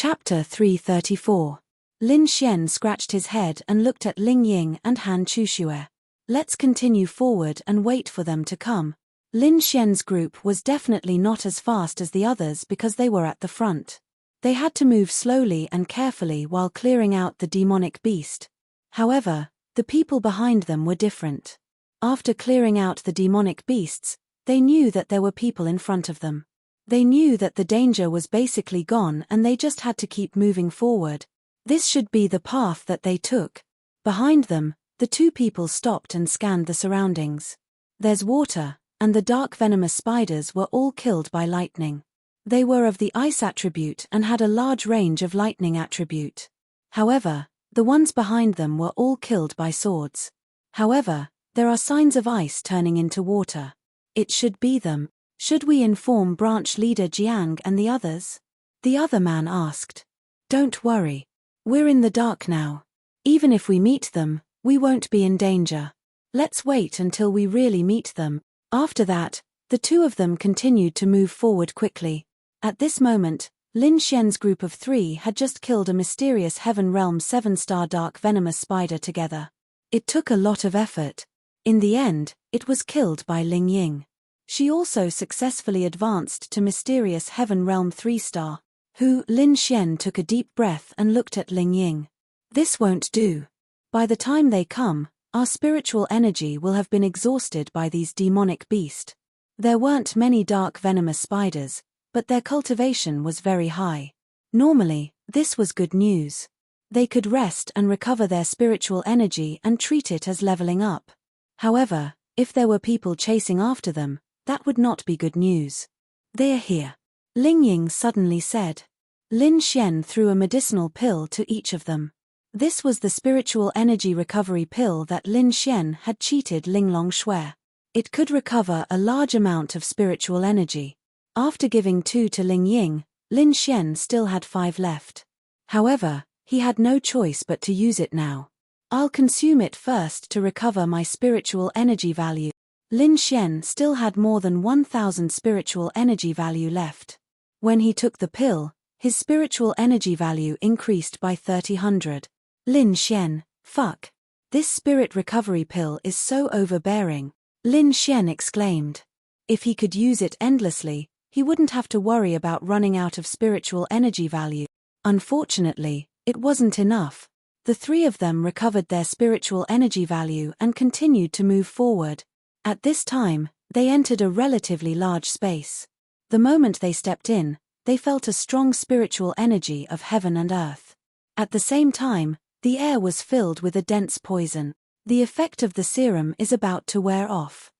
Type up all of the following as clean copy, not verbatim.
Chapter 334. Lin Xian scratched his head and looked at Ling Ying and Han Chuxue. Let's continue forward and wait for them to come. Lin Xian's group was definitely not as fast as the others because they were at the front. They had to move slowly and carefully while clearing out the demonic beast. However, the people behind them were different. After clearing out the demonic beasts, they knew that there were people in front of them. They knew that the danger was basically gone and they just had to keep moving forward. This should be the path that they took. Behind them, the two people stopped and scanned the surroundings. There's water, and the dark venomous spiders were all killed by lightning. They were of the ice attribute and had a large range of lightning attribute. However, the ones behind them were all killed by swords. However, there are signs of ice turning into water. It should be them. Should we inform branch leader Jiang and the others? The other man asked. Don't worry. We're in the dark now. Even if we meet them, we won't be in danger. Let's wait until we really meet them. After that, the two of them continued to move forward quickly. At this moment, Lin Xian's group of 3 had just killed a mysterious Heaven Realm 7-star dark venomous spider together. It took a lot of effort. In the end, it was killed by Ling Ying. She also successfully advanced to mysterious Heaven Realm 3-star. Lin Xian took a deep breath and looked at Ling Ying. This won't do. By the time they come, our spiritual energy will have been exhausted by these demonic beasts. There weren't many dark venomous spiders, but their cultivation was very high. Normally, this was good news. They could rest and recover their spiritual energy and treat it as leveling up. However, if there were people chasing after them, that would not be good news. They're here. Ling Ying suddenly said. Lin Xian threw a medicinal pill to each of them. This was the spiritual energy recovery pill that Lin Xian had cheated Linglong Shui. It could recover a large amount of spiritual energy. After giving 2 to Ling Ying, Lin Xian still had 5 left. However, he had no choice but to use it now. I'll consume it first to recover my spiritual energy value. Lin Xian still had more than 1,000 spiritual energy value left. When he took the pill, his spiritual energy value increased by 300. Lin Xian, fuck. This spirit recovery pill is so overbearing, Lin Xian exclaimed. If he could use it endlessly, he wouldn't have to worry about running out of spiritual energy value. Unfortunately, it wasn't enough. The 3 of them recovered their spiritual energy value and continued to move forward. At this time, they entered a relatively large space. The moment they stepped in, they felt a strong spiritual energy of heaven and earth. At the same time, the air was filled with a dense poison. The effect of the serum is about to wear off.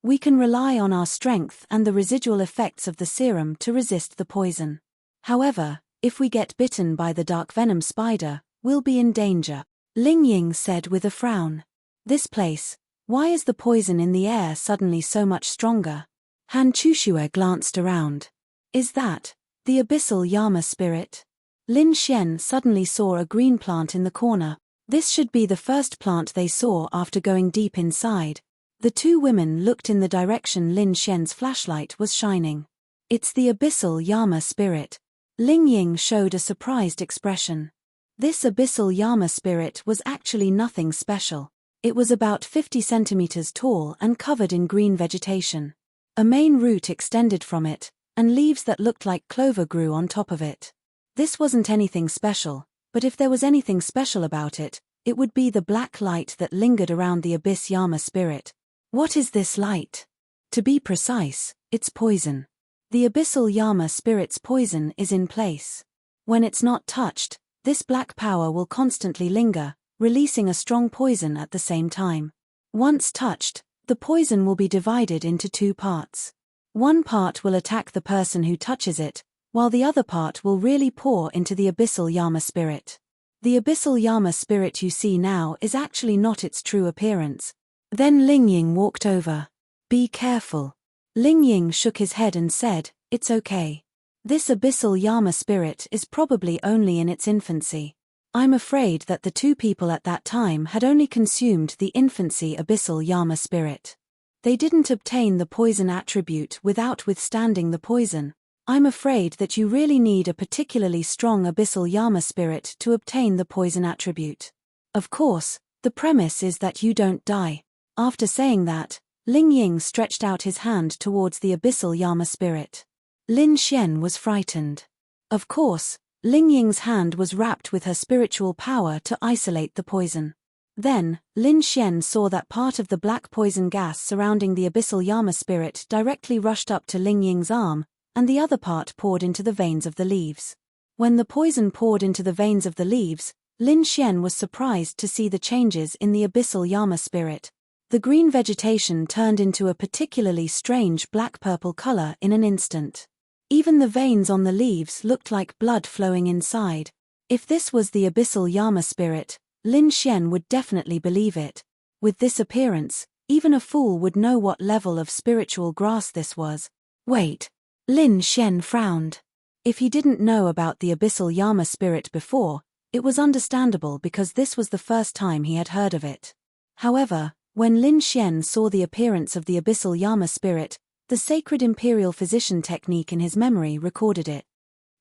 We can rely on our strength and the residual effects of the serum to resist the poison. However, if we get bitten by the dark venom spider, we'll be in danger, Ling Ying said with a frown. This place, why is the poison in the air suddenly so much stronger? Han Chuxue glanced around. Is that the abyssal Yama spirit? Lin Xian suddenly saw a green plant in the corner. This should be the first plant they saw after going deep inside. The 2 women looked in the direction Lin Xian's flashlight was shining. It's the abyssal Yama spirit. Ling Ying showed a surprised expression. This abyssal Yama spirit was actually nothing special. It was about 50 centimeters tall and covered in green vegetation. A main root extended from it, and leaves that looked like clover grew on top of it. This wasn't anything special, but if there was anything special about it, it would be the black light that lingered around the abyss Yama spirit. What is this light? To be precise, it's poison. The abyssal Yama spirit's poison is in place. When it's not touched, this black power will constantly linger, releasing a strong poison at the same time. Once touched, the poison will be divided into 2 parts. One part will attack the person who touches it, while the other part will really pour into the abyssal Yama spirit. The abyssal Yama spirit you see now is actually not its true appearance. Then Ling Ying walked over. Be careful. Ling Ying shook his head and said, it's okay. This abyssal Yama spirit is probably only in its infancy. I'm afraid that the 2 people at that time had only consumed the infancy abyssal Yama spirit. They didn't obtain the poison attribute without withstanding the poison. I'm afraid that you really need a particularly strong abyssal Yama spirit to obtain the poison attribute. Of course, the premise is that you don't die. After saying that, Ling Ying stretched out his hand towards the abyssal Yama spirit. Lin Xian was frightened. Of course, Ling Ying's hand was wrapped with her spiritual power to isolate the poison. Then, Lin Xian saw that part of the black poison gas surrounding the abyssal Yama spirit directly rushed up to Ling Ying's arm, and the other part poured into the veins of the leaves. When the poison poured into the veins of the leaves, Lin Xian was surprised to see the changes in the abyssal Yama spirit. The green vegetation turned into a particularly strange black-purple color in an instant. Even the veins on the leaves looked like blood flowing inside. If this was the abyssal Yama spirit, Lin Xian would definitely believe it. With this appearance, even a fool would know what level of spiritual grass this was. Wait. Lin Xian frowned. If he didn't know about the abyssal Yama spirit before, it was understandable because this was the first time he had heard of it. However, when Lin Xian saw the appearance of the abyssal Yama spirit, the sacred imperial physician technique in his memory recorded it.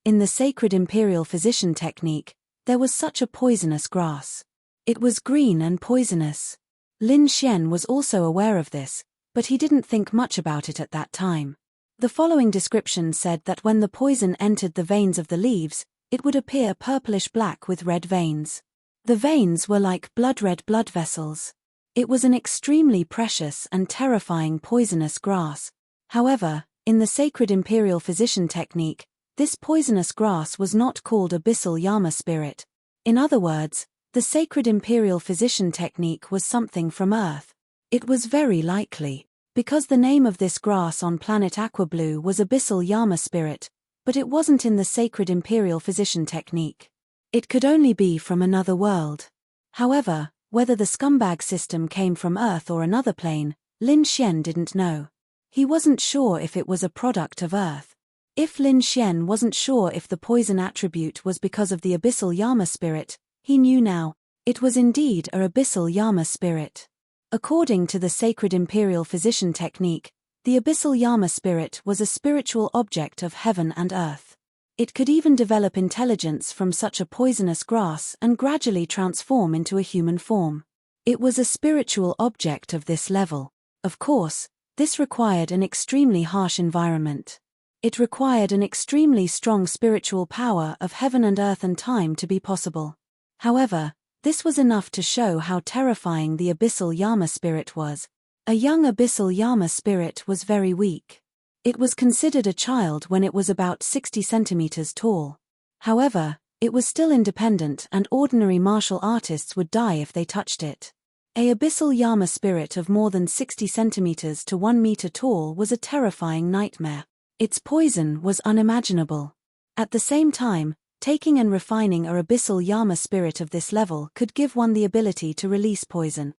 In the sacred imperial physician technique, there was such a poisonous grass. It was green and poisonous. Lin Xian was also aware of this, but he didn't think much about it at that time. The following description said that when the poison entered the veins of the leaves, it would appear purplish-black with red veins. The veins were like blood-red blood vessels. It was an extremely precious and terrifying poisonous grass. However, in the sacred imperial physician technique, this poisonous grass was not called abyssal Yama spirit. In other words, the sacred imperial physician technique was something from Earth. It was very likely, because the name of this grass on planet Aquablue was abyssal Yama spirit, but it wasn't in the sacred imperial physician technique. It could only be from another world. However, whether the scumbag system came from Earth or another plane, Lin Xian didn't know. He wasn't sure if it was a product of Earth. If Lin Xian wasn't sure if the poison attribute was because of the abyssal Yama spirit, he knew now. It was indeed a abyssal Yama spirit. According to the sacred imperial physician technique, the abyssal Yama spirit was a spiritual object of heaven and earth. It could even develop intelligence from such a poisonous grass and gradually transform into a human form. It was a spiritual object of this level. Of course, this required an extremely harsh environment. It required an extremely strong spiritual power of heaven and earth and time to be possible. However, this was enough to show how terrifying the abyssal Yama spirit was. A young abyssal Yama spirit was very weak. It was considered a child when it was about 60 centimeters tall. However, it was still independent and ordinary martial artists would die if they touched it. A abyssal Yama spirit of more than 60 centimeters to 1 meter tall was a terrifying nightmare. Its poison was unimaginable. At the same time, taking and refining a abyssal Yama spirit of this level could give one the ability to release poison.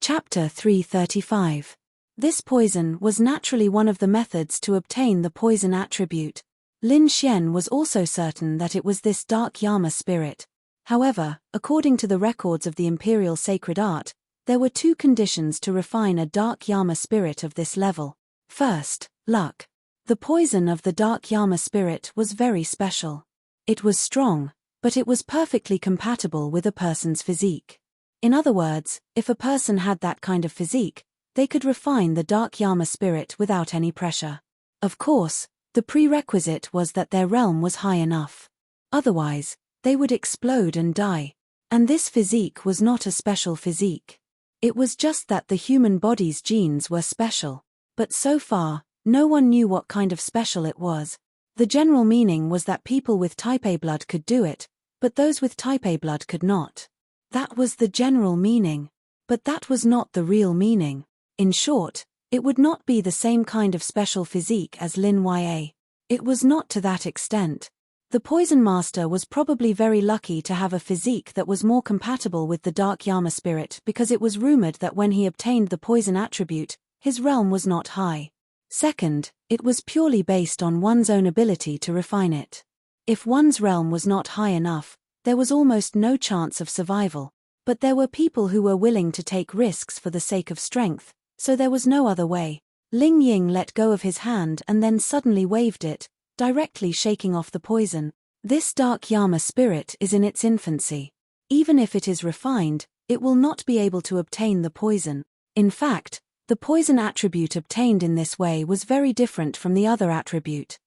Chapter 335. This poison was naturally one of the methods to obtain the poison attribute. Lin Xian was also certain that it was this dark Yama spirit. However, according to the records of the imperial sacred art, there were 2 conditions to refine a dark Yama spirit of this level. First, luck. The poison of the dark Yama spirit was very special. It was strong, but it was perfectly compatible with a person's physique. In other words, if a person had that kind of physique, they could refine the dark Yama spirit without any pressure. Of course, the prerequisite was that their realm was high enough. Otherwise, they would explode and die. And this physique was not a special physique. It was just that the human body's genes were special. But so far, no one knew what kind of special it was. The general meaning was that people with type A blood could do it, but those with type A blood could not. That was the general meaning. But that was not the real meaning. In short, it would not be the same kind of special physique as Lin Ya. It was not to that extent. The Poison Master was probably very lucky to have a physique that was more compatible with the Dark Yama spirit because it was rumored that when he obtained the poison attribute, his realm was not high. Second, it was purely based on one's own ability to refine it. If one's realm was not high enough, there was almost no chance of survival. But there were people who were willing to take risks for the sake of strength, so there was no other way. Ling Ying let go of his hand and then suddenly waved it, directly shaking off the poison. This dark Yama spirit is in its infancy. Even if it is refined, it will not be able to obtain the poison. In fact, the poison attribute obtained in this way was very different from the other attribute.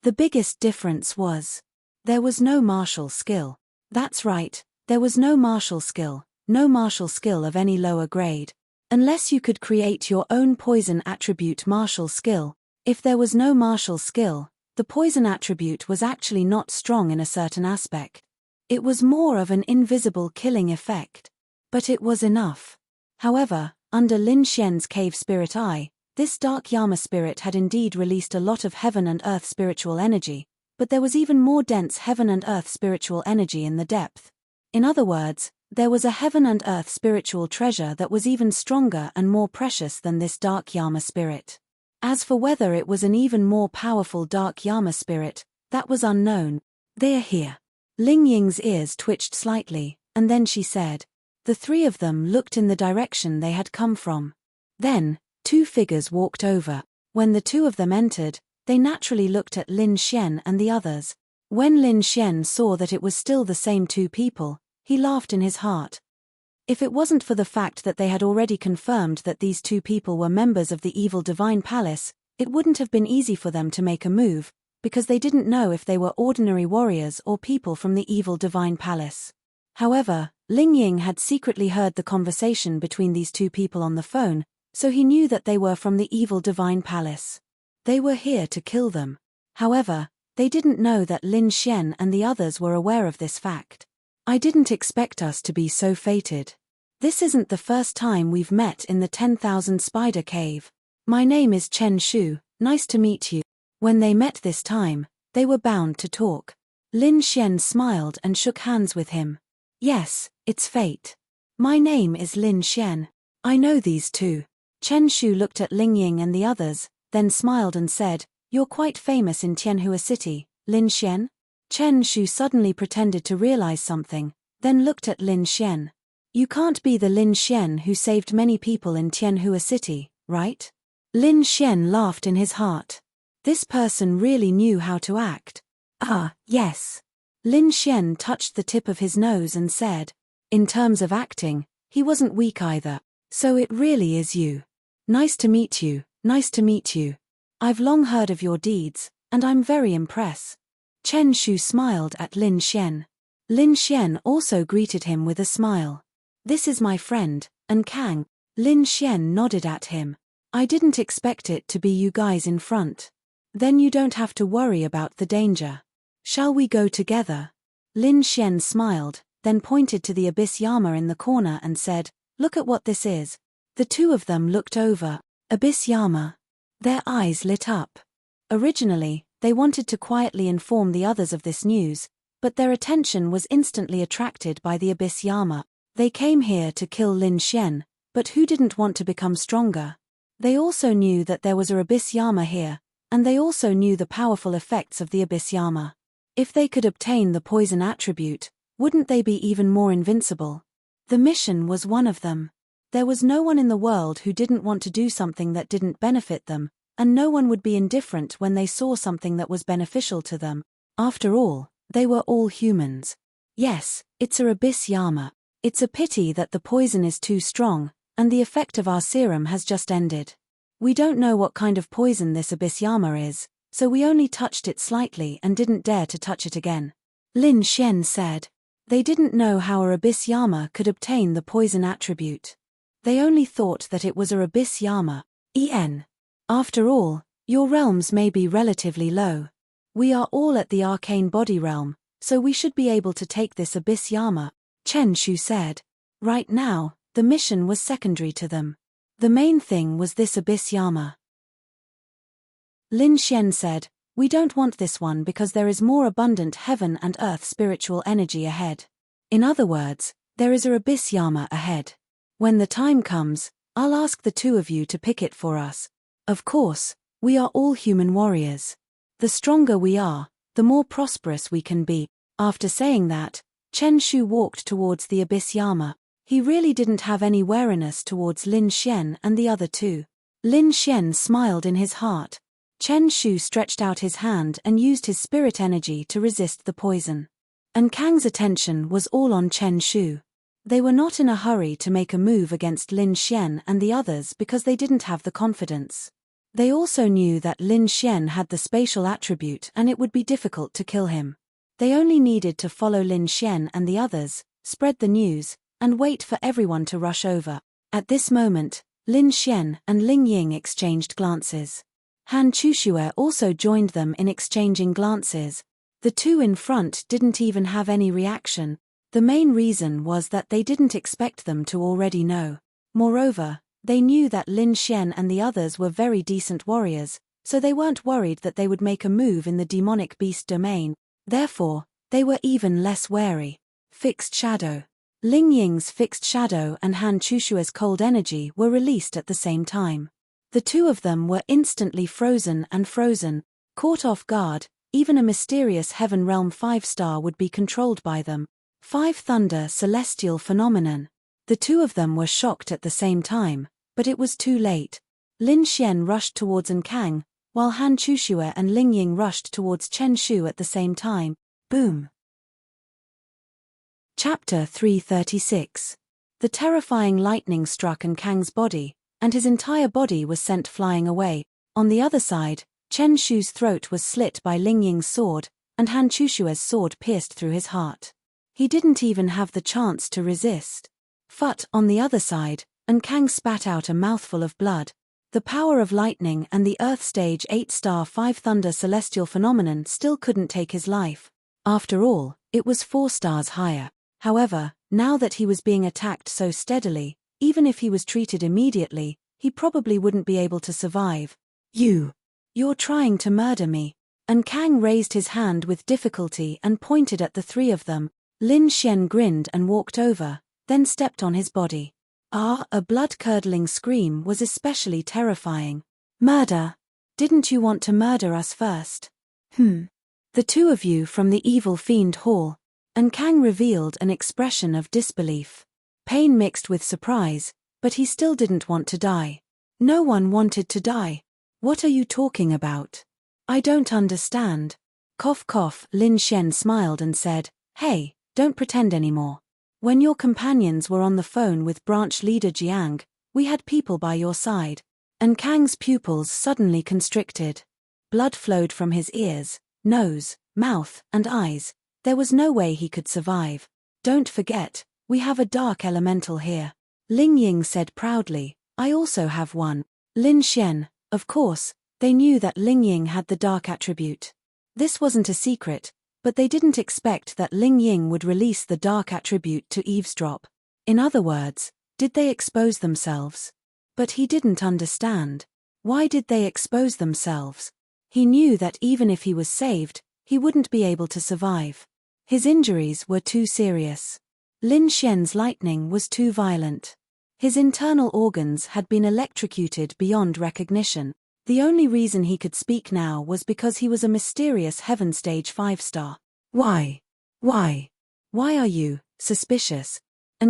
The biggest difference was there was no martial skill. That's right, there was no martial skill of any lower grade. Unless you could create your own poison attribute martial skill, if there was no martial skill, the poison attribute was actually not strong in a certain aspect. It was more of an invisible killing effect. But it was enough. However, under Lin Xian's cave spirit eye, this dark Yama spirit had indeed released a lot of heaven and earth spiritual energy, but there was even more dense heaven and earth spiritual energy in the depth. In other words, there was a heaven and earth spiritual treasure that was even stronger and more precious than this dark Yama spirit. As for whether it was an even more powerful dark Yama spirit, that was unknown. They are here. Ling Ying's ears twitched slightly, and then she said. The three of them looked in the direction they had come from. Then, two figures walked over. When the two of them entered, they naturally looked at Lin Xian and the others. When Lin Xian saw that it was still the same two people, he laughed in his heart. If it wasn't for the fact that they had already confirmed that these two people were members of the evil divine palace, it wouldn't have been easy for them to make a move, because they didn't know if they were ordinary warriors or people from the evil divine palace. However, Ling Ying had secretly heard the conversation between these two people on the phone, so he knew that they were from the evil divine palace. They were here to kill them. However, they didn't know that Lin Xian and the others were aware of this fact. I didn't expect us to be so fated. This isn't the first time we've met in the 10,000 Spider Cave. My name is Chen Shu, nice to meet you. When they met this time, they were bound to talk. Lin Xian smiled and shook hands with him. Yes, it's fate. My name is Lin Xian. I know these two. Chen Shu looked at Ling Ying and the others, then smiled and said, You're quite famous in Tianhua City, Lin Xian? Chen Shu suddenly pretended to realize something, then looked at Lin Xian. You can't be the Lin Xian who saved many people in Tianhua City, right? Lin Xian laughed in his heart. This person really knew how to act. Ah, yes. Lin Xian touched the tip of his nose and said, In terms of acting, he wasn't weak either. So it really is you. Nice to meet you, nice to meet you. I've long heard of your deeds, and I'm very impressed. Chen Shu smiled at Lin Xian. Lin Xian also greeted him with a smile. This is my friend, Enchanting. Lin Xian nodded at him. I didn't expect it to be you guys in front. Then you don't have to worry about the danger. Shall we go together? Lin Xian smiled, then pointed to the Abyss Yama in the corner and said, Look at what this is. The two of them looked over. Abyss Yama. Their eyes lit up. Originally, they wanted to quietly inform the others of this news, but their attention was instantly attracted by the Abyss Yama. They came here to kill Lin Xian, but who didn't want to become stronger? They also knew that there was a Abyss Yama here, and they also knew the powerful effects of the Abyss Yama. If they could obtain the poison attribute, wouldn't they be even more invincible? The mission was one of them. There was no one in the world who didn't want to do something that didn't benefit them, and no one would be indifferent when they saw something that was beneficial to them. After all, they were all humans. Yes, it's a Abyss Yama. It's a pity that the poison is too strong, and the effect of our serum has just ended. We don't know what kind of poison this Abyss Yama is, so we only touched it slightly and didn't dare to touch it again. Lin Xian said. They didn't know how a Abyss Yama could obtain the poison attribute. They only thought that it was a Abyss Yama. After all, your realms may be relatively low. We are all at the arcane body realm, so we should be able to take this Abyss Yama, Chen Shu said. Right now, the mission was secondary to them. The main thing was this Abyss Yama. Lin Xian said, We don't want this one because there is more abundant heaven and earth spiritual energy ahead. In other words, there is a Abyss Yama ahead. When the time comes, I'll ask the two of you to pick it for us. Of course, we are all human warriors. The stronger we are, the more prosperous we can be. After saying that, Chen Shu walked towards the Abyss Yama. He really didn't have any wariness towards Lin Xian and the other two. Lin Xian smiled in his heart. Chen Shu stretched out his hand and used his spirit energy to resist the poison. And Kang's attention was all on Chen Shu. They were not in a hurry to make a move against Lin Xian and the others because they didn't have the confidence. They also knew that Lin Xian had the spatial attribute and it would be difficult to kill him. They only needed to follow Lin Xian and the others, spread the news, and wait for everyone to rush over. At this moment, Lin Xian and Ling Ying exchanged glances. Han Chushue also joined them in exchanging glances. The two in front didn't even have any reaction. The main reason was that they didn't expect them to already know. Moreover, they knew that Lin Xian and the others were very decent warriors, so they weren't worried that they would make a move in the demonic beast domain. Therefore, they were even less wary. Fixed shadow. Ling Ying's fixed shadow and Han Chushue's cold energy were released at the same time. The two of them were instantly frozen, caught off guard. Even a mysterious heaven realm 5-star would be controlled by them. 5 thunder celestial phenomenon. The two of them were shocked at the same time, but it was too late. Lin Xian rushed towards Kang, while Han Chushue and Ling Ying rushed towards Chen Shu at the same time. Boom! Chapter 336. The terrifying lightning struck Kang's body, and his entire body was sent flying away. On the other side, Chen Shu's throat was slit by Ling Ying's sword, and Han Chushue's sword pierced through his heart. He didn't even have the chance to resist. Phut! On the other side, Kang spat out a mouthful of blood. The power of lightning and the Earth Stage 8-star 5 thunder celestial phenomenon still couldn't take his life. After all, it was 4 stars higher. However, now that he was being attacked so steadily, even if he was treated immediately, he probably wouldn't be able to survive. You're trying to murder me. Kang raised his hand with difficulty and pointed at the three of them. Lin Xian grinned and walked over, then stepped on his body. A blood-curdling scream was especially terrifying. Murder! Didn't you want to murder us first? The two of you from the evil fiend hall. Kang revealed an expression of disbelief. Pain mixed with surprise, but he still didn't want to die. No one wanted to die. What are you talking about? I don't understand. Cough cough. Lin Xian smiled and said, Hey, don't pretend anymore. When your companions were on the phone with branch leader Jiang, we had people by your side. Kang's pupils suddenly constricted. Blood flowed from his ears, nose, mouth, and eyes. There was no way he could survive. Don't forget, we have a dark elemental here. Ling Ying said proudly, I also have one. Lin Xian, of course, they knew that Ling Ying had the dark attribute. This wasn't a secret, but they didn't expect that Ling Ying would release the dark attribute to eavesdrop. In other words, did they expose themselves? But he didn't understand. Why did they expose themselves? He knew that even if he was saved, he wouldn't be able to survive. His injuries were too serious. Lin Xian's lightning was too violent. His internal organs had been electrocuted beyond recognition. The only reason he could speak now was because he was a mysterious heaven stage 5-star. Why are you suspicious?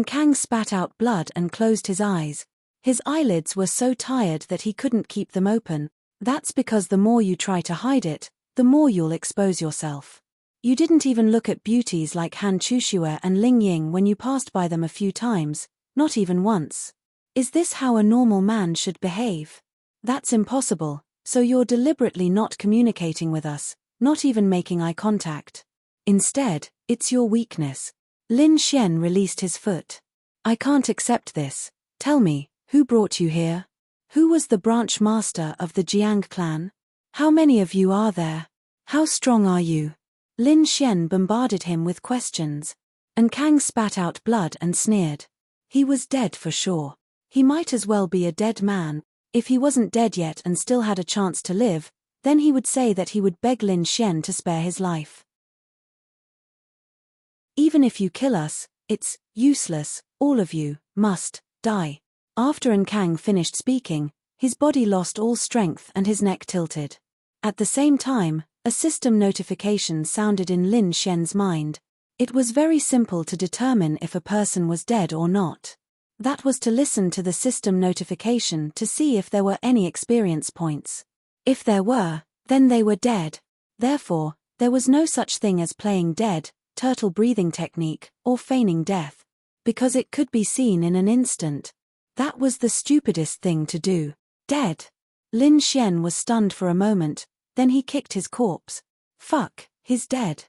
Kang spat out blood and closed his eyes. His eyelids were so tired that he couldn't keep them open. That's because the more you try to hide it, the more you'll expose yourself. You didn't even look at beauties like Han Chushue and Ling Ying when you passed by them a few times, not even once. Is this how a normal man should behave? That's impossible, so you're deliberately not communicating with us, not even making eye contact. Instead, it's your weakness. Lin Xian released his foot. I can't accept this. Tell me, who brought you here? Who was the branch master of the Jiang clan? How many of you are there? How strong are you? Lin Xian bombarded him with questions. Kang spat out blood and sneered. He was dead for sure. He might as well be a dead man. If he wasn't dead yet and still had a chance to live, then he would say that he would beg Lin Xian to spare his life. Even if you kill us, it's useless, all of you must die. After Kang finished speaking, his body lost all strength and his neck tilted. At the same time, a system notification sounded in Lin Xian's mind. It was very simple to determine if a person was dead or not. That was to listen to the system notification to see if there were any experience points. If there were, then they were dead. Therefore, there was no such thing as playing dead, turtle breathing technique, or feigning death. Because it could be seen in an instant. That was the stupidest thing to do. Dead. Lin Xian was stunned for a moment, then he kicked his corpse. Fuck, he's dead.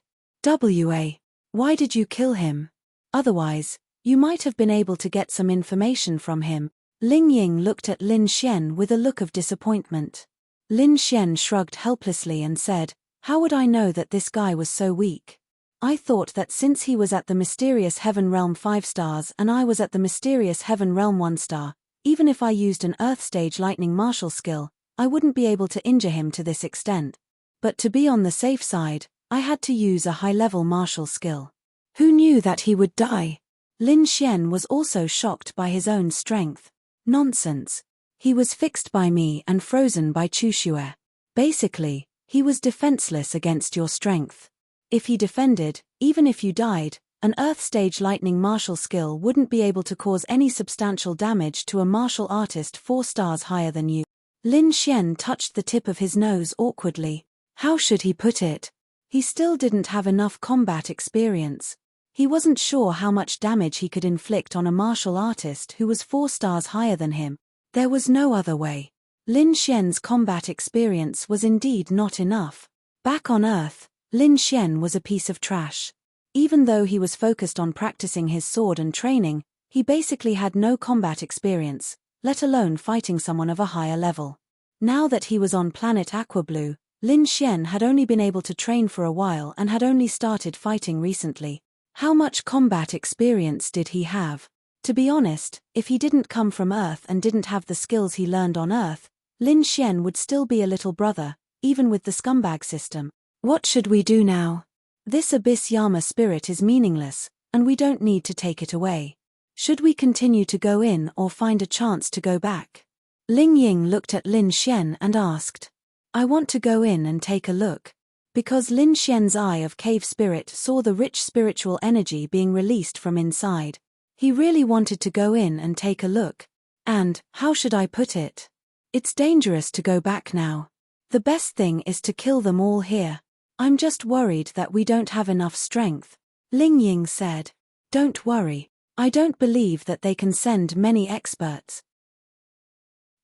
Why did you kill him? Otherwise, you might have been able to get some information from him. Ling Ying looked at Lin Xian with a look of disappointment. Lin Xian shrugged helplessly and said, "How would I know that this guy was so weak? I thought that since he was at the mysterious Heaven Realm 5 stars and I was at the mysterious Heaven Realm 1 star, even if I used an Earth Stage Lightning Martial skill, I wouldn't be able to injure him to this extent. But to be on the safe side, I had to use a high-level martial skill. Who knew that he would die?" Lin Xian was also shocked by his own strength. Nonsense. He was fixed by me and frozen by Chuxue. Basically, he was defenseless against your strength. If he defended, even if you died, an Earth Stage Lightning martial skill wouldn't be able to cause any substantial damage to a martial artist 4 stars higher than you. Lin Xian touched the tip of his nose awkwardly. How should he put it? He still didn't have enough combat experience. He wasn't sure how much damage he could inflict on a martial artist who was 4 stars higher than him. There was no other way. Lin Xian's combat experience was indeed not enough. Back on Earth, Lin Xian was a piece of trash. Even though he was focused on practicing his sword and training, he basically had no combat experience, let alone fighting someone of a higher level. Now that he was on planet Aquablue, Lin Xian had only been able to train for a while and had only started fighting recently. How much combat experience did he have? To be honest, if he didn't come from Earth and didn't have the skills he learned on Earth, Lin Xian would still be a little brother, even with the scumbag system. What should we do now? This Abyss Yama spirit is meaningless, and we don't need to take it away. Should we continue to go in or find a chance to go back? Ling Ying looked at Lin Xian and asked. I want to go in and take a look. Because Lin Xian's eye of cave spirit saw the rich spiritual energy being released from inside. He really wanted to go in and take a look. And, how should I put it? It's dangerous to go back now. The best thing is to kill them all here. I'm just worried that we don't have enough strength. Ling Ying said. Don't worry. I don't believe that they can send many experts.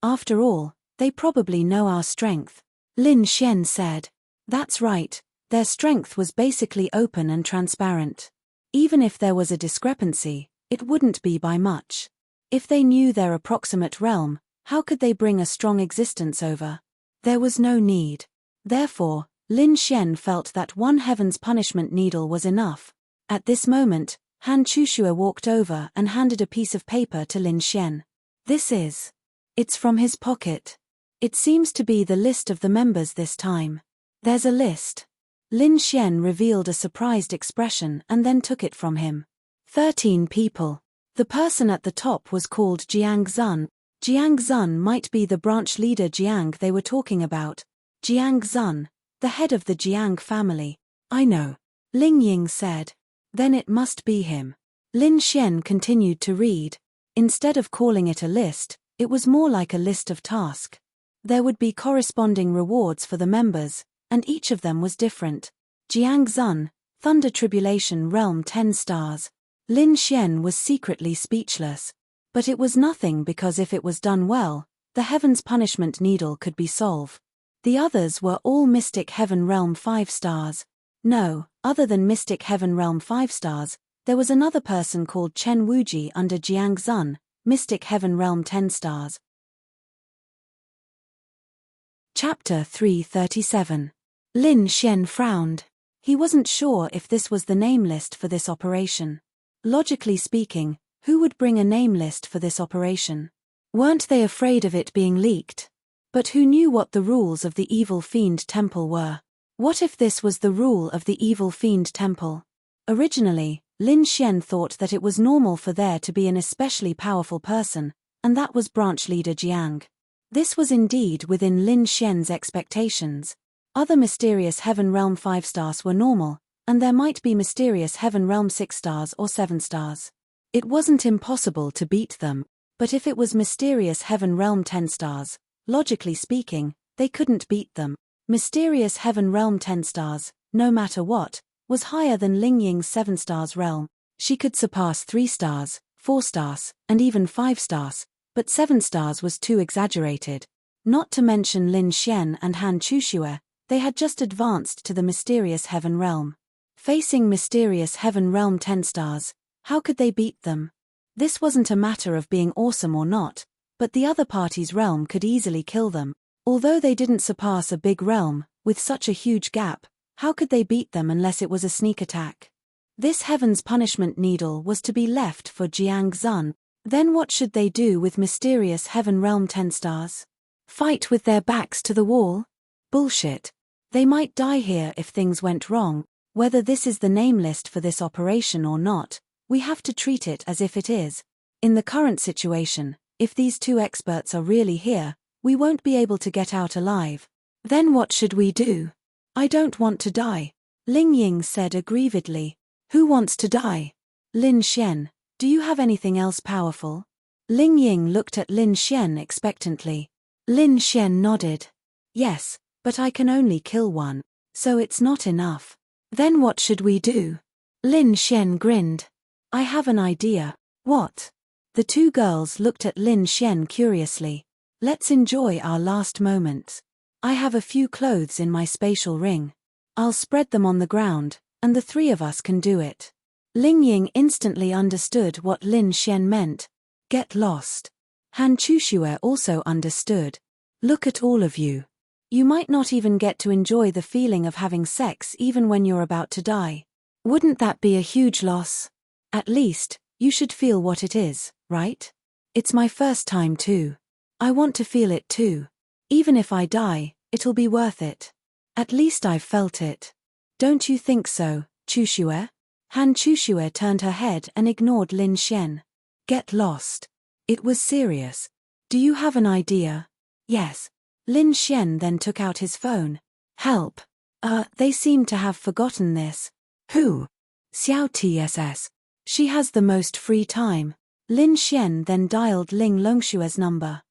After all, they probably know our strength. Lin Xian said. That's right, their strength was basically open and transparent. Even if there was a discrepancy, it wouldn't be by much. If they knew their approximate realm, how could they bring a strong existence over? There was no need. Therefore, Lin Xian felt that one heaven's punishment needle was enough. At this moment, Han Chuxue walked over and handed a piece of paper to Lin Xian. It's from his pocket. It seems to be the list of the members this time. There's a list. Lin Xian revealed a surprised expression and then took it from him. 13 people. The person at the top was called Jiang Zun. Jiang Zun might be the branch leader Jiang they were talking about. Jiang Zun, the head of the Jiang family. I know. Ling Ying said. Then it must be him. Lin Xian continued to read. Instead of calling it a list, it was more like a list of tasks. There would be corresponding rewards for the members, and each of them was different. Jiang Zun, Thunder Tribulation Realm 10 stars. Lin Xian was secretly speechless. But it was nothing because if it was done well, the Heaven's Punishment Needle could be solved. The others were all Mystic Heaven Realm 5 stars. No, other than Mystic Heaven Realm 5 stars, there was another person called Chen Wuji under Jiang Zun, Mystic Heaven Realm 10 stars. Chapter 337. Lin Xian frowned. He wasn't sure if this was the name list for this operation. Logically speaking, who would bring a name list for this operation? Weren't they afraid of it being leaked? But who knew what the rules of the Evil Fiend Temple were? What if this was the rule of the Evil Fiend Temple? Originally, Lin Xian thought that it was normal for there to be an especially powerful person, and that was branch leader Jiang. This was indeed within Lin Xian's expectations. Other mysterious Heaven Realm 5 stars were normal, and there might be mysterious Heaven Realm 6 stars or 7 stars. It wasn't impossible to beat them, but if it was Mysterious Heaven Realm 10 stars, logically speaking, they couldn't beat them. Mysterious Heaven Realm 10 stars, no matter what, was higher than Ling Ying's 7 stars realm. She could surpass 3 stars, 4 stars, and even 5 stars, but 7 stars was too exaggerated. Not to mention Lin Xian and Han Chuxue, they had just advanced to the Mysterious Heaven Realm. Facing Mysterious Heaven Realm 10 stars, how could they beat them? This wasn't a matter of being awesome or not, but the other party's realm could easily kill them. Although they didn't surpass a big realm, with such a huge gap, how could they beat them unless it was a sneak attack? This Heaven's Punishment Needle was to be left for Jiang Xun. Then what should they do with Mysterious Heaven Realm 10 stars? Fight with their backs to the wall? Bullshit. They might die here if things went wrong. Whether this is the name list for this operation or not, we have to treat it as if it is. In the current situation, if these two experts are really here, we won't be able to get out alive. Then what should we do? I don't want to die, Ling Ying said aggrievedly. Who wants to die? Lin Xian, do you have anything else powerful? Ling Ying looked at Lin Xian expectantly. Lin Xian nodded. Yes, but I can only kill one, so it's not enough. Then what should we do? Lin Xian grinned. I have an idea. What? The two girls looked at Lin Xian curiously. Let's enjoy our last moments. I have a few clothes in my spatial ring. I'll spread them on the ground, and the three of us can do it. Ling Ying instantly understood what Lin Xian meant. Get lost. Han Chuxue also understood. Look at all of you. You might not even get to enjoy the feeling of having sex even when you're about to die. Wouldn't that be a huge loss? At least, you should feel what it is, right? It's my first time too. I want to feel it too. Even if I die, it'll be worth it. At least I've felt it. Don't you think so, Chuxue? Han Chuxue turned her head and ignored Lin Xian. Get lost. It was serious. Do you have an idea? Yes. Lin Xian then took out his phone. Help. They seem to have forgotten this. Who? Xiao TSS. She has the most free time. Lin Xian then dialed Ling Longshue's number.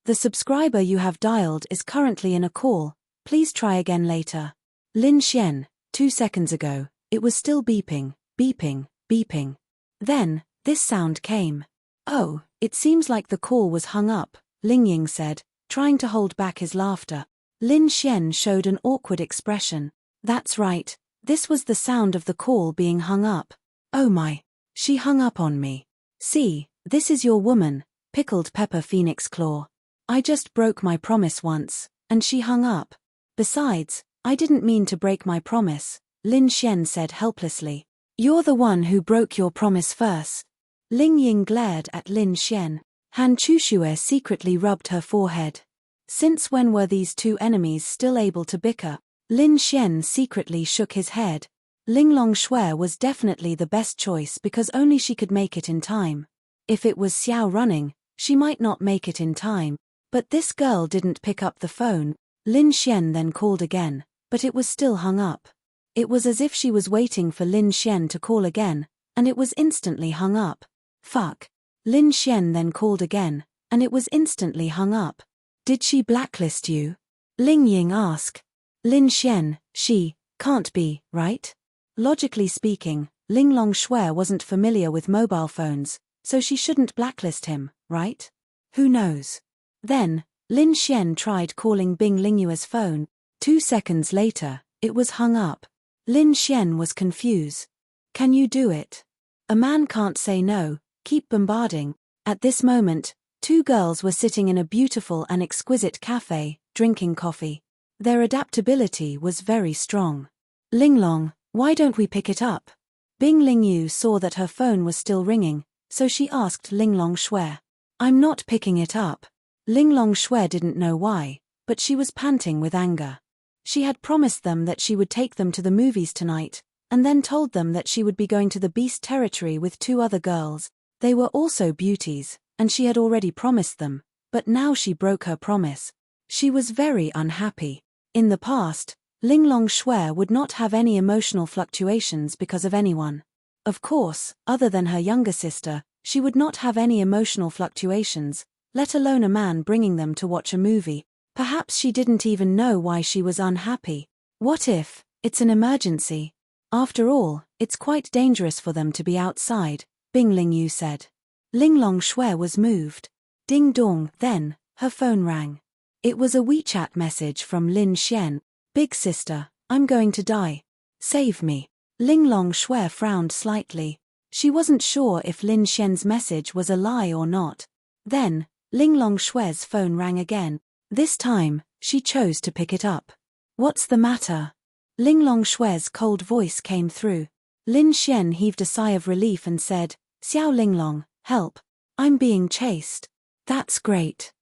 The subscriber you have dialed is currently in a call. Please try again later. Lin Xian, 2 seconds ago, it was still beeping, beeping, beeping. Then, this sound came. Oh, it seems like the call was hung up, Ling Ying said, trying to hold back his laughter. Lin Xian showed an awkward expression. That's right, this was the sound of the call being hung up. Oh my, she hung up on me. See, this is your woman, Pickled Pepper Phoenix Claw. I just broke my promise once, and she hung up. Besides, I didn't mean to break my promise, Lin Xian said helplessly. You're the one who broke your promise first. Ling Ying glared at Lin Xian. Han Chuxue secretly rubbed her forehead. Since when were these two enemies still able to bicker? Lin Xian secretly shook his head. Ling Longshui was definitely the best choice because only she could make it in time. If it was Xiao running, she might not make it in time. But this girl didn't pick up the phone. Lin Xian then called again, but it was still hung up. It was as if she was waiting for Lin Xian to call again, and it was instantly hung up. Fuck. Lin Xian then called again, and it was instantly hung up. Did she blacklist you? Ling Ying asked. Lin Xian, she can't be, right? Logically speaking, Ling Longshui wasn't familiar with mobile phones, so she shouldn't blacklist him, right? Who knows? Then, Lin Xian tried calling Bing Lingyue's phone. 2 seconds later, it was hung up. Lin Xian was confused. Can you do it? A man can't say no, keep bombarding. At this moment, 2 girls were sitting in a beautiful and exquisite cafe, drinking coffee. Their adaptability was very strong. Linglong, why don't we pick it up? Bing Lingyu saw that her phone was still ringing, so she asked Ling Longshui. I'm not picking it up. Ling Longshui didn't know why, but she was panting with anger. She had promised them that she would take them to the movies tonight, and then told them that she would be going to the Beast Territory with 2 other girls. They were also beauties, and she had already promised them, but now she broke her promise. She was very unhappy. In the past, Ling Longshui would not have any emotional fluctuations because of anyone. Of course, other than her younger sister, she would not have any emotional fluctuations, let alone a man bringing them to watch a movie. Perhaps she didn't even know why she was unhappy. What if it's an emergency? After all, it's quite dangerous for them to be outside, Bing Lingyu said. Linglong Shui was moved. Ding dong, then, her phone rang. It was a WeChat message from Lin Xian. Big sister, I'm going to die. Save me. Linglong Shui frowned slightly. She wasn't sure if Lin Xian's message was a lie or not. Then, Linglong Shui's phone rang again. This time, she chose to pick it up. What's the matter? Linglong Shui's cold voice came through. Lin Xian heaved a sigh of relief and said, Xiao Linglong, help. I'm being chased. That's great.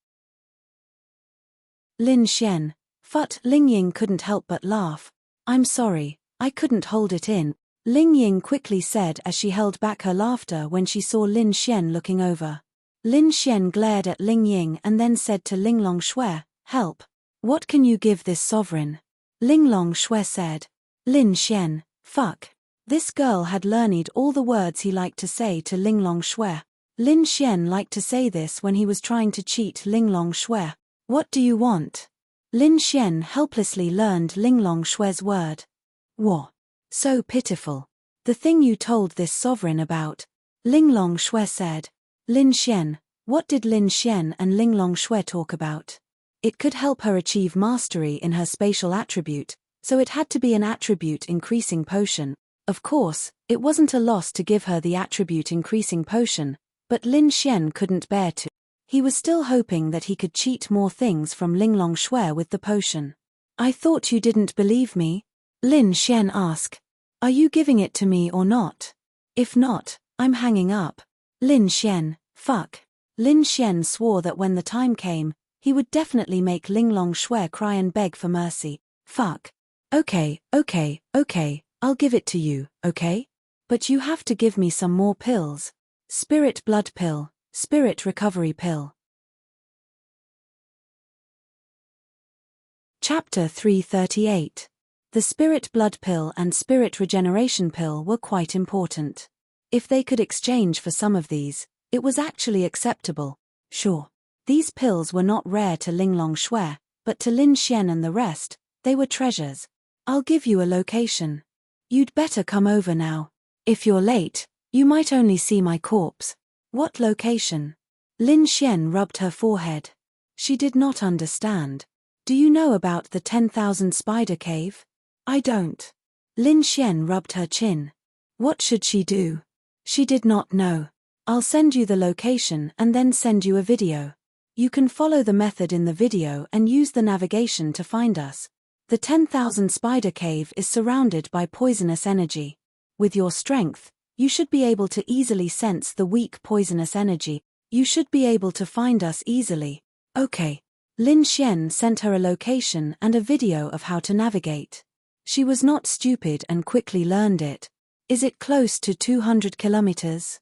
Lin Xian. Fut. Ling Ying couldn't help but laugh. I'm sorry, I couldn't hold it in, Ling Ying quickly said as she held back her laughter when she saw Lin Xian looking over. Lin Xian glared at Ling Ying and then said to Linglong Shui, help. What can you give this sovereign? Linglong Shui said. Lin Xian, fuck. This girl had learned all the words he liked to say to Linglong Shui. Lin Xian liked to say this when he was trying to cheat Linglong Shui. What do you want? Lin Xian helplessly learned Linglong Shui's word. What? So pitiful. The thing you told this sovereign about. Linglong Shui said. Lin Xian, what did Lin Xian and Linglong Shui talk about? It could help her achieve mastery in her spatial attribute, so it had to be an attribute increasing potion. Of course, it wasn't a loss to give her the attribute increasing potion, but Lin Xian couldn't bear to. He was still hoping that he could cheat more things from Linglong Shui with the potion. I thought you didn't believe me? Lin Xian asked. Are you giving it to me or not? If not, I'm hanging up. Lin Xian, fuck. Lin Xian swore that when the time came, he would definitely make Linglong Shui cry and beg for mercy. Fuck. Okay, I'll give it to you, okay? But you have to give me some more pills. Spirit blood pill, spirit recovery pill. Chapter 338. The spirit blood pill and spirit regeneration pill were quite important. If they could exchange for some of these, it was actually acceptable. Sure. These pills were not rare to Linglong Shui, but to Lin Xian and the rest, they were treasures. I'll give you a location. You'd better come over now. If you're late, you might only see my corpse. What location? Lin Xian rubbed her forehead. She did not understand. Do you know about the 10,000 spider cave? I don't. Lin Xian rubbed her chin. What should she do? She did not know. I'll send you the location and then send you a video. You can follow the method in the video and use the navigation to find us. The 10,000 spider cave is surrounded by poisonous energy. With your strength, you should be able to easily sense the weak poisonous energy. You should be able to find us easily. Okay. Lin Xian sent her a location and a video of how to navigate. She was not stupid and quickly learned it. Is it close to 200 kilometers?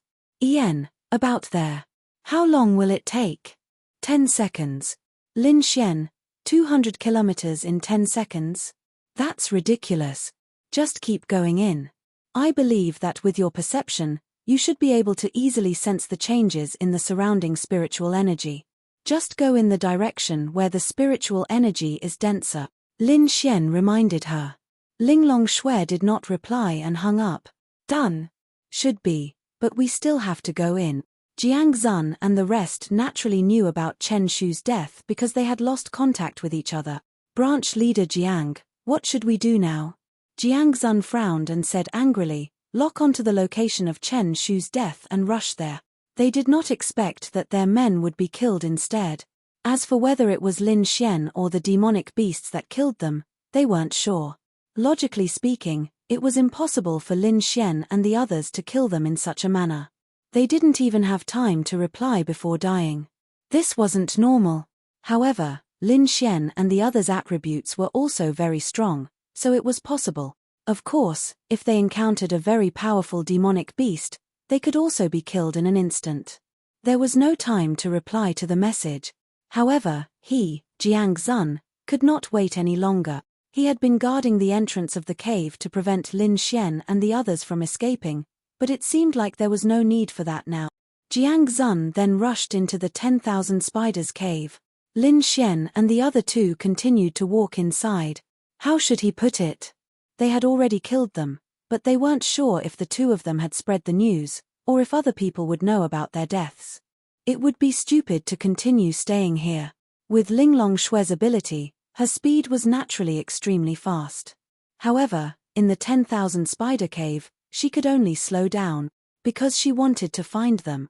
About there. How long will it take? 10 seconds. Lin Xian, 200 kilometers in 10 seconds? That's ridiculous. Just keep going in. I believe that with your perception, you should be able to easily sense the changes in the surrounding spiritual energy. Just go in the direction where the spiritual energy is denser. Lin Xian reminded her. Linglong Shui did not reply and hung up. Done. Should be, but we still have to go in. Jiang Zun and the rest naturally knew about Chen Shu's death because they had lost contact with each other. Branch leader Jiang, what should we do now? Jiang Zun frowned and said angrily, lock onto the location of Chen Shu's death and rush there. They did not expect that their men would be killed instead. As for whether it was Lin Xian or the demonic beasts that killed them, they weren't sure. Logically speaking, it was impossible for Lin Xian and the others to kill them in such a manner. They didn't even have time to reply before dying. This wasn't normal. However, Lin Xian and the others' attributes were also very strong, so it was possible. Of course, if they encountered a very powerful demonic beast, they could also be killed in an instant. There was no time to reply to the message. However, he, Jiang Zun, could not wait any longer. He had been guarding the entrance of the cave to prevent Lin Xian and the others from escaping, but it seemed like there was no need for that now. Jiang Zun then rushed into the 10,000 Spiders cave. Lin Xian and the other two continued to walk inside. How should he put it? They had already killed them, but they weren't sure if the two of them had spread the news, or if other people would know about their deaths. It would be stupid to continue staying here. With Linglong Shue's ability, her speed was naturally extremely fast. However, in the 10,000 Spider cave, she could only slow down, because she wanted to find them.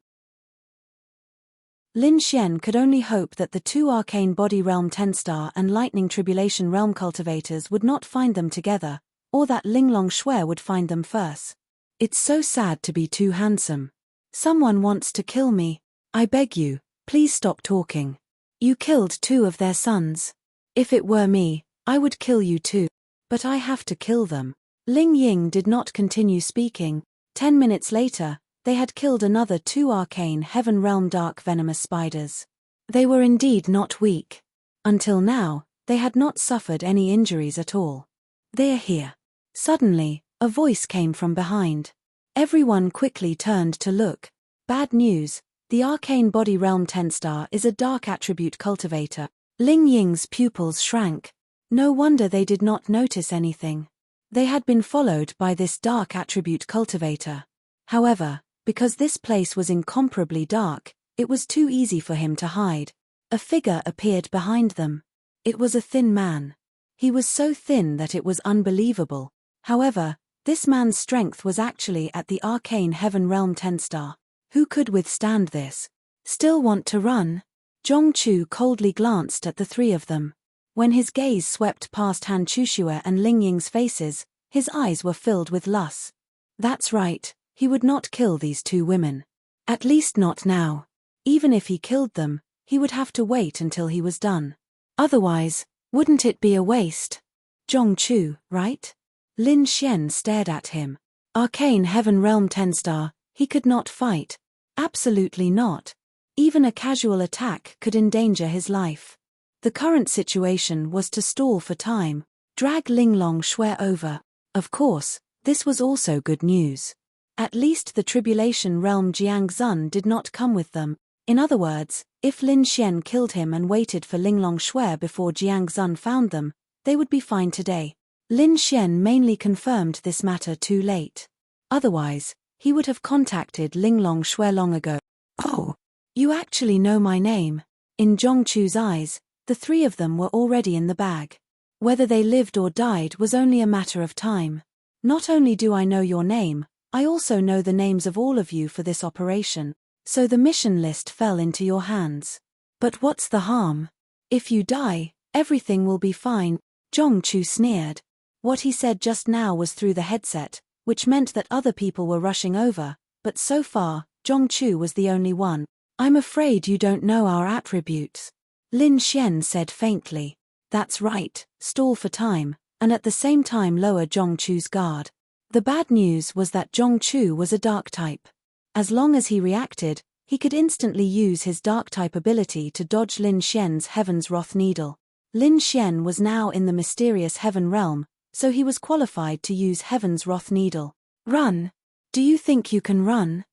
Lin Xian could only hope that the two Arcane Body Realm 10-star and Lightning Tribulation Realm cultivators would not find them together, or that Linglong Shui would find them first. It's so sad to be too handsome. Someone wants to kill me. I beg you, please stop talking. You killed two of their sons. If it were me, I would kill you too. But I have to kill them. Ling Ying did not continue speaking. 10 minutes later, they had killed another two Arcane Heaven Realm Dark Venomous Spiders. They were indeed not weak. Until now, they had not suffered any injuries at all. They're here. Suddenly, a voice came from behind. Everyone quickly turned to look. Bad news, the Arcane Body Realm 10-star is a dark attribute cultivator. Ling Ying's pupils shrank. No wonder they did not notice anything. They had been followed by this dark attribute cultivator. However, because this place was incomparably dark, it was too easy for him to hide. A figure appeared behind them. It was a thin man. He was so thin that it was unbelievable. However, this man's strength was actually at the Arcane Heaven Realm 10-star. Who could withstand this? Still want to run? Zhongchu coldly glanced at the three of them. When his gaze swept past Han Chushue and Ling Ying's faces, his eyes were filled with lust. That's right, he would not kill these two women. At least not now. Even if he killed them, he would have to wait until he was done. Otherwise, wouldn't it be a waste? Zhongchu, right? Lin Xian stared at him. Arcane Heaven Realm 10-star, he could not fight. Absolutely not. Even a casual attack could endanger his life. The current situation was to stall for time, drag Linglong Shui over. Of course, this was also good news. At least the Tribulation Realm Jiang Zun did not come with them. In other words, if Lin Xian killed him and waited for Linglong Shui before Jiang Zun found them, they would be fine today. Lin Xian mainly confirmed this matter too late. Otherwise, he would have contacted Linglong Shui long ago. Oh, you actually know my name. In Zhongchu's eyes, the three of them were already in the bag. Whether they lived or died was only a matter of time. Not only do I know your name, I also know the names of all of you for this operation, so the mission list fell into your hands. But what's the harm? If you die, everything will be fine, Zhongchu sneered. What he said just now was through the headset, which meant that other people were rushing over, but so far, Zhongchu was the only one. I'm afraid you don't know our attributes. Lin Xian said faintly. That's right, stall for time, and at the same time lower Zhongchu's guard. The bad news was that Zhongchu was a dark type. As long as he reacted, he could instantly use his dark type ability to dodge Lin Xian's Heaven's Wrath Needle. Lin Xian was now in the mysterious Heaven Realm, so he was qualified to use Heaven's Wrath Needle. Run! Do you think you can run?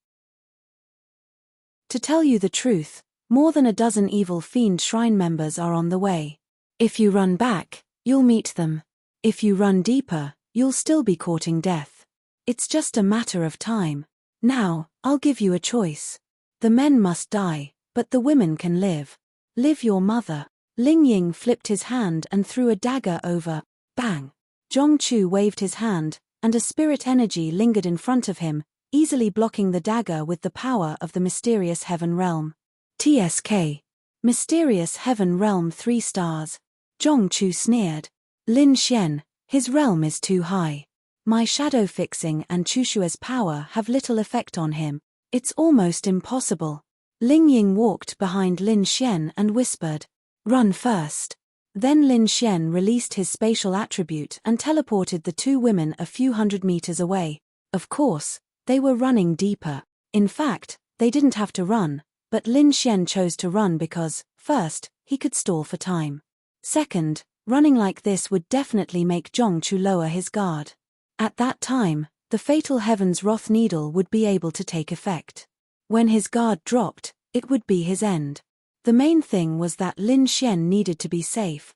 To tell you the truth, more than a dozen evil fiend shrine members are on the way. If you run back, you'll meet them. If you run deeper, you'll still be courting death. It's just a matter of time. Now, I'll give you a choice. The men must die, but the women can live. Live your mother. Ling Ying flipped his hand and threw a dagger over. Bang! Zhongchu waved his hand, and a spirit energy lingered in front of him, easily blocking the dagger with the power of the mysterious Heaven Realm. TSK. Mysterious Heaven Realm 3 stars. Zhongchu sneered. Lin Xian, his realm is too high. My shadow fixing and Chushue's power have little effect on him. It's almost impossible. Ling Ying walked behind Lin Xian and whispered, "Run first." Then Lin Xian released his spatial attribute and teleported the two women a few hundred meters away. Of course, they were running deeper. In fact, they didn't have to run, but Lin Xian chose to run because, first, he could stall for time. Second, running like this would definitely make Zhongchu lower his guard. At that time, the fatal Heaven's Wrath Needle would be able to take effect. When his guard dropped, it would be his end. The main thing was that Lin Xian needed to be safe.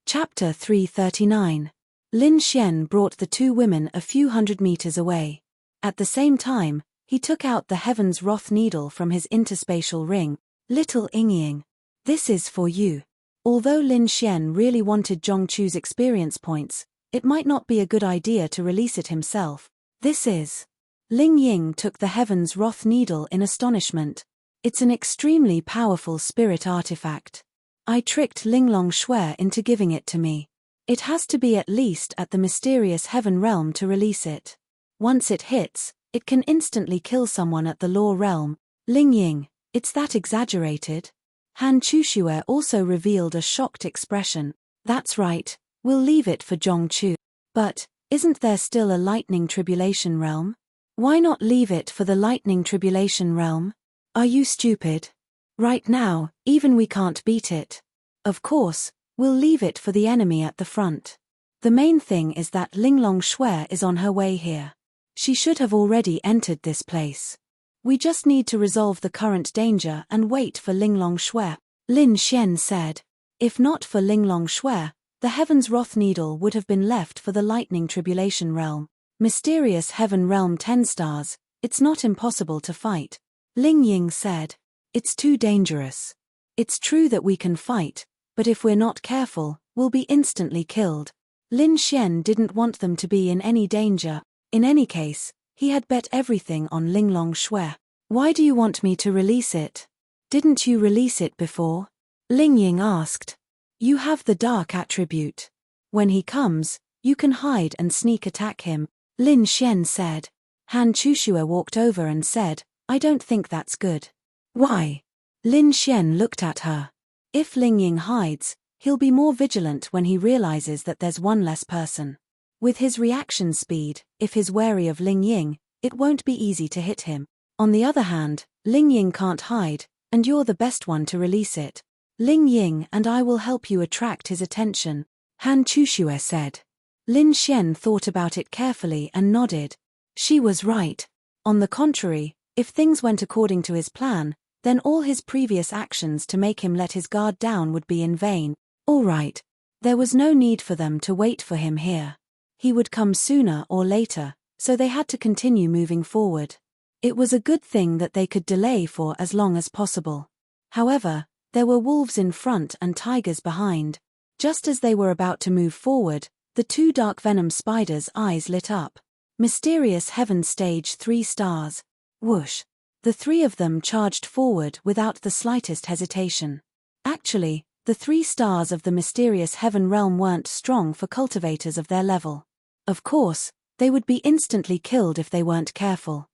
Chapter 339. Lin Xian brought the two women a few hundred meters away. At the same time, he took out the Heaven's Wrath Needle from his interspatial ring. Little Yingying, this is for you. Although Lin Xian really wanted Zhongchu's experience points, it might not be a good idea to release it himself. This is. Ling Ying took the Heaven's Wrath Needle in astonishment. It's an extremely powerful spirit artifact. I tricked Linglong Shui into giving it to me. It has to be at least at the mysterious heaven realm to release it. Once it hits, it can instantly kill someone at the law realm. Ling Ying, it's that exaggerated? Han Chuxue also revealed a shocked expression. That's right, we'll leave it for Zhongchu. But, isn't there still a lightning tribulation realm? Why not leave it for the lightning tribulation realm? Are you stupid? Right now, even we can't beat it. Of course, we'll leave it for the enemy at the front. The main thing is that Linglong Shui is on her way here. She should have already entered this place. We just need to resolve the current danger and wait for Linglong Shui. Lin Xian said. If not for Linglong Shui, the Heaven's Wrath Needle would have been left for the lightning tribulation realm. Mysterious heaven realm 10 stars, it's not impossible to fight. Ling Ying said. It's too dangerous. It's true that we can fight, but if we're not careful, we'll be instantly killed. Lin Xian didn't want them to be in any danger. In any case, he had bet everything on Linglong Shui. Why do you want me to release it? Didn't you release it before? Ling Ying asked. You have the dark attribute. When he comes, you can hide and sneak attack him, Lin Xian said. Han Chuxue walked over and said, I don't think that's good. Why? Lin Xian looked at her. If Ling Ying hides, he'll be more vigilant when he realizes that there's one less person. With his reaction speed, if he's wary of Ling Ying, it won't be easy to hit him. On the other hand, Ling Ying can't hide, and you're the best one to release it. Ling Ying and I will help you attract his attention, Han Chuxue said. Lin Xian thought about it carefully and nodded. She was right. On the contrary, if things went according to his plan, then all his previous actions to make him let his guard down would be in vain. All right. There was no need for them to wait for him here. He would come sooner or later, so they had to continue moving forward. It was a good thing that they could delay for as long as possible. However, there were wolves in front and tigers behind. Just as they were about to move forward, the two dark venom spiders' eyes lit up. Mysterious Heaven Stage 3 stars. Whoosh. The three of them charged forward without the slightest hesitation. Actually, the 3 stars of the mysterious heaven realm weren't strong for cultivators of their level. Of course, they would be instantly killed if they weren't careful.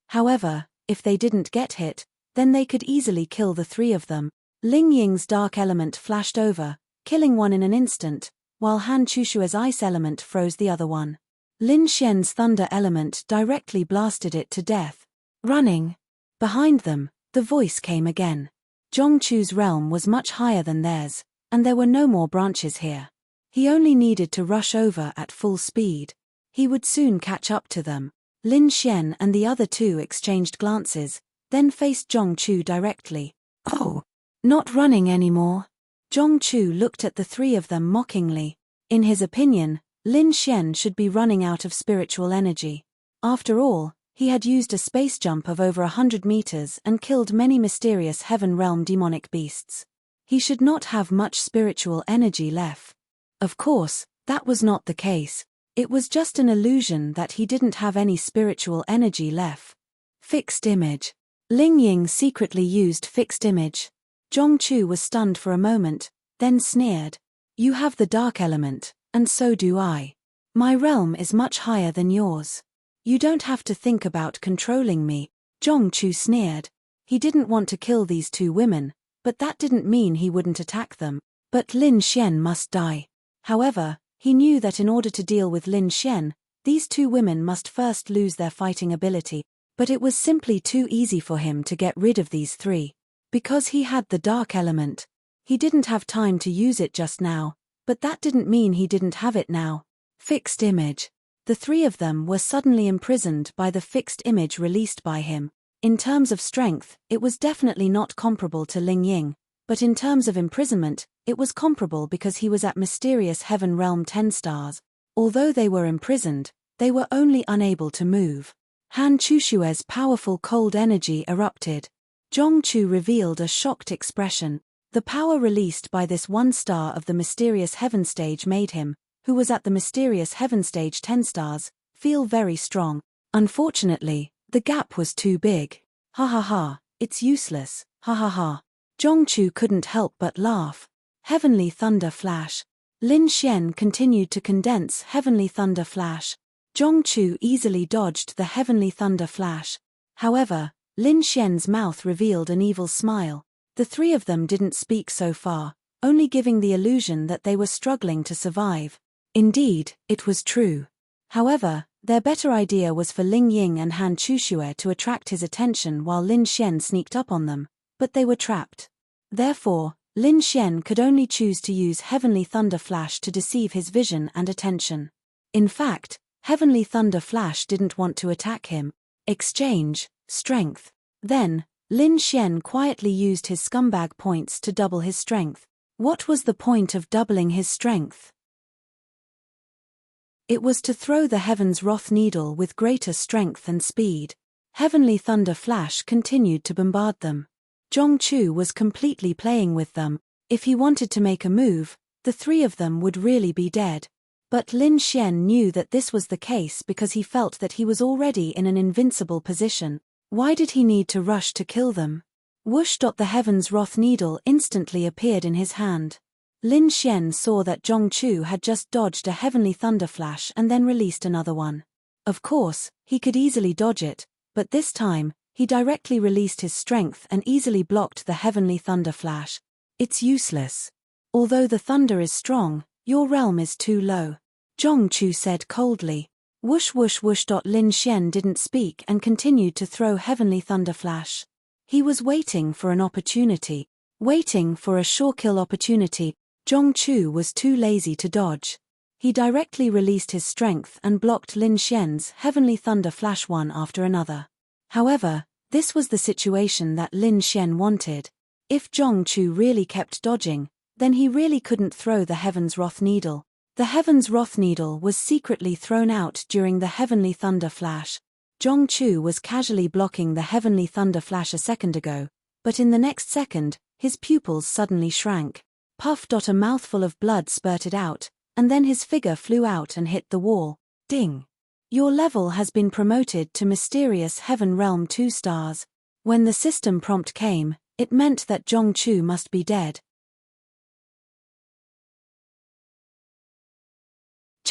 However, if they didn't get hit, then they could easily kill the 3 of them. Ling Ying's dark element flashed over, killing one in an instant, while Han Chuxue's ice element froze the other one. Lin Xian's thunder element directly blasted it to death. Running. Behind them, the voice came again. Zhongchu's realm was much higher than theirs, and there were no more branches here. He only needed to rush over at full speed. He would soon catch up to them. Lin Xian and the other two exchanged glances, then faced Zhongchu directly. Oh, not running anymore. Zhongchu looked at the 3 of them mockingly. In his opinion, Lin Xian should be running out of spiritual energy. After all, he had used a space jump of over 100 meters and killed many mysterious heaven realm demonic beasts. He should not have much spiritual energy left. Of course, that was not the case. It was just an illusion that he didn't have any spiritual energy left. Fixed image. Ling Ying secretly used fixed image. Zhongchu was stunned for a moment, then sneered. You have the dark element, and so do I. My realm is much higher than yours. You don't have to think about controlling me, Zhongchu sneered. He didn't want to kill these 2 women, but that didn't mean he wouldn't attack them. But Lin Xian must die. However, he knew that in order to deal with Lin Xian, these 2 women must first lose their fighting ability. But it was simply too easy for him to get rid of these 3. Because he had the dark element. He didn't have time to use it just now, But that didn't mean he didn't have it now. Fixed image. The three of them were suddenly imprisoned by the fixed image released by him. In terms of strength, it was definitely not comparable to Ling Ying, but in terms of imprisonment, it was comparable because he was at mysterious heaven realm 10 stars. Although they were imprisoned, they were only unable to move. Han Chushue's powerful cold energy erupted. Zhongchu revealed a shocked expression. The power released by this one star of the mysterious heaven stage made him, who was at the mysterious heaven stage 10 stars, feel very strong. Unfortunately, the gap was too big. Ha ha ha, it's useless, ha ha ha. Zhongchu couldn't help but laugh. Heavenly Thunder Flash. Lin Xian continued to condense Heavenly Thunder Flash. Zhongchu easily dodged the Heavenly Thunder Flash. However, Lin Xian's mouth revealed an evil smile. The three of them didn't speak so far, only giving the illusion that they were struggling to survive. Indeed, it was true. However, their better idea was for Ling Ying and Han Chushue to attract his attention while Lin Xian sneaked up on them, but they were trapped. Therefore, Lin Xian could only choose to use Heavenly Thunder Flash to deceive his vision and attention. In fact, Heavenly Thunder Flash didn't want to attack him. Exchange, strength. Then, Lin Xian quietly used his scumbag points to double his strength. What was the point of doubling his strength? It was to throw the Heaven's Wrath Needle with greater strength and speed. Heavenly Thunder Flash continued to bombard them. Zhongchu was completely playing with them. If he wanted to make a move, the three of them would really be dead. But Lin Xian knew that this was the case because he felt that he was already in an invincible position. Why did he need to rush to kill them? Whoosh! The Heaven's Wrath Needle instantly appeared in his hand. Lin Xian saw that Zhongchu had just dodged a Heavenly Thunder Flash and then released another one. Of course, he could easily dodge it, but this time, he directly released his strength and easily blocked the Heavenly Thunder Flash. It's useless. Although the thunder is strong, your realm is too low. Zhongchu said coldly. Whoosh whoosh whoosh. Lin Xian didn't speak and continued to throw Heavenly Thunder Flash. He was waiting for an opportunity. Waiting for a sure kill opportunity. Zhongchu was too lazy to dodge. He directly released his strength and blocked Lin Xian's Heavenly Thunder Flash one after another. However, this was the situation that Lin Xian wanted. If Zhongchu really kept dodging, then he really couldn't throw the Heaven's Wrath Needle. The Heaven's Wrath Needle was secretly thrown out during the Heavenly Thunder Flash. Zhongchu was casually blocking the Heavenly Thunder Flash a second ago, but in the next second, his pupils suddenly shrank. Puff. A mouthful of blood spurted out, and then his figure flew out and hit the wall. Ding! Your level has been promoted to Mysterious Heaven Realm 2 stars. When the system prompt came, it meant that Zhongchu must be dead.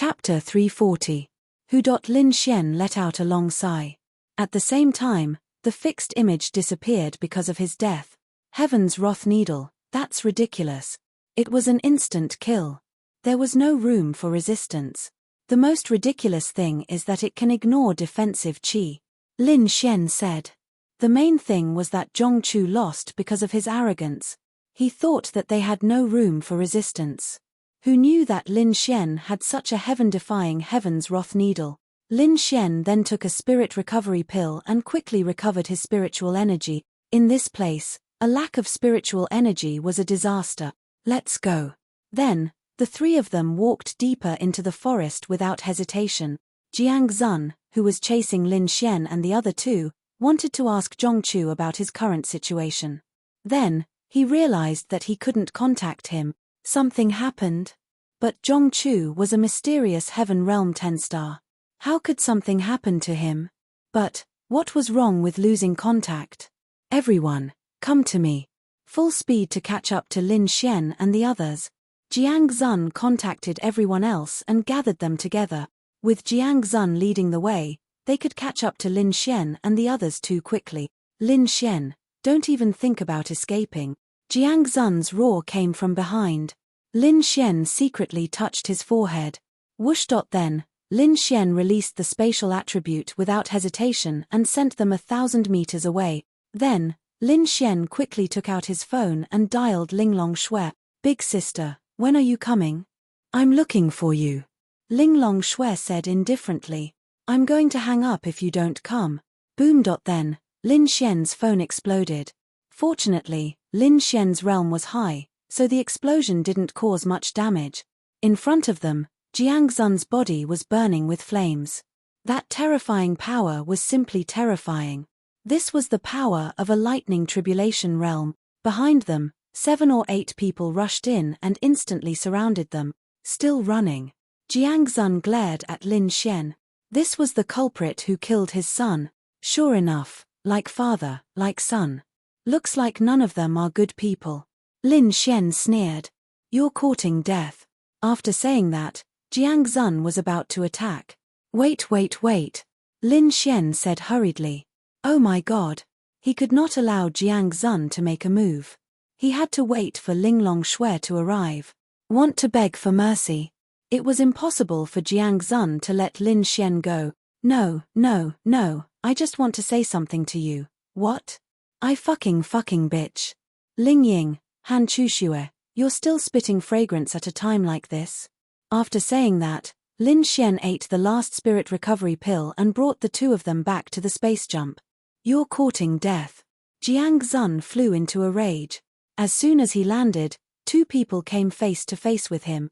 Chapter 340. Who? Lin Xian let out a long sigh. At the same time, the fixed image disappeared because of his death. Heaven's Wrath Needle, that's ridiculous. It was an instant kill. There was no room for resistance. The most ridiculous thing is that it can ignore defensive chi. Lin Xian said. The main thing was that Zhongchu lost because of his arrogance. He thought that they had no room for resistance. Who knew that Lin Xian had such a heaven-defying Heaven's Wrath Needle? Lin Xian then took a spirit recovery pill and quickly recovered his spiritual energy. In this place, a lack of spiritual energy was a disaster. Let's go. Then, the three of them walked deeper into the forest without hesitation. Jiang Zun, who was chasing Lin Xian and the other two, wanted to ask Zhongchu about his current situation. Then, he realized that he couldn't contact him. Something happened. But Zhongchu was a mysterious Heaven Realm 10 star. How could something happen to him? But, what was wrong with losing contact? Everyone, come to me. Full speed to catch up to Lin Xian and the others. Jiang Zun contacted everyone else and gathered them together. With Jiang Zun leading the way, they could catch up to Lin Xian and the others too quickly. Lin Xian, don't even think about escaping. Jiang Zun's roar came from behind. Lin Xian secretly touched his forehead. Whoosh. Then, Lin Xian released the spatial attribute without hesitation and sent them 1,000 meters away. Then, Lin Xian quickly took out his phone and dialed Linglong Shui. Big sister, when are you coming? I'm looking for you. Ling Long Shui said indifferently. I'm going to hang up if you don't come. Boom. Then, Lin Xian's phone exploded. Fortunately, Lin Xian's realm was high, so the explosion didn't cause much damage. In front of them, Jiang Zun's body was burning with flames. That terrifying power was simply terrifying. This was the power of a lightning tribulation realm. Behind them, 7 or 8 people rushed in and instantly surrounded them, still running. Jiang Zun glared at Lin Xian. This was the culprit who killed his son. Sure enough, like father, like son. Looks like none of them are good people. Lin Xian sneered. You're courting death. After saying that, Jiang Zun was about to attack. Wait. Lin Xian said hurriedly. Oh my god. He could not allow Jiang Zun to make a move. He had to wait for Ling Long Shui to arrive. Want to beg for mercy. It was impossible for Jiang Zun to let Lin Xian go. No, I just want to say something to you. What? I fucking bitch. Ling Ying, Han Chuxue, you're still spitting fragrance at a time like this? After saying that, Lin Xian ate the last spirit recovery pill and brought the two of them back to the space jump. You're courting death. Jiang Zun flew into a rage. As soon as he landed, 2 people came face to face with him.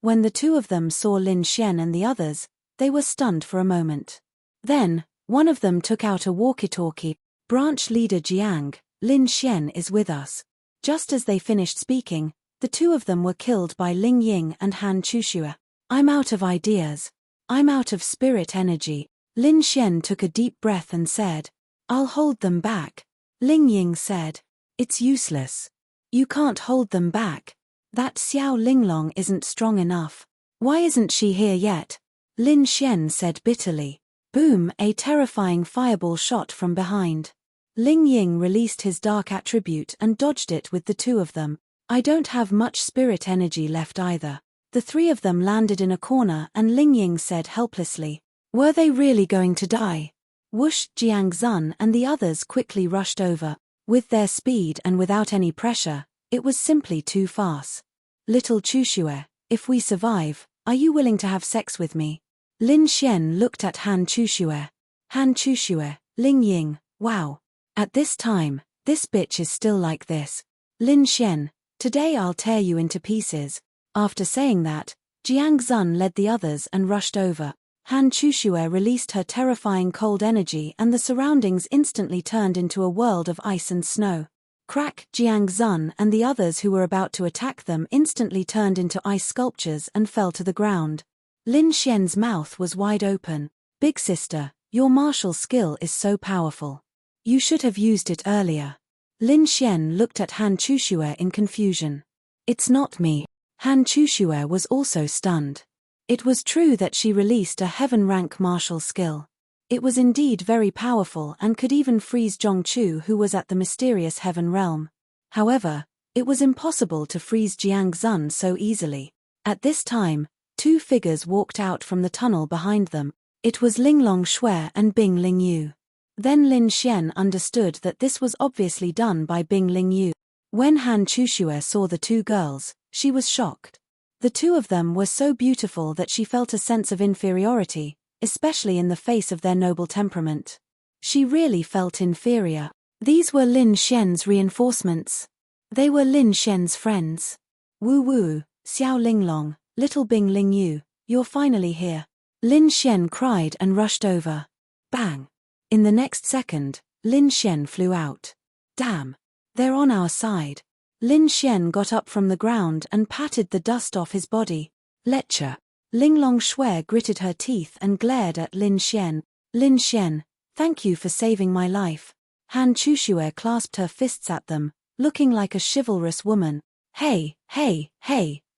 When the 2 of them saw Lin Xian and the others, they were stunned for a moment. Then, one of them took out a walkie-talkie. Branch leader Jiang, Lin Xian is with us. Just as they finished speaking, the 2 of them were killed by Ling Ying and Han Chuxue. I'm out of ideas. I'm out of spirit energy. Lin Xian took a deep breath and said, I'll hold them back. Ling Ying said, it's useless. You can't hold them back. That Xiao Linglong isn't strong enough. Why isn't she here yet? Lin Xian said bitterly. Boom, a terrifying fireball shot from behind. Ling Ying released his dark attribute and dodged it with the 2 of them. I don't have much spirit energy left either. The 3 of them landed in a corner and Ling Ying said helplessly, were they really going to die? Whoosh, Jiang Zun and the others quickly rushed over. With their speed and without any pressure, it was simply too fast. Little Chuxue, if we survive, are you willing to have sex with me? Lin Xian looked at Han Chuxue. Han Chuxue, Ling Ying, wow. At this time, this bitch is still like this. Lin Xian, today I'll tear you into pieces. After saying that, Jiang Zun led the others and rushed over. Han Chuxue released her terrifying cold energy and the surroundings instantly turned into a world of ice and snow. Crack, Jiang Zun and the others who were about to attack them instantly turned into ice sculptures and fell to the ground. Lin Xian's mouth was wide open. Big sister, your martial skill is so powerful. You should have used it earlier. Lin Xian looked at Han Chuxue in confusion. It's not me. Han Chuxue was also stunned. It was true that she released a heaven-rank martial skill. It was indeed very powerful and could even freeze Zhongchu, who was at the mysterious heaven realm. However, it was impossible to freeze Jiang Zun so easily. At this time, 2 figures walked out from the tunnel behind them. It was Ling Long Shui and Bing Ling Yu. Then Lin Xian understood that this was obviously done by Bing Ling Yu. When Han Chuxue saw the 2 girls, she was shocked. The 2 of them were so beautiful that she felt a sense of inferiority, especially in the face of their noble temperament. She really felt inferior. These were Lin Xian's reinforcements. They were Lin Xian's friends. Woo woo, Xiao Linglong, little Bing Ling Yu, you're finally here. Lin Xian cried and rushed over. Bang! In the next second, Lin Xian flew out. Damn! They're on our side. Lin Xian got up from the ground and patted the dust off his body. Lecture. Ling Long Shui gritted her teeth and glared at Lin Xian. Lin Xian, thank you for saving my life. Han Chuxue clasped her fists at them, looking like a chivalrous woman. Hey,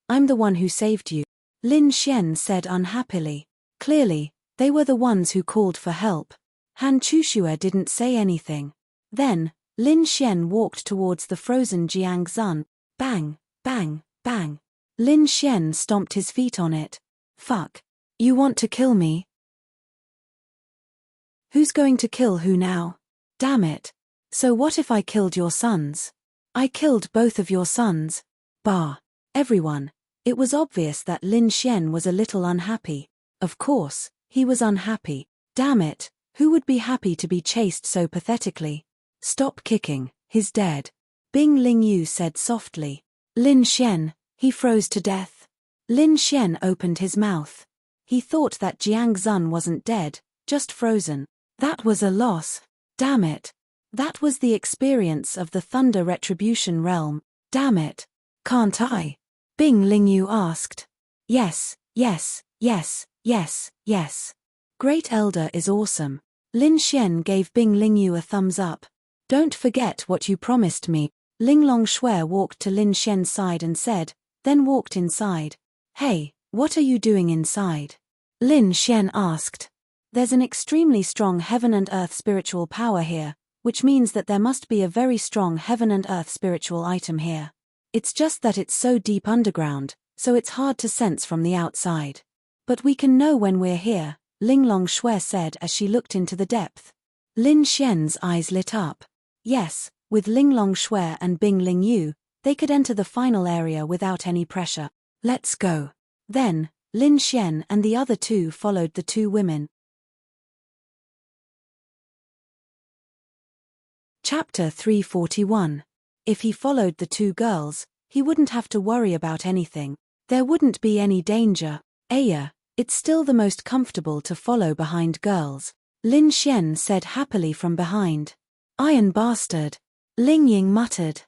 I'm the one who saved you. Lin Xian said unhappily. Clearly, they were the ones who called for help. Han Chuxue didn't say anything. Then, Lin Xian walked towards the frozen Jiang Zun. Bang, bang, bang. Lin Xian stomped his feet on it. Fuck. You want to kill me? Who's going to kill who now? Damn it. So what if I killed your sons? I killed both of your sons. Bah. Everyone, It was obvious that Lin Xian was a little unhappy. Of course, he was unhappy. Damn it, who would be happy to be chased so pathetically? Stop kicking, he's dead. Bing Lingyu said softly. Lin Xian, he froze to death. Lin Xian opened his mouth. He thought that Jiang Zun wasn't dead, just frozen. That was a loss. Damn it. That was the experience of the Thunder Retribution realm. Damn it. Can't I? Bing Lingyu asked. Yes, yes, yes, yes, yes. Great Elder is awesome. Lin Xian gave Bing Lingyu a thumbs up. Don't forget what you promised me. Ling Longshui walked to Lin Xian's side and said, then walked inside. Hey, what are you doing inside? Lin Xian asked. There's an extremely strong heaven and earth spiritual power here, which means that there must be a very strong heaven and earth spiritual item here. It's just that it's so deep underground, so it's hard to sense from the outside. But we can know when we're here, Ling Longshui said as she looked into the depth. Lin Xian's eyes lit up. Yes, with Ling Longshui and Bing Lingyu, they could enter the final area without any pressure. Let's go. Then, Lin Xian and the other two followed the two women. Chapter 341. If he followed the two girls, he wouldn't have to worry about anything. There wouldn't be any danger. It's still the most comfortable to follow behind girls. Lin Xian said happily from behind. Iron bastard. Ling Ying muttered.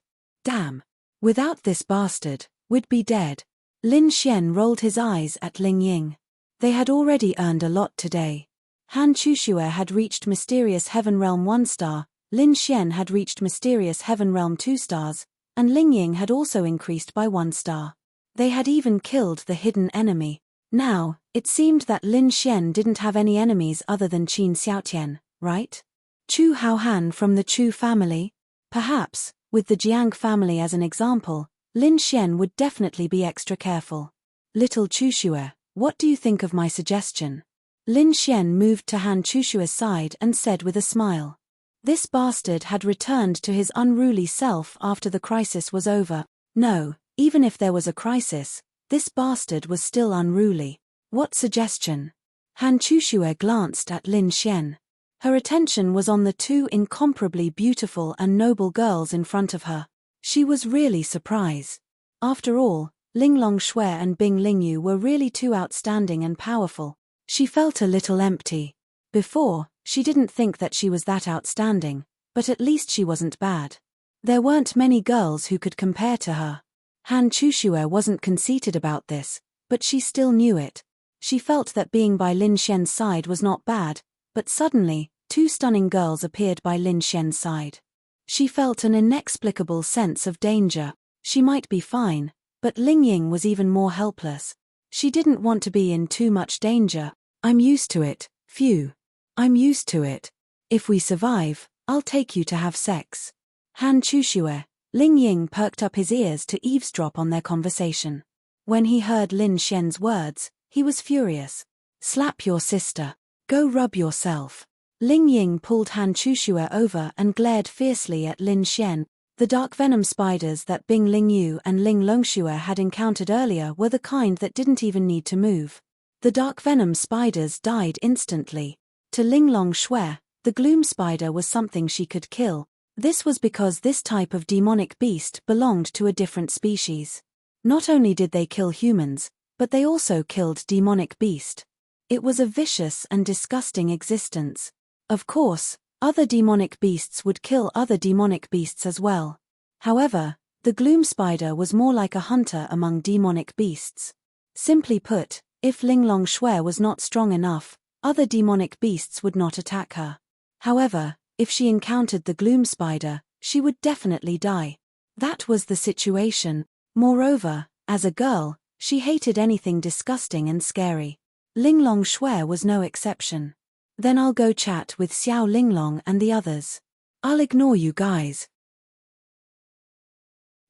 Damn. Without this bastard, we'd be dead. Lin Xian rolled his eyes at Ling Ying. They had already earned a lot today. Han Chushue had reached Mysterious Heaven Realm 1 star, Lin Xian had reached Mysterious Heaven Realm 2 stars, and Ling Ying had also increased by 1 star. They had even killed the hidden enemy. Now, it seemed that Lin Xian didn't have any enemies other than Qin Xiaotian, right? Chu Haohan from the Chu family? Perhaps, with the Jiang family as an example, Lin Xian would definitely be extra careful. Little Chushue, what do you think of my suggestion? Lin Xian moved to Han Chushue's side and said with a smile. This bastard had returned to his unruly self after the crisis was over. No, even if there was a crisis, this bastard was still unruly. What suggestion? Han Chushue glanced at Lin Xian. Her attention was on the two incomparably beautiful and noble girls in front of her. She was really surprised. After all, Ling Longshui and Bing Lingyu were really too outstanding and powerful. She felt a little empty. Before, she didn't think that she was that outstanding, but at least she wasn't bad. There weren't many girls who could compare to her. Han Chushue wasn't conceited about this, but she still knew it. She felt that being by Lin Xian's side was not bad, but suddenly, two stunning girls appeared by Lin Xian's side. She felt an inexplicable sense of danger. She might be fine, but Ling Ying was even more helpless. She didn't want to be in too much danger. I'm used to it, phew. I'm used to it. If we survive, I'll take you to have sex. Han Chushue, Ling Ying perked up his ears to eavesdrop on their conversation. When he heard Lin Xian's words, he was furious. Slap your sister. Go rub yourself. Ling Ying pulled Han Chushue over and glared fiercely at Lin Xian. The dark venom spiders that Bing Lingyu and Ling Longshue had encountered earlier were the kind that didn't even need to move. The dark venom spiders died instantly. To Ling Longshui, the gloom spider was something she could kill. This was because this type of demonic beast belonged to a different species. Not only did they kill humans, but they also killed demonic beast. It was a vicious and disgusting existence. Of course, other demonic beasts would kill other demonic beasts as well. However, the gloom spider was more like a hunter among demonic beasts. Simply put, if Ling Longshui was not strong enough, other demonic beasts would not attack her. However, if she encountered the gloom spider, she would definitely die. That was the situation. Moreover, as a girl, she hated anything disgusting and scary. Ling Longshui was no exception. Then I'll go chat with Xiao Linglong and the others. I'll ignore you guys.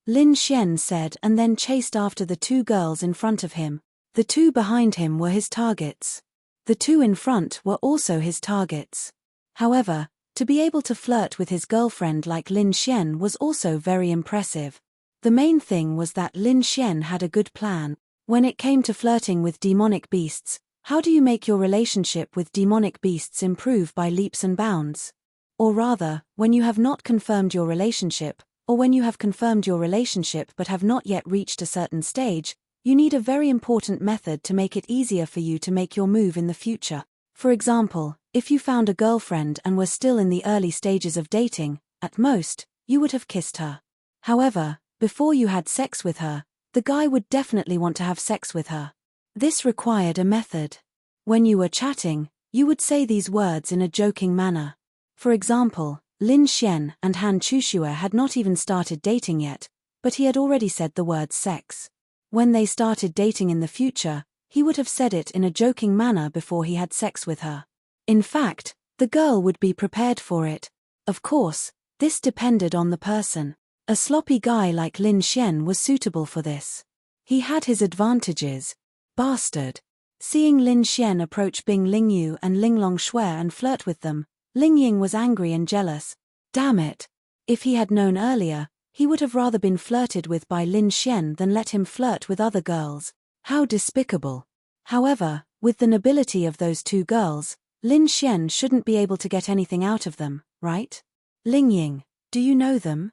Lin Xian said and then chased after the two girls in front of him. The two behind him were his targets. The two in front were also his targets. However, to be able to flirt with his girlfriend like Lin Xian was also very impressive. The main thing was that Lin Xian had a good plan. When it came to flirting with demonic beasts, how do you make your relationship with demonic beasts improve by leaps and bounds? Or rather, when you have not confirmed your relationship, or when you have confirmed your relationship but have not yet reached a certain stage, you need a very important method to make it easier for you to make your move in the future. For example, if you found a girlfriend and were still in the early stages of dating, at most, you would have kissed her. However, before you had sex with her, the guy would definitely want to have sex with her. This required a method. When you were chatting, you would say these words in a joking manner. For example, Lin Xian and Han Chuxue had not even started dating yet, but he had already said the word sex. When they started dating in the future, he would have said it in a joking manner before he had sex with her. In fact, the girl would be prepared for it. Of course, this depended on the person. A sloppy guy like Lin Xian was suitable for this. He had his advantages. Bastard. Seeing Lin Xian approach Bing Lingyu and Ling Longshui and flirt with them, Ling Ying was angry and jealous. Damn it. If he had known earlier, he would have rather been flirted with by Lin Xian than let him flirt with other girls. How despicable. However, with the nobility of those two girls, Lin Xian shouldn't be able to get anything out of them, right? Ling Ying, do you know them?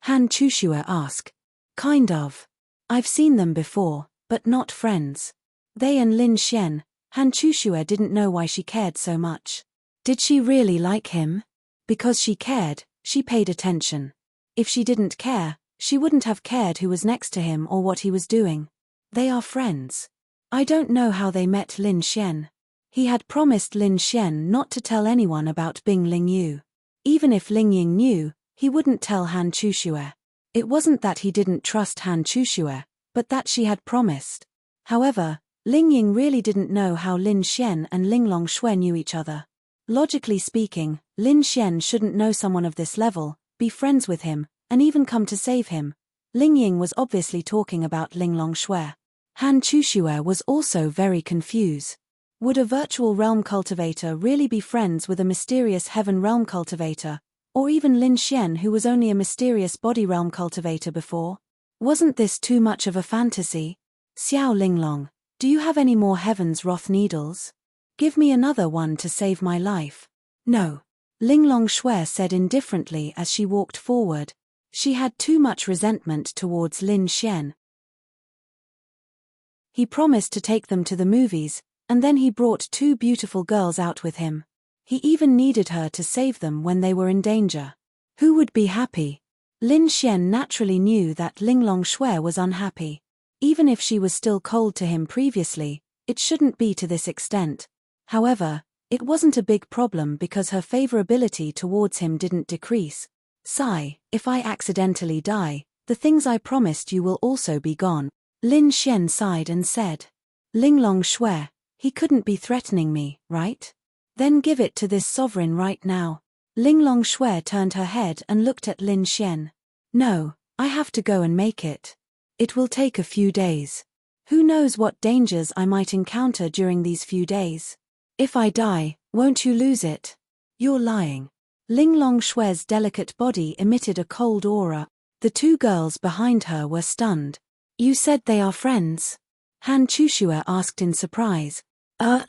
Han Chuxue asked. Kind of. I've seen them before, but not friends. They and Lin Xian. Han Chuxue didn't know why she cared so much. Did she really like him? Because she cared, she paid attention. If she didn't care, she wouldn't have cared who was next to him or what he was doing. They are friends. I don't know how they met Lin Xian. He had promised Lin Xian not to tell anyone about Bing Lingyu. Even if Ling Ying knew, he wouldn't tell Han Chuxue. It wasn't that he didn't trust Han Chuxue, but that she had promised. However, Ling Ying really didn't know how Lin Xian and Ling Longshui knew each other. Logically speaking, Lin Xian shouldn't know someone of this level, be friends with him, and even come to save him. Ling Ying was obviously talking about Ling Longshui. Han Chuxue was also very confused. Would a virtual realm cultivator really be friends with a mysterious heaven realm cultivator, or even Lin Xian who was only a mysterious body realm cultivator before? Wasn't this too much of a fantasy? Xiao Linglong, do you have any more Heaven's Wrath needles? Give me another one to save my life. No. Ling Longshui said indifferently as she walked forward. She had too much resentment towards Lin Xian. He promised to take them to the movies, and then he brought two beautiful girls out with him. He even needed her to save them when they were in danger. Who would be happy? Lin Xian naturally knew that Ling Longshui was unhappy. Even if she was still cold to him previously, it shouldn't be to this extent. However, it wasn't a big problem because her favorability towards him didn't decrease. Sigh, if I accidentally die, the things I promised you will also be gone. Lin Xian sighed and said. Ling Longshui, he couldn't be threatening me, right? Then give it to this sovereign right now. Ling Longshui turned her head and looked at Lin Xian. No, I have to go and make it. It will take a few days. Who knows what dangers I might encounter during these few days? If I die, won't you lose it? You're lying. Ling Longshui's delicate body emitted a cold aura. The two girls behind her were stunned. You said they are friends? Han Chuxue asked in surprise.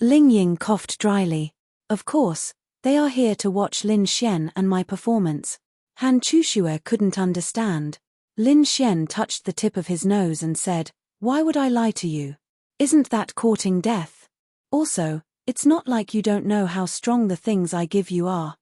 Ling Ying coughed dryly. Of course, they are here to watch Lin Xian and my performance. Han Chuxue couldn't understand. Lin Xian touched the tip of his nose and said, why would I lie to you? Isn't that courting death? Also, it's not like you don't know how strong the things I give you are.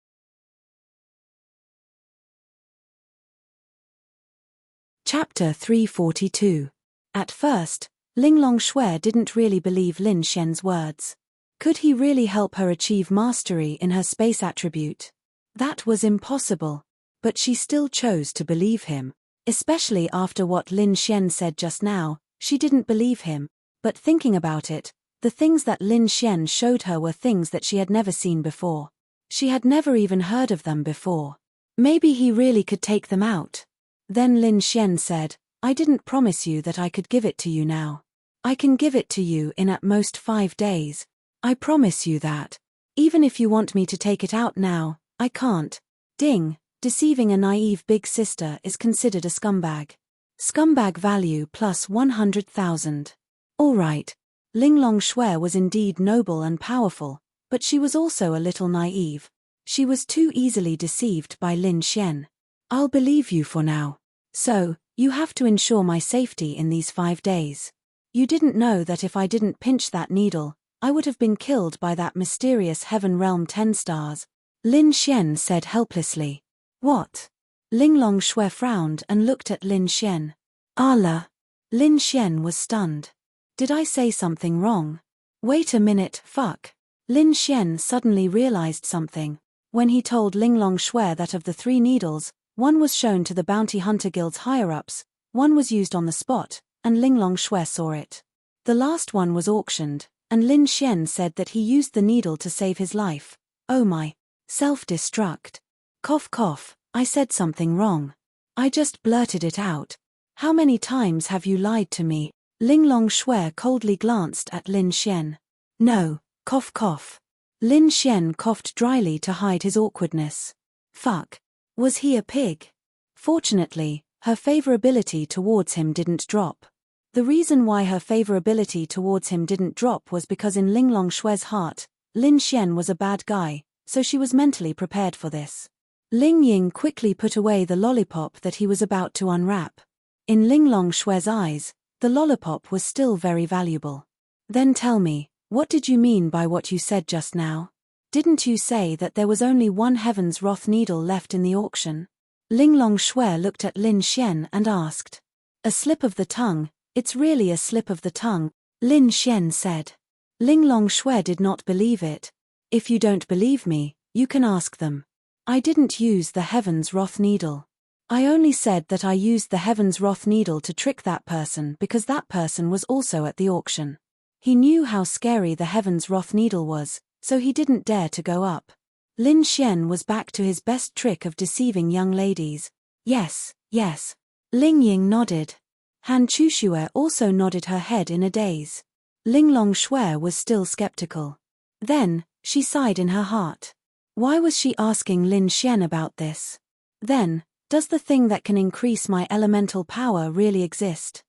Chapter 342. At first, Ling Longshui didn't really believe Lin Xian's words. Could he really help her achieve mastery in her space attribute? That was impossible. But she still chose to believe him. Especially after what Lin Xian said just now, she didn't believe him. But thinking about it, the things that Lin Xian showed her were things that she had never seen before. She had never even heard of them before. Maybe he really could take them out. Then Lin Xian said, I didn't promise you that I could give it to you now. I can give it to you in at most 5 days. I promise you that. Even if you want me to take it out now, I can't. Ding, deceiving a naive big sister is considered a scumbag. Scumbag value plus 100,000. All right. Ling Longshui was indeed noble and powerful, but she was also a little naive. She was too easily deceived by Lin Xian. I'll believe you for now. So, you have to ensure my safety in these 5 days. You didn't know that if I didn't pinch that needle, I would have been killed by that mysterious heaven realm 10 stars. Lin Xian said helplessly. What? Ling Longshui frowned and looked at Lin Xian. Allah. Lin Xian was stunned. Did I say something wrong? Wait a minute, fuck. Lin Xian suddenly realized something. When he told Ling Longshui that of the 3 needles, one was shown to the Bounty Hunter Guild's higher-ups, one was used on the spot, and Ling Longshui saw it. The last one was auctioned, and Lin Xian said that he used the needle to save his life. Oh my. Self-destruct. Cough cough, I said something wrong. I just blurted it out. How many times have you lied to me? Ling Longshui coldly glanced at Lin Xian. No, cough cough. Lin Xian coughed dryly to hide his awkwardness. Fuck. Was he a pig? Fortunately, her favorability towards him didn't drop. The reason why her favorability towards him didn't drop was because in Ling Longshui's heart, Lin Xian was a bad guy, so she was mentally prepared for this. Ling Ying quickly put away the lollipop that he was about to unwrap. In Ling Longshui's eyes, the lollipop was still very valuable. Then tell me, what did you mean by what you said just now? Didn't you say that there was only one Heaven's Wrath needle left in the auction? Ling Longshui looked at Lin Xian and asked. A slip of the tongue, it's really a slip of the tongue, Lin Xian said. Ling Longshui did not believe it. If you don't believe me, you can ask them. I didn't use the Heaven's Wrath needle. I only said that I used the Heaven's Wrath needle to trick that person because that person was also at the auction. He knew how scary the Heaven's Wrath needle was, so he didn't dare to go up. Lin Xian was back to his best trick of deceiving young ladies. Yes, yes. Ling Ying nodded. Han Chuxue also nodded her head in a daze. Ling Longshui was still skeptical. Then, she sighed in her heart. Why was she asking Lin Xian about this? Then, does the thing that can increase my elemental power really exist?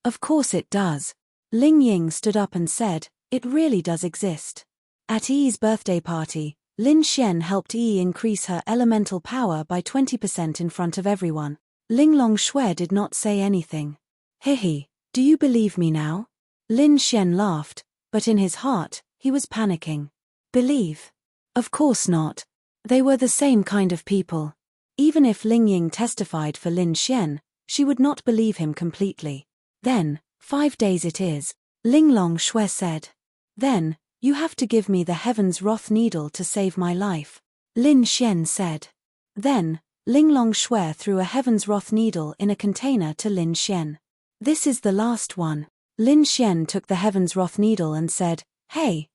Of course it does. Ling Ying stood up and said, it really does exist. At Yi's birthday party, Lin Xian helped Yi increase her elemental power by 20% in front of everyone. Ling Longshui did not say anything. Hehe, do you believe me now? Lin Xian laughed, but in his heart, he was panicking. Believe? Of course not. They were the same kind of people. Even if Ling Ying testified for Lin Xian, she would not believe him completely. Then, 5 days it is, Ling Longshui said. Then, you have to give me the Heaven's Wrath needle to save my life, Lin Xian said. Then, Ling Longshui threw a Heaven's Wrath needle in a container to Lin Xian. This is the last one. Lin Xian took the Heaven's Wrath needle and said, Hey,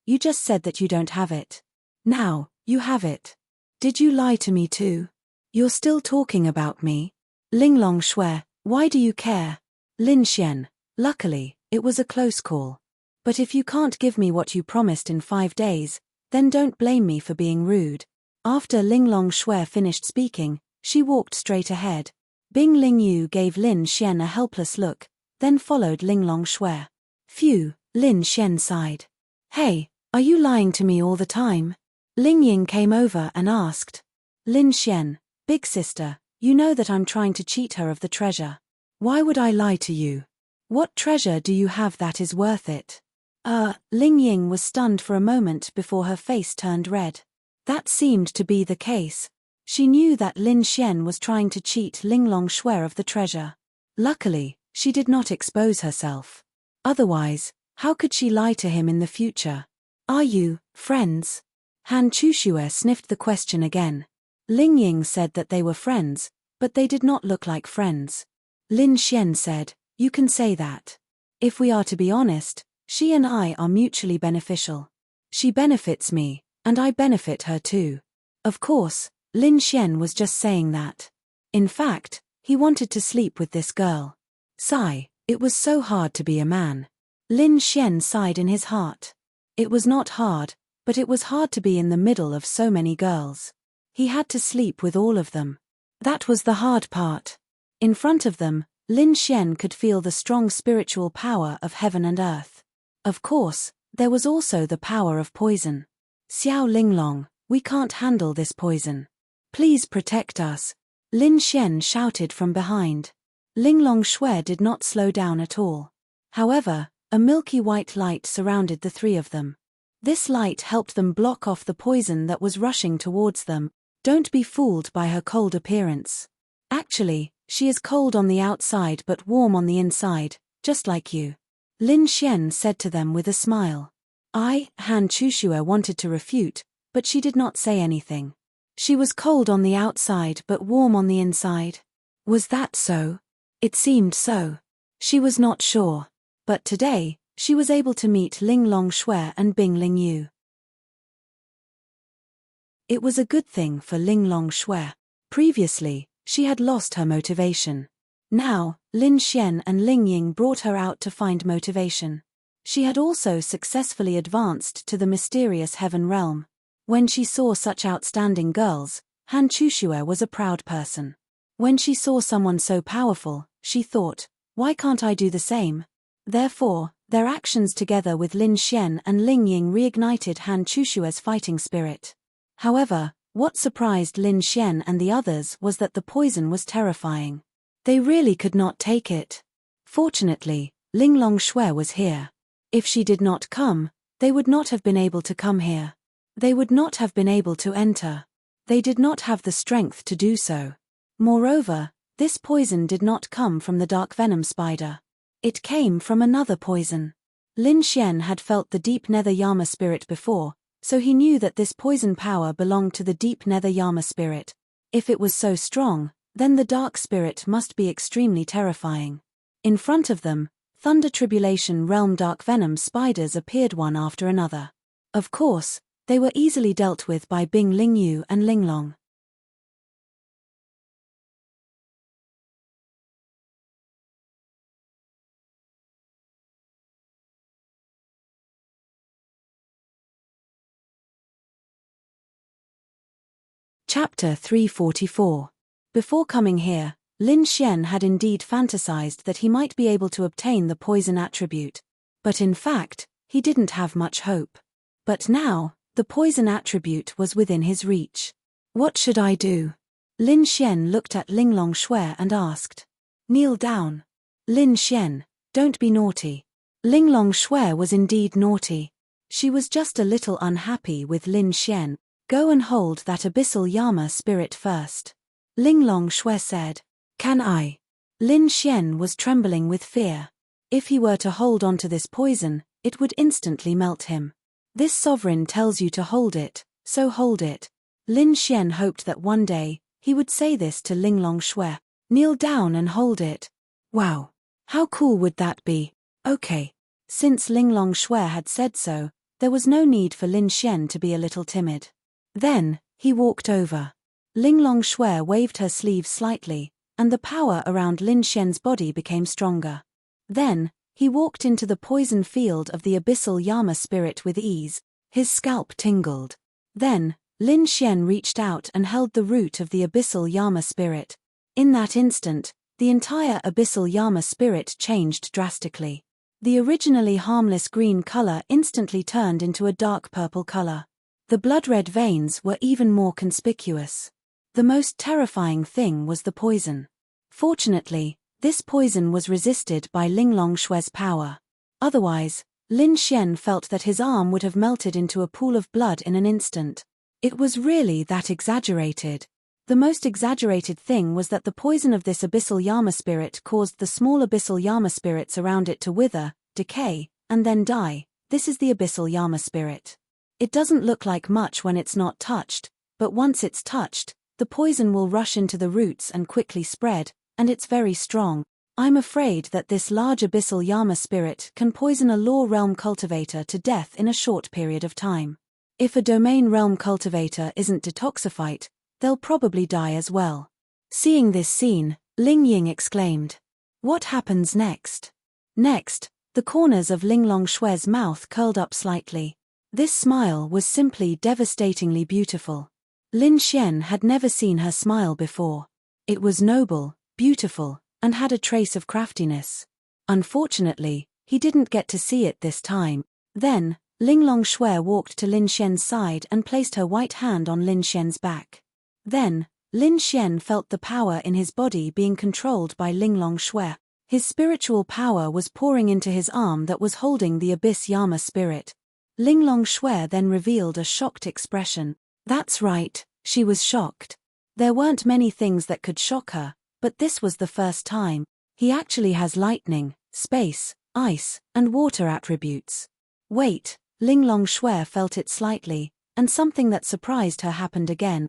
you just said that you don't have it. Now, you have it. Did you lie to me too? You're still talking about me? Ling Longshui, why do you care? Lin Xian, luckily, it was a close call. But if you can't give me what you promised in 5 days, then don't blame me for being rude. After Ling Longshui finished speaking, she walked straight ahead. Bing Lingyu gave Lin Xian a helpless look, then followed Ling Longshui. Phew, Lin Xian sighed. Hey, are you lying to me all the time? Ling Ying came over and asked. Lin Xian, big sister, you know that I'm trying to cheat her of the treasure. Why would I lie to you? What treasure do you have that is worth it? Ling Ying was stunned for a moment before her face turned red. That seemed to be the case. She knew that Lin Xian was trying to cheat Ling Longshui of the treasure. Luckily, she did not expose herself. Otherwise, how could she lie to him in the future? Are you friends? Han Chuxue sniffed the question again. Ling Ying said that they were friends, but they did not look like friends. Lin Xian said, you can say that. If we are to be honest, she and I are mutually beneficial. She benefits me, and I benefit her too. Of course, Lin Xian was just saying that. In fact, he wanted to sleep with this girl. Sigh, it was so hard to be a man. Lin Xian sighed in his heart. It was not hard, but it was hard to be in the middle of so many girls. He had to sleep with all of them. That was the hard part. In front of them, Lin Xian could feel the strong spiritual power of heaven and earth. Of course, there was also the power of poison. Xiao Linglong, we can't handle this poison. Please protect us, Lin Xian shouted from behind. Linglong Shui did not slow down at all. However, a milky white light surrounded the three of them. This light helped them block off the poison that was rushing towards them. Don't be fooled by her cold appearance. Actually, she is cold on the outside but warm on the inside, just like you. Lin Xian said to them with a smile. Han Chushue wanted to refute, but she did not say anything. She was cold on the outside but warm on the inside. Was that so? It seemed so. She was not sure. But today, she was able to meet Linglong Shui and Bing Lingyu. It was a good thing for Linglong Shui. Previously, she had lost her motivation. Now, Lin Xian and Ling Ying brought her out to find motivation. She had also successfully advanced to the mysterious heaven realm. When she saw such outstanding girls, Han Chushue was a proud person. When she saw someone so powerful, she thought, why can't I do the same? Therefore, their actions together with Lin Xian and Ling Ying reignited Han Chushue's fighting spirit. However, what surprised Lin Xian and the others was that the poison was terrifying. They really could not take it. Fortunately, Linglong Shui was here. If she did not come, they would not have been able to come here. They would not have been able to enter. They did not have the strength to do so. Moreover, this poison did not come from the dark venom spider. It came from another poison. Lin Xian had felt the deep nether Yama spirit before, so he knew that this poison power belonged to the deep nether Yama spirit. If it was so strong, then the dark spirit must be extremely terrifying. In front of them, Thunder Tribulation Realm dark venom spiders appeared one after another. Of course, they were easily dealt with by Bing Lingyu and Linglong. Chapter 344. Before coming here, Lin Xian had indeed fantasized that he might be able to obtain the poison attribute. But in fact, he didn't have much hope. But now, the poison attribute was within his reach. What should I do? Lin Xian looked at Linglong Shui and asked. Kneel down. Lin Xian, don't be naughty. Linglong Shui was indeed naughty. She was just a little unhappy with Lin Xian. Go and hold that abyssal Yama spirit first. Linglong Shui said. Can I? Lin Xian was trembling with fear. If he were to hold onto this poison, it would instantly melt him. This sovereign tells you to hold it, so hold it. Lin Xian hoped that one day, he would say this to Linglong Shui. Kneel down and hold it. Wow. How cool would that be? Okay. Since Linglong Shui had said so, there was no need for Lin Xian to be a little timid. Then, he walked over. Linglong Shui waved her sleeve slightly, and the power around Lin Xian's body became stronger. Then, he walked into the poison field of the abyssal Yama spirit with ease. His scalp tingled. Then, Lin Xian reached out and held the root of the abyssal Yama spirit. In that instant, the entire abyssal Yama spirit changed drastically. The originally harmless green color instantly turned into a dark purple color. The blood-red veins were even more conspicuous. The most terrifying thing was the poison. Fortunately, this poison was resisted by Linglong Shui's power. Otherwise, Lin Xian felt that his arm would have melted into a pool of blood in an instant. It was really that exaggerated. The most exaggerated thing was that the poison of this abyssal Yama spirit caused the small abyssal Yama spirits around it to wither, decay, and then die. This is the abyssal Yama spirit. It doesn't look like much when it's not touched, but once it's touched, the poison will rush into the roots and quickly spread, and it's very strong. I'm afraid that this large abyssal Yama spirit can poison a law realm cultivator to death in a short period of time. If a domain realm cultivator isn't detoxified, they'll probably die as well. Seeing this scene, Ling Ying exclaimed. What happens next? Next, the corners of Linglong Shui's mouth curled up slightly. This smile was simply devastatingly beautiful. Lin Xian had never seen her smile before. It was noble, beautiful, and had a trace of craftiness. Unfortunately, he didn't get to see it this time. Then, Linglong Shui walked to Lin Xian's side and placed her white hand on Lin Xian's back. Then, Lin Xian felt the power in his body being controlled by Linglong Shui. His spiritual power was pouring into his arm that was holding the Abyss Yama spirit. Linglong Shui then revealed a shocked expression. That's right, she was shocked. There weren't many things that could shock her, but this was the first time. He actually has lightning, space, ice, and water attributes. Wait, Linglong Shui felt it slightly, and something that surprised her happened again.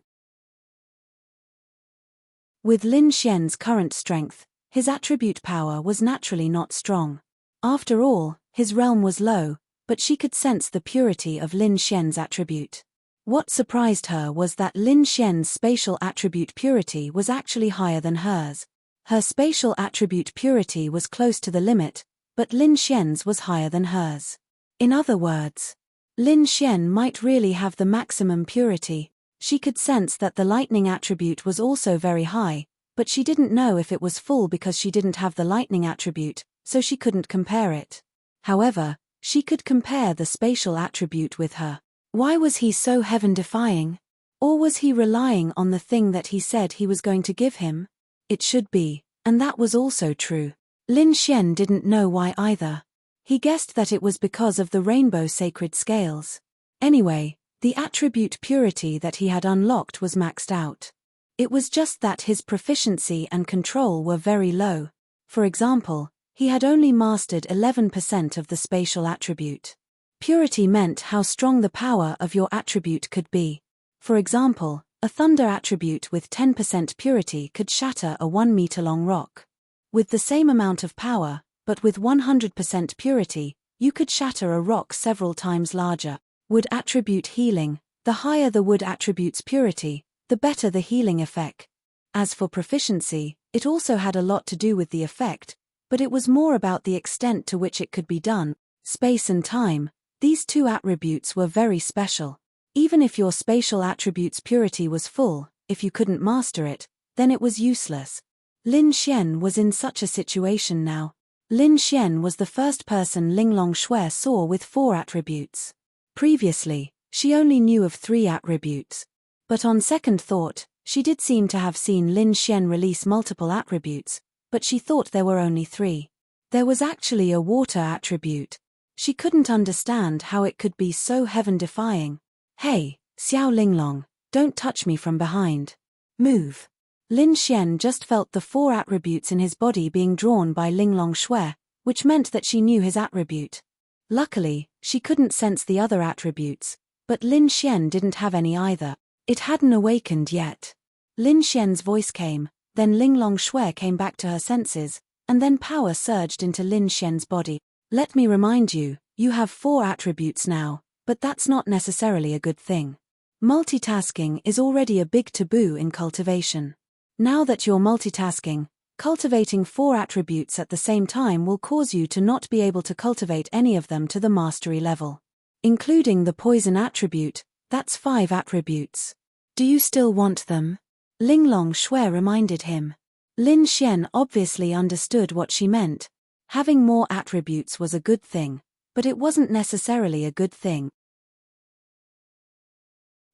With Lin Xian's current strength, his attribute power was naturally not strong. After all, his realm was low, but she could sense the purity of Lin Xian's attribute. What surprised her was that Lin Xian's spatial attribute purity was actually higher than hers. Her spatial attribute purity was close to the limit, but Lin Xian's was higher than hers. In other words, Lin Xian might really have the maximum purity. She could sense that the lightning attribute was also very high, but she didn't know if it was full because she didn't have the lightning attribute, so she couldn't compare it. However, she could compare the spatial attribute with her. Why was he so heaven-defying? Or was he relying on the thing that he said he was going to give him? It should be, and that was also true. Lin Xian didn't know why either. He guessed that it was because of the rainbow sacred scales. Anyway, the attribute purity that he had unlocked was maxed out. It was just that his proficiency and control were very low. For example, he had only mastered 11% of the spatial attribute. Purity meant how strong the power of your attribute could be. For example, a thunder attribute with 10% purity could shatter a 1-meter-long rock. With the same amount of power, but with 100% purity, you could shatter a rock several times larger. Wood attribute healing. The higher the wood attribute's purity, the better the healing effect. As for proficiency, it also had a lot to do with the effect, but it was more about the extent to which it could be done. Space and time, these two attributes were very special. Even if your spatial attribute's purity was full, if you couldn't master it, then it was useless. Lin Xian was in such a situation now. Lin Xian was the first person Linglong Shui saw with 4 attributes. Previously, she only knew of 3 attributes. But on second thought, she did seem to have seen Lin Xian release multiple attributes, but she thought there were only 3. There was actually a water attribute. She couldn't understand how it could be so heaven-defying. Hey, Xiao Linglong, don't touch me from behind. Move. Lin Xian just felt the 4 attributes in his body being drawn by Linglong Shui, which meant that she knew his attribute. Luckily, she couldn't sense the other attributes, but Lin Xian didn't have any either. It hadn't awakened yet. Lin Xian's voice came, then Linglong Shui came back to her senses, and then power surged into Lin Xian's body. Let me remind you, you have 4 attributes now, but that's not necessarily a good thing. Multitasking is already a big taboo in cultivation. Now that you're multitasking, cultivating 4 attributes at the same time will cause you to not be able to cultivate any of them to the mastery level. Including the poison attribute, that's 5 attributes. Do you still want them? Linglong Shui reminded him. Lin Xian obviously understood what she meant. Having more attributes was a good thing, but it wasn't necessarily a good thing.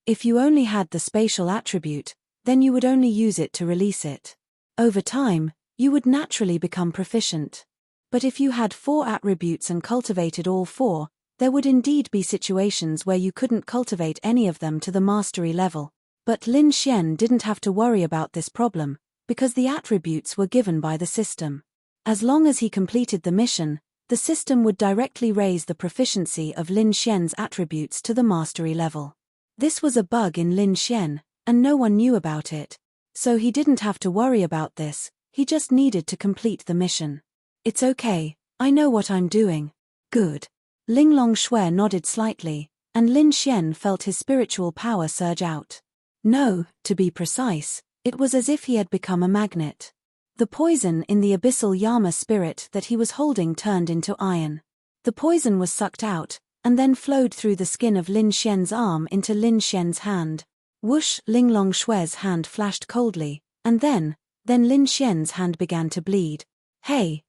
If you only had the spatial attribute, then you would only use it to release it. Over time, you would naturally become proficient. But if you had 4 attributes and cultivated all 4, there would indeed be situations where you couldn't cultivate any of them to the mastery level. But Lin Xian didn't have to worry about this problem, because the attributes were given by the system. As long as he completed the mission, the system would directly raise the proficiency of Lin Xian's attributes to the mastery level. This was a bug in Lin Xian, and no one knew about it. So he didn't have to worry about this, he just needed to complete the mission. It's okay, I know what I'm doing. Good. Linglong Shui nodded slightly, and Lin Xian felt his spiritual power surge out. No, to be precise, it was as if he had become a magnet. The poison in the abyssal Yama spirit that he was holding turned into iron. The poison was sucked out, and then flowed through the skin of Lin Xian's arm into Lin Xian's hand. Whoosh! Linglong Shui's hand flashed coldly, and then, Then Lin Xian's hand began to bleed. Hey,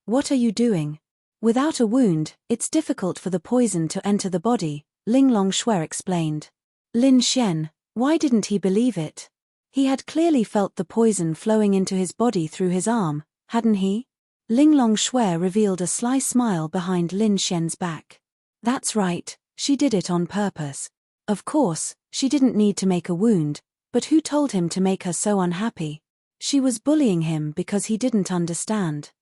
what are you doing? Without a wound, it's difficult for the poison to enter the body, Ling Longshui explained. Lin Xian, why didn't he believe it? He had clearly felt the poison flowing into his body through his arm, hadn't he? Ling Longshui revealed a sly smile behind Lin Xian's back. That's right, she did it on purpose. Of course, she didn't need to make a wound, but who told him to make her so unhappy? She was bullying him because he didn't understand.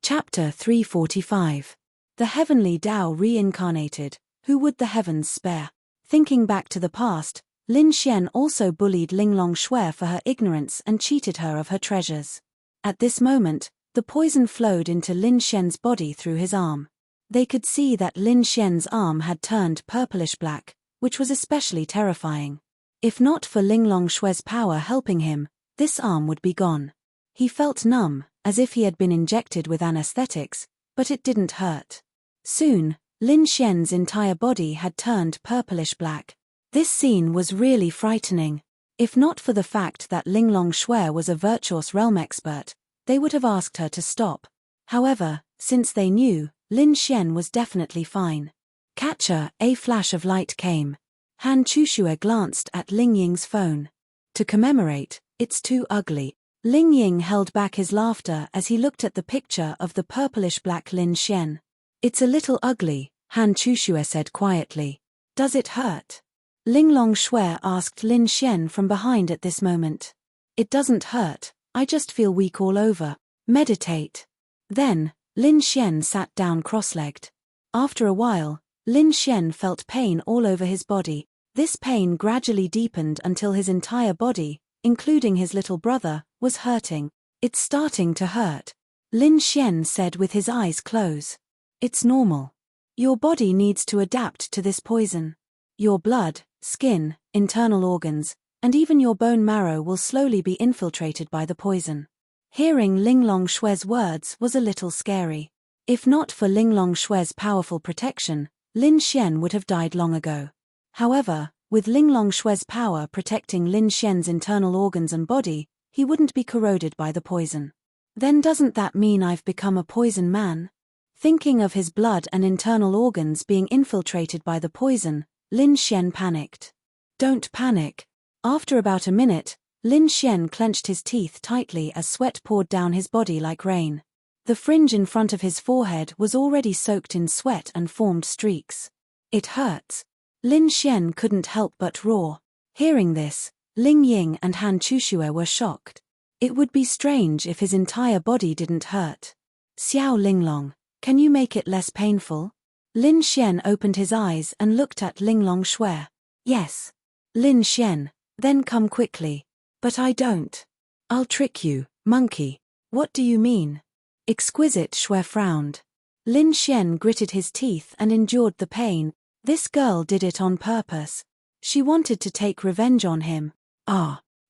Chapter 345. The Heavenly Tao Reincarnated, Who Would the Heavens Spare? Thinking back to the past, Lin Xian also bullied Ling Longshui for her ignorance and cheated her of her treasures. At this moment, the poison flowed into Lin Xian's body through his arm. They could see that Lin Xian's arm had turned purplish-black, which was especially terrifying. If not for Ling Longshui's power helping him, this arm would be gone. He felt numb, as if he had been injected with anesthetics, but it didn't hurt. Soon, Lin Xian's entire body had turned purplish-black. This scene was really frightening. If not for the fact that Ling Longshui was a virtuous realm expert, they would have asked her to stop. However, since they knew, Lin Xian was definitely fine. Catcher, a flash of light came. Han Chushue glanced at Ling Ying's phone. To commemorate, it's too ugly. Ling Ying held back his laughter as he looked at the picture of the purplish-black Lin Xian. It's a little ugly, Han Chushue said quietly. Does it hurt? Ling Longshui asked Lin Xian from behind at this moment. It doesn't hurt, I just feel weak all over. Meditate. Then, Lin Xian sat down cross-legged. After a while, Lin Xian felt pain all over his body. This pain gradually deepened until his entire body, including his little brother, was hurting. It's starting to hurt. Lin Xian said with his eyes closed. It's normal. Your body needs to adapt to this poison. Your blood, skin, internal organs, and even your bone marrow will slowly be infiltrated by the poison. Hearing Ling Longshui's words was a little scary. If not for Ling Longshui's powerful protection, Lin Xian would have died long ago. However, with Ling Longshui's power protecting Lin Xian's internal organs and body, he wouldn't be corroded by the poison. Then doesn't that mean I've become a poison man? Thinking of his blood and internal organs being infiltrated by the poison, Lin Xian panicked. Don't panic. After about a minute, Lin Xian clenched his teeth tightly as sweat poured down his body like rain. The fringe in front of his forehead was already soaked in sweat and formed streaks. It hurts. Lin Xian couldn't help but roar. Hearing this, Ling Ying and Han Chushue were shocked. It would be strange if his entire body didn't hurt. Xiao Linglong, can you make it less painful? Lin Xian opened his eyes and looked at Ling Longshui. Yes. Lin Xian, then come quickly. But I don't. I'll trick you, monkey. What do you mean? Exquisite Shui frowned. Lin Xian gritted his teeth and endured the pain. This girl did it on purpose. She wanted to take revenge on him.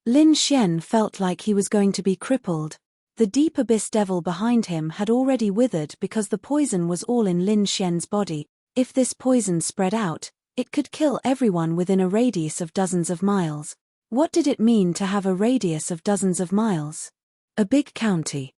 Lin Xian felt like he was going to be crippled. The deep abyss devil behind him had already withered because the poison was all in Lin Xian's body. If this poison spread out, it could kill everyone within a radius of dozens of miles. What did it mean to have a radius of dozens of miles? A big county.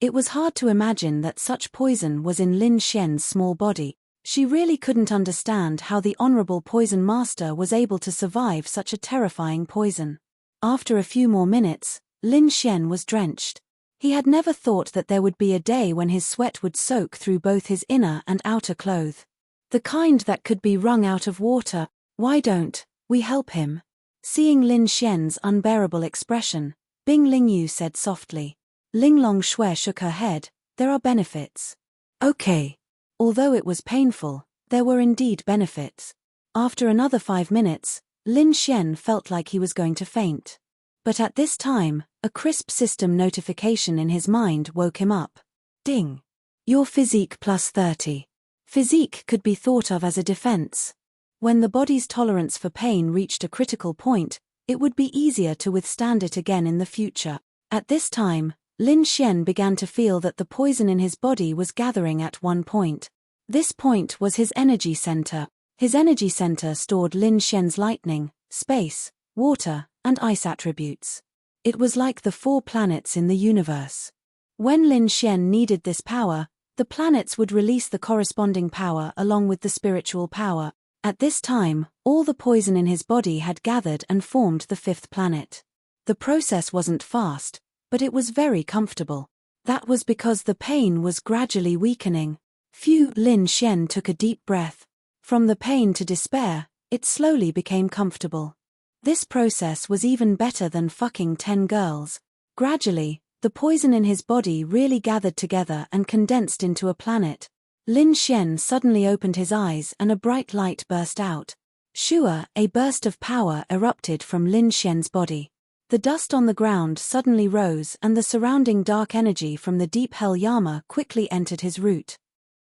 It was hard to imagine that such poison was in Lin Xian's small body. She really couldn't understand how the Honorable Poison Master was able to survive such a terrifying poison. After a few more minutes, Lin Xian was drenched. He had never thought that there would be a day when his sweat would soak through both his inner and outer clothes. The kind that could be wrung out of water. Why don't we help him? Seeing Lin Xian's unbearable expression, Bing Lingyu said softly. Ling Longshui shook her head. There are benefits. Okay. Although it was painful, there were indeed benefits. After another 5 minutes, Lin Xian felt like he was going to faint. But at this time, a crisp system notification in his mind woke him up. Ding. Your physique plus 30. Physique could be thought of as a defense. When the body's tolerance for pain reached a critical point, it would be easier to withstand it again in the future. At this time, Lin Xian began to feel that the poison in his body was gathering at one point. This point was his energy center. His energy center stored Lin Xian's lightning, space, water, and ice attributes. It was like the 4 planets in the universe. When Lin Xian needed this power, the planets would release the corresponding power along with the spiritual power. At this time, all the poison in his body had gathered and formed the 5th planet. The process wasn't fast, but it was very comfortable. That was because the pain was gradually weakening. Lin Xian took a deep breath. From the pain to despair, it slowly became comfortable. This process was even better than fucking 10 girls. Gradually, the poison in his body really gathered together and condensed into a planet. Lin Xian suddenly opened his eyes and a bright light burst out. Shua, a burst of power erupted from Lin Xian's body. The dust on the ground suddenly rose and the surrounding dark energy from the deep hell Yama quickly entered his root.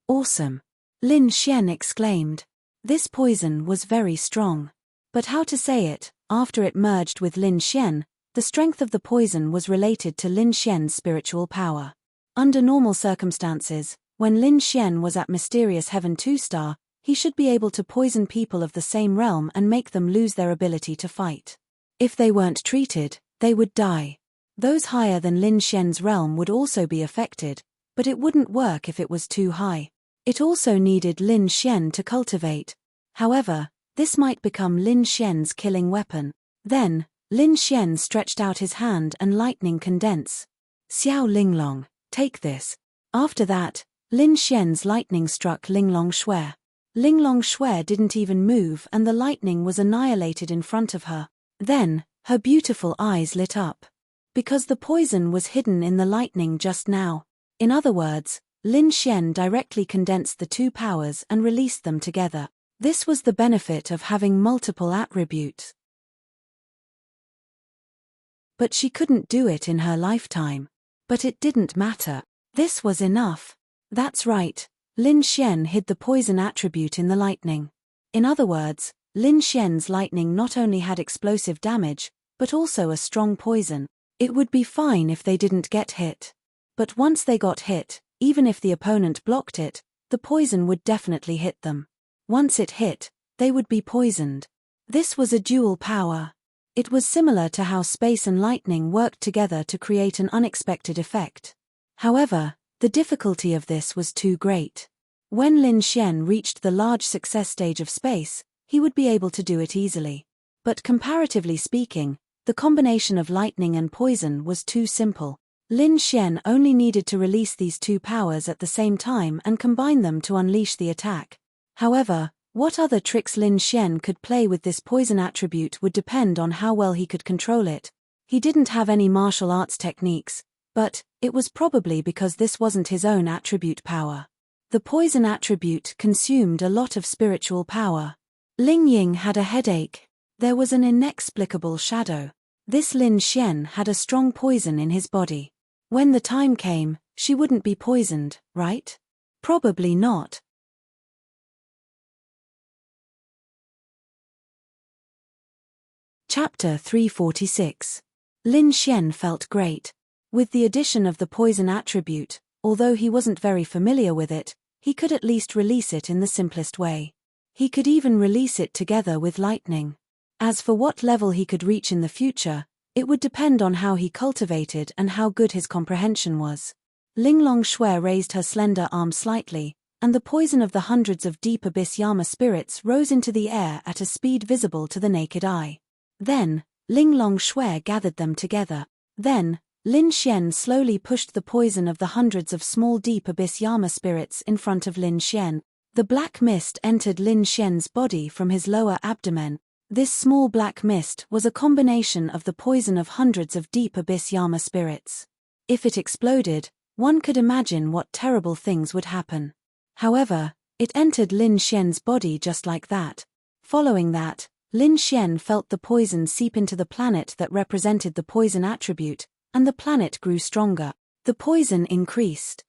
Awesome! Lin Xian exclaimed. This poison was very strong. But how to say it, after it merged with Lin Xian, the strength of the poison was related to Lin Xian's spiritual power. Under normal circumstances, when Lin Xian was at Mysterious Heaven 2-star, he should be able to poison people of the same realm and make them lose their ability to fight. If they weren't treated, they would die. Those higher than Lin Xian's realm would also be affected, but it wouldn't work if it was too high. It also needed Lin Xian to cultivate. However, this might become Lin Xian's killing weapon. Then, Lin Xian stretched out his hand and lightning condensed. Xiao Linglong, take this. After that, Lin Xian's lightning struck Linglong Shui. Linglong Shui didn't even move and the lightning was annihilated in front of her. Then, her beautiful eyes lit up. Because the poison was hidden in the lightning just now. In other words, Lin Xian directly condensed the 2 powers and released them together. This was the benefit of having multiple attributes. But she couldn't do it in her lifetime. But it didn't matter. This was enough. That's right, Lin Xian hid the poison attribute in the lightning. In other words, Lin Xian's lightning not only had explosive damage, but also a strong poison. It would be fine if they didn't get hit. But once they got hit, even if the opponent blocked it, the poison would definitely hit them. Once it hit, they would be poisoned. This was a dual power. It was similar to how space and lightning worked together to create an unexpected effect. However, the difficulty of this was too great. When Lin Xian reached the large success stage of space, he would be able to do it easily. But comparatively speaking, the combination of lightning and poison was too simple. Lin Xian only needed to release these 2 powers at the same time and combine them to unleash the attack. However, what other tricks Lin Xian could play with this poison attribute would depend on how well he could control it. He didn't have any martial arts techniques, but it was probably because this wasn't his own attribute power. The poison attribute consumed a lot of spiritual power. Ling Ying had a headache. There was an inexplicable shadow. This Lin Xian had a strong poison in his body. When the time came, she wouldn't be poisoned, right? Probably not. Chapter 346. Lin Xian felt great. With the addition of the poison attribute, although he wasn't very familiar with it, he could at least release it in the simplest way. He could even release it together with lightning. As for what level he could reach in the future, it would depend on how he cultivated and how good his comprehension was. Linglong Shui raised her slender arm slightly, and the poison of the hundreds of deep abyss Yama spirits rose into the air at a speed visible to the naked eye. Then, Linglong Shui gathered them together. Then, Lin Xian slowly pushed the poison of the hundreds of small deep abyss Yama spirits in front of Lin Xian. The black mist entered Lin Xian's body from his lower abdomen. This small black mist was a combination of the poison of hundreds of deep abyss Yama spirits. If it exploded, one could imagine what terrible things would happen. However, it entered Lin Xian's body just like that. Following that, Lin Xian felt the poison seep into the planet that represented the poison attribute, and the planet grew stronger. The poison increased.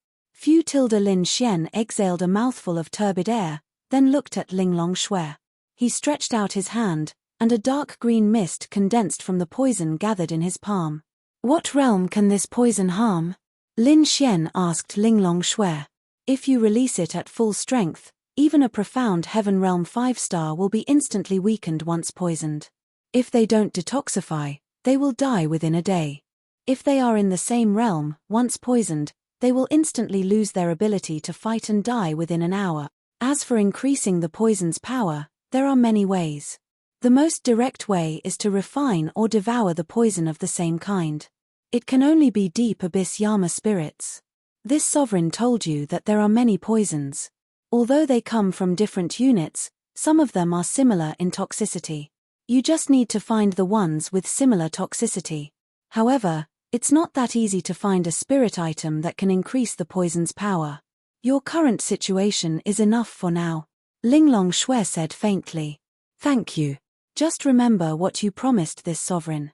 Lin Xian exhaled a mouthful of turbid air, then looked at Linglong Shui. He stretched out his hand, and a dark green mist condensed from the poison gathered in his palm. What realm can this poison harm? Lin Xian asked Linglong Shui. If you release it at full strength, even a profound Heaven Realm 5-star will be instantly weakened once poisoned. If they don't detoxify, they will die within a day. If they are in the same realm, once poisoned, they will instantly lose their ability to fight and die within an hour. As for increasing the poison's power, there are many ways. The most direct way is to refine or devour the poison of the same kind. It can only be deep abyss Yama spirits. This sovereign told you that there are many poisons. Although they come from different units, some of them are similar in toxicity. You just need to find the ones with similar toxicity. However, it's not that easy to find a spirit item that can increase the poison's power. Your current situation is enough for now, Linglong Shui said faintly. Thank you. Just remember what you promised this sovereign.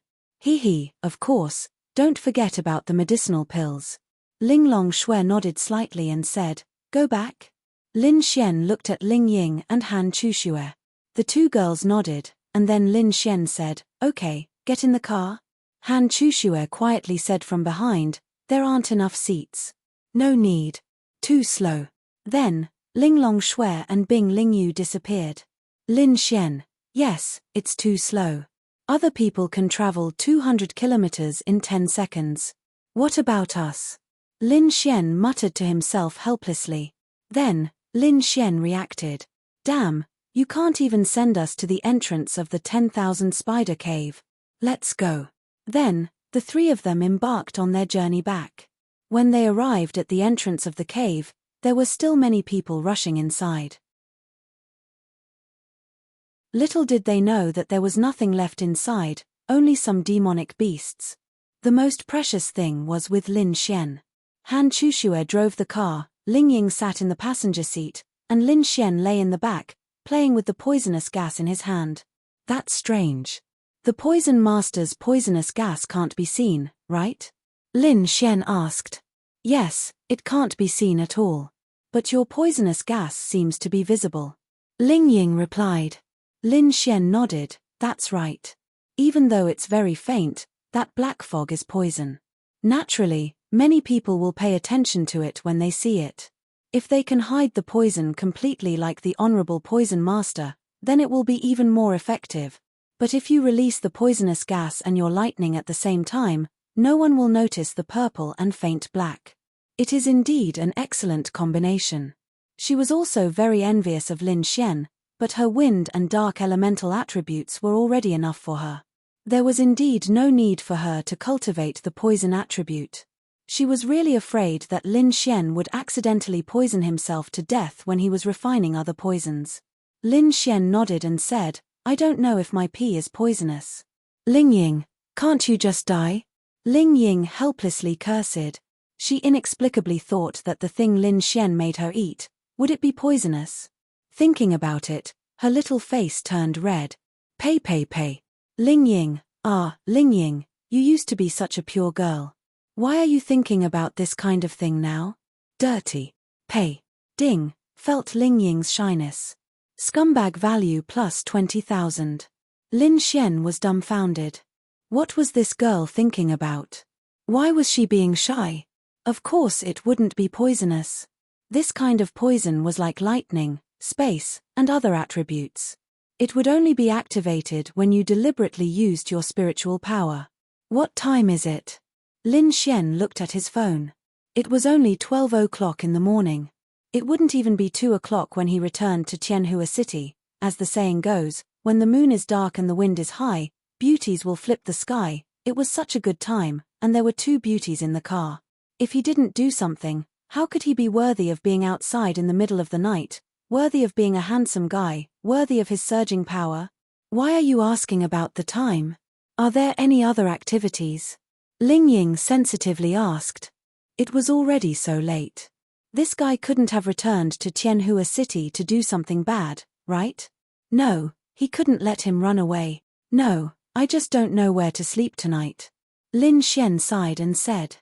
Of course, don't forget about the medicinal pills. Linglong Shui nodded slightly and said, go back? Lin Xian looked at Ling Ying and Han Chuxue. The two girls nodded, and then Lin Xian said, okay, get in the car. Han Chuxue quietly said from behind, there aren't enough seats. No need. Too slow. Then, Linglong Shui and Bing Lingyu disappeared. Lin Xian, yes, it's too slow. Other people can travel 200 kilometers in 10 seconds. What about us? Lin Xian muttered to himself helplessly. Then, Lin Xian reacted. Damn, you can't even send us to the entrance of the 10,000 spider cave. Let's go. Then, the three of them embarked on their journey back. When they arrived at the entrance of the cave, there were still many people rushing inside. Little did they know that there was nothing left inside, only some demonic beasts. The most precious thing was with Lin Xian. Han Chuxue drove the car, Ling Ying sat in the passenger seat, and Lin Xian lay in the back, playing with the poisonous gas in his hand. That's strange. The poison master's poisonous gas can't be seen, right? Lin Xian asked. Yes, it can't be seen at all. But your poisonous gas seems to be visible. Ling Ying replied. Lin Xian nodded, that's right. Even though it's very faint, that black fog is poison. Naturally, many people will pay attention to it when they see it. If they can hide the poison completely like the Honorable Poison Master, then it will be even more effective. But if you release the poisonous gas and your lightning at the same time, no one will notice the purple and faint black. It is indeed an excellent combination. She was also very envious of Lin Xian, but her wind and dark elemental attributes were already enough for her. There was indeed no need for her to cultivate the poison attribute. She was really afraid that Lin Xian would accidentally poison himself to death when he was refining other poisons. Lin Xian nodded and said, I don't know if my pee is poisonous. Ling Ying, can't you just die? Ling Ying helplessly cursed. She inexplicably thought that the thing Lin Xian made her eat, would it be poisonous? Thinking about it, her little face turned red. Pay. Ling Ying, Ling Ying, you used to be such a pure girl. Why are you thinking about this kind of thing now? Dirty. Pay. Ding, felt Ling Ying's shyness. Scumbag value plus 20,000. Lin Xian was dumbfounded. What was this girl thinking about? Why was she being shy? Of course it wouldn't be poisonous. This kind of poison was like lightning, space, and other attributes. It would only be activated when you deliberately used your spiritual power. What time is it? Lin Xian looked at his phone. It was only 12 o'clock in the morning. It wouldn't even be 2 o'clock when he returned to Tianhua City. As the saying goes, when the moon is dark and the wind is high, beauties will flip the sky. It was such a good time, and there were two beauties in the car. If he didn't do something, how could he be worthy of being outside in the middle of the night, worthy of being a handsome guy, worthy of his surging power? Why are you asking about the time? Are there any other activities? Ling Ying sensitively asked. It was already so late. This guy couldn't have returned to Tianhua City to do something bad, right? No, he couldn't let him run away. No, I just don't know where to sleep tonight. Lin Xian sighed and said.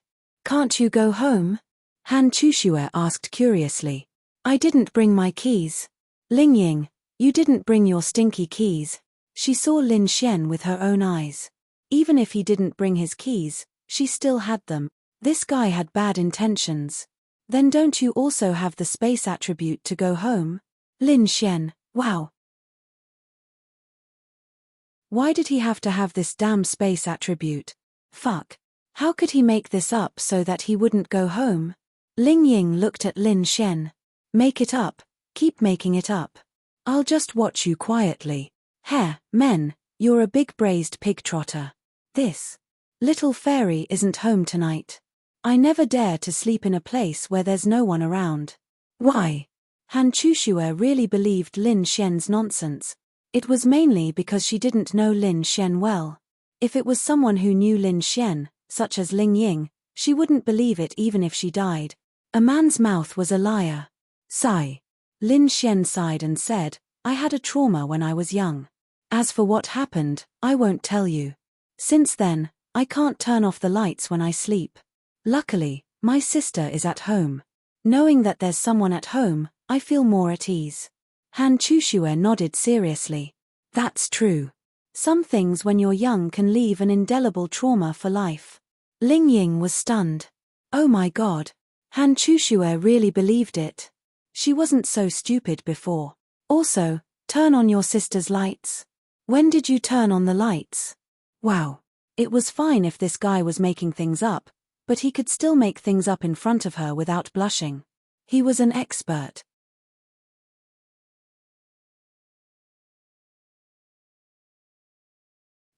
Can't you go home? Han Chuxue asked curiously. I didn't bring my keys. Ling Ying, you didn't bring your stinky keys. She saw Lin Xian with her own eyes. Even if he didn't bring his keys, she still had them. This guy had bad intentions. Then don't you also have the space attribute to go home? Lin Xian, wow. Why did he have to have this damn space attribute? Fuck. How could he make this up so that he wouldn't go home? Ling Ying looked at Lin Xian. Make it up. Keep making it up. I'll just watch you quietly. Heh, men, you're a big braised pig trotter. This little fairy isn't home tonight. I never dare to sleep in a place where there's no one around. Why? Han Chushue really believed Lin Xian's nonsense. It was mainly because she didn't know Lin Xian well. If it was someone who knew Lin Xian, such as Ling Ying, she wouldn't believe it even if she died. A man's mouth was a liar. Sigh. Lin Xian sighed and said, I had a trauma when I was young. As for what happened, I won't tell you. Since then, I can't turn off the lights when I sleep. Luckily, my sister is at home. Knowing that there's someone at home, I feel more at ease. Han Chushue nodded seriously. That's true. Some things when you're young can leave an indelible trauma for life. Ling Ying was stunned. Oh my god. Han Chushue really believed it. She wasn't so stupid before. Also, turn on your sister's lights. When did you turn on the lights? Wow. It was fine if this guy was making things up, but he could still make things up in front of her without blushing. He was an expert.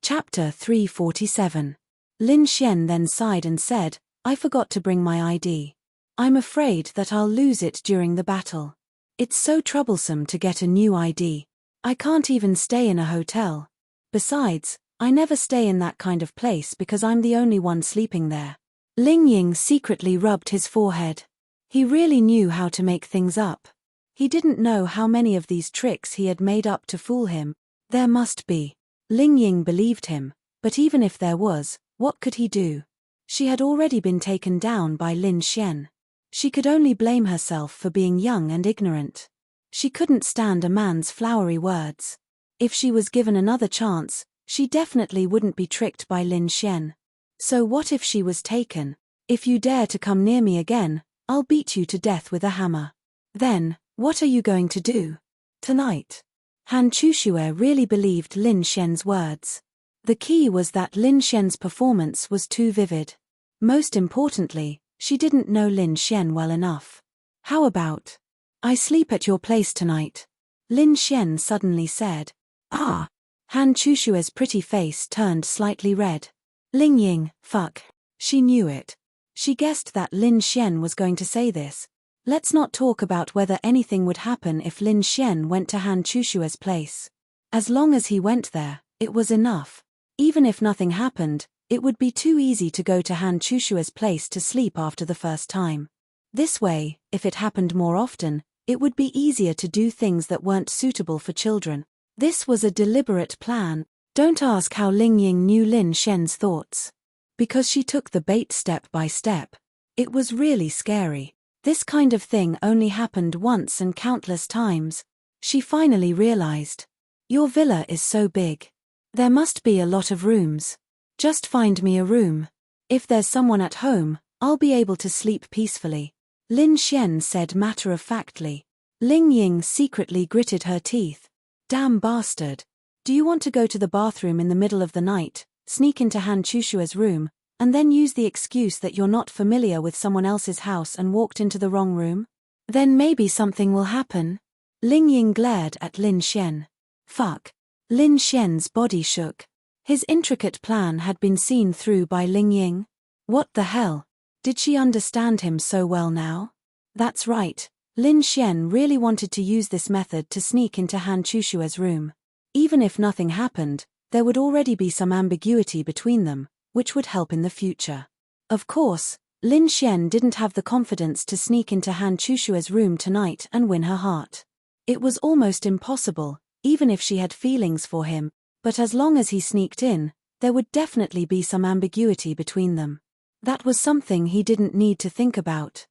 Chapter 347. Lin Xian then sighed and said, I forgot to bring my ID. I'm afraid that I'll lose it during the battle. It's so troublesome to get a new ID. I can't even stay in a hotel. Besides, I never stay in that kind of place because I'm the only one sleeping there. Ling Ying secretly rubbed his forehead. He really knew how to make things up. He didn't know how many of these tricks he had made up to fool him. There must be. Ling Ying believed him, but even if there was, what could he do? She had already been taken down by Lin Xian. She could only blame herself for being young and ignorant. She couldn't stand a man's flowery words. If she was given another chance, she definitely wouldn't be tricked by Lin Xian. So what if she was taken? If you dare to come near me again, I'll beat you to death with a hammer. Then, what are you going to do? Tonight. Han Chushue really believed Lin Xian's words. The key was that Lin Xian's performance was too vivid. Most importantly, she didn't know Lin Xian well enough. How about, I sleep at your place tonight? Lin Xian suddenly said. Ah! Han Chushue's pretty face turned slightly red. Ling Ying, fuck. She knew it. She guessed that Lin Xian was going to say this. Let's not talk about whether anything would happen if Lin Xian went to Han Chushue's place. As long as he went there, it was enough. Even if nothing happened, it would be too easy to go to Han Chushue's place to sleep after the first time. This way, if it happened more often, it would be easier to do things that weren't suitable for children. This was a deliberate plan. Don't ask how Ling Ying knew Lin Xian's thoughts. Because she took the bait step by step. It was really scary. This kind of thing only happened once and countless times. She finally realized. Your villa is so big. There must be a lot of rooms. Just find me a room. If there's someone at home, I'll be able to sleep peacefully. Lin Xian said matter-of-factly. Ling Ying secretly gritted her teeth. Damn bastard. Do you want to go to the bathroom in the middle of the night, sneak into Han Chushue's room, and then use the excuse that you're not familiar with someone else's house and walked into the wrong room? Then maybe something will happen. Ling Ying glared at Lin Xian. Fuck. Lin Xian's body shook. His intricate plan had been seen through by Ling Ying. What the hell? Did she understand him so well now? That's right. Lin Xian really wanted to use this method to sneak into Han Chushue's room. Even if nothing happened, there would already be some ambiguity between them, which would help in the future. Of course, Lin Xian didn't have the confidence to sneak into Han Chushue's room tonight and win her heart. It was almost impossible, even if she had feelings for him, but as long as he sneaked in, there would definitely be some ambiguity between them. That was something he didn't need to think about.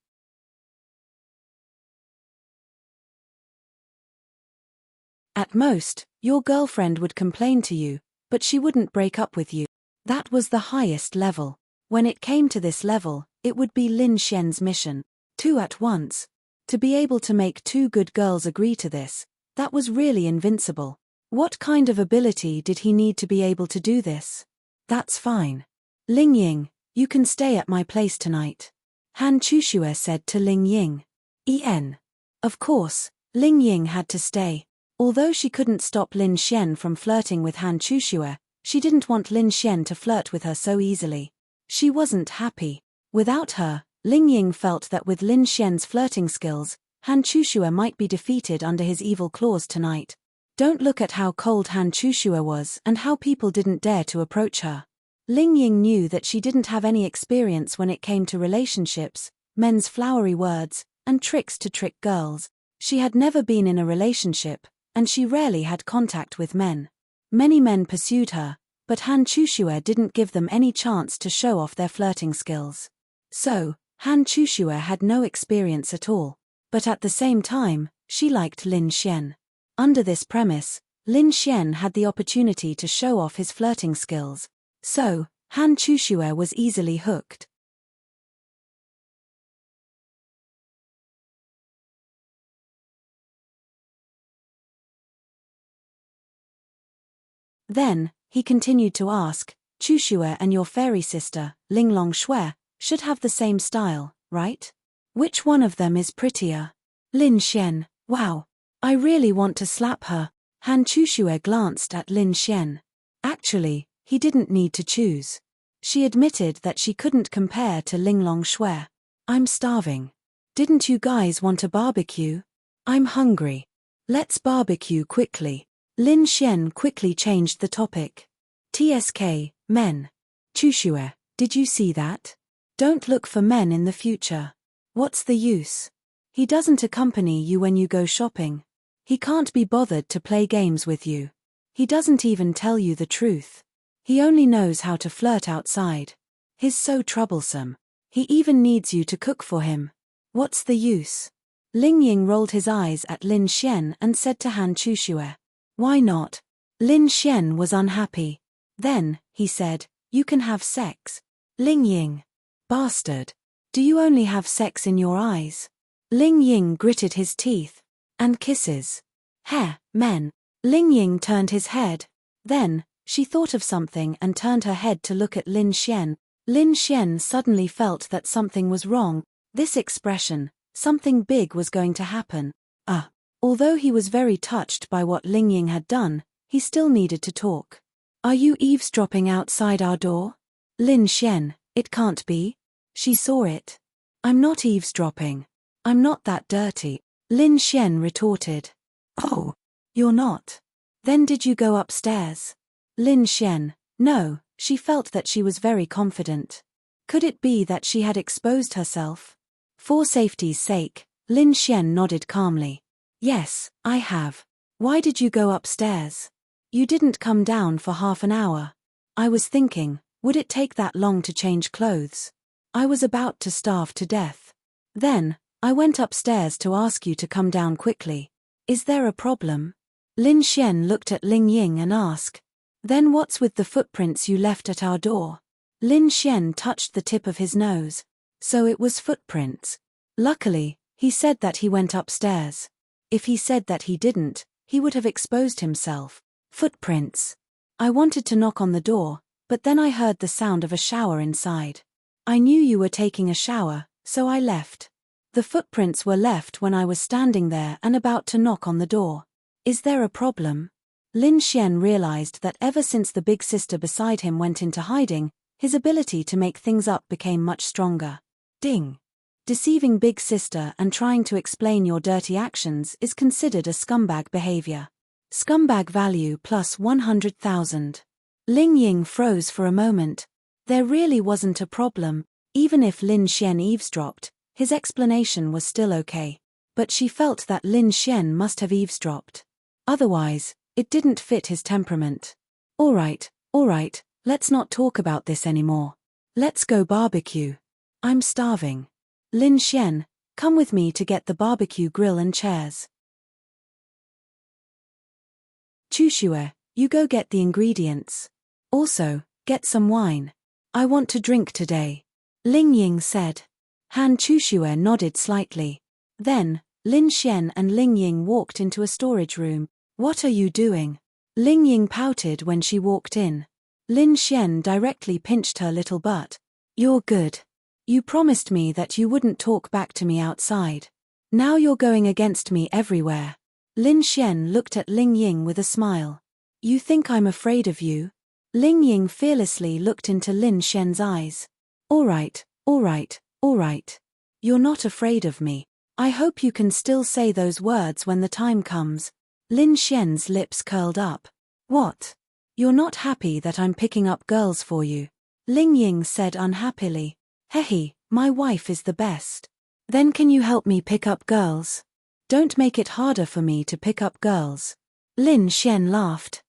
At most, your girlfriend would complain to you, but she wouldn't break up with you. That was the highest level. When it came to this level, it would be Lin Xian's mission. 2 at once. To be able to make 2 good girls agree to this, that was really invincible. What kind of ability did he need to be able to do this? That's fine. Ling Ying, you can stay at my place tonight, Han Chushue said to Ling Ying. Of course, Ling Ying had to stay. Although she couldn't stop Lin Xian from flirting with Han Chushue, she didn't want Lin Xian to flirt with her so easily. She wasn't happy. Without her, Ling Ying felt that with Lin Xian's flirting skills, Han Chushue might be defeated under his evil claws tonight. Don't look at how cold Han Chushue was and how people didn't dare to approach her. Ling Ying knew that she didn't have any experience when it came to relationships, men's flowery words, and tricks to trick girls. She had never been in a relationship, and she rarely had contact with men. Many men pursued her, but Han Chushue didn't give them any chance to show off their flirting skills. So, Han Chushue had no experience at all. But at the same time, she liked Lin Xian. Under this premise, Lin Xian had the opportunity to show off his flirting skills. So, Han Chushue was easily hooked. Then, he continued to ask, Chushue and your fairy sister, Ling Longshui, should have the same style, right? Which one of them is prettier? Lin Xian, wow. I really want to slap her. Han Chushue glanced at Lin Xian. Actually, he didn't need to choose. She admitted that she couldn't compare to Ling Longshui. I'm starving. Didn't you guys want a barbecue? I'm hungry. Let's barbecue quickly. Lin Xian quickly changed the topic. TSK, men. Chushue, did you see that? Don't look for men in the future. What's the use? He doesn't accompany you when you go shopping. He can't be bothered to play games with you. He doesn't even tell you the truth. He only knows how to flirt outside. He's so troublesome. He even needs you to cook for him. What's the use? Ling Ying rolled his eyes at Lin Xian and said to Han Chushue. Why not? Lin Xian was unhappy. Then, he said, you can have sex. Ling Ying. Bastard. Do you only have sex in your eyes? Ling Ying gritted his teeth. And kisses. Men. Ling Ying turned his head. Then, she thought of something and turned her head to look at Lin Xian. Lin Xian suddenly felt that something was wrong. This expression, something big was going to happen. Although he was very touched by what Ling Ying had done, he still needed to talk. Are you eavesdropping outside our door? Lin Xian, it can't be. She saw it. I'm not eavesdropping. I'm not that dirty. Lin Xian retorted. Oh, you're not. Then did you go upstairs? Lin Xian, no, she felt that she was very confident. Could it be that she had exposed herself? For safety's sake, Lin Xian nodded calmly. Yes, I have. Why did you go upstairs? You didn't come down for half an hour. I was thinking, would it take that long to change clothes? I was about to starve to death. Then, I went upstairs to ask you to come down quickly. Is there a problem? Lin Xian looked at Ling Ying and asked. Then what's with the footprints you left at our door? Lin Xian touched the tip of his nose. So it was footprints. Luckily, he said that he went upstairs. If he said that he didn't, he would have exposed himself. Footprints. I wanted to knock on the door, but then I heard the sound of a shower inside. I knew you were taking a shower, so I left. The footprints were left when I was standing there and about to knock on the door. Is there a problem? Lin Xian realized that ever since the big sister beside him went into hiding, his ability to make things up became much stronger. Ding. Deceiving big sister and trying to explain your dirty actions is considered a scumbag behavior. Scumbag value plus 100,000. Ling Ying froze for a moment. There really wasn't a problem. Even if Lin Xian eavesdropped, his explanation was still okay. But she felt that Lin Xian must have eavesdropped. Otherwise, it didn't fit his temperament. All right, let's not talk about this anymore. Let's go barbecue. I'm starving. Lin Xian, come with me to get the barbecue grill and chairs. Chushue, you go get the ingredients. Also, get some wine. I want to drink today. Ling Ying said. Han Chushue nodded slightly. Then, Lin Xian and Ling Ying walked into a storage room. What are you doing? Ling Ying pouted when she walked in. Lin Xian directly pinched her little butt. You're good. You promised me that you wouldn't talk back to me outside. Now you're going against me everywhere. Lin Xian looked at Ling Ying with a smile. You think I'm afraid of you? Ling Ying fearlessly looked into Lin Xian's eyes. All right. You're not afraid of me. I hope you can still say those words when the time comes. Lin Xian's lips curled up. What? You're not happy that I'm picking up girls for you? Ling Ying said unhappily. Hehe, my wife is the best. Then can you help me pick up girls? Don't make it harder for me to pick up girls. Lin Xian laughed.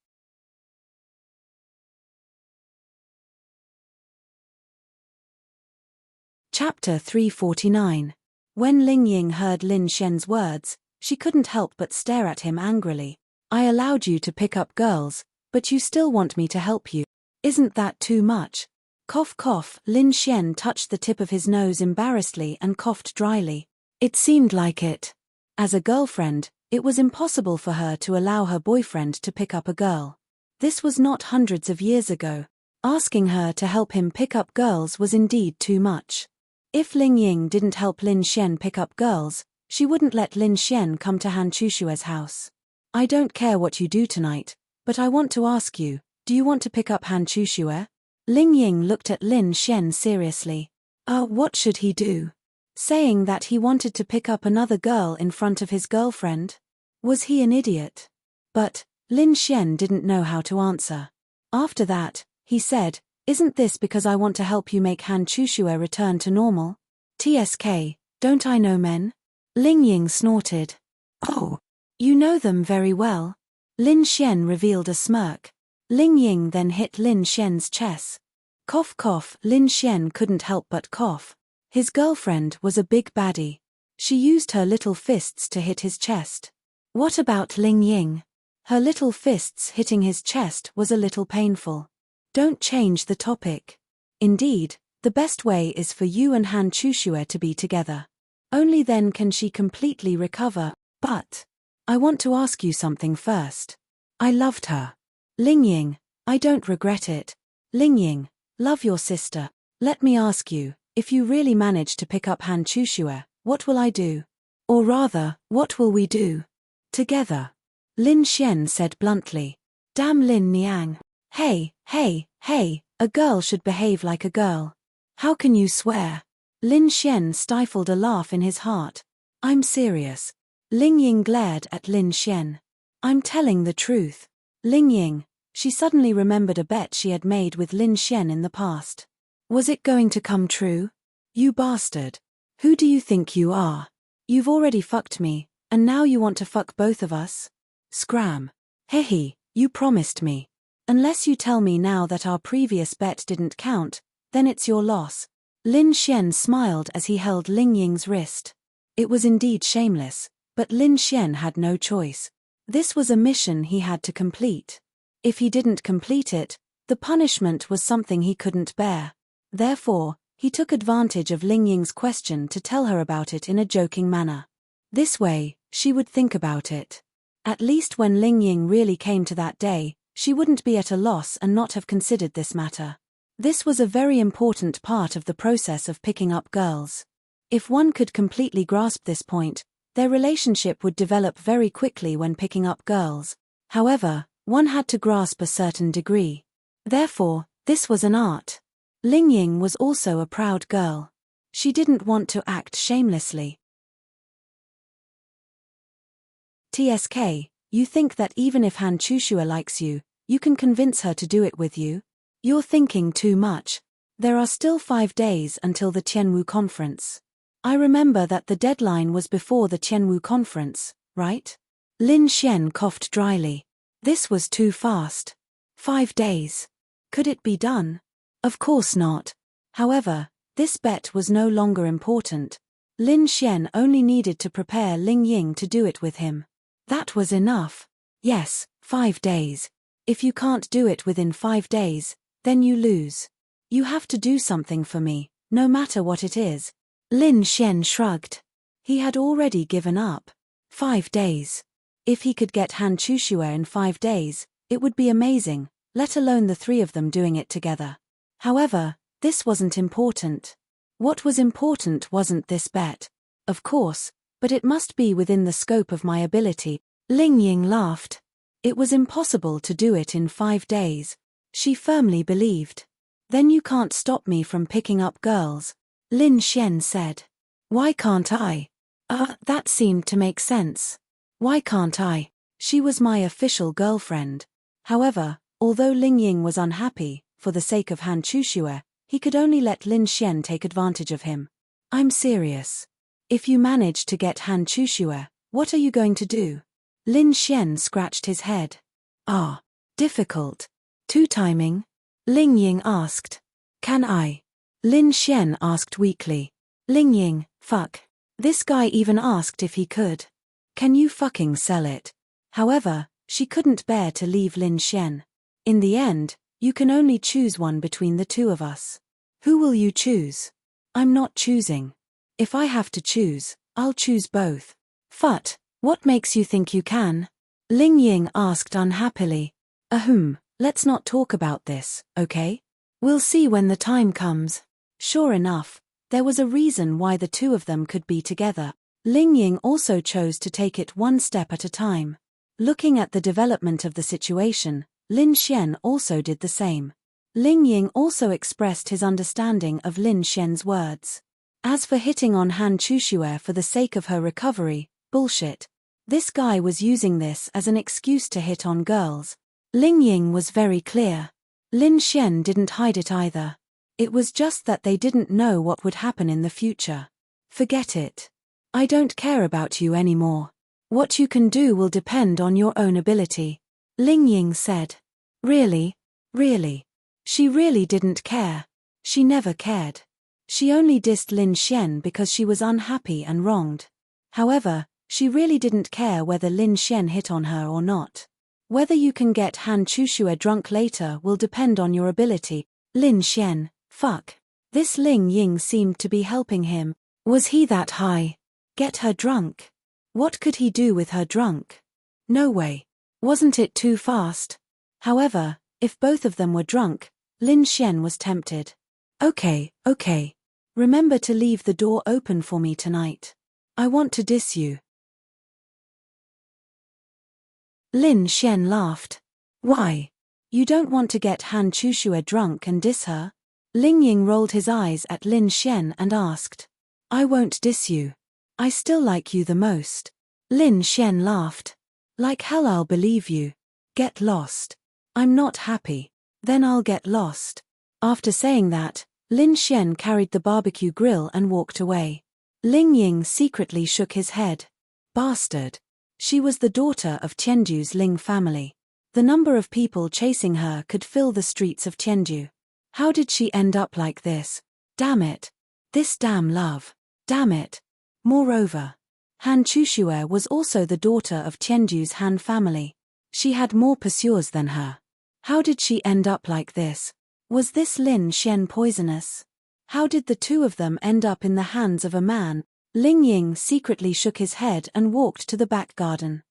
Chapter 349. When Ling Ying heard Lin Xian's words, she couldn't help but stare at him angrily. I allowed you to pick up girls, but you still want me to help you. Isn't that too much? Cough cough. Lin Xian touched the tip of his nose embarrassedly and coughed dryly. It seemed like it. As a girlfriend, it was impossible for her to allow her boyfriend to pick up a girl. This was not hundreds of years ago. Asking her to help him pick up girls was indeed too much. If Ling Ying didn't help Lin Xian pick up girls, she wouldn't let Lin Xian come to Han Chushue's house. I don't care what you do tonight, but I want to ask you, do you want to pick up Han Chushue? Ling Ying looked at Lin Xian seriously. What should he do? Saying that he wanted to pick up another girl in front of his girlfriend? Was he an idiot? But Lin Xian didn't know how to answer. After that, he said, Isn't this because I want to help you make Han Chushue return to normal? TSK, don't I know men? Ling Ying snorted. Oh, you know them very well. Lin Xian revealed a smirk. Ling Ying then hit Lin Xian's chest. Cough cough. Lin Xian couldn't help but cough. His girlfriend was a big baddie. She used her little fists to hit his chest. What about Ling Ying? Her little fists hitting his chest was a little painful. Don't change the topic. Indeed, the best way is for you and Han Chushue to be together. Only then can she completely recover. But I want to ask you something first. I loved her. Ling Ying, I don't regret it. Ling Ying, love your sister. Let me ask you, if you really manage to pick up Han Chushue, what will I do? Or rather, what will we do? Together. Lin Xian said bluntly. Damn Lin Niang. Hey, a girl should behave like a girl. How can you swear? Lin Xian stifled a laugh in his heart. I'm serious. Ling Ying glared at Lin Xian. I'm telling the truth. Ling Ying, she suddenly remembered a bet she had made with Lin Xian in the past. Was it going to come true? You bastard. Who do you think you are? You've already fucked me, and now you want to fuck both of us? Scram. Hehe, you promised me. Unless you tell me now that our previous bet didn't count, then it's your loss. Lin Xian smiled as he held Ling Ying's wrist. It was indeed shameless, but Lin Xian had no choice. This was a mission he had to complete. If he didn't complete it, the punishment was something he couldn't bear. Therefore, he took advantage of Ling Ying's question to tell her about it in a joking manner. This way, she would think about it. At least when Ling Ying really came to that day, she wouldn't be at a loss and not have considered this matter. This was a very important part of the process of picking up girls. If one could completely grasp this point, their relationship would develop very quickly when picking up girls. However, one had to grasp a certain degree. Therefore, this was an art. Ling Ying was also a proud girl. She didn't want to act shamelessly. TSK, you think that even if Han Chushue likes you, you can convince her to do it with you? You're thinking too much. There are still 5 days until the Tianwu conference. I remember that the deadline was before the Tianwu conference, right? Lin Xian coughed dryly. This was too fast. 5 days. Could it be done? Of course not. However, this bet was no longer important. Lin Xian only needed to prepare Ling Ying to do it with him. That was enough. Yes, 5 days. If you can't do it within 5 days, then you lose. You have to do something for me, no matter what it is. Lin Xian shrugged. He had already given up. 5 days. If he could get Han Chushue in 5 days, it would be amazing, let alone the 3 of them doing it together. However, this wasn't important. What was important wasn't this bet. Of course, but it must be within the scope of my ability. Ling Ying laughed. It was impossible to do it in 5 days. She firmly believed. Then you can't stop me from picking up girls, Lin Xian said. Why can't I? That seemed to make sense. Why can't I? She was my official girlfriend. However, although Ling Ying was unhappy, for the sake of Han Chushue, he could only let Lin Xian take advantage of him. I'm serious. If you manage to get Han Chushue, what are you going to do? Lin Xian scratched his head. Difficult. 2 timing? Ling Ying asked. Can I? Lin Xian asked weakly. Ling Ying, fuck. This guy even asked if he could. Can you fucking sell it? However, she couldn't bear to leave Lin Xian. In the end, you can only choose one between the 2 of us. Who will you choose? I'm not choosing. If I have to choose, I'll choose both. Phut, what makes you think you can? Ling Ying asked unhappily. Let's not talk about this, okay? We'll see when the time comes. Sure enough, there was a reason why the 2 of them could be together. Ling Ying also chose to take it one step at a time. Looking at the development of the situation, Lin Xian also did the same. Ling Ying also expressed his understanding of Lin Xian's words. As for hitting on Han Chushue for the sake of her recovery, bullshit. This guy was using this as an excuse to hit on girls. Ling Ying was very clear. Lin Xian didn't hide it either. It was just that they didn't know what would happen in the future. Forget it. I don't care about you anymore. What you can do will depend on your own ability, Ling Ying said. Really? Really? She really didn't care. She never cared. She only dissed Lin Xian because she was unhappy and wronged. However, she really didn't care whether Lin Xian hit on her or not. Whether you can get Han Chushue drunk later will depend on your ability, Lin Xian, fuck. This Ling Ying seemed to be helping him. Was he that high? Get her drunk? What could he do with her drunk? No way. Wasn't it too fast? However, if both of them were drunk, Lin Xian was tempted. Okay. Remember to leave the door open for me tonight. I want to diss you. Lin Xian laughed. Why? You don't want to get Han Chushue drunk and diss her? Ling Ying rolled his eyes at Lin Xian and asked. I won't diss you. I still like you the most. Lin Xian laughed. Like hell I'll believe you. Get lost. I'm not happy. Then I'll get lost. After saying that, Lin Xian carried the barbecue grill and walked away. Ling Ying secretly shook his head. Bastard. She was the daughter of Tianju's Ling family. The number of people chasing her could fill the streets of Tianju. How did she end up like this? Damn it. This damn love. Damn it. Moreover, Han Chushue was also the daughter of Tianju's Han family. She had more pursuers than her. How did she end up like this? Was this Lin Xian poisonous? How did the 2 of them end up in the hands of a man? Ling Ying secretly shook his head and walked to the back garden.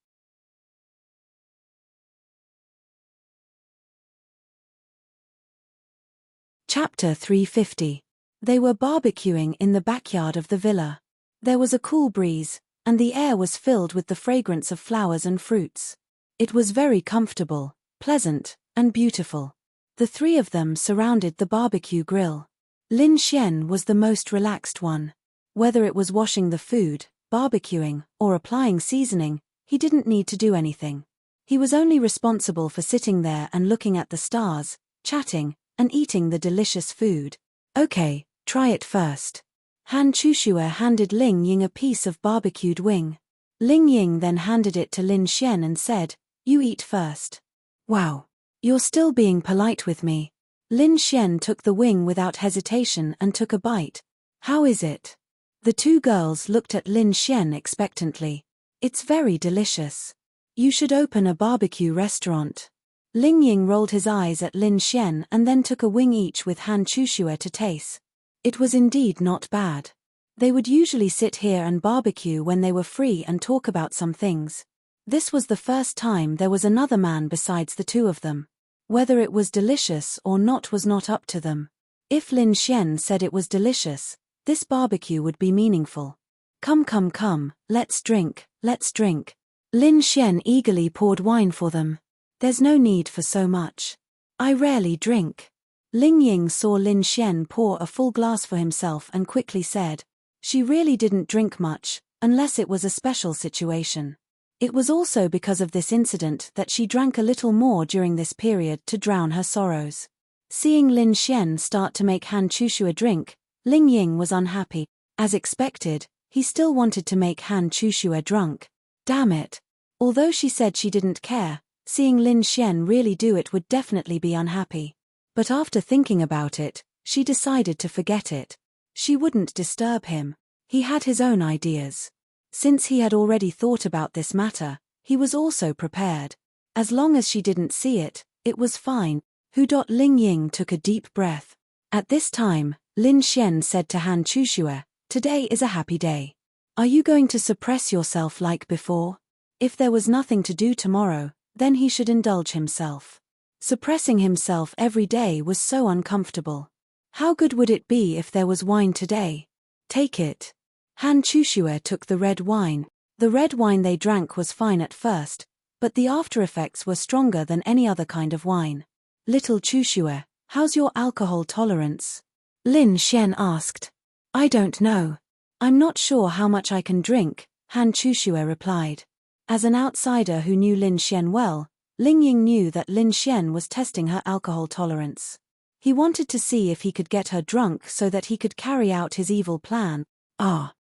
Chapter 350. They were barbecuing in the backyard of the villa. There was a cool breeze, and the air was filled with the fragrance of flowers and fruits. It was very comfortable, pleasant, and beautiful. The 3 of them surrounded the barbecue grill. Lin Xian was the most relaxed one. Whether it was washing the food, barbecuing, or applying seasoning, he didn't need to do anything. He was only responsible for sitting there and looking at the stars, chatting, and eating the delicious food. Okay, try it first. Han Chushue handed Ling Ying a piece of barbecued wing. Ling Ying then handed it to Lin Xian and said, You eat first. Wow. You're still being polite with me. Lin Xian took the wing without hesitation and took a bite. How is it? The 2 girls looked at Lin Xian expectantly. It's very delicious. You should open a barbecue restaurant. Ling Ying rolled his eyes at Lin Xian and then took a wing each with Han Chushue to taste. It was indeed not bad. They would usually sit here and barbecue when they were free and talk about some things. This was the first time there was another man besides the two of them. Whether it was delicious or not was not up to them. If Lin Xian said it was delicious, this barbecue would be meaningful. Come, come, come, let's drink, let's drink. Lin Xian eagerly poured wine for them. There's no need for so much. I rarely drink. Ling Ying saw Lin Xian pour a full glass for himself and quickly said, she really didn't drink much, unless it was a special situation. It was also because of this incident that she drank a little more during this period to drown her sorrows. Seeing Lin Xian start to make Han Chushue drink, Ling Ying was unhappy. As expected, he still wanted to make Han Chushue drunk. Damn it. Although she said she didn't care, seeing Lin Xian really do it would definitely be unhappy. But after thinking about it, she decided to forget it. She wouldn't disturb him. He had his own ideas. Since he had already thought about this matter, he was also prepared. As long as she didn't see it, it was fine. Ling Ying took a deep breath. At this time, Lin Xian said to Han Chushue, today is a happy day. Are you going to suppress yourself like before? If there was nothing to do tomorrow, then he should indulge himself. Suppressing himself every day was so uncomfortable. How good would it be if there was wine today? Take it. Han Chushue took the red wine. The red wine they drank was fine at first, but the after effects were stronger than any other kind of wine. Little Chushue, how's your alcohol tolerance? Lin Xian asked. I don't know. I'm not sure how much I can drink, Han Chushue replied. As an outsider who knew Lin Xian well, Ling Ying knew that Lin Xian was testing her alcohol tolerance. He wanted to see if he could get her drunk so that he could carry out his evil plan.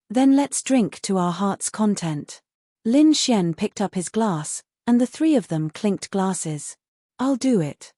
Then let's drink to our heart's content. Lin Xian picked up his glass, and the three of them clinked glasses. I'll do it.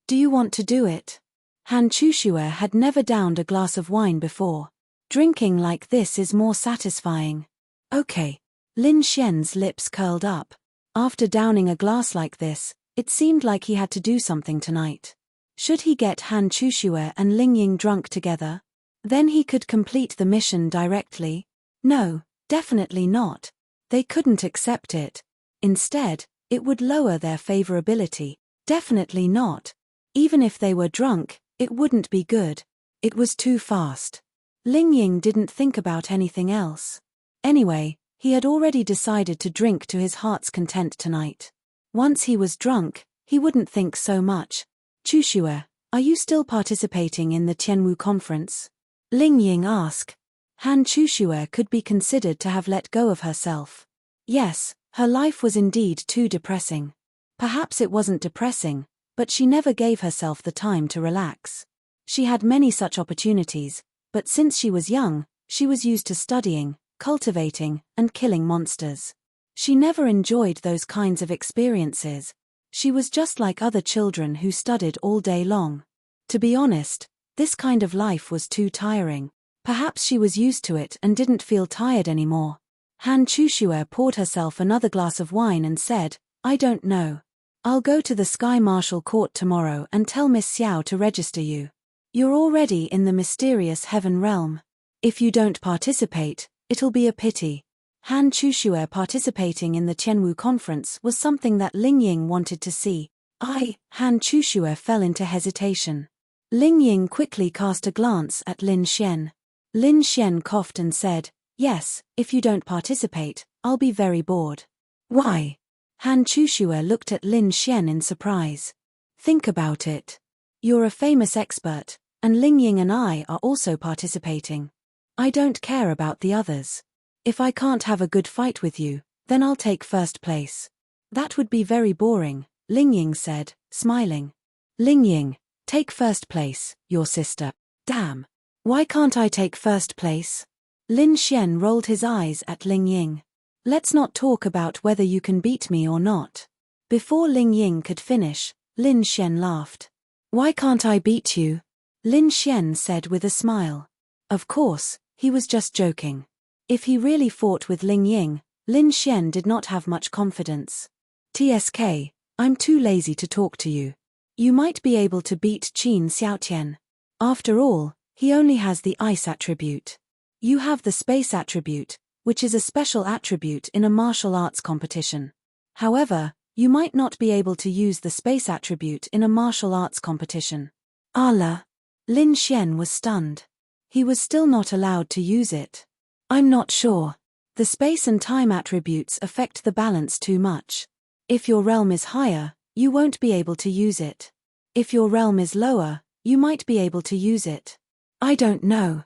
Do you want to do it? Han Chushue had never downed a glass of wine before. Drinking like this is more satisfying. Okay. Lin Xian's lips curled up. After downing a glass like this, it seemed like he had to do something tonight. Should he get Han Chushue and Ling Ying drunk together? Then he could complete the mission directly? No, definitely not. They couldn't accept it. Instead, it would lower their favorability. Definitely not. Even if they were drunk, it wouldn't be good. It was too fast. Ling Ying didn't think about anything else. Anyway, he had already decided to drink to his heart's content tonight. Once he was drunk, he wouldn't think so much. Chushue, are you still participating in the Tianwu conference? Ling Ying asked. Han Chushue could be considered to have let go of herself. Yes, her life was indeed too depressing. Perhaps it wasn't depressing, but she never gave herself the time to relax. She had many such opportunities, but since she was young, she was used to studying, cultivating, and killing monsters. She never enjoyed those kinds of experiences. She was just like other children who studied all day long. To be honest, this kind of life was too tiring. Perhaps she was used to it and didn't feel tired anymore. Han Chushue poured herself another glass of wine and said, I don't know. I'll go to the Sky Marshal Court tomorrow and tell Miss Xiao to register you. You're already in the mysterious heaven realm. If you don't participate, it'll be a pity. Han Chushue participating in the Tianwu conference was something that Ling Ying wanted to see. Han Chushue fell into hesitation. Ling Ying quickly cast a glance at Lin Xian. Lin Xian coughed and said, yes, if you don't participate, I'll be very bored. Why? Han Chushue looked at Lin Xian in surprise. Think about it. You're a famous expert, and Ling Ying and I are also participating. I don't care about the others. If I can't have a good fight with you, then I'll take first place. That would be very boring, Ling Ying said, smiling. Ling Ying, take first place, your sister. Damn. Why can't I take first place? Lin Xian rolled his eyes at Ling Ying. Let's not talk about whether you can beat me or not. Before Ling Ying could finish, Lin Xian laughed. Why can't I beat you? Lin Xian said with a smile. Of course, he was just joking. If he really fought with Ling Ying, Lin Xian did not have much confidence. TSK, I'm too lazy to talk to you. You might be able to beat Qin Xiaotian. After all, He only has the ice attribute. You have the space attribute, which is a special attribute in a martial arts competition. However, you might not be able to use the space attribute in a martial arts competition. Allah! Lin Xian was stunned. He was still not allowed to use it. I'm not sure. The space and time attributes affect the balance too much. If your realm is higher, you won't be able to use it. If your realm is lower, you might be able to use it. I don't know.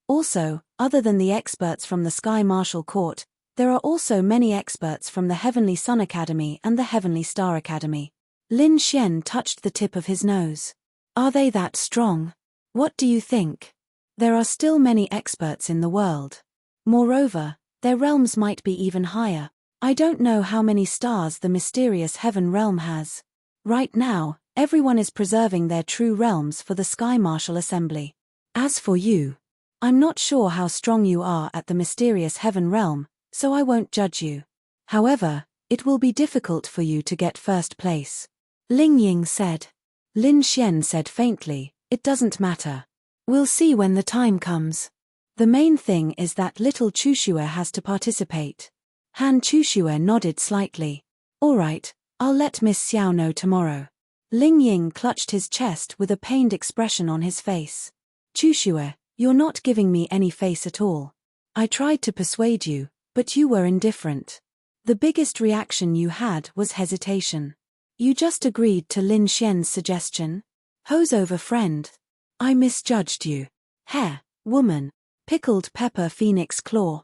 Also, other than the experts from the Sky Martial Court, there are also many experts from the Heavenly Sun Academy and the Heavenly Star Academy. Lin Xian touched the tip of his nose. Are they that strong? What do you think? There are still many experts in the world. Moreover, their realms might be even higher. I don't know how many stars the mysterious heaven realm has. Right now, everyone is preserving their true realms for the Sky Martial Assembly. As for you, I'm not sure how strong you are at the mysterious heaven realm, so I won't judge you. However, it will be difficult for you to get first place. Ling Ying said. Lin Xian said faintly, it doesn't matter. We'll see when the time comes. The main thing is that little Chushue has to participate. Han Chushue nodded slightly. All right, I'll let Miss Xiao know tomorrow. Ling Ying clutched his chest with a pained expression on his face. Chushue, you're not giving me any face at all. I tried to persuade you, but you were indifferent. The biggest reaction you had was hesitation. You just agreed to Lin Xian's suggestion? Hose over friend. I misjudged you. Heh, woman. Pickled pepper phoenix claw.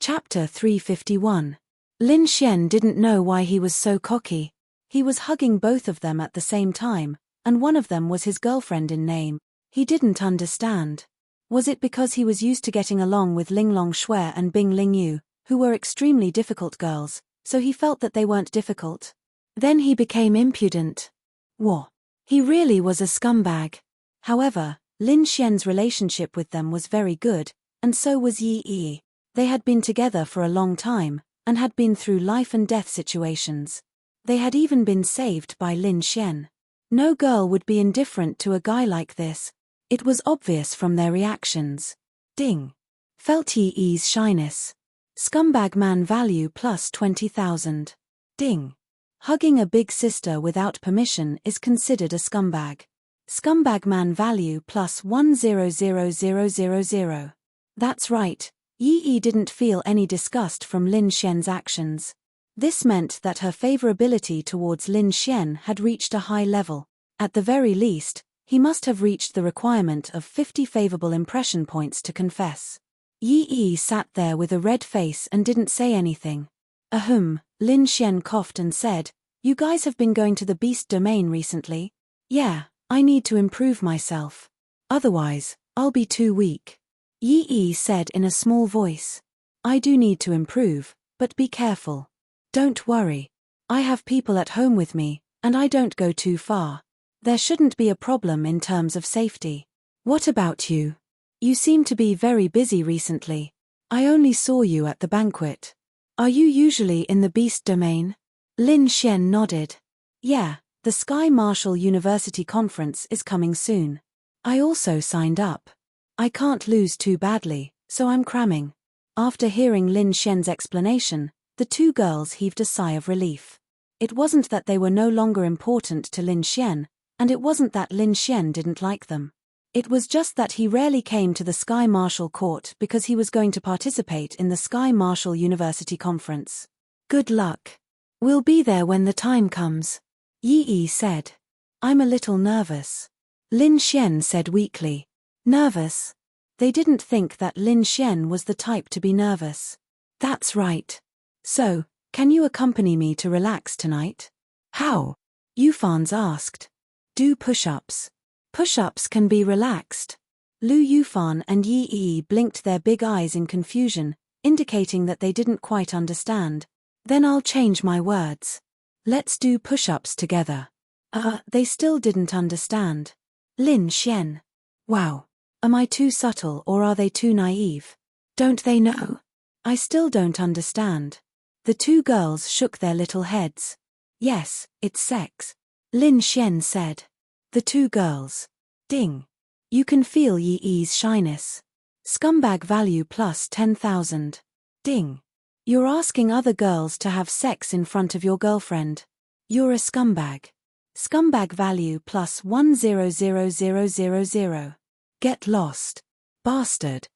Chapter 351. Lin Xian didn't know why he was so cocky. He was hugging both of them at the same time, and one of them was his girlfriend in name. He didn't understand. Was it because he was used to getting along with Ling Long Shui and Bing Ling Yu, who were extremely difficult girls, so he felt that they weren't difficult? Then he became impudent. Whoa. He really was a scumbag. However, Lin Xian's relationship with them was very good, and so was Yi Yi. They had been together for a long time, and had been through life and death situations. They had even been saved by Lin Xian. No girl would be indifferent to a guy like this. It was obvious from their reactions. Ding. Felt Yi Yi's shyness. Scumbag man value plus 20,000. Ding. Hugging a big sister without permission is considered a scumbag. Scumbag man value plus 100000. That's right. Yi Yi didn't feel any disgust from Lin Xian's actions. This meant that her favorability towards Lin Xian had reached a high level. At the very least, he must have reached the requirement of 50 favorable impression points to confess. Yi Yi sat there with a red face and didn't say anything. Ahem, Lin Xian coughed and said, you guys have been going to the beast domain recently? Yeah, I need to improve myself. Otherwise, I'll be too weak. Yi Yi said in a small voice. I do need to improve, but be careful. Don't worry. I have people at home with me, and I don't go too far. There shouldn't be a problem in terms of safety. What about you? You seem to be very busy recently. I only saw you at the banquet. Are you usually in the beast domain? Lin Xian nodded. Yeah, the Sky Martial University Conference is coming soon. I also signed up. I can't lose too badly, so I'm cramming. After hearing Lin Xian's explanation, the two girls heaved a sigh of relief. It wasn't that they were no longer important to Lin Xian, and it wasn't that Lin Xian didn't like them. It was just that he rarely came to the Sky Martial Court because he was going to participate in the Sky Martial University Conference. Good luck. We'll be there when the time comes. Yi Yi said. I'm a little nervous. Lin Xian said weakly. Nervous? They didn't think that Lin Xian was the type to be nervous. That's right. So, can you accompany me to relax tonight? How? Yufans asked. Do push-ups. Push-ups can be relaxed. Lu Yufan and Yi Yi blinked their big eyes in confusion, indicating that they didn't quite understand. Then I'll change my words. Let's do push-ups together. They still didn't understand. Lin Xian. Wow. Am I too subtle or are they too naive? Don't they know? I still don't understand. The two girls shook their little heads. Yes, it's sex, Lin Xian said. The two girls. Ding. You can feel Yi's shyness. Scumbag value plus 10,000. Ding. You're asking other girls to have sex in front of your girlfriend. You're a scumbag. Scumbag value plus 100000. Get lost. Bastard.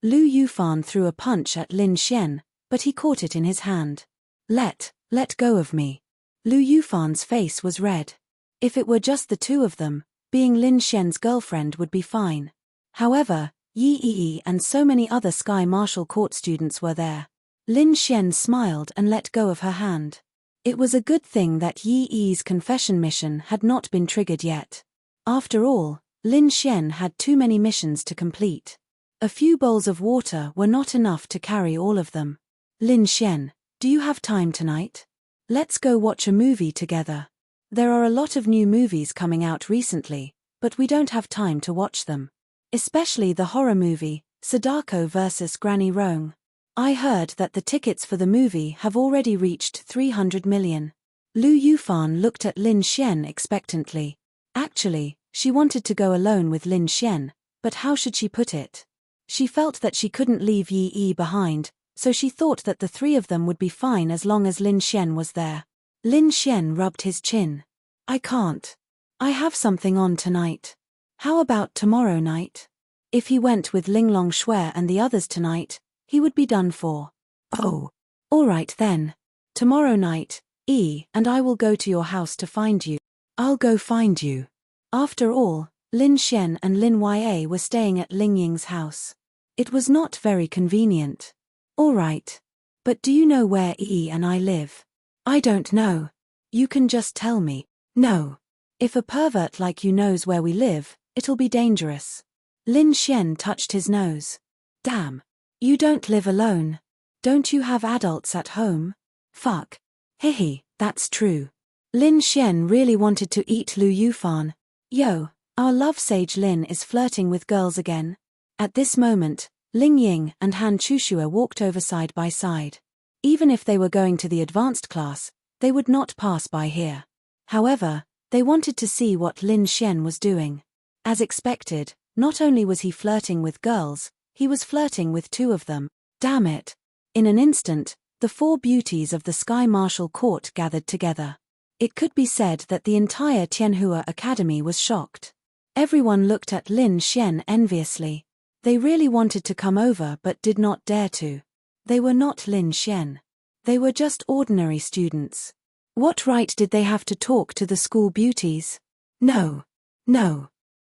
Lu Yufan threw a punch at Lin Xian, but he caught it in his hand. Let go of me. Lu Yufan's face was red. If it were just the two of them, being Lin Xian's girlfriend would be fine. However, Yi and so many other Sky Martial Court students were there. Lin Xian smiled and let go of her hand. It was a good thing that Yi's confession mission had not been triggered yet. After all, Lin Xian had too many missions to complete. A few bowls of water were not enough to carry all of them. Lin Xian, do you have time tonight? Let's go watch a movie together. There are a lot of new movies coming out recently, but we don't have time to watch them. Especially the horror movie, Sadako vs. Granny Rong. I heard that the tickets for the movie have already reached 300 million. Lu Yufan looked at Lin Xian expectantly. Actually, she wanted to go alone with Lin Xian, but how should she put it? She felt that she couldn't leave Yi behind, so she thought that the three of them would be fine as long as Lin Xian was there. Lin Xian rubbed his chin. I can't. I have something on tonight. How about tomorrow night? If he went with Linglong Shui and the others tonight, he would be done for. Oh. All right then. Tomorrow night, and I will go to your house to find you. I'll go find you. After all, Lin Xian and Lin Ya were staying at Ling Ying's house. It was not very convenient. All right. But do you know where and I live? I don't know. You can just tell me. No. If a pervert like you knows where we live, it'll be dangerous. Lin Xian touched his nose. Damn. You don't live alone. Don't you have adults at home? Fuck. Hehe, that's true. Lin Xian really wanted to eat Lu Yufan. Yo, our love sage Lin is flirting with girls again. At this moment, Ling Ying and Han Chushua walked over side by side. Even if they were going to the advanced class, they would not pass by here. However, they wanted to see what Lin Xian was doing. As expected, not only was he flirting with girls, he was flirting with two of them. Damn it. In an instant, the four beauties of the Sky Martial Court gathered together. It could be said that the entire Tianhua Academy was shocked. Everyone looked at Lin Xian enviously. They really wanted to come over but did not dare to. They were not Lin Xian. They were just ordinary students. What right did they have to talk to the school beauties? No.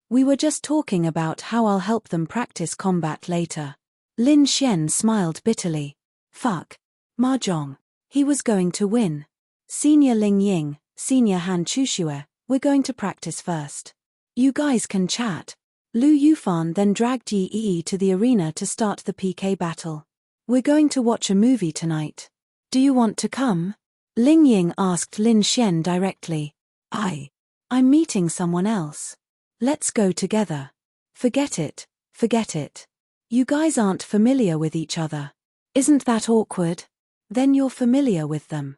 We were just talking about how I'll help them practice combat later. Lin Xian smiled bitterly. Fuck. Mahjong. He was going to win. Senior Ling Ying, Senior Han Chushua, we're going to practice first. You guys can chat. Lu Yufan then dragged Yi to the arena to start the PK battle. We're going to watch a movie tonight. Do you want to come? Ling Ying asked Lin Xian directly. I'm meeting someone else. Let's go together. Forget it. You guys aren't familiar with each other. Isn't that awkward? Then you're familiar with them.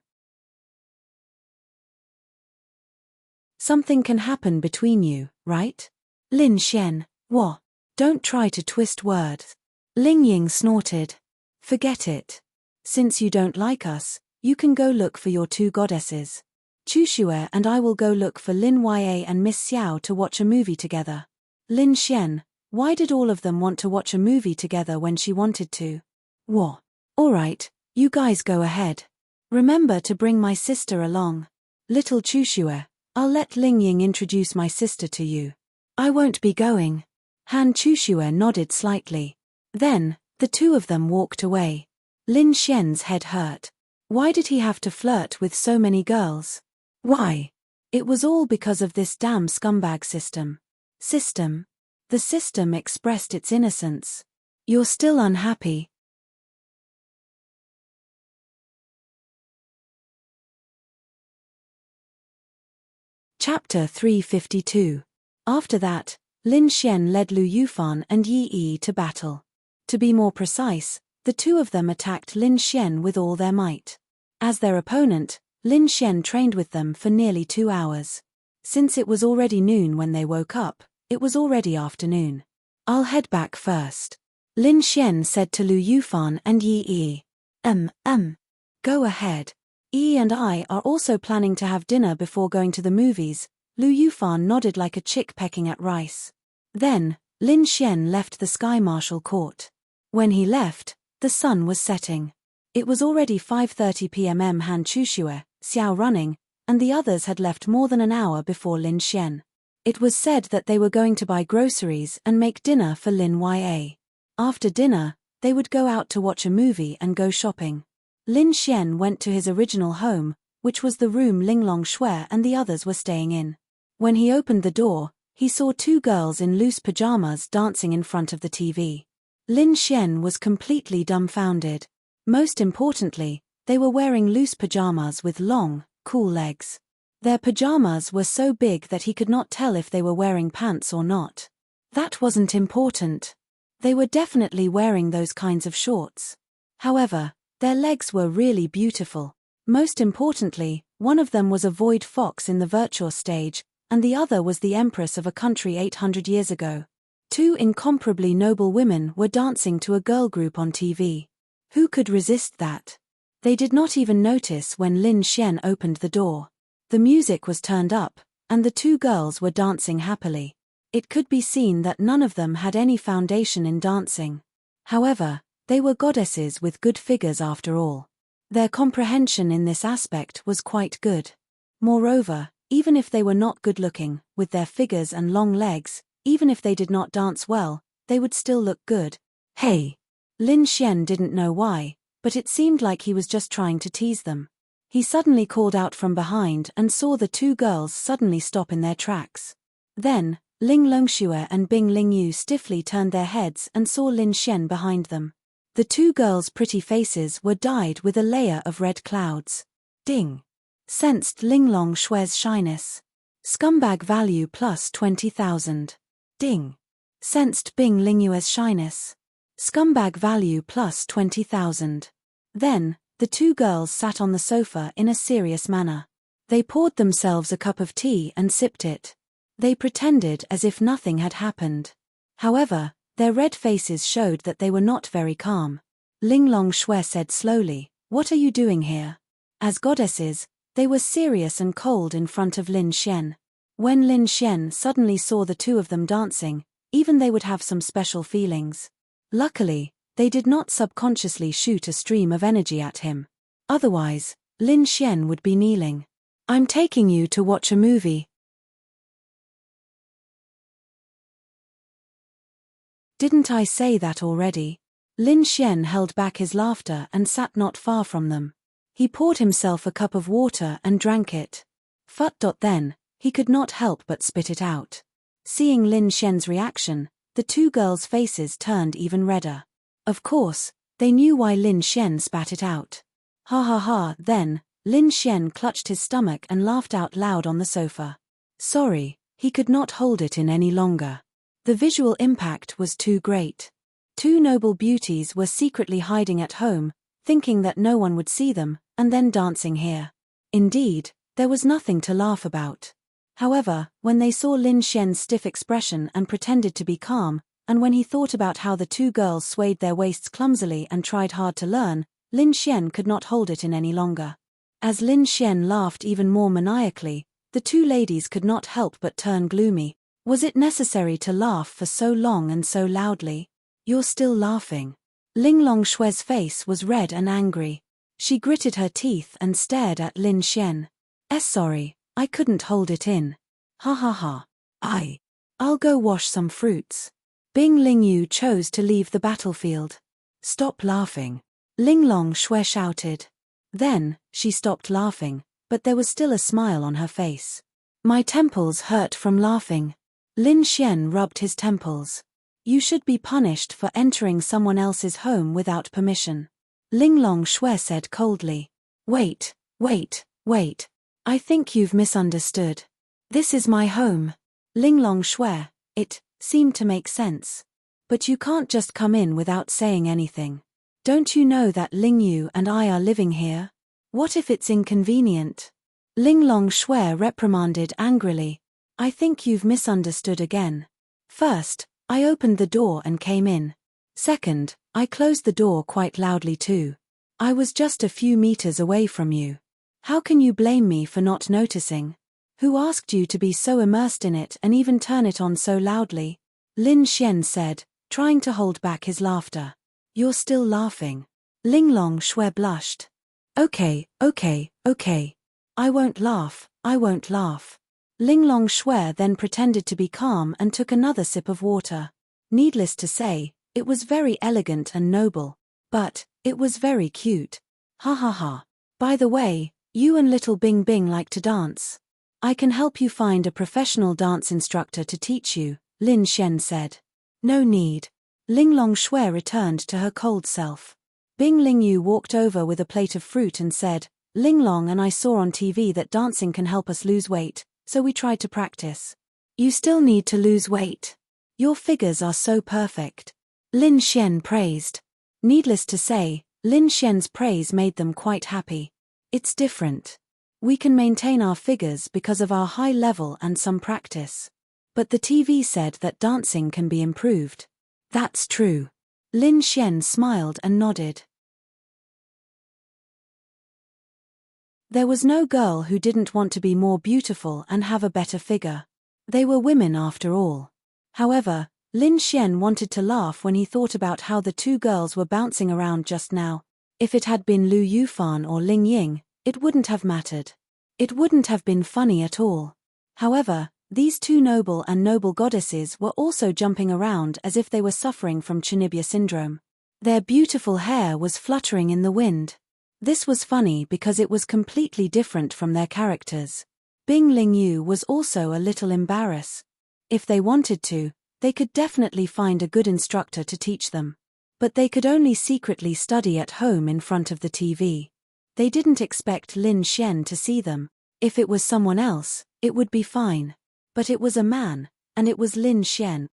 Something can happen between you, right? Lin Xian, what? Don't try to twist words. Ling Ying snorted. Forget it. Since you don't like us, you can go look for your two goddesses. Chushue and I will go look for Lin Ya and Miss Xiao to watch a movie together. Lin Xian, why did all of them want to watch a movie together when she wanted to? What? Alright, you guys go ahead. Remember to bring my sister along. Little Chushue, I'll let Ling Ying introduce my sister to you. I won't be going. Han Chushue nodded slightly. Then, the two of them walked away. Lin Xian's head hurt. Why did he have to flirt with so many girls? Why? It was all because of this damn scumbag system. The system expressed its innocence. You're still unhappy. Chapter 352. After that, Lin Xian led Lu Yufan and Yi Yi to battle. To be more precise, the two of them attacked Lin Xian with all their might. As their opponent, Lin Xian trained with them for nearly 2 hours. Since it was already noon when they woke up, it was already afternoon. "I'll head back first," Lin Xian said to Lu Yufan and Yi Yi. Go ahead. Yi and I are also planning to have dinner before going to the movies." Lu Yufan nodded like a chick pecking at rice. Then, Lin Xian left the Sky Marshal Court. When he left, the sun was setting. It was already 5:30 p.m. Han Chuxue, Xiao running, and the others had left more than an hour before Lin Xian. It was said that they were going to buy groceries and make dinner for Lin Ya. After dinner, they would go out to watch a movie and go shopping. Lin Xian went to his original home, which was the room Linglong Shui and the others were staying in. When he opened the door, he saw 2 girls in loose pajamas dancing in front of the TV. Lin Xian was completely dumbfounded. Most importantly, they were wearing loose pajamas with long, cool legs. Their pajamas were so big that he could not tell if they were wearing pants or not. That wasn't important. They were definitely wearing those kinds of shorts. However, their legs were really beautiful. Most importantly, one of them was a void fox in the virtual stage, and the other was the empress of a country 800 years ago. 2 incomparably noble women were dancing to a girl group on TV. Who could resist that? They did not even notice when Lin Xian opened the door. The music was turned up, and the 2 girls were dancing happily. It could be seen that none of them had any foundation in dancing. However, they were goddesses with good figures after all. Their comprehension in this aspect was quite good. Moreover, even if they were not good-looking, with their figures and long legs, even if they did not dance well, they would still look good. "Hey!" Lin Xian didn't know why, but it seemed like he was just trying to tease them. He suddenly called out from behind and saw the 2 girls suddenly stop in their tracks. Then, Ling Longxue and Bing Lingyu stiffly turned their heads and saw Lin Xian behind them. The 2 girls' pretty faces were dyed with a layer of red clouds. Ding! Sensed Ling Longshue's shyness. Scumbag value plus 20,000. Ding! Sensed Bing Lingyue's shyness. Scumbag value plus 20,000. Then, the 2 girls sat on the sofa in a serious manner. They poured themselves a cup of tea and sipped it. They pretended as if nothing had happened. However, their red faces showed that they were not very calm. Ling Longshui said slowly, "What are you doing here?" As goddesses, they were serious and cold in front of Lin Xian. When Lin Xian suddenly saw the 2 of them dancing, even they would have some special feelings. Luckily, they did not subconsciously shoot a stream of energy at him. Otherwise, Lin Xian would be kneeling. "I'm taking you to watch a movie." Didn't I say that already? Lin Xian held back his laughter and sat not far from them. He poured himself a cup of water and drank it. Then, he could not help but spit it out. Seeing Lin Xian's reaction, the 2 girls' faces turned even redder. Of course, they knew why Lin Xian spat it out. Ha ha ha. Then, Lin Xian clutched his stomach and laughed out loud on the sofa. Sorry, he could not hold it in any longer. The visual impact was too great. 2 noble beauties were secretly hiding at home, thinking that no one would see them, and then dancing here. Indeed, there was nothing to laugh about. However, when they saw Lin Xian's stiff expression and pretended to be calm, and when he thought about how the 2 girls swayed their waists clumsily and tried hard to learn, Lin Xian could not hold it in any longer. As Lin Xian laughed even more maniacally, the 2 ladies could not help but turn gloomy. Was it necessary to laugh for so long and so loudly? "You're still laughing." Ling Longshue's face was red and angry. She gritted her teeth and stared at Lin Xian. Sorry, I couldn't hold it in." Ha ha ha. I'll go wash some fruits." Bing Lingyu chose to leave the battlefield. "Stop laughing," Ling Longshue shouted. Then, she stopped laughing, but there was still a smile on her face. "My temples hurt from laughing." Lin Xian rubbed his temples. "You should be punished for entering someone else's home without permission." Ling Longshui said coldly. Wait. I think you've misunderstood. This is my home." Ling Longshui, seemed to make sense. But you can't just come in without saying anything. Don't you know that Ling Yu and I are living here? What if it's inconvenient? Ling Long Shui reprimanded angrily. I think you've misunderstood again. First, I opened the door and came in. Second, I closed the door quite loudly too. I was just a few meters away from you. How can you blame me for not noticing? Who asked you to be so immersed in it and even turn it on so loudly? Lin Xian said, trying to hold back his laughter. You're still laughing. Ling Long Shui blushed. Okay. I won't laugh. Ling Long Shui then pretended to be calm and took another sip of water. Needless to say, it was very elegant and noble. But, it was very cute. Ha ha ha. By the way, you and little Bing Bing like to dance. I can help you find a professional dance instructor to teach you, Lin Xian said. No need. Ling Long Shui returned to her cold self. Bing Ling Yu walked over with a plate of fruit and said, Ling Long and I saw on TV that dancing can help us lose weight, so we tried to practice. You still need to lose weight. Your figures are so perfect. Lin Xian praised. Needless to say, Lin Xian's praise made them quite happy. It's different. We can maintain our figures because of our high level and some practice. But the TV said that dancing can be improved. That's true. Lin Xian smiled and nodded. There was no girl who didn't want to be more beautiful and have a better figure. They were women after all. However, Lin Xian wanted to laugh when he thought about how the two girls were bouncing around just now. If it had been Lu Yufan or Ling Ying, it wouldn't have mattered. It wouldn't have been funny at all. However, these two noble goddesses were also jumping around as if they were suffering from Chinibya syndrome. Their beautiful hair was fluttering in the wind. This was funny because it was completely different from their characters. Bing Ling Yu was also a little embarrassed. If they wanted to, they could definitely find a good instructor to teach them. But they could only secretly study at home in front of the TV. They didn't expect Lin Xian to see them. If it was someone else, it would be fine. But it was a man, and it was Lin Xian.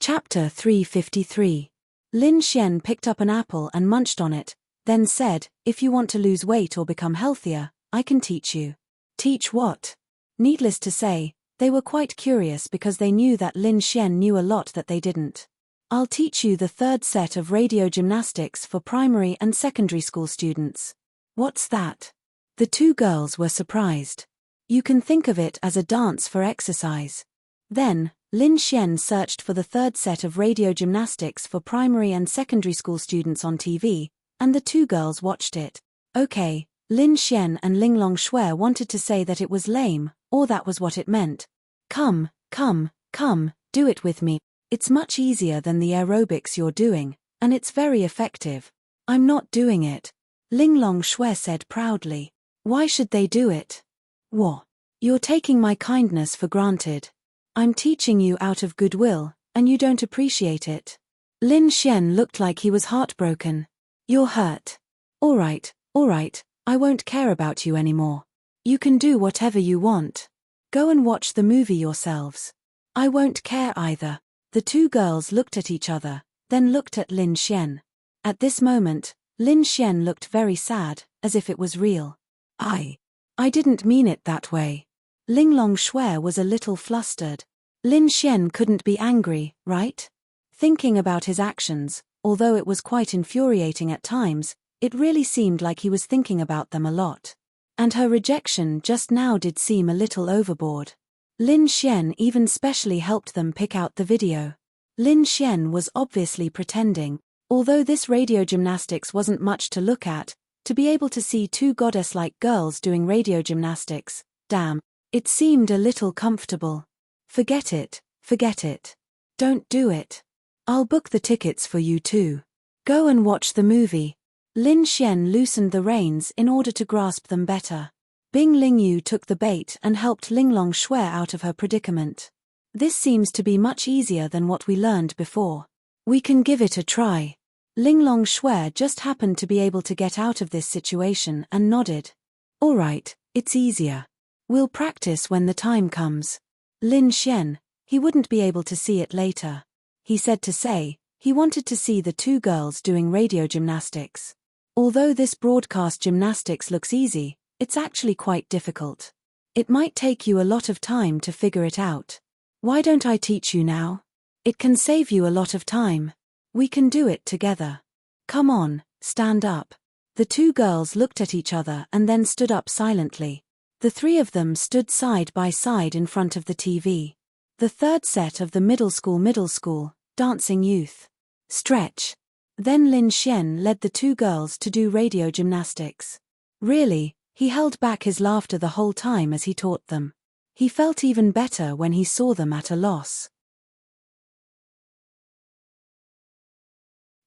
Chapter 353. Lin Xian picked up an apple and munched on it, then said, If you want to lose weight or become healthier, I can teach you. Teach what? Needless to say, they were quite curious because they knew that Lin Xian knew a lot that they didn't. I'll teach you the third set of radio gymnastics for primary and secondary school students. What's that? The two girls were surprised. You can think of it as a dance for exercise. Then, Lin Xian searched for the third set of radio gymnastics for primary and secondary school students on TV, and the two girls watched it. Okay, Lin Xian and Ling Long Shui wanted to say that it was lame, or that was what it meant. Come, do it with me. It's much easier than the aerobics you're doing, and it's very effective. I'm not doing it. Ling Long Shui said proudly. Why should they do it? What? You're taking my kindness for granted. I'm teaching you out of goodwill, and you don't appreciate it. Lin Xian looked like he was heartbroken. You're hurt. All right, I won't care about you anymore. You can do whatever you want. Go and watch the movie yourselves. I won't care either. The two girls looked at each other, then looked at Lin Xian. At this moment, Lin Xian looked very sad, as if it was real. I didn't mean it that way. Ling Long Shui was a little flustered. Lin Xian couldn't be angry, right? Thinking about his actions, although it was quite infuriating at times, it really seemed like he was thinking about them a lot. And her rejection just now did seem a little overboard. Lin Xian even specially helped them pick out the video. Lin Xian was obviously pretending. Although this radio gymnastics wasn't much to look at, to be able to see two goddess-like girls doing radio gymnastics, damn, it seemed a little comfortable. Forget it. Don't do it. I'll book the tickets for you too. Go and watch the movie. Lin Xian loosened the reins in order to grasp them better. Bing Ling Yu took the bait and helped Ling Long Shui out of her predicament. This seems to be much easier than what we learned before. We can give it a try. Ling Long Shui just happened to be able to get out of this situation and nodded. All right, it's easier. We'll practice when the time comes. Lin Xian, he wouldn't be able to see it later. He said to say, he wanted to see the two girls doing radio gymnastics. Although this broadcast gymnastics looks easy, it's actually quite difficult. It might take you a lot of time to figure it out. Why don't I teach you now? It can save you a lot of time. We can do it together. Come on, stand up. The two girls looked at each other and then stood up silently. The three of them stood side by side in front of the TV. The third set of the middle school, dancing youth. Stretch. Then Lin Xian led the two girls to do radio gymnastics. Really, he held back his laughter the whole time as he taught them. He felt even better when he saw them at a loss.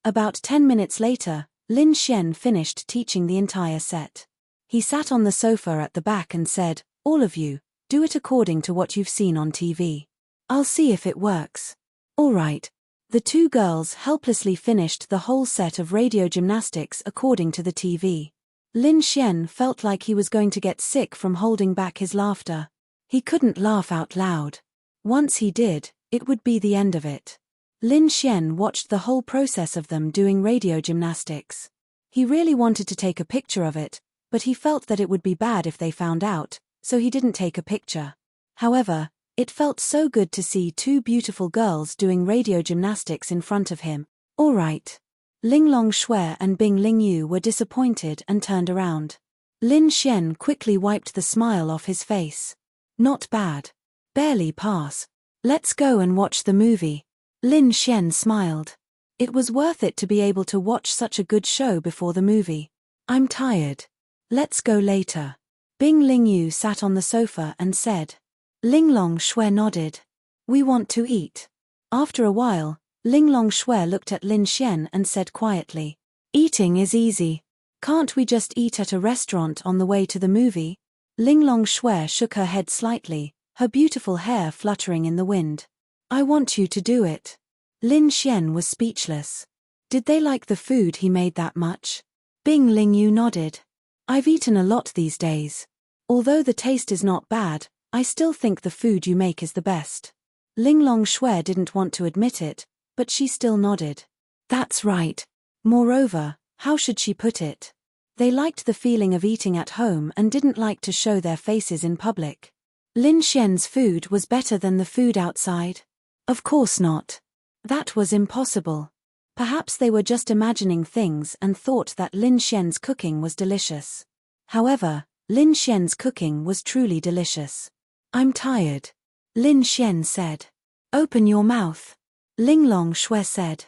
About 10 minutes later, Lin Xian finished teaching the entire set. He sat on the sofa at the back and said, "All of you, do it according to what you've seen on TV. I'll see if it works." All right. The two girls helplessly finished the whole set of radio gymnastics according to the TV. Lin Xian felt like he was going to get sick from holding back his laughter. He couldn't laugh out loud. Once he did, it would be the end of it. Lin Xian watched the whole process of them doing radio gymnastics. He really wanted to take a picture of it, but he felt that it would be bad if they found out, so he didn't take a picture. However, it felt so good to see two beautiful girls doing radio gymnastics in front of him. All right. Ling Long Shui and Bing Lingyu were disappointed and turned around. Lin Xian quickly wiped the smile off his face. Not bad. Barely pass. Let's go and watch the movie. Lin Xian smiled. It was worth it to be able to watch such a good show before the movie. I'm tired. Let's go later. Bing Lingyu sat on the sofa and said. Ling Long Shui nodded. We want to eat. After a while, Ling Long Shui looked at Lin Xian and said quietly, "Eating is easy. Can't we just eat at a restaurant on the way to the movie?" Ling Long Shui shook her head slightly, her beautiful hair fluttering in the wind. "I want you to do it." Lin Xian was speechless. Did they like the food he made that much? Bing Lingyu nodded. "I've eaten a lot these days. Although the taste is not bad, I still think the food you make is the best." Ling Long Shui didn't want to admit it, but she still nodded. That's right. Moreover, how should she put it? They liked the feeling of eating at home and didn't like to show their faces in public. Lin Xian's food was better than the food outside? Of course not. That was impossible. Perhaps they were just imagining things and thought that Lin Xian's cooking was delicious. However, Lin Xian's cooking was truly delicious. I'm tired. Lin Xian said. Open your mouth. Ling Long Shui said.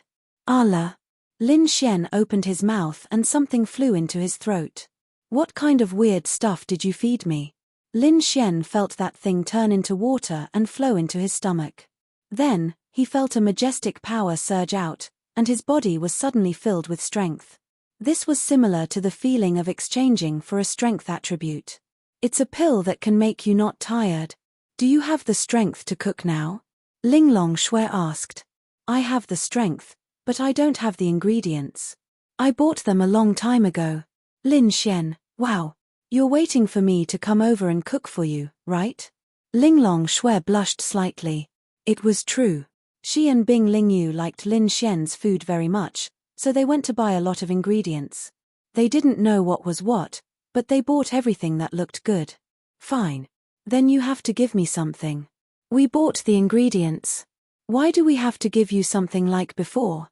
Allah. Lin Xian opened his mouth and something flew into his throat. What kind of weird stuff did you feed me? Lin Xian felt that thing turn into water and flow into his stomach. Then, he felt a majestic power surge out, and his body was suddenly filled with strength. This was similar to the feeling of exchanging for a strength attribute. It's a pill that can make you not tired. Do you have the strength to cook now? Ling Long Shui asked. I have the strength, but I don't have the ingredients. I bought them a long time ago. Lin Xian, wow. You're waiting for me to come over and cook for you, right? Ling Long Shui blushed slightly. It was true. She and Bing Lingyu liked Lin Xian's food very much, so they went to buy a lot of ingredients. They didn't know what was what, but they bought everything that looked good. Fine. Then you have to give me something. We bought the ingredients. Why do we have to give you something like before?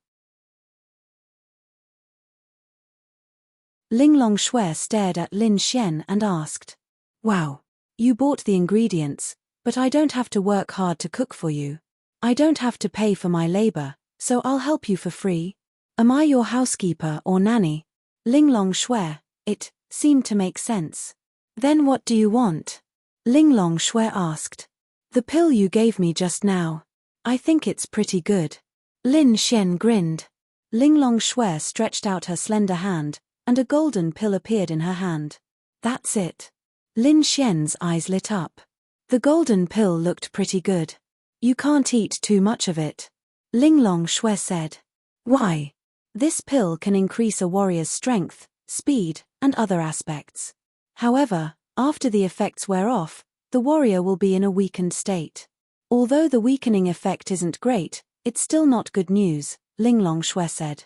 Ling Long Shui stared at Lin Xian and asked. Wow. You bought the ingredients, but I don't have to work hard to cook for you. I don't have to pay for my labor, so I'll help you for free. Am I your housekeeper or nanny? Ling Long Shui, it seemed to make sense. Then what do you want? Ling Long Shui asked. The pill you gave me just now. I think it's pretty good. Lin Xian grinned. Ling Long Shui stretched out her slender hand, and a golden pill appeared in her hand. That's it. Lin Xian's eyes lit up. The golden pill looked pretty good. You can't eat too much of it. Ling Long Shui said. Why? This pill can increase a warrior's strength, speed, and other aspects. However, after the effects wear off, the warrior will be in a weakened state. Although the weakening effect isn't great, it's still not good news, Linglong Shui said.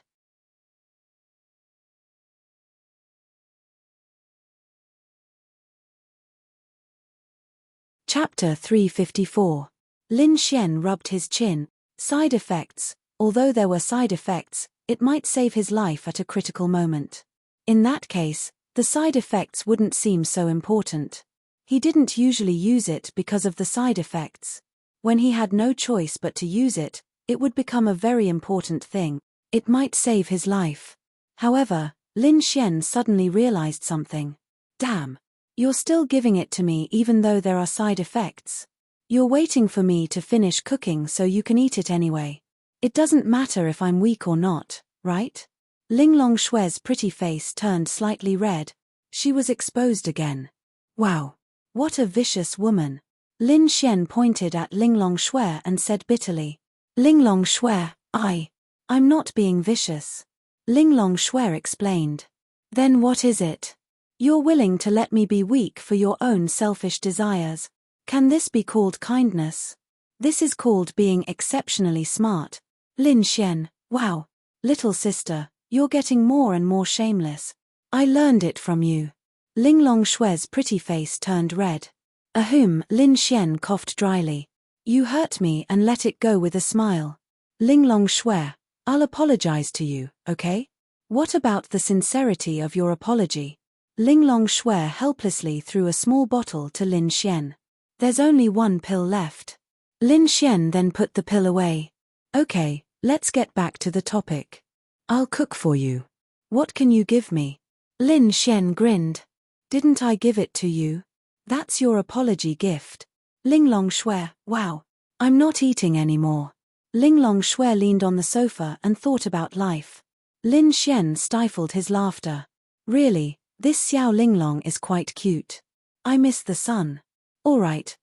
Chapter 354. Lin Xian rubbed his chin. Side effects. Although there were side effects, it might save his life at a critical moment. In that case, the side effects wouldn't seem so important. He didn't usually use it because of the side effects. When he had no choice but to use it, it would become a very important thing. It might save his life. However, Lin Xian suddenly realized something. Damn. You're still giving it to me even though there are side effects. You're waiting for me to finish cooking so you can eat it anyway. It doesn't matter if I'm weak or not, right? Linglong Shui's pretty face turned slightly red. She was exposed again. Wow. What a vicious woman. Lin Xian pointed at Linglong Shui and said bitterly. Linglong Shui, I'm not being vicious. Linglong Shui explained. Then what is it? You're willing to let me be weak for your own selfish desires. Can this be called kindness? This is called being exceptionally smart. Lin Xian, wow. Little sister, you're getting more and more shameless. I learned it from you. Linglong Shui's pretty face turned red. Ahem, Lin Xian coughed dryly. You hurt me and let it go with a smile. Linglong Shui, I'll apologize to you, okay? What about the sincerity of your apology? Linglong Shui helplessly threw a small bottle to Lin Xian. There's only one pill left. Lin Xian then put the pill away. Okay, let's get back to the topic. I'll cook for you. What can you give me? Lin Xian grinned. Didn't I give it to you? That's your apology gift. Linglong Shui, wow. I'm not eating anymore. Linglong Shui leaned on the sofa and thought about life. Lin Xian stifled his laughter. Really, this Xiao Linglong is quite cute. I miss the sun. Alright,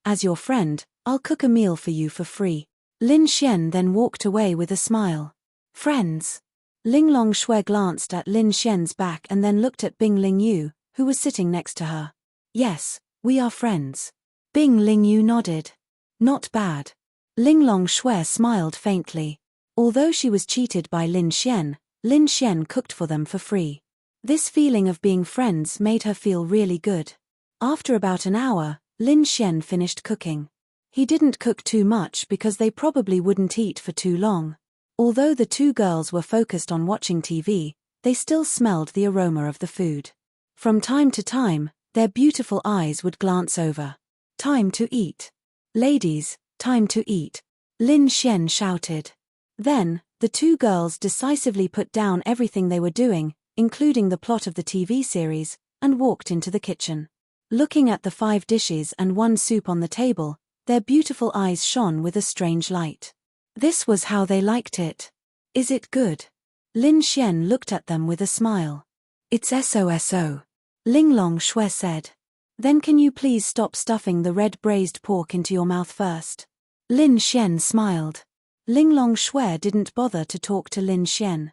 as your friend, I'll cook a meal for you for free. Lin Xian then walked away with a smile. Friends. Linglong Shui glanced at Lin Xian's back and then looked at Bing Lingyu, who was sitting next to her. Yes, we are friends. Bing Lingyu nodded. Not bad. Linglong Shui smiled faintly. Although she was cheated by Lin Xian cooked for them for free. This feeling of being friends made her feel really good. After about an hour, Lin Xian finished cooking. He didn't cook too much because they probably wouldn't eat for too long. Although the two girls were focused on watching TV, they still smelled the aroma of the food. From time to time, their beautiful eyes would glance over. Time to eat. Ladies, time to eat. Lin Xian shouted. Then, the two girls decisively put down everything they were doing, including the plot of the TV series, and walked into the kitchen. Looking at the 5 dishes and 1 soup on the table, their beautiful eyes shone with a strange light. This was how they liked it. Is it good? Lin Xian looked at them with a smile. It's SOSO. Linglong Shui said. Then can you please stop stuffing the red braised pork into your mouth first? Lin Xian smiled. Linglong Shui didn't bother to talk to Lin Xian.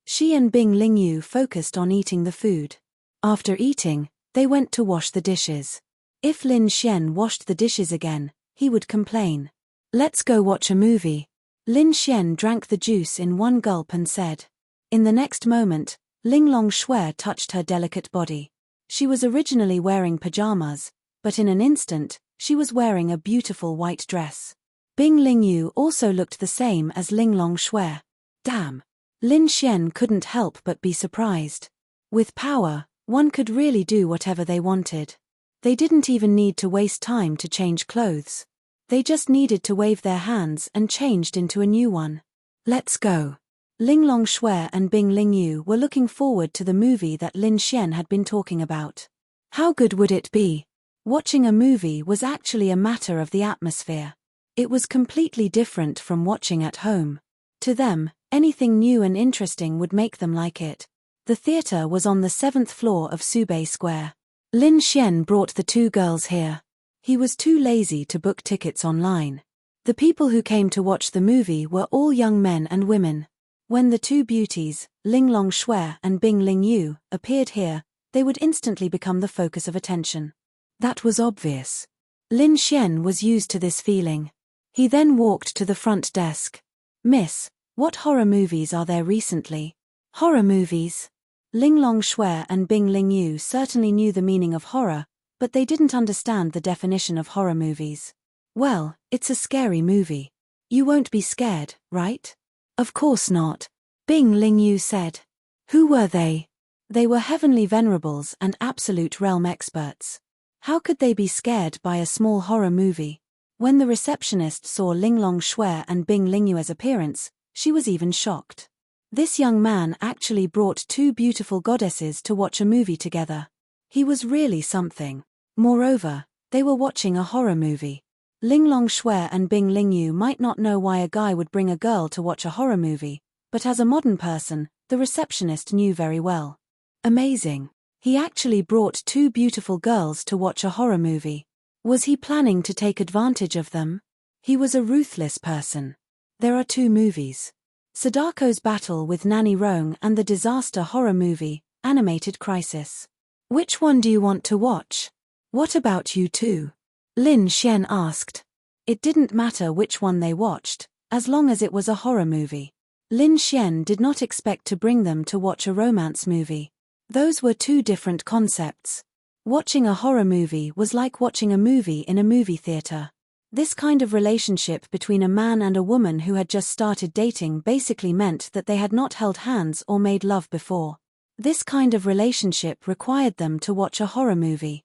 She and Bing Lingyu focused on eating the food. After eating, they went to wash the dishes. If Lin Xian washed the dishes again, he would complain. Let's go watch a movie. Lin Xian drank the juice in one gulp and said. In the next moment, Linglong Shui touched her delicate body. She was originally wearing pajamas, but in an instant, she was wearing a beautiful white dress. Bing Lingyu also looked the same as Linglong Shui. Damn. Lin Xian couldn't help but be surprised. With power, one could really do whatever they wanted. They didn't even need to waste time to change clothes. They just needed to wave their hands and changed into a new one. Let's go. Linglong Shui and Bing Lingyu were looking forward to the movie that Lin Xian had been talking about. How good would it be? Watching a movie was actually a matter of the atmosphere. It was completely different from watching at home. To them, anything new and interesting would make them like it. The theater was on the 7th floor of Subei Square. Lin Xian brought the two girls here. He was too lazy to book tickets online. The people who came to watch the movie were all young men and women. When the two beauties, Ling Longshui and Bing Lingyu, appeared here, they would instantly become the focus of attention. That was obvious. Lin Xian was used to this feeling. He then walked to the front desk. "Miss, what horror movies are there recently?" "Horror movies?" Ling Longshui and Bing Lingyu certainly knew the meaning of horror, but they didn't understand the definition of horror movies. "Well, it's a scary movie. You won't be scared, right?" "Of course not," Bing Lingyu said. Who were they? They were heavenly venerables and absolute realm experts. How could they be scared by a small horror movie? When the receptionist saw Ling Longshui and Bing Lingyu's appearance, she was even shocked. This young man actually brought two beautiful goddesses to watch a movie together. He was really something. Moreover, they were watching a horror movie. Ling Longshui and Bing Lingyu might not know why a guy would bring a girl to watch a horror movie, but as a modern person, the receptionist knew very well. Amazing. He actually brought two beautiful girls to watch a horror movie. Was he planning to take advantage of them? He was a ruthless person. There are two movies. Sadako's battle with Nanny Rong and the disaster horror movie, Animated Crisis. Which one do you want to watch? What about you two? Lin Xian asked. It didn't matter which one they watched, as long as it was a horror movie. Lin Xian did not expect to bring them to watch a romance movie. Those were two different concepts. Watching a horror movie was like watching a movie in a movie theater. This kind of relationship between a man and a woman who had just started dating basically meant that they had not held hands or made love before. This kind of relationship required them to watch a horror movie.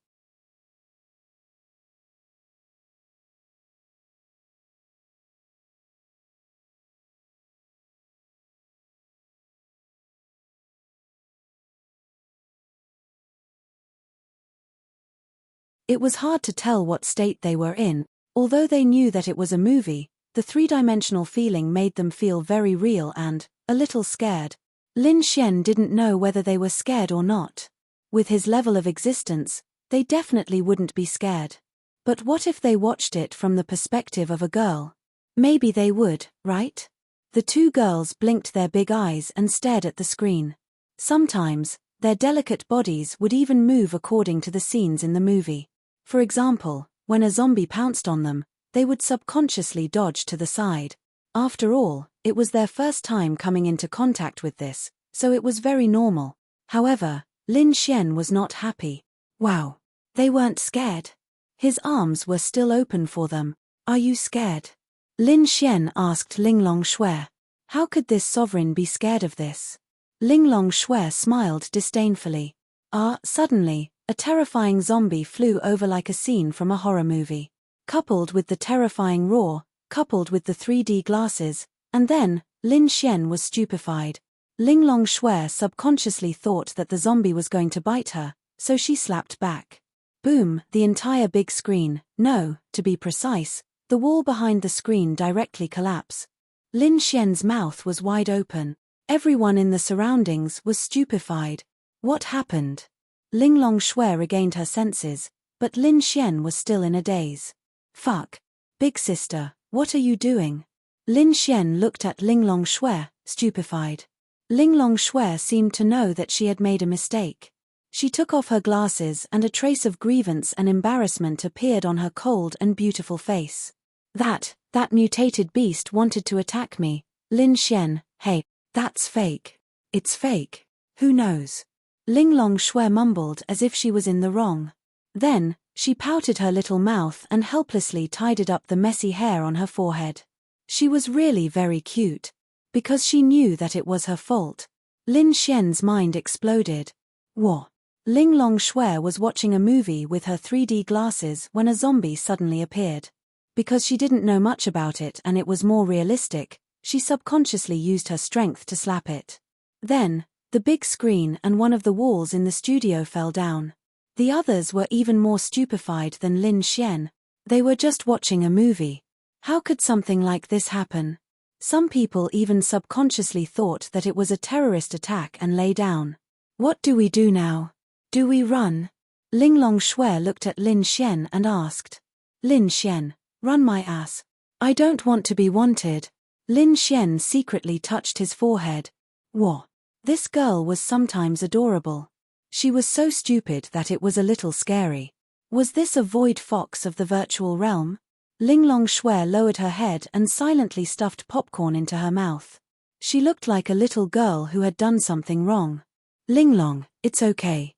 It was hard to tell what state they were in. Although they knew that it was a movie, the three-dimensional feeling made them feel very real and a little scared. Lin Xian didn't know whether they were scared or not. With his level of existence, they definitely wouldn't be scared. But what if they watched it from the perspective of a girl? Maybe they would, right? The two girls blinked their big eyes and stared at the screen. Sometimes, their delicate bodies would even move according to the scenes in the movie. For example, when a zombie pounced on them, they would subconsciously dodge to the side. After all, it was their first time coming into contact with this, so it was very normal. However, Lin Xian was not happy. Wow. They weren't scared. His arms were still open for them. Are you scared? Lin Xian asked Ling Longshui. How could this sovereign be scared of this? Ling Longshui smiled disdainfully. Suddenly, a terrifying zombie flew over like a scene from a horror movie. Coupled with the terrifying roar, coupled with the 3D glasses, and then, Lin Xian was stupefied. Ling Longshui subconsciously thought that the zombie was going to bite her, so she slapped back. Boom, the entire big screen, no, to be precise, the wall behind the screen directly collapsed. Lin Xian's mouth was wide open. Everyone in the surroundings was stupefied. What happened? Ling Longshui regained her senses, but Lin Xian was still in a daze. Fuck. Big sister, what are you doing? Lin Xian looked at Ling Longshui, stupefied. Ling Longshui seemed to know that she had made a mistake. She took off her glasses and a trace of grievance and embarrassment appeared on her cold and beautiful face. That mutated beast wanted to attack me. Lin Xian, hey, that's fake. It's fake. Who knows? Ling Longshui mumbled as if she was in the wrong. Then, she pouted her little mouth and helplessly tidied up the messy hair on her forehead. She was really very cute. Because she knew that it was her fault. Lin Xian's mind exploded. What? Ling Longshui was watching a movie with her 3D glasses when a zombie suddenly appeared. Because she didn't know much about it and it was more realistic, she subconsciously used her strength to slap it. Then, the big screen and one of the walls in the studio fell down. The others were even more stupefied than Lin Xian. They were just watching a movie. How could something like this happen? Some people even subconsciously thought that it was a terrorist attack and lay down. What do we do now? Do we run? Ling Longshui looked at Lin Xian and asked. Lin Xian, run my ass. I don't want to be wanted. Lin Xian secretly touched his forehead. What? This girl was sometimes adorable. She was so stupid that it was a little scary. Was this a void fox of the virtual realm? Linglong Shui lowered her head and silently stuffed popcorn into her mouth. She looked like a little girl who had done something wrong. Linglong, it's okay.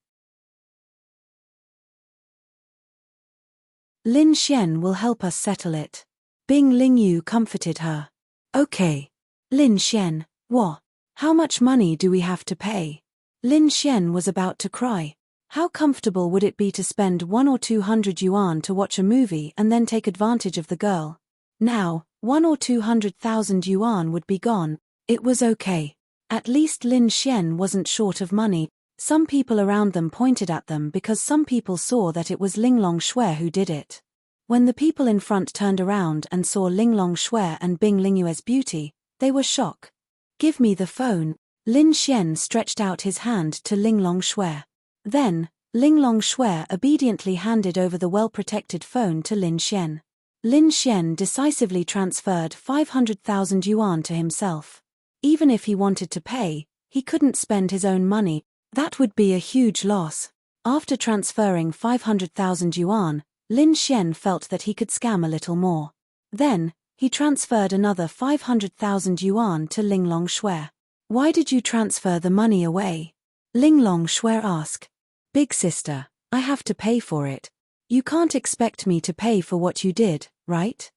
Lin Xian will help us settle it. Bing Lingyu comforted her. Okay. Lin Xian, what? How much money do we have to pay? Lin Xian was about to cry. How comfortable would it be to spend 100 or 200 yuan to watch a movie and then take advantage of the girl? Now, 100,000 or 200,000 yuan would be gone. It was okay. At least Lin Xian wasn't short of money. Some people around them pointed at them because some people saw that it was Linglong Shui who did it. When the people in front turned around and saw Linglong Shui and Bing Lingyue's beauty, they were shocked. Give me the phone. Lin Xian stretched out his hand to Linglong Shui. Then, Linglong Shui obediently handed over the well-protected phone to Lin Xian. Lin Xian decisively transferred 500,000 yuan to himself. Even if he wanted to pay, he couldn't spend his own money. That would be a huge loss. After transferring 500,000 yuan, Lin Xian felt that he could scam a little more. Then, he transferred another 500,000 yuan to Linglong Shui. Why did you transfer the money away? Linglong Shui asked. Big sister, I have to pay for it. You can't expect me to pay for what you did, right?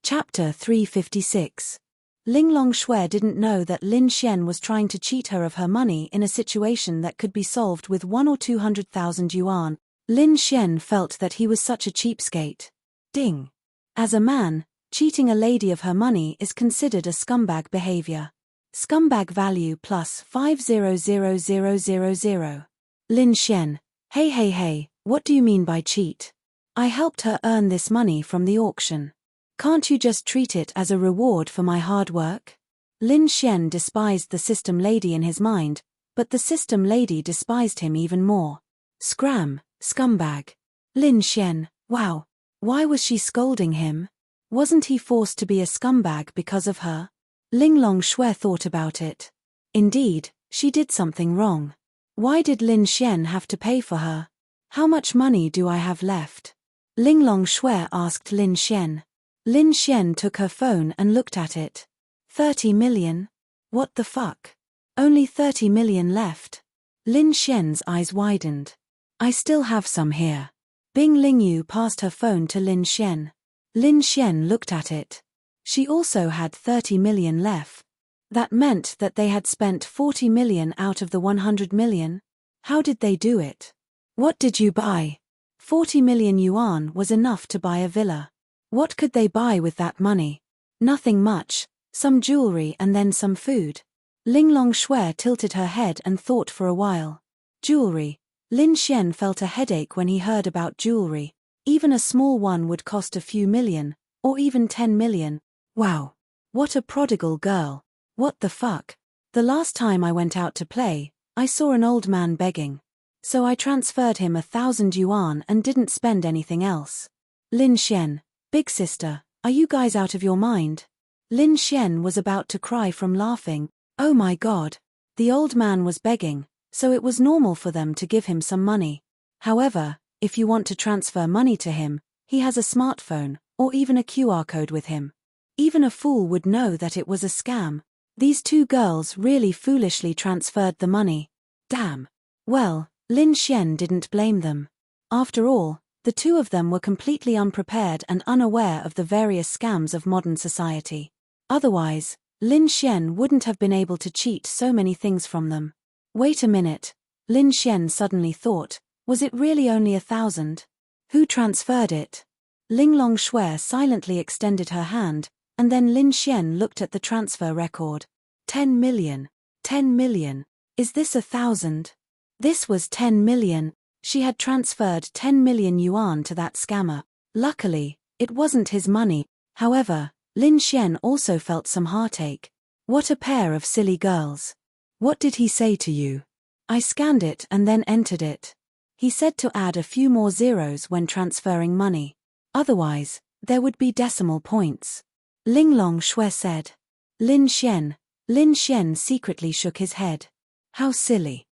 Chapter 356. Linglong Shui didn't know that Lin Xian was trying to cheat her of her money in a situation that could be solved with 100,000 or 200,000 yuan. Lin Xian felt that he was such a cheapskate. Ding. As a man, cheating a lady of her money is considered a scumbag behavior. Scumbag value plus 500000. Lin Xian. Hey, what do you mean by cheat? I helped her earn this money from the auction. Can't you just treat it as a reward for my hard work? Lin Xian despised the system lady in his mind, but the system lady despised him even more. Scram, scumbag. Lin Xian, wow. Why was she scolding him? Wasn't he forced to be a scumbag because of her? Linglong Shui thought about it. Indeed, she did something wrong. Why did Lin Xian have to pay for her? How much money do I have left? Linglong Shui asked Lin Xian. Lin Xian took her phone and looked at it. 30 million? What the fuck? Only 30 million left. Lin Xian's eyes widened. I still have some here. Bing Lingyu passed her phone to Lin Xian. Lin Xian looked at it. She also had 30 million left. That meant that they had spent 40 million out of the 100 million. How did they do it? What did you buy? 40 million yuan was enough to buy a villa. What could they buy with that money? Nothing much, some jewelry and then some food. Linglong Shui tilted her head and thought for a while. Jewelry. Lin Xian felt a headache when he heard about jewelry. Even a small one would cost a few million, or even 10 million. Wow. What a prodigal girl. What the fuck? The last time I went out to play, I saw an old man begging. So I transferred him 1,000 yuan and didn't spend anything else. Lin Xian. Big sister, are you guys out of your mind? Lin Xian was about to cry from laughing. Oh my god. The old man was begging, so it was normal for them to give him some money. However, if you want to transfer money to him, he has a smartphone, or even a QR code with him. Even a fool would know that it was a scam. These two girls really foolishly transferred the money. Damn. Well, Lin Xian didn't blame them. After all, the two of them were completely unprepared and unaware of the various scams of modern society. Otherwise, Lin Xian wouldn't have been able to cheat so many things from them. Wait a minute, Lin Xian suddenly thought, was it really only 1,000? Who transferred it? Linglong Shui silently extended her hand, and then Lin Xian looked at the transfer record. 10 million. 10 million. Is this 1,000? This was 10 million. She had transferred 10 million yuan to that scammer. Luckily, it wasn't his money. However, Lin Xian also felt some heartache. What a pair of silly girls. What did he say to you? I scanned it and then entered it. He said to add a few more zeros when transferring money. Otherwise, there would be decimal points. Linglong Shui said. Lin Xian secretly shook his head. How silly.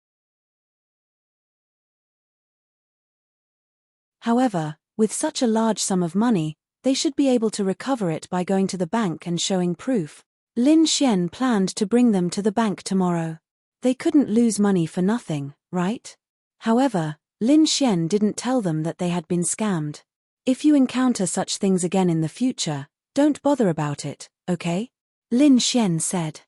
However, with such a large sum of money, they should be able to recover it by going to the bank and showing proof. Lin Xian planned to bring them to the bank tomorrow. They couldn't lose money for nothing, right? However, Lin Xian didn't tell them that they had been scammed. If you encounter such things again in the future, don't bother about it, okay? Lin Xian said.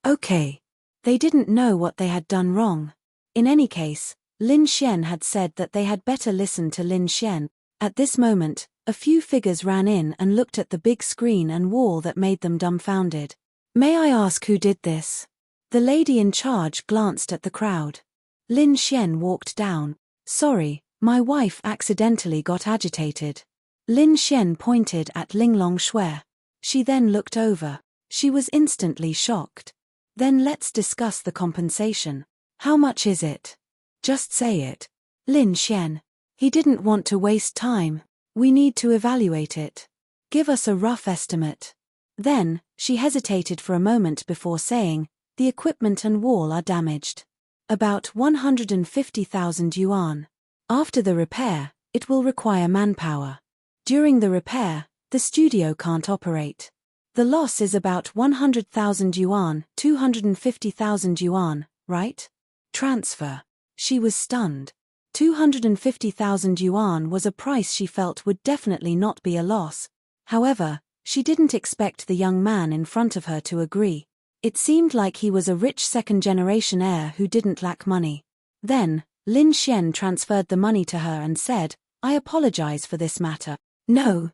Okay. They didn't know what they had done wrong. In any case, Lin Xian had said that they had better listen to Lin Xian. At this moment, a few figures ran in and looked at the big screen and wall that made them dumbfounded. May I ask who did this? The lady in charge glanced at the crowd. Lin Xian walked down. Sorry, my wife accidentally got agitated. Lin Xian pointed at Linglong Shui. She then looked over. She was instantly shocked. Then let's discuss the compensation. How much is it? Just say it. Lin Xian. He didn't want to waste time. We need to evaluate it. Give us a rough estimate. Then, she hesitated for a moment before saying, the equipment and wall are damaged. About 150,000 yuan. After the repair, it will require manpower. During the repair, the studio can't operate. The loss is about 100,000 yuan, 250,000 yuan, right? Transfer. She was stunned. 250,000 yuan was a price she felt would definitely not be a loss. However, she didn't expect the young man in front of her to agree. It seemed like he was a rich second-generation heir who didn't lack money. Then, Lin Xian transferred the money to her and said, I apologize for this matter. No.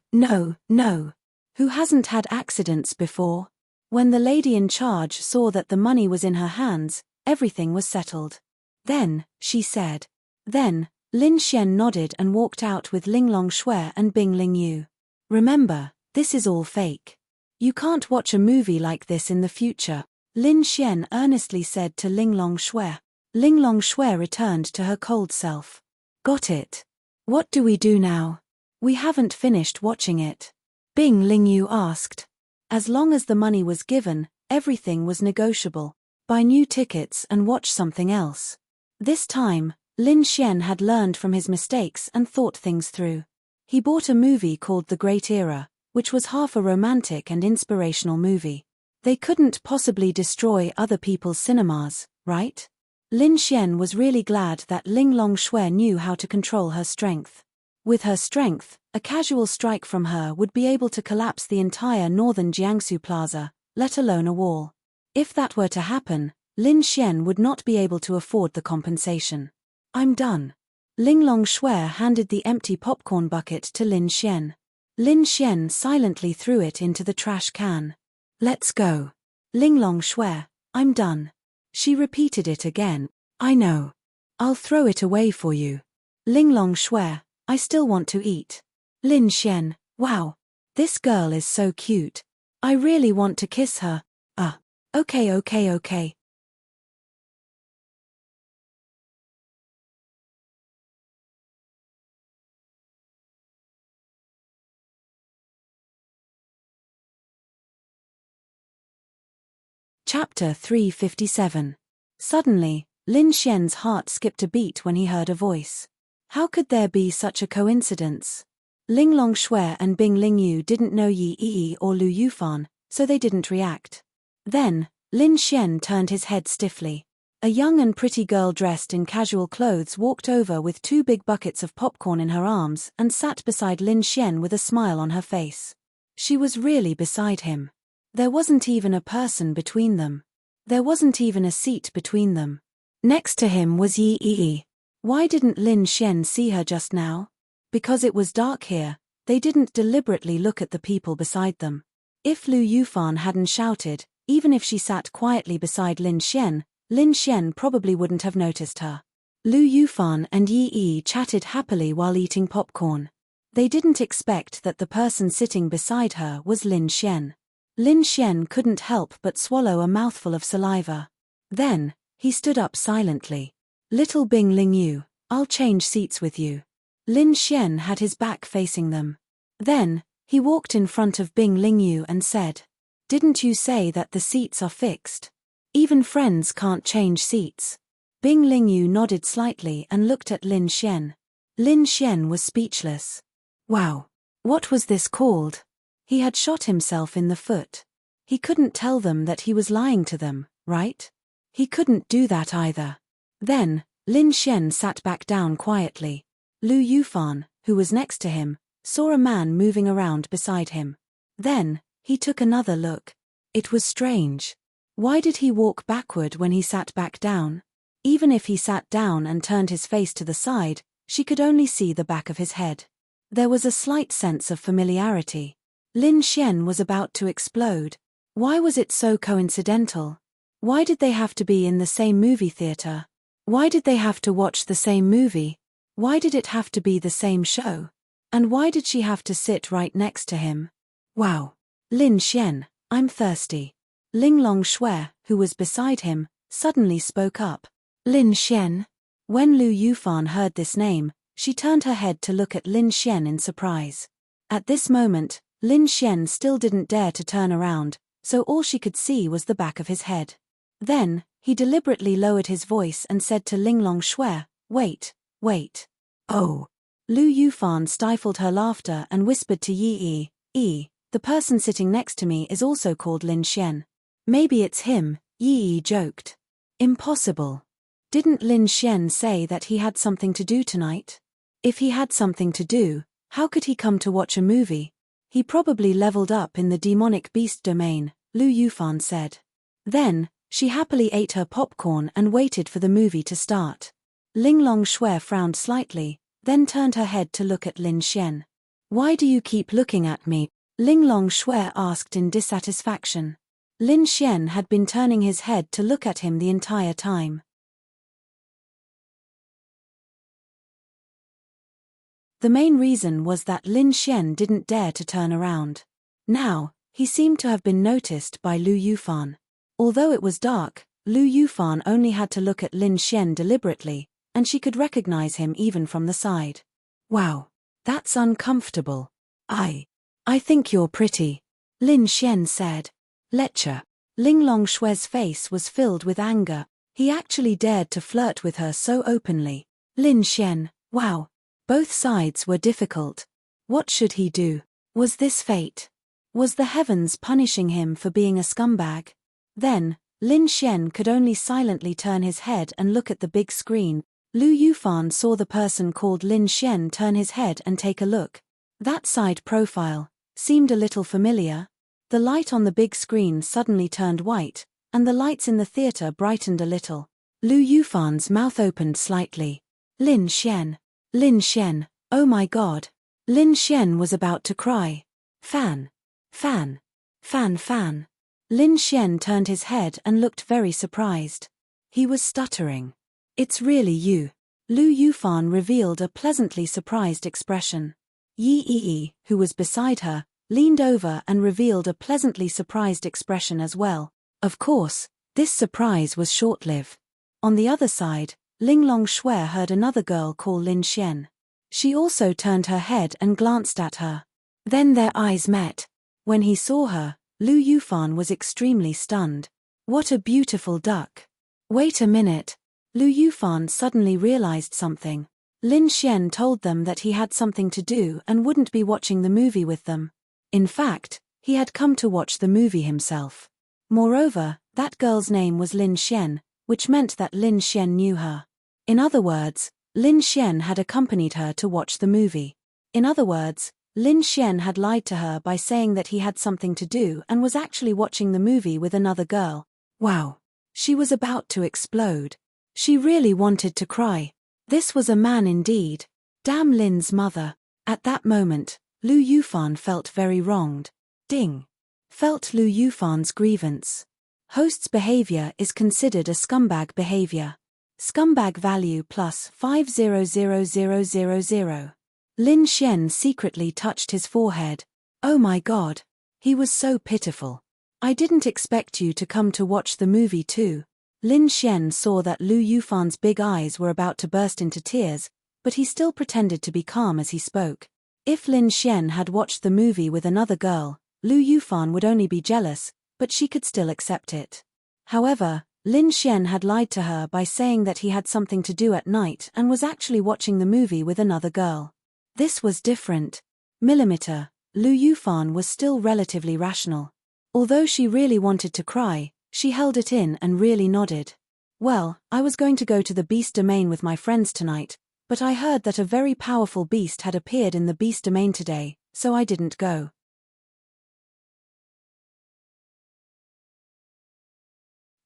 Who hasn't had accidents before? When the lady in charge saw that the money was in her hands, everything was settled. Then, she said. Then, Lin Xian nodded and walked out with Linglong Shui and Bing Lingyu. Remember, this is all fake. You can't watch a movie like this in the future, Lin Xian earnestly said to Linglong Shui. Linglong Shui returned to her cold self. Got it. What do we do now? We haven't finished watching it. Bing Lingyu asked. As long as the money was given, everything was negotiable. Buy new tickets and watch something else. This time, Lin Xian had learned from his mistakes and thought things through. He bought a movie called The Great Era, which was half a romantic and inspirational movie. They couldn't possibly destroy other people's cinemas, right? Lin Xian was really glad that Linglong Shui knew how to control her strength. With her strength, a casual strike from her would be able to collapse the entire northern Jiangsu Plaza, let alone a wall. If that were to happen, Lin Xian would not be able to afford the compensation. I'm done. Linglong Shui handed the empty popcorn bucket to Lin Xian. Lin Xian silently threw it into the trash can. Let's go. Linglong Shui, I'm done. She repeated it again. I know. I'll throw it away for you. Linglong Shui, I still want to eat. Lin Xian, wow. This girl is so cute. I really want to kiss her. Okay. Chapter 357. Suddenly, Lin Xian's heart skipped a beat when he heard a voice. How could there be such a coincidence? Linglong Shui and Bing Lingyu didn't know Yi Yi or Lu Yufan, so they didn't react. Then, Lin Xian turned his head stiffly. A young and pretty girl dressed in casual clothes walked over with 2 big buckets of popcorn in her arms and sat beside Lin Xian with a smile on her face. She was really beside him. There wasn't even a person between them. There wasn't even a seat between them. Next to him was Yi Yi. Why didn't Lin Xian see her just now? Because it was dark here, they didn't deliberately look at the people beside them. If Lu Yufan hadn't shouted, even if she sat quietly beside Lin Xian probably wouldn't have noticed her. Lu Yufan and Yi Yi chatted happily while eating popcorn. They didn't expect that the person sitting beside her was Lin Xian. Lin Xian couldn't help but swallow a mouthful of saliva. Then, he stood up silently. Little Bing Ling Yu, I'll change seats with you. Lin Xian had his back facing them. Then, he walked in front of Bing Ling Yu and said, "Didn't you say that the seats are fixed? Even friends can't change seats." Bing Ling Yu nodded slightly and looked at Lin Xian. Lin Xian was speechless. Wow! What was this called? He had shot himself in the foot. He couldn't tell them that he was lying to them, right? He couldn't do that either. Then, Lin Xian sat back down quietly. Lu Yufan, who was next to him, saw a man moving around beside him. Then, he took another look. It was strange. Why did he walk backward when he sat back down? Even if he sat down and turned his face to the side, she could only see the back of his head. There was a slight sense of familiarity. Lin Xian was about to explode. Why was it so coincidental? Why did they have to be in the same movie theater? Why did they have to watch the same movie? Why did it have to be the same show? And why did she have to sit right next to him? Wow! Lin Xian, I'm thirsty. Ling Long Shui, who was beside him, suddenly spoke up. Lin Xian? When Lu Yufan heard this name, she turned her head to look at Lin Xian in surprise. At this moment, Lin Xian still didn't dare to turn around, so all she could see was the back of his head. Then, he deliberately lowered his voice and said to Ling Long Shui, "Wait, wait." Oh! Lu Yufan stifled her laughter and whispered to Yi, "The person sitting next to me is also called Lin Xian. Maybe it's him," Yi joked. Impossible. Didn't Lin Xian say that he had something to do tonight? If he had something to do, how could he come to watch a movie? He probably leveled up in the demonic beast domain, Lu Yufan said. Then, she happily ate her popcorn and waited for the movie to start. Ling Long Shui frowned slightly, then turned her head to look at Lin Xian. "Why do you keep looking at me?" Ling Long Shui asked in dissatisfaction. Lin Xian had been turning his head to look at him the entire time. The main reason was that Lin Xian didn't dare to turn around. Now, he seemed to have been noticed by Lu Yufan. Although it was dark, Lu Yufan only had to look at Lin Xian deliberately, and she could recognize him even from the side. "Wow, that's uncomfortable. I think you're pretty," Lin Xian said. Lecture. Ling Long Shui's face was filled with anger. He actually dared to flirt with her so openly. Lin Xian, wow. Both sides were difficult. What should he do? Was this fate? Was the heavens punishing him for being a scumbag? Then, Lin Xian could only silently turn his head and look at the big screen. Lu Yufan saw the person called Lin Xian turn his head and take a look. That side profile seemed a little familiar. The light on the big screen suddenly turned white, and the lights in the theater brightened a little. Lu Yufan's mouth opened slightly. Lin Xian. Lin Xian, oh my god. Lin Xian was about to cry. Fan. Fan. Fan fan. Lin Xian turned his head and looked very surprised. He was stuttering. "It's really you." Lu Yufan revealed a pleasantly surprised expression. Yi, who was beside her, leaned over and revealed a pleasantly surprised expression as well. Of course, this surprise was short-lived. On the other side, Ling Long Shui heard another girl call Lin Xian. She also turned her head and glanced at her. Then their eyes met. When he saw her, Lu Yufan was extremely stunned. What a beautiful duck. Wait a minute. Lu Yufan suddenly realized something. Lin Xian told them that he had something to do and wouldn't be watching the movie with them. In fact, he had come to watch the movie himself. Moreover, that girl's name was Lin Xian, which meant that Lin Xian knew her. In other words, Lin Xian had accompanied her to watch the movie. In other words, Lin Xian had lied to her by saying that he had something to do and was actually watching the movie with another girl. Wow. She was about to explode. She really wanted to cry. This was a man indeed. Damn Lin's mother. At that moment, Lu Yufan felt very wronged. Ding. Felt Lu Yufan's grievance. Host's behavior is considered a scumbag behavior. Scumbag value plus 500000. Lin Xian secretly touched his forehead. Oh my god. He was so pitiful. I didn't expect you to come to watch the movie too. Lin Xian saw that Lu Yufan's big eyes were about to burst into tears, but he still pretended to be calm as he spoke. If Lin Xian had watched the movie with another girl, Lu Yufan would only be jealous, but she could still accept it. However, Lin Xian had lied to her by saying that he had something to do at night and was actually watching the movie with another girl. This was different. Lu Yufan was still relatively rational. Although she really wanted to cry, she held it in and really nodded. Well, I was going to go to the beast domain with my friends tonight, but I heard that a very powerful beast had appeared in the beast domain today, so I didn't go.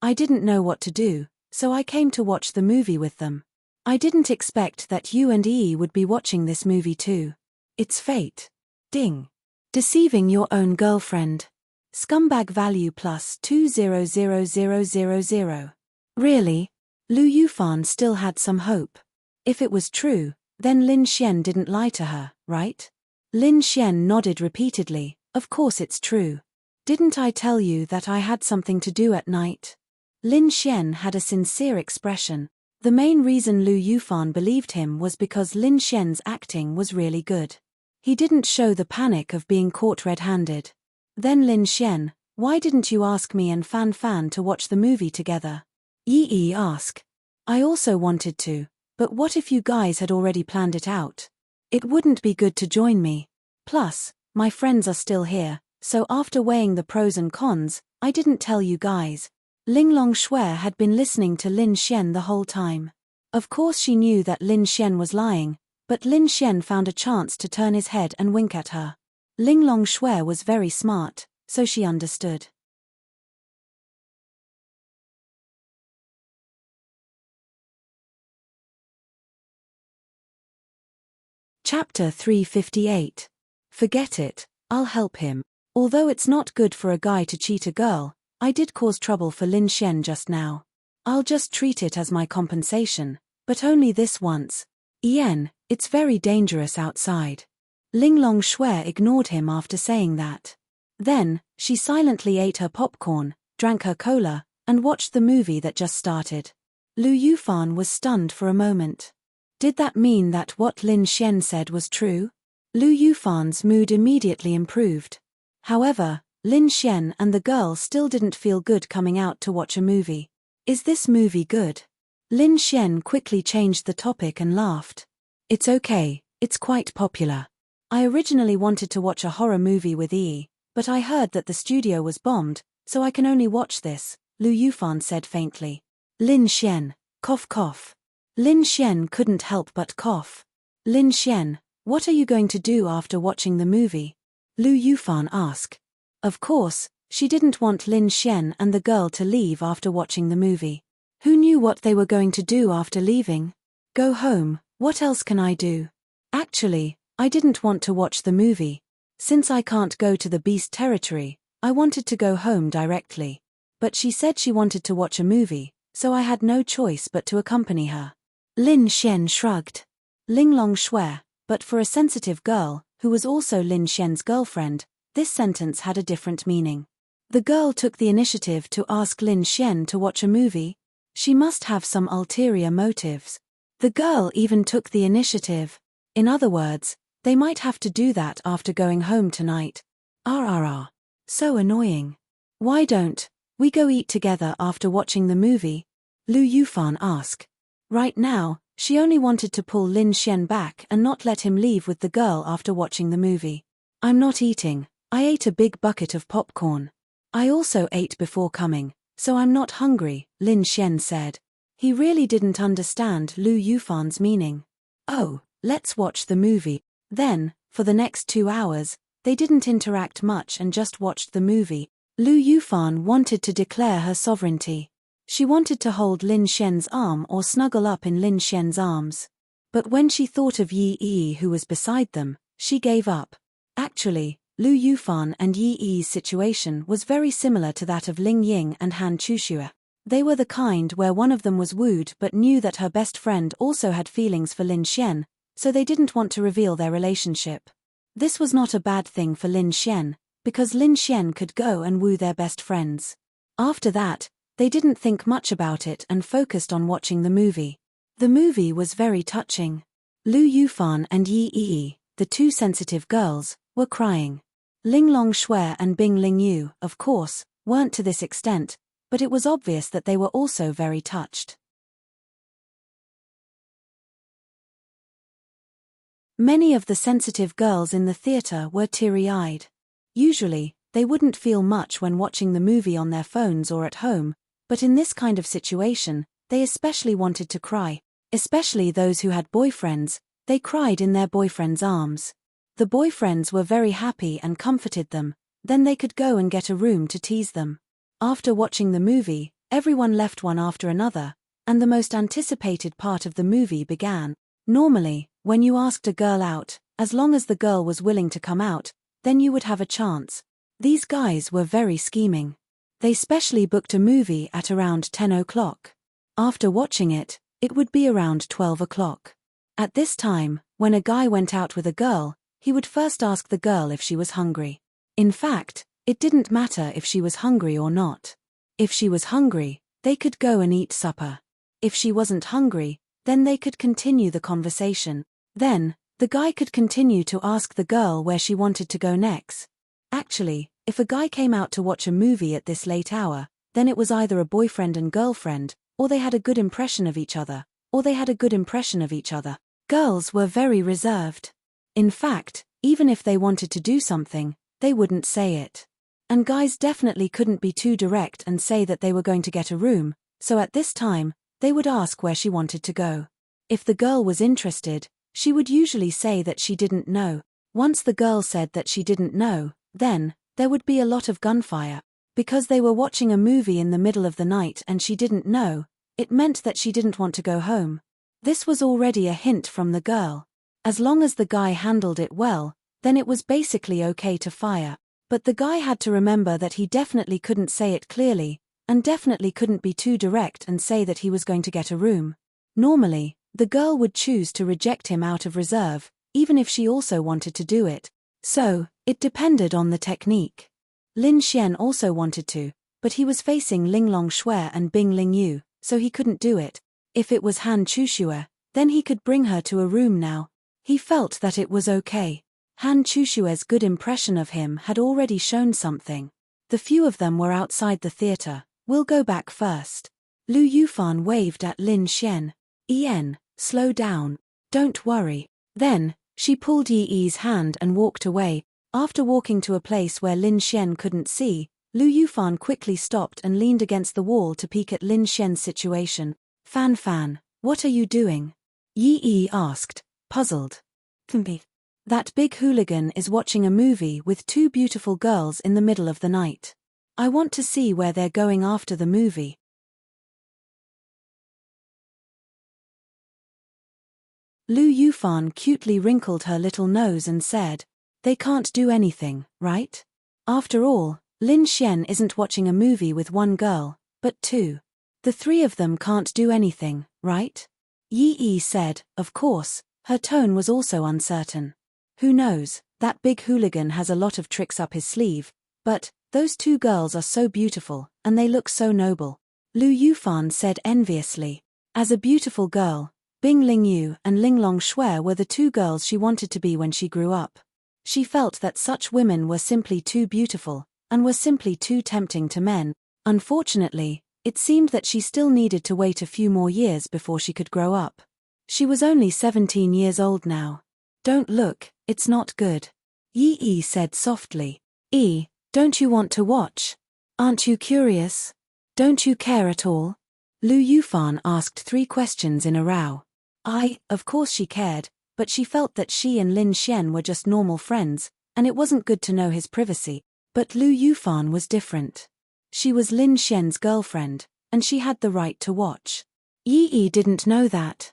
I didn't know what to do, so I came to watch the movie with them. I didn't expect that you and Yi would be watching this movie too. It's fate. Ding. Deceiving your own girlfriend. Scumbag value plus 200000. Really? Lu Yufan still had some hope. If it was true, then Lin Xian didn't lie to her, right? Lin Xian nodded repeatedly. Of course it's true. Didn't I tell you that I had something to do at night? Lin Xian had a sincere expression. The main reason Lu Yufan believed him was because Lin Xian's acting was really good. He didn't show the panic of being caught red-handed. Then Lin Xian, why didn't you ask me and Fan Fan to watch the movie together? Yi asked. I also wanted to, but what if you guys had already planned it out? It wouldn't be good to join me. Plus, my friends are still here, so after weighing the pros and cons, I didn't tell you guys. Linglong Shui had been listening to Lin Xian the whole time. Of course she knew that Lin Xian was lying, but Lin Xian found a chance to turn his head and wink at her. Linglong Shui was very smart, so she understood. Chapter 358. Forget it, I'll help him. Although it's not good for a guy to cheat a girl, I did cause trouble for Lin Xian just now. I'll just treat it as my compensation, but only this once. Ian, it's very dangerous outside. Linglong Shui ignored him after saying that. Then, she silently ate her popcorn, drank her cola, and watched the movie that just started. Lu Yufan was stunned for a moment. Did that mean that what Lin Xian said was true? Lu Yufan's mood immediately improved. However, Lin Xian and the girl still didn't feel good coming out to watch a movie. Is this movie good? Lin Xian quickly changed the topic and laughed. It's okay, it's quite popular. I originally wanted to watch a horror movie with Yi, but I heard that the studio was bombed, so I can only watch this, Lu Yufan said faintly. Lin Xian, cough cough. Lin Xian couldn't help but cough. Lin Xian, what are you going to do after watching the movie? Lu Yufan asked. Of course, she didn't want Lin Xian and the girl to leave after watching the movie. Who knew what they were going to do after leaving? Go home, what else can I do? Actually, I didn't want to watch the movie. Since I can't go to the beast territory, I wanted to go home directly. But she said she wanted to watch a movie, so I had no choice but to accompany her. Lin Xian shrugged. Linglong Shui, but for a sensitive girl, who was also Lin Xian's girlfriend, this sentence had a different meaning. The girl took the initiative to ask Lin Xian to watch a movie. She must have some ulterior motives. The girl even took the initiative. In other words, they might have to do that after going home tonight. So annoying. Why don't we go eat together after watching the movie? Lu Yufan asked. Right now, she only wanted to pull Lin Xian back and not let him leave with the girl after watching the movie. I'm not eating. I ate a big bucket of popcorn. I also ate before coming, so I'm not hungry, Lin Xian said. He really didn't understand Lu Yufan's meaning. Oh, let's watch the movie. Then, for the next 2 hours, they didn't interact much and just watched the movie. Lu Yufan wanted to declare her sovereignty. She wanted to hold Lin Xian's arm or snuggle up in Lin Xian's arms. But when she thought of Yi who was beside them, she gave up. Actually, Lu Yufan and Yi's situation was very similar to that of Ling Ying and Han Chuxue. They were the kind where one of them was wooed but knew that her best friend also had feelings for Lin Xian, so they didn't want to reveal their relationship. This was not a bad thing for Lin Xian, because Lin Xian could go and woo their best friends. After that, They didn't think much about it and focused on watching the movie. The movie was very touching. Lu Yufan and Yi Yi, the two sensitive girls, were crying. Ling Longshui and Bing Lingyu, of course, weren't to this extent, but it was obvious that they were also very touched. Many of the sensitive girls in the theater were teary-eyed. Usually, they wouldn't feel much when watching the movie on their phones or at home, but in this kind of situation, they especially wanted to cry, especially those who had boyfriends. They cried in their boyfriends' arms. The boyfriends were very happy and comforted them, then they could go and get a room to tease them. After watching the movie, everyone left one after another, and the most anticipated part of the movie began. Normally, when you asked a girl out, as long as the girl was willing to come out, then you would have a chance. These guys were very scheming. They specially booked a movie at around 10 o'clock. After watching it, it would be around 12 o'clock. At this time, when a guy went out with a girl, he would first ask the girl if she was hungry. In fact, it didn't matter if she was hungry or not. If she was hungry, they could go and eat supper. If she wasn't hungry, then they could continue the conversation. Then, the guy could continue to ask the girl where she wanted to go next. Actually, if a guy came out to watch a movie at this late hour, then it was either a boyfriend and girlfriend, or they had a good impression of each other, Girls were very reserved. In fact, even if they wanted to do something, they wouldn't say it. And guys definitely couldn't be too direct and say that they were going to get a room, so at this time, they would ask where she wanted to go. If the girl was interested, she would usually say that she didn't know. Once the girl said that she didn't know, then, there would be a lot of gunfire. Because they were watching a movie in the middle of the night and she didn't know, it meant that she didn't want to go home. This was already a hint from the girl. As long as the guy handled it well, then it was basically okay to fire. But the guy had to remember that he definitely couldn't say it clearly, and definitely couldn't be too direct and say that he was going to get a room. Normally, the girl would choose to reject him out of reserve, even if she also wanted to do it. So, it depended on the technique. Lin Xian also wanted to, but he was facing Ling Longshui and Bing Lingyu, so he couldn't do it. If it was Han Chuxue, then he could bring her to a room now. He felt that it was okay. Han Chushue's good impression of him had already shown something. The few of them were outside the theater. We'll go back first. Lu Yufan waved at Lin Xian. Ian, slow down. Don't worry. Then, she pulled Yi Yi's hand and walked away. After walking to a place where Lin Xian couldn't see, Lu Yufan quickly stopped and leaned against the wall to peek at Lin Xian's situation. Fan, what are you doing? Yi Yi asked, puzzled. That big hooligan is watching a movie with two beautiful girls in the middle of the night. I want to see where they're going after the movie. Lu Yufan cutely wrinkled her little nose and said, they can't do anything, right? After all, Lin Xian isn't watching a movie with one girl, but two. The three of them can't do anything, right? Yi Yi said, of course. Her tone was also uncertain. Who knows, that big hooligan has a lot of tricks up his sleeve, but, those two girls are so beautiful, and they look so noble. Lu Yufan said enviously. As a beautiful girl, Bing Lingyu and Ling Longshui were the two girls she wanted to be when she grew up. She felt that such women were simply too beautiful, and were simply too tempting to men. Unfortunately, it seemed that she still needed to wait a few more years before she could grow up. She was only 17 years old now. Don't look, it's not good. Yi Yi said softly. Don't you want to watch? Aren't you curious? Don't you care at all? Lu Yufan asked 3 questions in a row. Of course she cared, but she felt that she and Lin Xian were just normal friends, and it wasn't good to know his privacy. But Lu Yufan was different. She was Lin Xian's girlfriend, and she had the right to watch. Yi Yi didn't know that.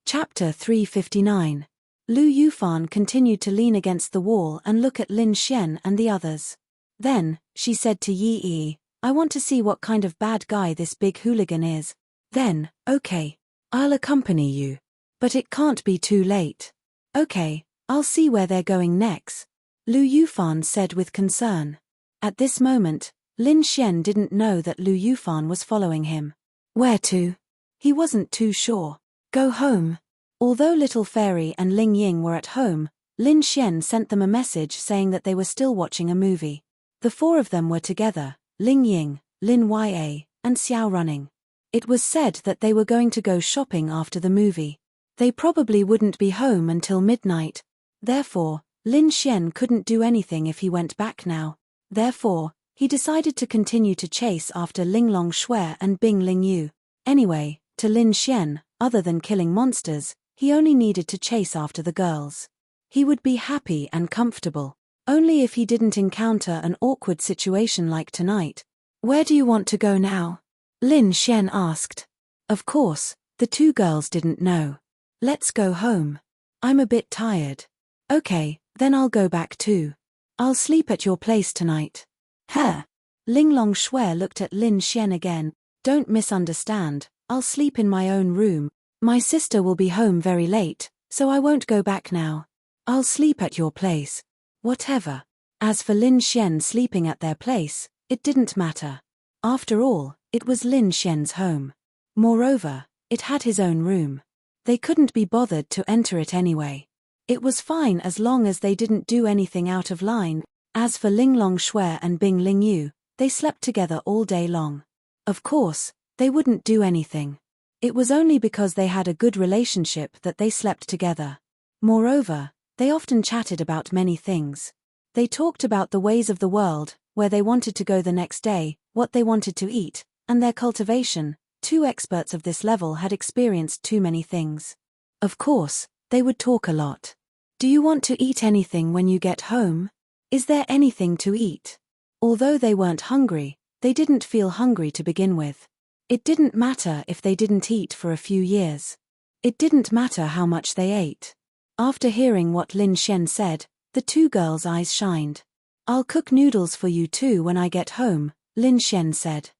Chapter 359. Lu Yufan continued to lean against the wall and look at Lin Xian and the others. Then, she said to Yi Yi, I want to see what kind of bad guy this big hooligan is. Then, okay. I'll accompany you. But it can't be too late. Okay, I'll see where they're going next, Lu Yufan said with concern. At this moment, Lin Xian didn't know that Lu Yufan was following him. Where to? He wasn't too sure. Go home. Although Little Fairy and Ling Ying were at home, Lin Xian sent them a message saying that they were still watching a movie. The four of them were together, Ling Ying, Lin Ya, and Xiao running. It was said that they were going to go shopping after the movie. They probably wouldn't be home until midnight. Therefore, Lin Xian couldn't do anything if he went back now. Therefore, he decided to continue to chase after Linglong Shui and Bing Lingyu. Anyway, to Lin Xian, other than killing monsters, he only needed to chase after the girls. He would be happy and comfortable. Only if he didn't encounter an awkward situation like tonight. Where do you want to go now? Lin Xian asked. Of course, the two girls didn't know. Let's go home. I'm a bit tired. Okay, then I'll go back too. I'll sleep at your place tonight. Huh? Linglong Shui looked at Lin Xian again. Don't misunderstand, I'll sleep in my own room. My sister will be home very late, so I won't go back now. I'll sleep at your place. Whatever. As for Lin Xian sleeping at their place, it didn't matter. After all, it was Lin Xian's home. Moreover, it had his own room. They couldn't be bothered to enter it anyway. It was fine as long as they didn't do anything out of line. As for Linglong Shui and Bing Lingyu, they slept together all day long. Of course, they wouldn't do anything. It was only because they had a good relationship that they slept together. Moreover, they often chatted about many things. They talked about the ways of the world, where they wanted to go the next day, what they wanted to eat, and their cultivation. Two experts of this level had experienced too many things. Of course, they would talk a lot. Do you want to eat anything when you get home? Is there anything to eat? Although they weren't hungry, they didn't feel hungry to begin with. It didn't matter if they didn't eat for a few years. It didn't matter how much they ate. After hearing what Lin Xian said, the two girls' eyes shined. I'll cook noodles for you too when I get home, Lin Xian said.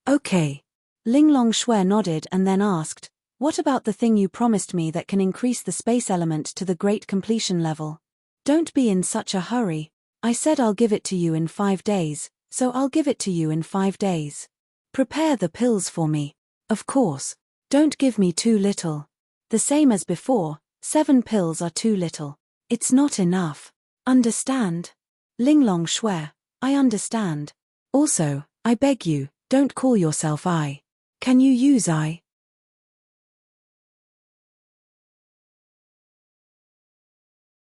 Okay. Linglong Shui nodded and then asked, what about the thing you promised me that can increase the space element to the great completion level? Don't be in such a hurry. I said I'll give it to you in 5 days, so I'll give it to you in 5 days. Prepare the pills for me. Of course. Don't give me too little. The same as before, 7 pills are too little. It's not enough. Understand? Linglong Shui, I understand. Also, I beg you, don't call yourself I. Can you use I?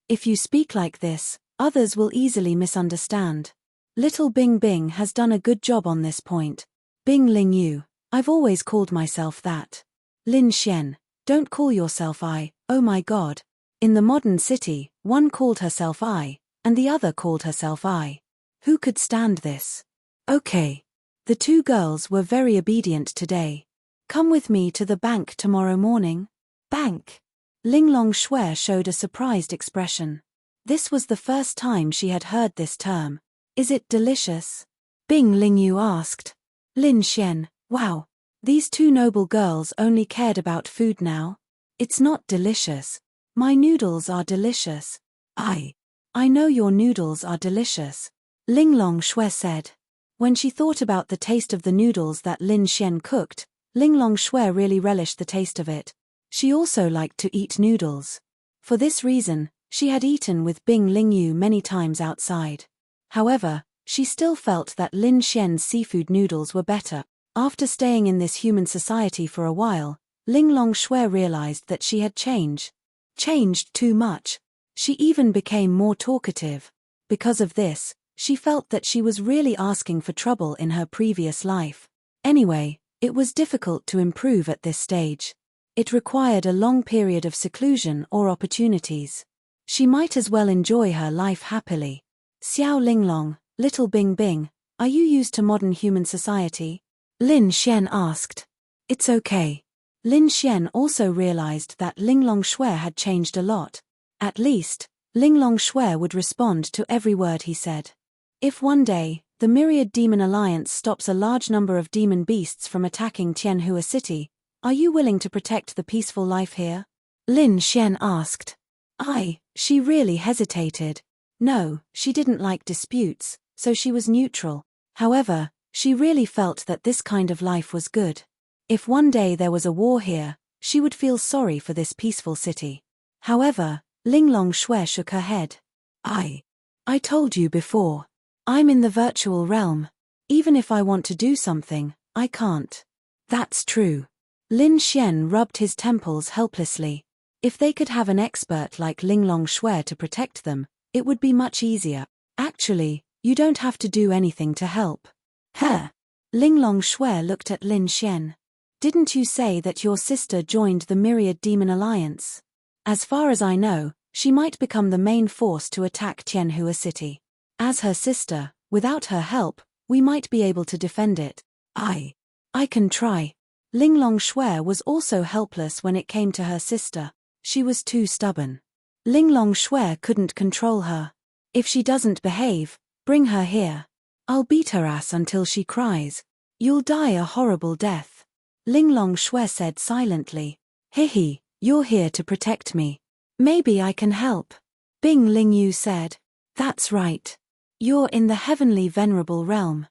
If you speak like this, others will easily misunderstand. Little Bing Bing has done a good job on this point. Bing Lingyu, I've always called myself that. Lin Xian, don't call yourself I, oh my god. In the modern city, one called herself I, and the other called herself I. Who could stand this? Okay. The two girls were very obedient today. Come with me to the bank tomorrow morning. Bank? Linglong Shui showed a surprised expression. This was the first time she had heard this term. Is it delicious? Bing Lingyu asked. Lin Xian, wow. These two noble girls only cared about food now. It's not delicious. My noodles are delicious. I know your noodles are delicious. Linglong Shui said. When she thought about the taste of the noodles that Lin Xian cooked, Linglong Shui really relished the taste of it. She also liked to eat noodles. For this reason, she had eaten with Bing Lingyu many times outside. However, she still felt that Lin Xian's seafood noodles were better. After staying in this human society for a while, Linglong Shui realized that she had changed too much. She even became more talkative. Because of this, she felt that she was really asking for trouble in her previous life. Anyway, it was difficult to improve at this stage. It required a long period of seclusion or opportunities. She might as well enjoy her life happily. Xiao Linglong, Little Bing Bing, are you used to modern human society? Lin Xian asked. It's okay. Lin Xian also realized that Linglong Shui had changed a lot. At least, Linglong Shui would respond to every word he said. If one day, the Myriad Demon Alliance stops a large number of demon beasts from attacking Tianhua City, are you willing to protect the peaceful life here? Lin Xian asked. She really hesitated. No, she didn't like disputes, so she was neutral. However, she really felt that this kind of life was good. If one day there was a war here, she would feel sorry for this peaceful city. However, Linglong Shui shook her head. I told you before. I'm in the virtual realm. Even if I want to do something, I can't. That's true. Lin Xian rubbed his temples helplessly. If they could have an expert like Linglong Shui to protect them, it would be much easier. Actually, you don't have to do anything to help. Linglong Shui looked at Lin Xian. Didn't you say that your sister joined the Myriad Demon Alliance? As far as I know, she might become the main force to attack Tianhua City. As her sister, without her help, we might be able to defend it. I can try. Linglong Shui was also helpless when it came to her sister. She was too stubborn. Linglong Shui couldn't control her. If she doesn't behave, bring her here. I'll beat her ass until she cries. You'll die a horrible death. Linglong Shui said silently. Hehe, you're here to protect me. Maybe I can help. Bing Lingyu said. That's right. You're in the heavenly venerable realm.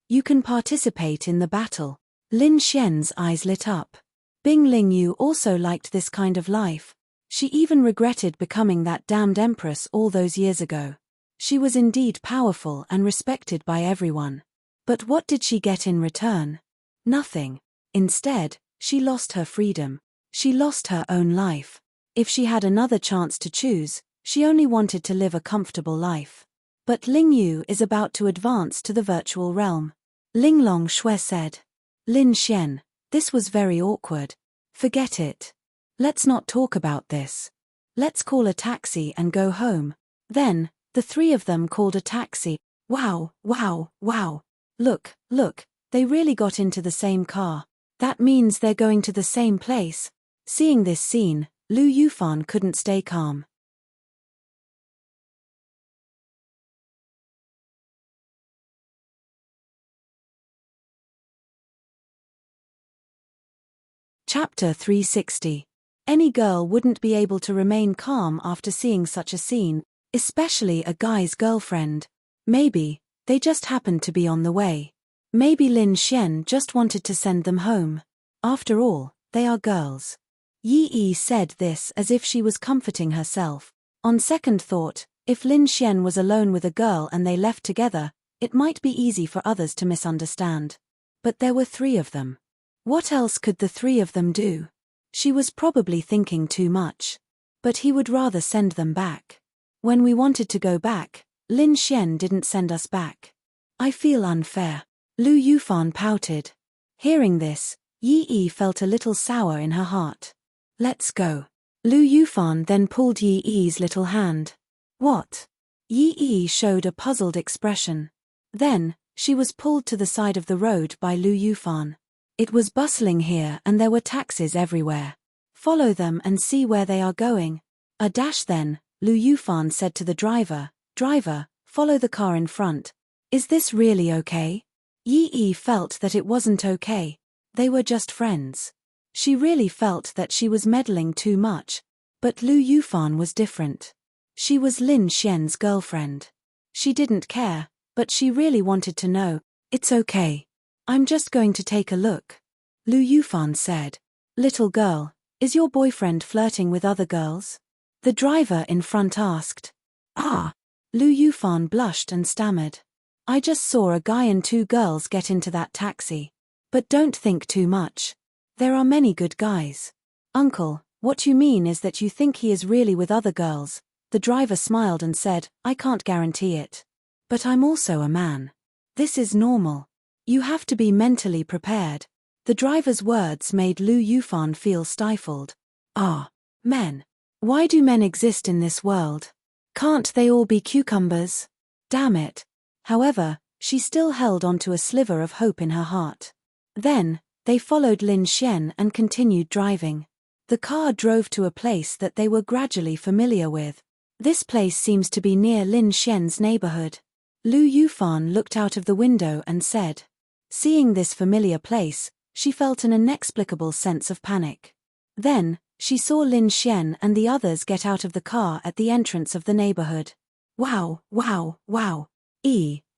You can participate in the battle. Lin Xian's eyes lit up. Bing Lingyu also liked this kind of life. She even regretted becoming that damned empress all those years ago. She was indeed powerful and respected by everyone. But what did she get in return? Nothing. Instead, she lost her freedom. She lost her own life. If she had another chance to choose, she only wanted to live a comfortable life. But Lingyu is about to advance to the virtual realm. Linglong Shui said. Lin Xian, this was very awkward. Forget it. Let's not talk about this. Let's call a taxi and go home. Then, the three of them called a taxi. Wow. Look, they really got into the same car. That means they're going to the same place. Seeing this scene, Lu Yufan couldn't stay calm. Chapter 360. Any girl wouldn't be able to remain calm after seeing such a scene, especially a guy's girlfriend. Maybe, they just happened to be on the way. Maybe Lin Xian just wanted to send them home. After all, they are girls. Yi Yi said this as if she was comforting herself. On second thought, if Lin Xian was alone with a girl and they left together, it might be easy for others to misunderstand. But there were three of them. What else could the three of them do? She was probably thinking too much. But he would rather send them back. When we wanted to go back, Lin Xian didn't send us back. I feel unfair. Lu Yufan pouted. Hearing this, Yi Yi felt a little sour in her heart. Let's go. Lu Yufan then pulled Yi Yi's little hand. What? Yi Yi showed a puzzled expression. Then, she was pulled to the side of the road by Lu Yufan. It was bustling here and there were taxis everywhere. Follow them and see where they are going. A dash then, Lu Yufan said to the driver, Driver, follow the car in front. Is this really okay? Yi Yi felt that it wasn't okay. They were just friends. She really felt that she was meddling too much. But Lu Yufan was different. She was Lin Xian's girlfriend. She didn't care, but she really wanted to know. It's okay. I'm just going to take a look. Lu Yufan said. Little girl, is your boyfriend flirting with other girls? The driver in front asked. Lu Yufan blushed and stammered. I just saw a guy and two girls get into that taxi. But don't think too much. There are many good guys. Uncle, what you mean is that you think he is really with other girls. The driver smiled and said, I can't guarantee it. But I'm also a man. This is normal. You have to be mentally prepared. The driver's words made Lu Yufan feel stifled. Men. Why do men exist in this world? Can't they all be cucumbers? Damn it. However, she still held on to a sliver of hope in her heart. Then, they followed Lin Xian and continued driving. The car drove to a place that they were gradually familiar with. This place seems to be near Lin Xian's neighborhood. Lu Yufan looked out of the window and said. Seeing this familiar place, she felt an inexplicable sense of panic. Then, she saw Lin Xian and the others get out of the car at the entrance of the neighborhood. Wow, wow, wow.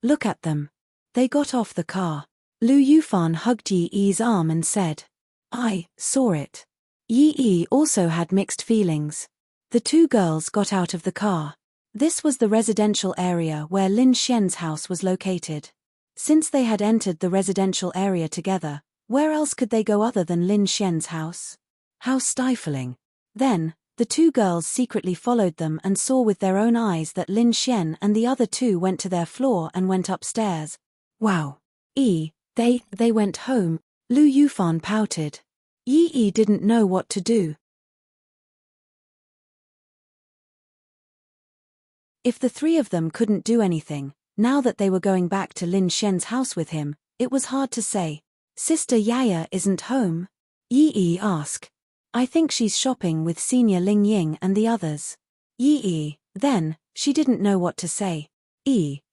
Look at them. They got off the car. Lu Yufan hugged Yi-Yi's arm and said, I saw it. Yi-Yi also had mixed feelings. The two girls got out of the car. This was the residential area where Lin Xian's house was located. Since they had entered the residential area together, where else could they go other than Lin Xian's house? How stifling. Then, the two girls secretly followed them and saw with their own eyes that Lin Xian and the other two went to their floor and went upstairs. Wow. They went home. Lu Yufan pouted. Yi didn't know what to do. If the three of them couldn't do anything, now that they were going back to Lin Xian's house with him, it was hard to say. Sister Yaya isn't home? Yi asked. I think she's shopping with Senior Ling Ying and the others. Yi. Then, she didn't know what to say.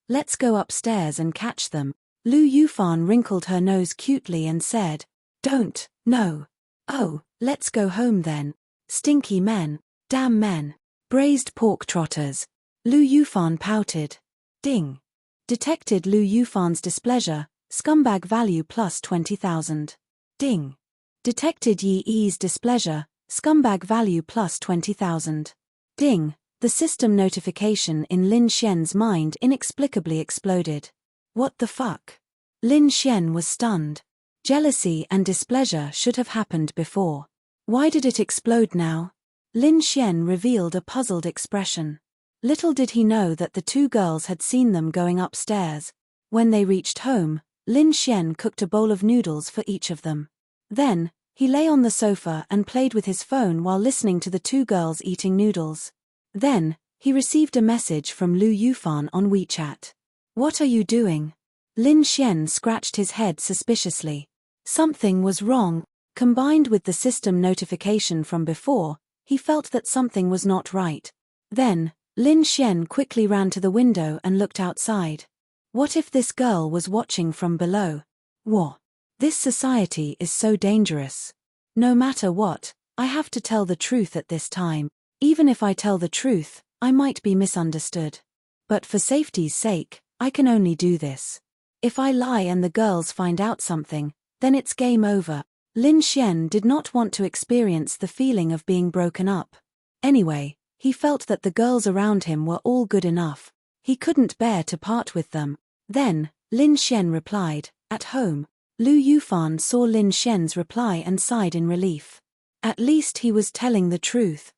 Let's go upstairs and catch them. Lu Yufan wrinkled her nose cutely and said, Don't, no. Oh, let's go home then. Stinky men. Damn men. Braised pork trotters. Lu Yufan pouted. Ding. Detected Lu Yufan's displeasure, scumbag value plus 20,000. Ding. Detected Yi-Yi's displeasure, scumbag value plus 20,000. Ding. The system notification in Lin Xian's mind inexplicably exploded. What the fuck? Lin Xian was stunned. Jealousy and displeasure should have happened before. Why did it explode now? Lin Xian revealed a puzzled expression. Little did he know that the two girls had seen them going upstairs. When they reached home, Lin Xian cooked a bowl of noodles for each of them. Then, he lay on the sofa and played with his phone while listening to the two girls eating noodles. Then, he received a message from Lu Yufan on WeChat. What are you doing? Lin Xian scratched his head suspiciously. Something was wrong. Combined with the system notification from before, he felt that something was not right. Then, Lin Xian quickly ran to the window and looked outside. What if this girl was watching from below? What? This society is so dangerous. No matter what, I have to tell the truth at this time. Even if I tell the truth, I might be misunderstood. But for safety's sake, I can only do this. If I lie and the girls find out something, then it's game over. Lin Xian did not want to experience the feeling of being broken up. Anyway, he felt that the girls around him were all good enough. He couldn't bear to part with them. Then, Lin Xian replied, at home. Lu Yufan saw Lin Xian's reply and sighed in relief. At least he was telling the truth.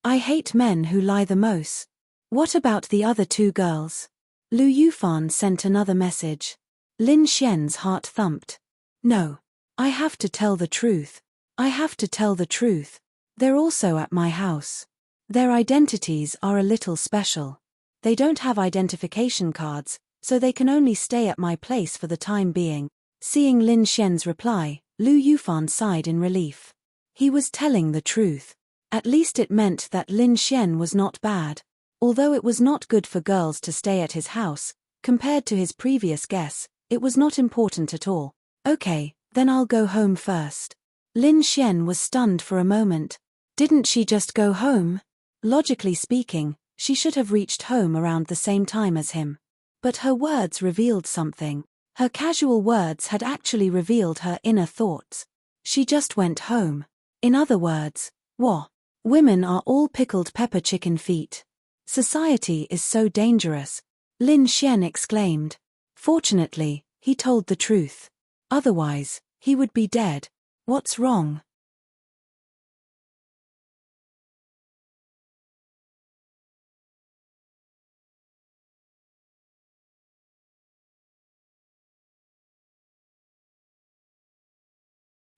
I hate men who lie the most. What about the other two girls? Lu Yufan sent another message. Lin Xian's heart thumped. No. I have to tell the truth. I have to tell the truth. They're also at my house. Their identities are a little special. They don't have identification cards, so they can only stay at my place for the time being. Seeing Lin Xian's reply, Lu Yufan sighed in relief. He was telling the truth. At least it meant that Lin Xian was not bad. Although it was not good for girls to stay at his house, compared to his previous guess, it was not important at all. Okay, then I'll go home first. Lin Xian was stunned for a moment. Didn't she just go home? Logically speaking, she should have reached home around the same time as him. But her words revealed something. Her casual words had actually revealed her inner thoughts. She just went home. In other words, women are all pickled pepper chicken feet. Society is so dangerous. Lin Xian exclaimed. Fortunately, he told the truth. Otherwise, he would be dead. What's wrong?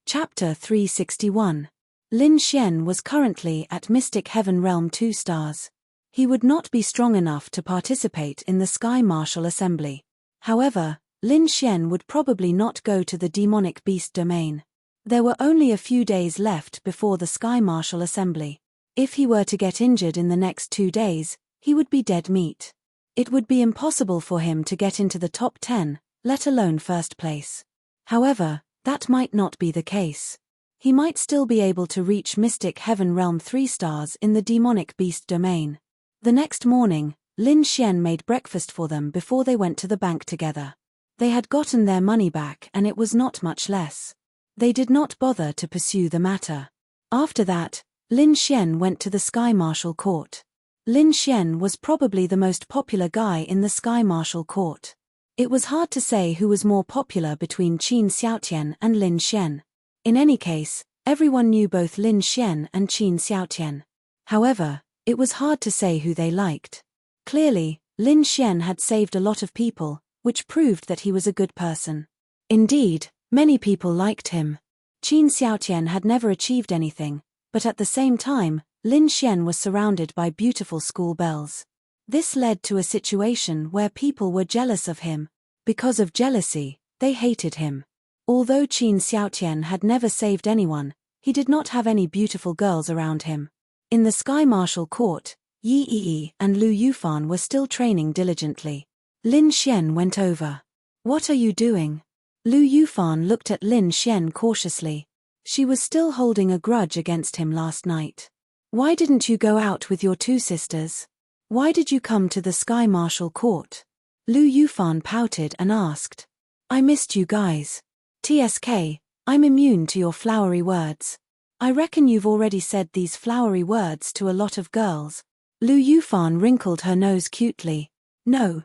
Chapter 361. Lin Xian was currently at Mystic Heaven Realm 2 stars. He would not be strong enough to participate in the Sky Martial Assembly. However, Lin Xian would probably not go to the demonic beast domain. There were only a few days left before the Sky Martial Assembly. If he were to get injured in the next 2 days, he would be dead meat. It would be impossible for him to get into the top 10, let alone first place. However, That might not be the case. He might still be able to reach Mystic Heaven Realm 3 stars in the demonic beast domain. The next morning, Lin Xian made breakfast for them before they went to the bank together. They had gotten their money back and it was not much less. They did not bother to pursue the matter. After that, Lin Xian went to the Sky Marshal Court. Lin Xian was probably the most popular guy in the Sky Marshal Court. It was hard to say who was more popular between Qin Xiaotian and Lin Xian. In any case, everyone knew both Lin Xian and Qin Xiaotian. However, it was hard to say who they liked. Clearly, Lin Xian had saved a lot of people, which proved that he was a good person. Indeed, many people liked him. Qin Xiaotian had never achieved anything, but at the same time, Lin Xian was surrounded by beautiful school belles. This led to a situation where people were jealous of him. Because of jealousy, they hated him. Although Qin Xiaotian had never saved anyone, he did not have any beautiful girls around him. In the Sky Marshal Court, Yi Yi and Lu Yufan were still training diligently. Lin Xian went over. "What are you doing?" Lu Yufan looked at Lin Xian cautiously. She was still holding a grudge against him last night. "Why didn't you go out with your two sisters? Why did you come to the Sky Marshal Court?" Lu Yufan pouted and asked. "I missed you guys. TSK, I'm immune to your flowery words. I reckon you've already said these flowery words to a lot of girls." Lu Yufan wrinkled her nose cutely. No,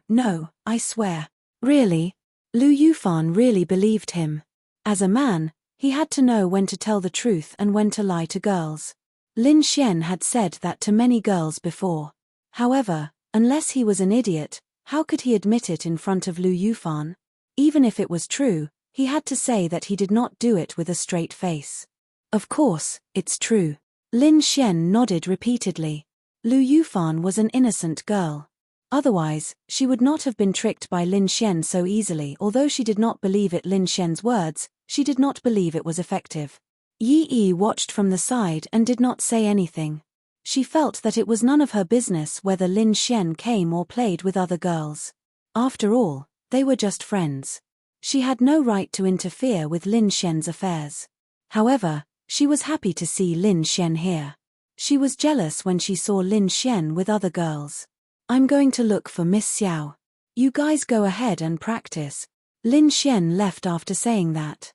I swear." "Really?" Lu Yufan really believed him. As a man, he had to know when to tell the truth and when to lie to girls. Lin Xian had said that to many girls before. However, unless he was an idiot, how could he admit it in front of Lu Yufan? Even if it was true, he had to say that he did not do it with a straight face. "Of course, it's true." Lin Xian nodded repeatedly. Lu Yufan was an innocent girl. Otherwise, she would not have been tricked by Lin Xian so easily. Although she did not believe Lin Xian's words, she did not believe it was effective. Yi Yi watched from the side and did not say anything. She felt that it was none of her business whether Lin Xian came or played with other girls. After all, they were just friends. She had no right to interfere with Lin Xian's affairs. However, she was happy to see Lin Xian here. She was jealous when she saw Lin Xian with other girls. "I'm going to look for Miss Xiao. You guys go ahead and practice." Lin Xian left after saying that.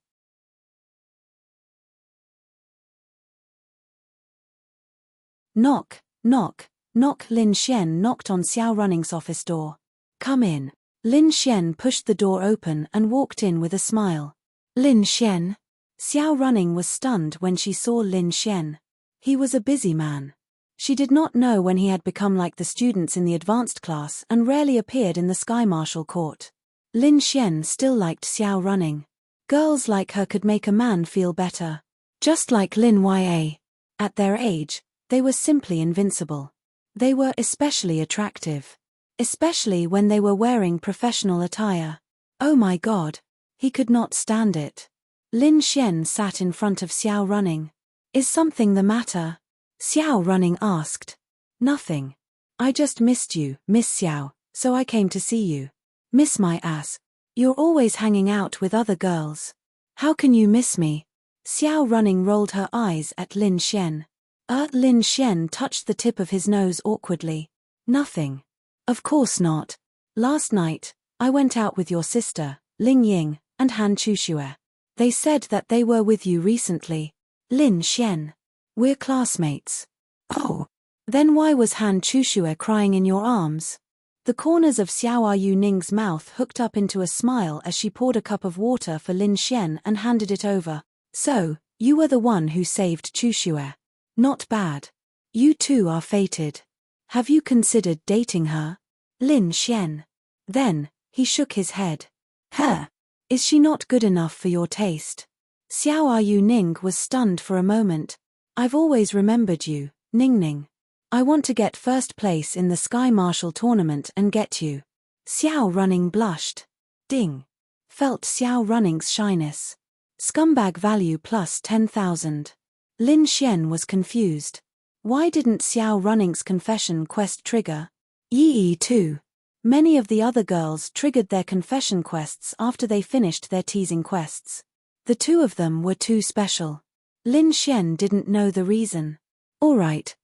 Knock, knock, knock. Lin Xian knocked on Xiao Running's office door. "Come in." Lin Xian pushed the door open and walked in with a smile. "Lin Xian?" Xiao Running was stunned when she saw Lin Xian. He was a busy man. She did not know when he had become like the students in the advanced class and rarely appeared in the Sky Marshal Court. Lin Xian still liked Xiao Running. Girls like her could make a man feel better. Just like Lin Ya. At their age, they were simply invincible. They were especially attractive. Especially when they were wearing professional attire. Oh my God. He could not stand it. Lin Xian sat in front of Xiao Running. "Is something the matter?" Xiao Running asked. "Nothing. I just missed you, Miss Xiao, so I came to see you." "Miss my ass. You're always hanging out with other girls. How can you miss me?" Xiao Running rolled her eyes at Lin Xian. Lin Xian touched the tip of his nose awkwardly. "Nothing. Of course not. Last night, I went out with your sister, Ling Ying, and Han Chuxue. They said that they were with you recently." "Lin Xian. We're classmates." "Oh. Then why was Han Chuxue crying in your arms?" The corners of Xiao Yu Ning's mouth hooked up into a smile as she poured a cup of water for Lin Xian and handed it over. "So, you were the one who saved Chuxue. Not bad. You two are fated. Have you considered dating her?" Lin Xian. Then, he shook his head. "Her. Is she not good enough for your taste?" Xiao Yu Ning was stunned for a moment. "I've always remembered you, Ning Ning. I want to get first place in the Sky Marshal tournament and get you." Xiao Running blushed. Ding. Felt Xiao Running's shyness. Scumbag value plus 10,000. Lin Xian was confused. Why didn't Xiao Running's confession quest trigger? Yi too. Many of the other girls triggered their confession quests after they finished their teasing quests. The two of them were too special. Lin Xian didn't know the reason. All right.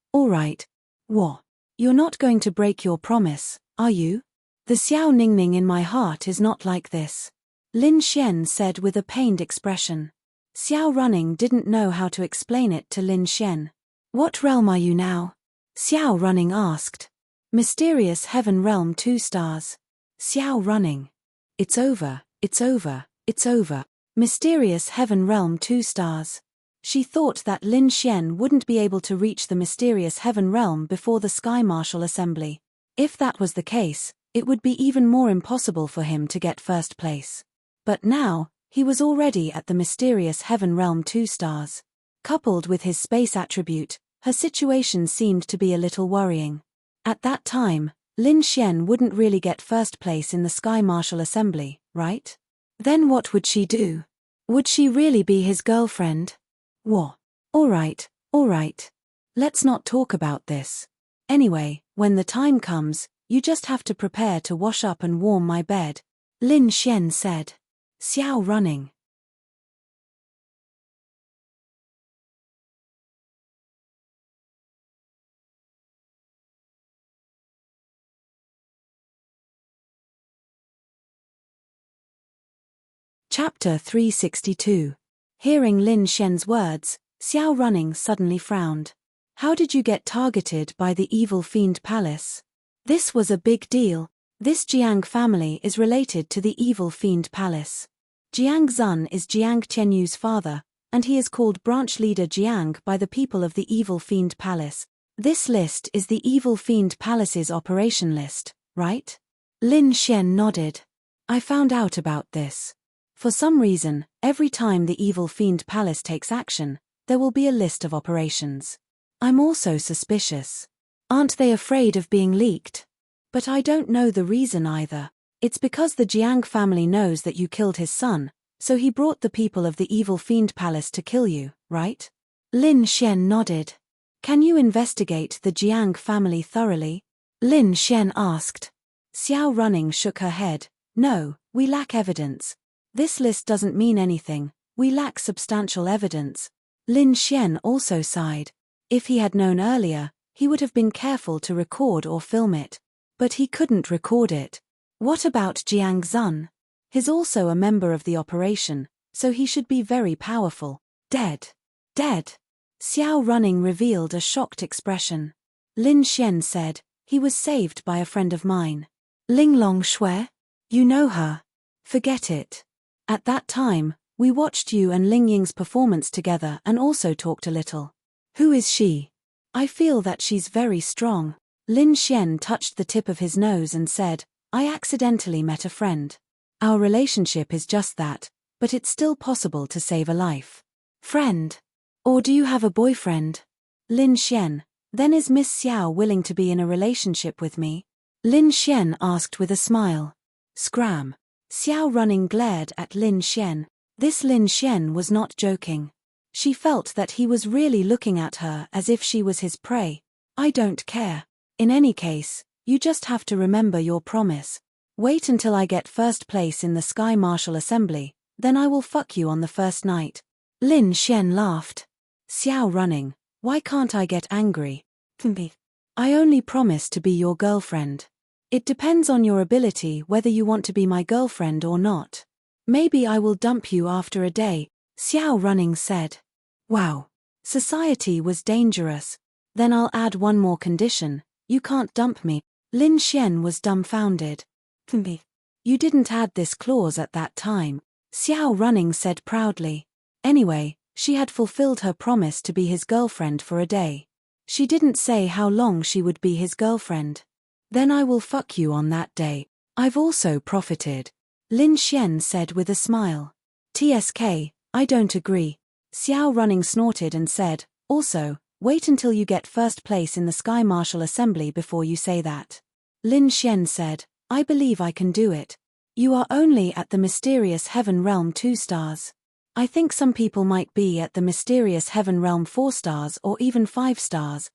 What? You're not going to break your promise, are you? The Xiao Ningning in my heart is not like this. Lin Xian said with a pained expression. Xiao Running didn't know how to explain it to Lin Xian. What realm are you now? Xiao Running asked. Mysterious Heaven Realm 2 stars. Xiao Running. It's over. Mysterious Heaven Realm 2 stars. She thought that Lin Xian wouldn't be able to reach the Mysterious Heaven Realm before the Sky Martial Assembly. If that was the case, it would be even more impossible for him to get first place. But now, he was already at the Mysterious Heaven Realm 2 stars. Coupled with his space attribute, her situation seemed to be a little worrying. At that time, Lin Xian wouldn't really get first place in the Sky Martial Assembly, right? Then what would she do? Would she really be his girlfriend? What? All right. Let's not talk about this. Anyway, when the time comes, you just have to prepare to wash up and warm my bed, Lin Xian said. Xiao Running. Chapter 362. Hearing Lin Xian's words, Xiao Running suddenly frowned. How did you get targeted by the evil fiend palace? This was a big deal. This Jiang family is related to the evil fiend palace. Jiang Zun is Jiang Qianyu's father, and he is called branch leader Jiang by the people of the evil fiend palace. This list is the evil fiend palace's operation list, right? Lin Xian nodded. I found out about this. For some reason, every time the evil fiend palace takes action, there will be a list of operations. I'm also suspicious. Aren't they afraid of being leaked? But I don't know the reason either. It's because the Jiang family knows that you killed his son, so he brought the people of the evil fiend palace to kill you, right? Lin Xian nodded. Can you investigate the Jiang family thoroughly? Lin Xian asked. Xiao Running shook her head. No, we lack evidence. This list doesn't mean anything, we lack substantial evidence. Lin Xian also sighed. If he had known earlier, he would have been careful to record or film it. But he couldn't record it. What about Jiang Zun? He's also a member of the operation, so he should be very powerful. Dead. Xiao Running revealed a shocked expression. Lin Xian said, he was saved by a friend of mine. Ling Long Shui? You know her. Forget it. At that time, we watched you and Ling Ying's performance together and also talked a little. Who is she? I feel that she's very strong. Lin Xian touched the tip of his nose and said, I accidentally met a friend. Our relationship is just that, but it's still possible to save a life. Friend? Or do you have a boyfriend? Lin Xian, then is Miss Xiao willing to be in a relationship with me? Lin Xian asked with a smile. Scram. Xiao Running glared at Lin Xian. This Lin Xian was not joking. She felt that he was really looking at her as if she was his prey. I don't care. In any case, you just have to remember your promise. Wait until I get first place in the Sky Martial Assembly, then I will fuck you on the first night. Lin Xian laughed. Xiao Running, why can't I get angry? I only promise to be your girlfriend. It depends on your ability whether you want to be my girlfriend or not. Maybe I will dump you after a day, Xiao Running said. Wow. Society was dangerous. Then I'll add one more condition. You can't dump me. Lin Xian was dumbfounded. You didn't add this clause at that time, Xiao Running said proudly. Anyway, she had fulfilled her promise to be his girlfriend for a day. She didn't say how long she would be his girlfriend. Then I will fuck you on that day. I've also profited, Lin Xian said with a smile. TSK, I don't agree. Xiao Running snorted and said, also, wait until you get first place in the Sky Martial Assembly before you say that. Lin Xian said, I believe I can do it. You are only at the Mysterious Heaven Realm 2 stars. I think some people might be at the Mysterious Heaven Realm 4 stars or even 5 stars.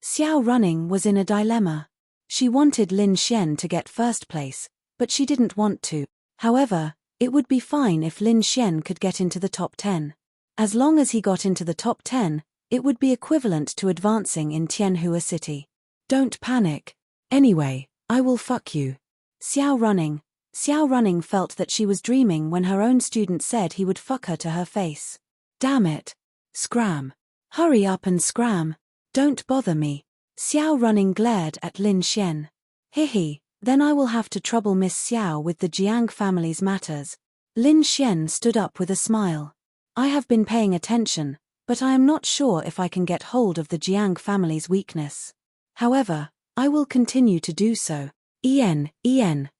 Xiao Running was in a dilemma. She wanted Lin Xian to get first place, but she didn't want to. However, it would be fine if Lin Xian could get into the top 10. As long as he got into the top 10, it would be equivalent to advancing in Tianhua City. Don't panic. Anyway, I will fuck you. Xiao Running felt that she was dreaming when her own student said he would fuck her to her face. Damn it. Scram. Hurry up and scram. Don't bother me. Xiao Running glared at Lin Xian. Hihi, then I will have to trouble Miss Xiao with the Jiang family's matters. Lin Xian stood up with a smile. I have been paying attention, but I am not sure if I can get hold of the Jiang family's weakness. However, I will continue to do so. Ian,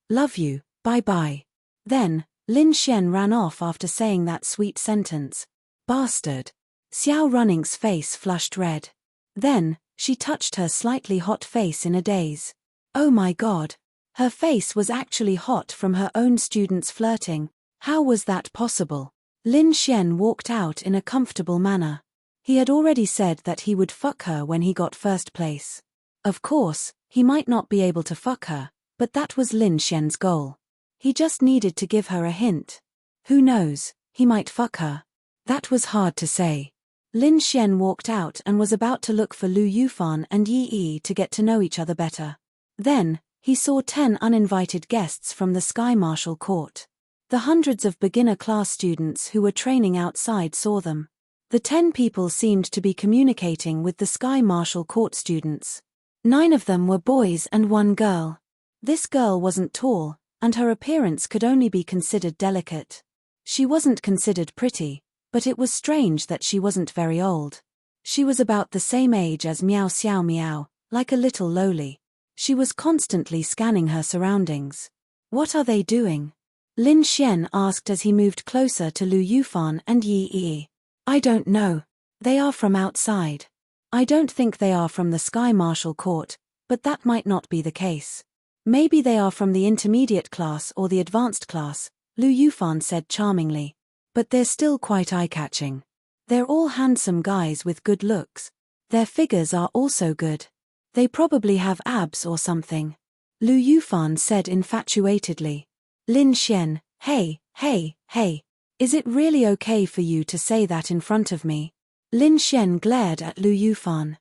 love you, bye-bye. Then, Lin Xian ran off after saying that sweet sentence. Bastard. Xiao Running's face flushed red. Then, she touched her slightly hot face in a daze. Oh my god. Her face was actually hot from her own students flirting. How was that possible? Lin Xian walked out in a comfortable manner. He had already said that he would fuck her when he got first place. Of course, he might not be able to fuck her, but that was Lin Xian's goal. He just needed to give her a hint. Who knows, he might fuck her. That was hard to say. Lin Xian walked out and was about to look for Lu Yufan and Yi Yi to get to know each other better. Then, he saw 10 uninvited guests from the Sky Marshal Court. The hundreds of beginner class students who were training outside saw them. The 10 people seemed to be communicating with the Sky Marshal Court students. 9 of them were boys and 1 girl. This girl wasn't tall, and her appearance could only be considered delicate. She wasn't considered pretty, but it was strange that she wasn't very old. She was about the same age as Miao Xiao Miao, like a little lowly. She was constantly scanning her surroundings. What are they doing? Lin Xian asked as he moved closer to Lu Yufan and Yi Yi. I don't know. They are from outside. I don't think they are from the Sky Marshal Court, but that might not be the case. Maybe they are from the intermediate class or the advanced class, Lu Yufan said charmingly. But they're still quite eye-catching. They're all handsome guys with good looks. Their figures are also good. They probably have abs or something. Lu Yufan said infatuatedly. Lin Xian, hey. Is it really okay for you to say that in front of me? Lin Xian glared at Lu Yufan.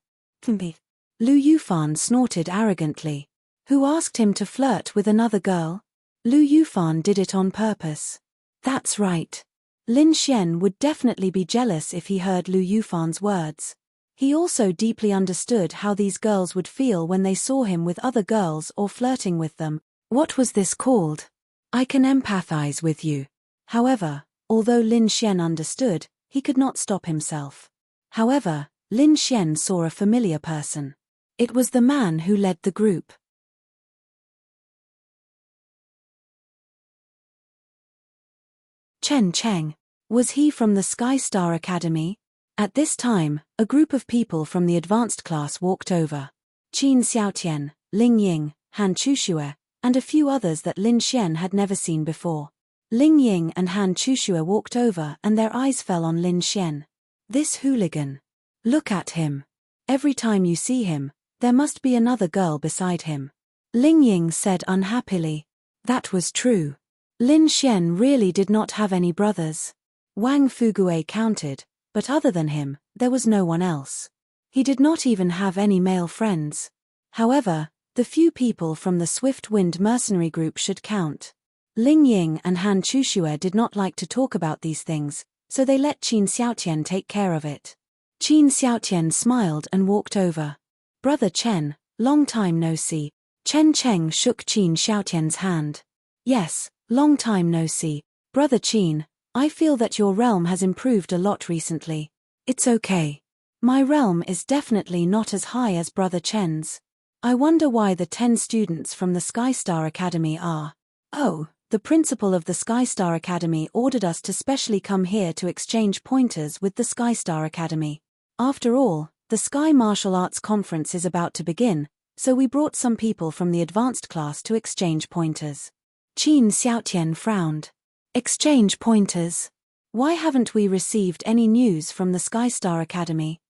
Lu Yufan snorted arrogantly. Who asked him to flirt with another girl? Lu Yufan did it on purpose. That's right. Lin Xian would definitely be jealous if he heard Lu Yufan's words. He also deeply understood how these girls would feel when they saw him with other girls or flirting with them. What was this called? I can empathize with you. However, although Lin Xian understood, he could not stop himself. However, Lin Xian saw a familiar person. It was the man who led the group. Chen Cheng. Was he from the Sky Star Academy? At this time, a group of people from the advanced class walked over. Qin Xiaotian, Ling Ying, Han Chuxue, and a few others that Lin Xian had never seen before. Ling Ying and Han Chuxue walked over and their eyes fell on Lin Xian. This hooligan. Look at him. Every time you see him, there must be another girl beside him. Ling Ying said unhappily. That was true. Lin Xian really did not have any brothers. Wang Fugue counted, but other than him, there was no one else. He did not even have any male friends. However, the few people from the Swift Wind mercenary group should count. Ling Ying and Han Chuxue did not like to talk about these things, so they let Qin Xiaotian take care of it. Qin Xiaotian smiled and walked over. Brother Chen, long time no see. Chen Cheng shook Qin Xiaotian's hand. Yes, long time no see. Brother Qin, I feel that your realm has improved a lot recently. It's okay. My realm is definitely not as high as Brother Chen's. I wonder why the 10 students from the Sky Star Academy are. Oh, the principal of the Sky Star Academy ordered us to specially come here to exchange pointers with the Sky Star Academy. After all, the Sky Martial Arts Conference is about to begin, so we brought some people from the advanced class to exchange pointers. Qin Xiaotian frowned. Exchange pointers? Why haven't we received any news from the Sky Star Academy?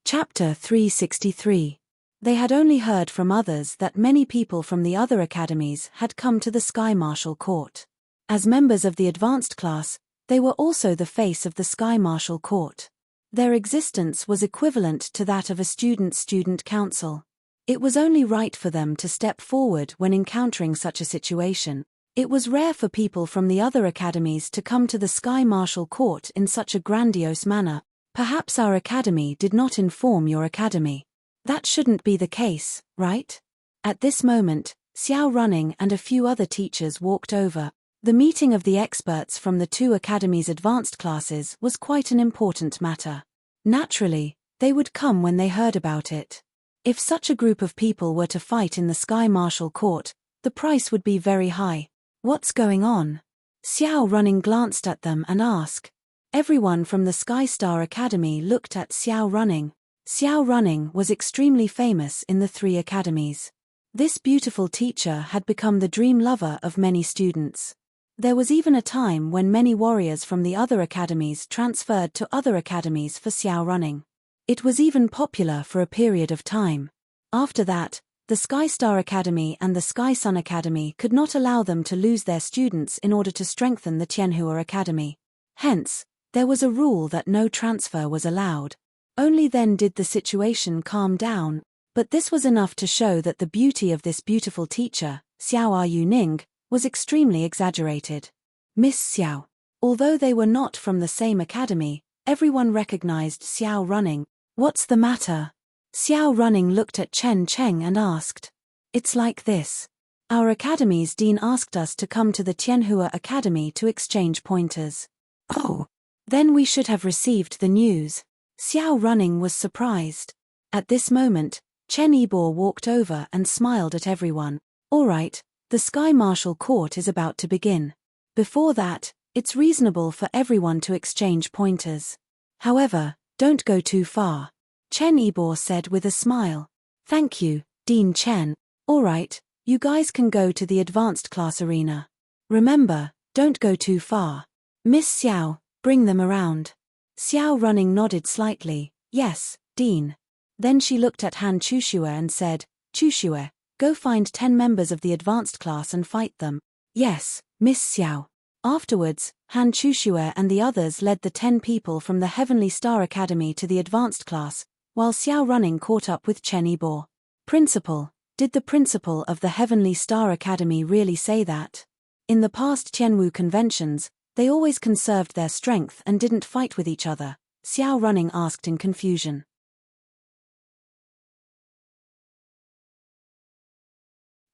Chapter 363. They had only heard from others that many people from the other academies had come to the Sky Marshal Court. As members of the advanced class, they were also the face of the Sky Marshal Court. Their existence was equivalent to that of a student council. It was only right for them to step forward when encountering such a situation. It was rare for people from the other academies to come to the Sky Marshal Court in such a grandiose manner. Perhaps our academy did not inform your academy. That shouldn't be the case, right? At this moment, Xiao Running and a few other teachers walked over. The meeting of the experts from the two academies' advanced classes was quite an important matter. Naturally, they would come when they heard about it. If such a group of people were to fight in the Sky Marshal Court, the price would be very high. What's going on? Xiao Running glanced at them and asked. Everyone from the Sky Star Academy looked at Xiao Running. Xiao Running was extremely famous in the three academies. This beautiful teacher had become the dream lover of many students. There was even a time when many warriors from the other academies transferred to other academies for Xiao Running. It was even popular for a period of time. After that, the Sky Star Academy and the Sky Sun Academy could not allow them to lose their students in order to strengthen the Tianhua Academy. Hence, there was a rule that no transfer was allowed. Only then did the situation calm down, but this was enough to show that the beauty of this beautiful teacher, Xiao Yuning, was extremely exaggerated. Miss Xiao. Although they were not from the same academy, everyone recognized Xiao Running. What's the matter? Xiao Running looked at Chen Cheng and asked. It's like this. Our academy's dean asked us to come to the Tianhua Academy to exchange pointers. Oh. Then we should have received the news. Xiao Running was surprised. At this moment, Chen Yibor walked over and smiled at everyone. All right, the Sky Marshal Court is about to begin. Before that, it's reasonable for everyone to exchange pointers. However, don't go too far. Chen Yibor said with a smile. Thank you, Dean Chen. All right, you guys can go to the advanced class arena. Remember, don't go too far. Miss Xiao, bring them around. Xiao Running nodded slightly. Yes, Dean. Then she looked at Han Chushue and said, Chushue, go find 10 members of the advanced class and fight them. Yes, Miss Xiao. Afterwards, Han Chushue and the others led the 10 people from the Heavenly Star Academy to the advanced class, while Xiao Running caught up with Chen Yibor. Principal, did the principal of the Heavenly Star Academy really say that? In the past Tianwu conventions, they always conserved their strength and didn't fight with each other, Xiao Running asked in confusion.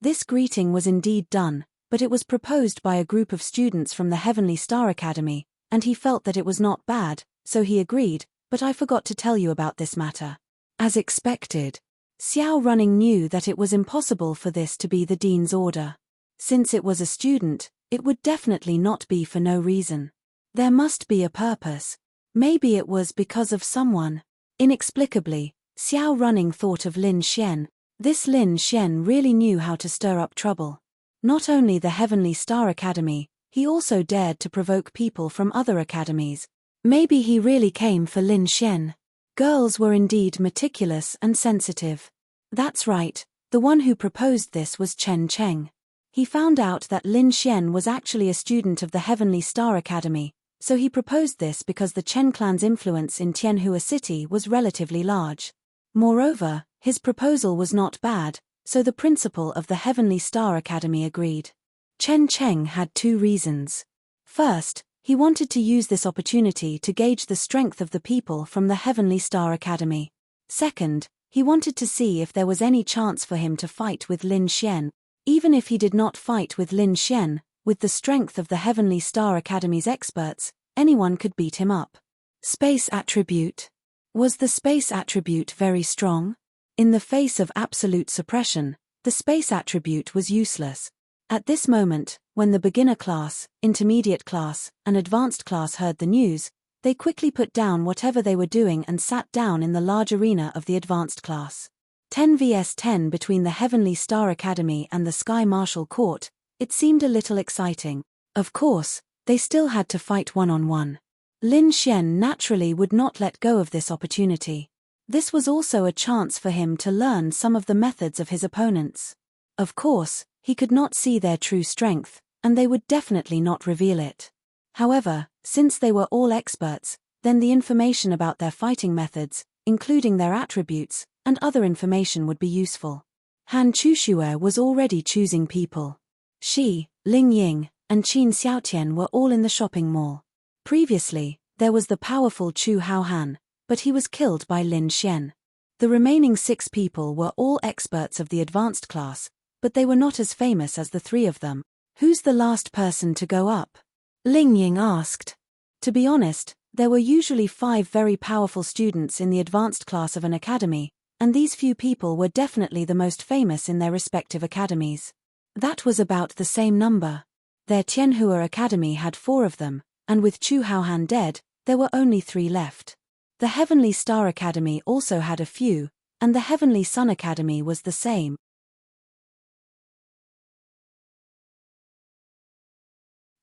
This greeting was indeed done, but it was proposed by a group of students from the Heavenly Star Academy, and he felt that it was not bad, so he agreed, but I forgot to tell you about this matter. As expected, Xiao Running knew that it was impossible for this to be the dean's order. Since it was a student, it would definitely not be for no reason. There must be a purpose. Maybe it was because of someone. Inexplicably, Xiao Running thought of Lin Xian. This Lin Xian really knew how to stir up trouble. Not only the Heavenly Star Academy, he also dared to provoke people from other academies. Maybe he really came for Lin Xian. Girls were indeed meticulous and sensitive. That's right, the one who proposed this was Chen Cheng. He found out that Lin Xian was actually a student of the Heavenly Star Academy, so he proposed this because the Chen clan's influence in Tianhua City was relatively large. Moreover, his proposal was not bad, so the principal of the Heavenly Star Academy agreed. Chen Cheng had 2 reasons. First, he wanted to use this opportunity to gauge the strength of the people from the Heavenly Star Academy. Second, he wanted to see if there was any chance for him to fight with Lin Xian. Even if he did not fight with Lin Xian, with the strength of the Heavenly Star Academy's experts, anyone could beat him up. Space attribute. Was the space attribute very strong? In the face of absolute suppression, the space attribute was useless. At this moment, when the beginner class, intermediate class, and advanced class heard the news, they quickly put down whatever they were doing and sat down in the large arena of the advanced class. 10 vs 10 between the Heavenly Star Academy and the Sky Marshal Court, it seemed a little exciting. Of course, they still had to fight one-on-one. Lin Xian naturally would not let go of this opportunity. This was also a chance for him to learn some of the methods of his opponents. Of course, he could not see their true strength, and they would definitely not reveal it. However, since they were all experts, then the information about their fighting methods, including their attributes, and other information would be useful. Han Chushue was already choosing people. She, Ling Ying, and Qin Xiaotian were all in the shopping mall. Previously, there was the powerful Chu Haohan, but he was killed by Lin Xian. The remaining 6 people were all experts of the advanced class, but they were not as famous as the 3 of them. Who's the last person to go up? Ling Ying asked. To be honest, there were usually 5 very powerful students in the advanced class of an academy, and these few people were definitely the most famous in their respective academies. That was about the same number. Their Tianhua Academy had 4 of them, and with Chu Haohan dead, there were only 3 left. The Heavenly Star Academy also had a few, and the Heavenly Sun Academy was the same.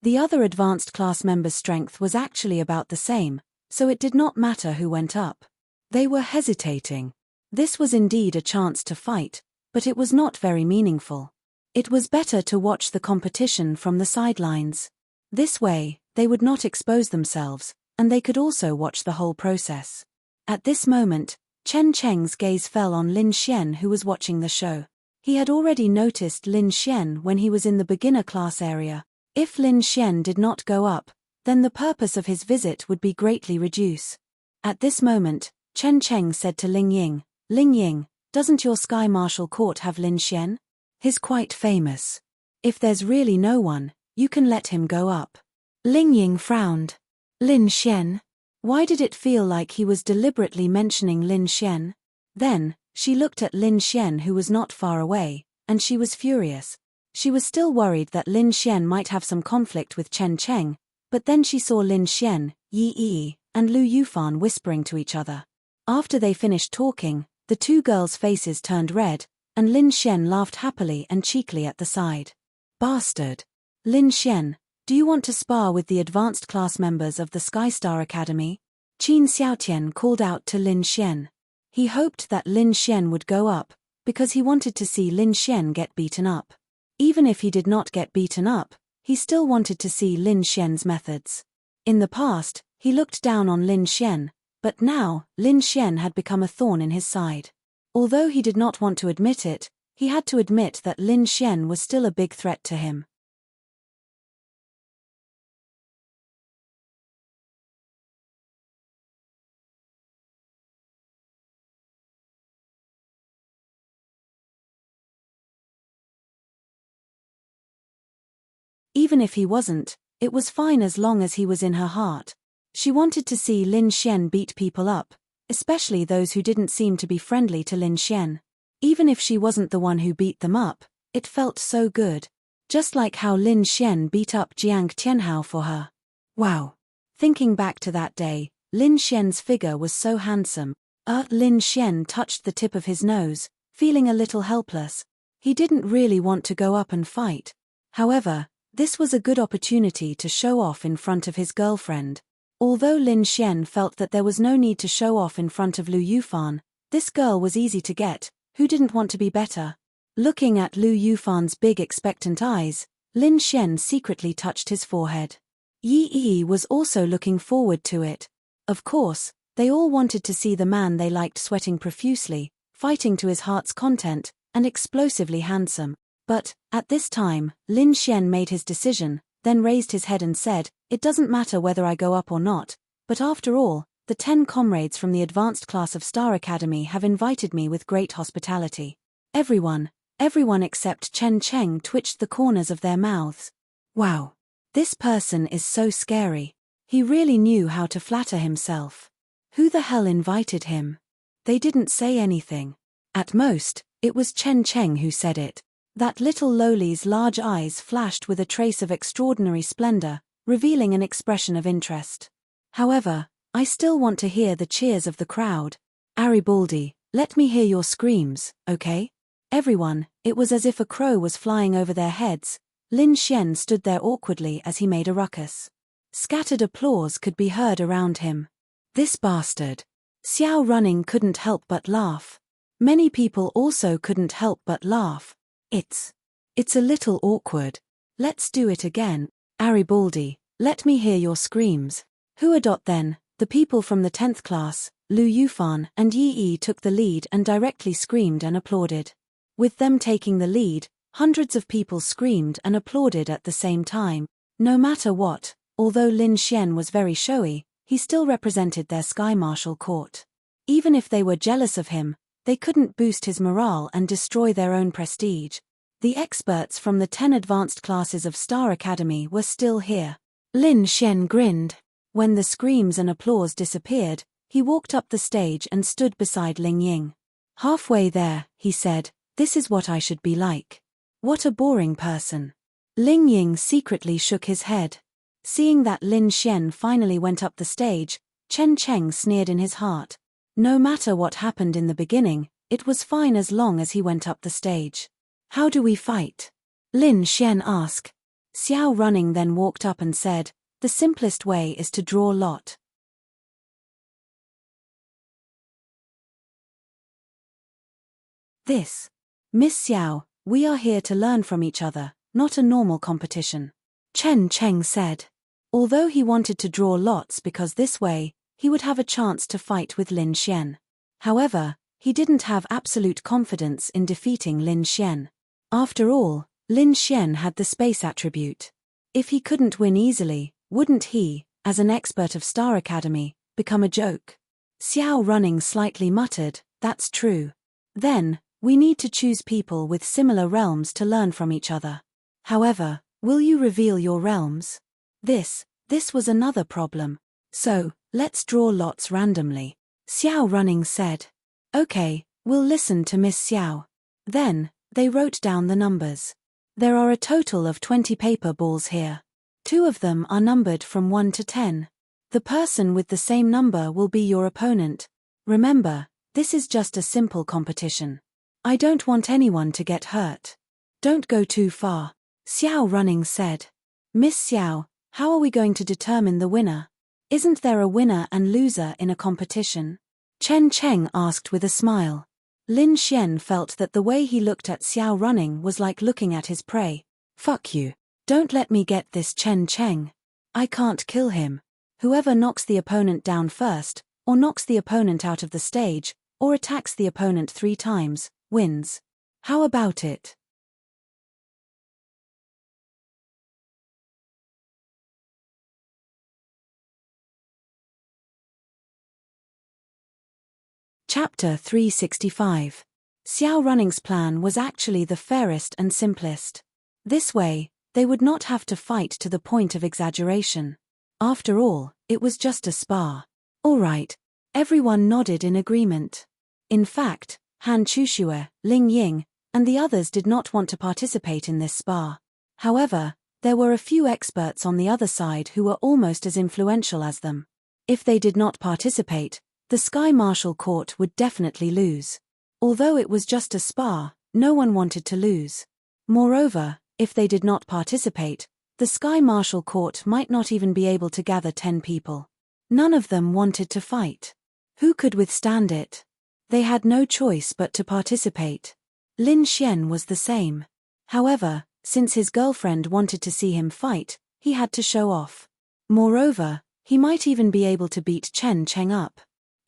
The other advanced class members' strength was actually about the same, so it did not matter who went up. They were hesitating. This was indeed a chance to fight, but it was not very meaningful. It was better to watch the competition from the sidelines. This way, they would not expose themselves, and they could also watch the whole process. At this moment, Chen Cheng's gaze fell on Lin Xian, who was watching the show. He had already noticed Lin Xian when he was in the beginner class area. If Lin Xian did not go up, then the purpose of his visit would be greatly reduced. At this moment, Chen Cheng said to Ling Ying, "Ling Ying, doesn't your Sky Martial Court have Lin Xian? He's quite famous. If there's really no one, you can let him go up." Ling Ying frowned. Lin Xian? Why did it feel like he was deliberately mentioning Lin Xian? Then, she looked at Lin Xian, who was not far away, and she was furious. She was still worried that Lin Xian might have some conflict with Chen Cheng, but then she saw Lin Xian, Yi Yi, and Lu Yufan whispering to each other. After they finished talking, the 2 girls' faces turned red, and Lin Xian laughed happily and cheekily at the side. "Bastard! Lin Xian, do you want to spar with the advanced class members of the Sky Star Academy?" Qin Xiaotian called out to Lin Xian. He hoped that Lin Xian would go up, because he wanted to see Lin Xian get beaten up. Even if he did not get beaten up, he still wanted to see Lin Xian's methods. In the past, he looked down on Lin Xian, but now, Lin Xian had become a thorn in his side. Although he did not want to admit it, he had to admit that Lin Xian was still a big threat to him. Even if he wasn't, it was fine as long as he was in her heart. She wanted to see Lin Xian beat people up, especially those who didn't seem to be friendly to Lin Xian. Even if she wasn't the one who beat them up, it felt so good. Just like how Lin Xian beat up Jiang Tianhao for her. Wow. Thinking back to that day, Lin Xian's figure was so handsome. Lin Xian touched the tip of his nose, feeling a little helpless. He didn't really want to go up and fight. However, this was a good opportunity to show off in front of his girlfriend. Although Lin Xian felt that there was no need to show off in front of Lu Yufan, this girl was easy to get. Who didn't want to be better? Looking at Lu Yufan's big expectant eyes, Lin Xian secretly touched his forehead. Yi Yi was also looking forward to it. Of course, they all wanted to see the man they liked sweating profusely, fighting to his heart's content, and explosively handsome. But, at this time, Lin Xian made his decision, then raised his head and said, "It doesn't matter whether I go up or not, but after all, the 10 comrades from the advanced class of Star Academy have invited me with great hospitality." Everyone except Chen Cheng twitched the corners of their mouths. Wow. This person is so scary. He really knew how to flatter himself. Who the hell invited him? They didn't say anything. At most, it was Chen Cheng who said it. That little lowly's large eyes flashed with a trace of extraordinary splendor, revealing an expression of interest. However, I still want to hear the cheers of the crowd. Aribaldi, let me hear your screams, okay? Everyone, it was as if a crow was flying over their heads. Lin Xian stood there awkwardly as he made a ruckus. Scattered applause could be heard around him. This bastard. Xiao Running couldn't help but laugh. Many people also couldn't help but laugh. It's a little awkward. Let's do it again. Aribaldi, let me hear your screams. Then, the people from the 10th class, Lu Yufan and Yi Yi took the lead and directly screamed and applauded. With them taking the lead, hundreds of people screamed and applauded at the same time. No matter what, although Lin Xian was very showy, he still represented their Sky Marshal court. Even if they were jealous of him, they couldn't boost his morale and destroy their own prestige. The experts from the 10 advanced classes of Star Academy were still here. Lin Xian grinned. When the screams and applause disappeared, he walked up the stage and stood beside Ling Ying. Halfway there, he said, "This is what I should be like." What a boring person. Ling Ying secretly shook his head. Seeing that Lin Xian finally went up the stage, Chen Cheng sneered in his heart. No matter what happened in the beginning, it was fine as long as he went up the stage. How do we fight? Lin Xian asked. Xiao Running then walked up and said, "The simplest way is to draw lot. Miss Xiao, we are here to learn from each other, not a normal competition," Chen Cheng said. Although he wanted to draw lots because this way, he would have a chance to fight with Lin Xian. However, he didn't have absolute confidence in defeating Lin Xian. After all, Lin Xian had the space attribute. If he couldn't win easily, wouldn't he, as an expert of Star Academy, become a joke? Xiao Running slightly muttered, "That's true. Then, we need to choose people with similar realms to learn from each other. However, will you reveal your realms?" This was another problem. "So, let's draw lots randomly," Xiao Running said. "Okay, we'll listen to Miss Xiao." Then, they wrote down the numbers. There are a total of 20 paper balls here. 2 of them are numbered from 1 to 10. The person with the same number will be your opponent. Remember, this is just a simple competition. I don't want anyone to get hurt. Don't go too far," Xiao Running said. "Miss Xiao, how are we going to determine the winner? Isn't there a winner and loser in a competition?" Chen Cheng asked with a smile. Lin Xian felt that the way he looked at Xiao Running was like looking at his prey. "Fuck you. Don't let me get this Chen Cheng. I can't kill him. Whoever knocks the opponent down first, or knocks the opponent out of the stage, or attacks the opponent 3 times, wins. How about it?" Chapter 365. Xiao Running's plan was actually the fairest and simplest. This way, they would not have to fight to the point of exaggeration. After all, it was just a spar. All right. Everyone nodded in agreement. In fact, Han Chushue, Ling Ying, and the others did not want to participate in this spar. However, there were a few experts on the other side who were almost as influential as them. If they did not participate, the Sky Marshal Court would definitely lose. Although it was just a spar, no one wanted to lose. Moreover, if they did not participate, the Sky Marshal Court might not even be able to gather 10 people. None of them wanted to fight. Who could withstand it? They had no choice but to participate. Lin Xian was the same. However, since his girlfriend wanted to see him fight, he had to show off. Moreover, he might even be able to beat Chen Cheng up.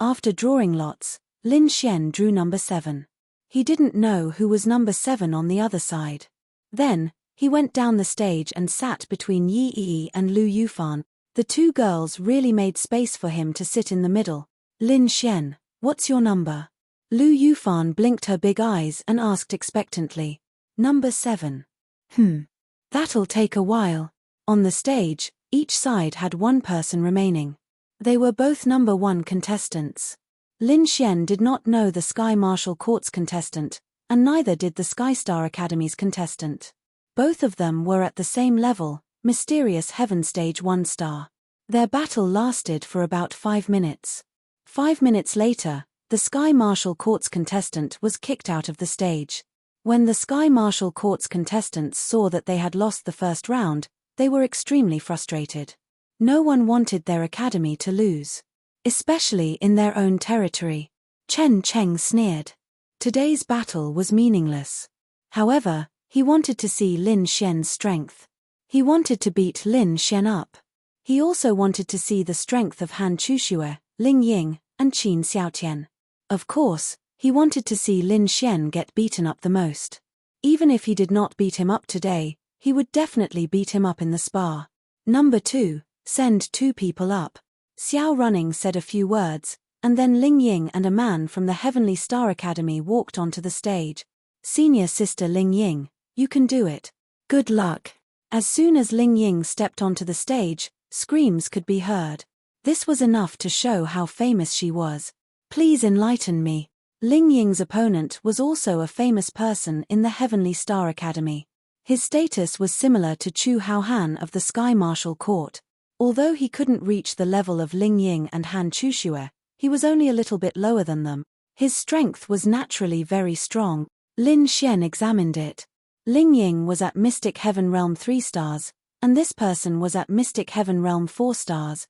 After drawing lots, Lin Xian drew number 7. He didn't know who was number 7 on the other side. Then, he went down the stage and sat between Yi Yi and Lu Yufan. The 2 girls really made space for him to sit in the middle. "Lin Xian, what's your number?" Lu Yufan blinked her big eyes and asked expectantly. "Number 7. That'll take a while." On the stage, each side had 1 person remaining. They were both number 1 contestants. Lin Xian did not know the Sky Marshal Court's contestant, and neither did the Sky Star Academy's contestant. Both of them were at the same level, Mysterious Heaven Stage 1 star. Their battle lasted for about 5 minutes. 5 minutes later, the Sky Marshal Court's contestant was kicked out of the stage. When the Sky Marshal Court's contestants saw that they had lost the first round, they were extremely frustrated. No one wanted their academy to lose. especially in their own territory. Chen Cheng sneered. Today's battle was meaningless. However, he wanted to see Lin Xian's strength. He wanted to beat Lin Xian up. He also wanted to see the strength of Han Chuxue, Ling Ying, and Qin Xiaotian. Of course, he wanted to see Lin Xian get beaten up the most. Even if he did not beat him up today, he would definitely beat him up in the spar. Number 2, send 2 people up. Xiao Running said a few words, and then Ling Ying and a man from the Heavenly Star Academy walked onto the stage. Senior sister Ling Ying, you can do it. Good luck. As soon as Ling Ying stepped onto the stage, screams could be heard. This was enough to show how famous she was. Please enlighten me. Ling Ying's opponent was also a famous person in the Heavenly Star Academy. His status was similar to Chu Haohan of the Sky Martial Court. Although he couldn't reach the level of Ling Ying and Han Chuxue, he was only a little bit lower than them. His strength was naturally very strong. Lin Xian examined it. Ling Ying was at Mystic Heaven Realm 3 stars, and this person was at Mystic Heaven Realm 4 stars.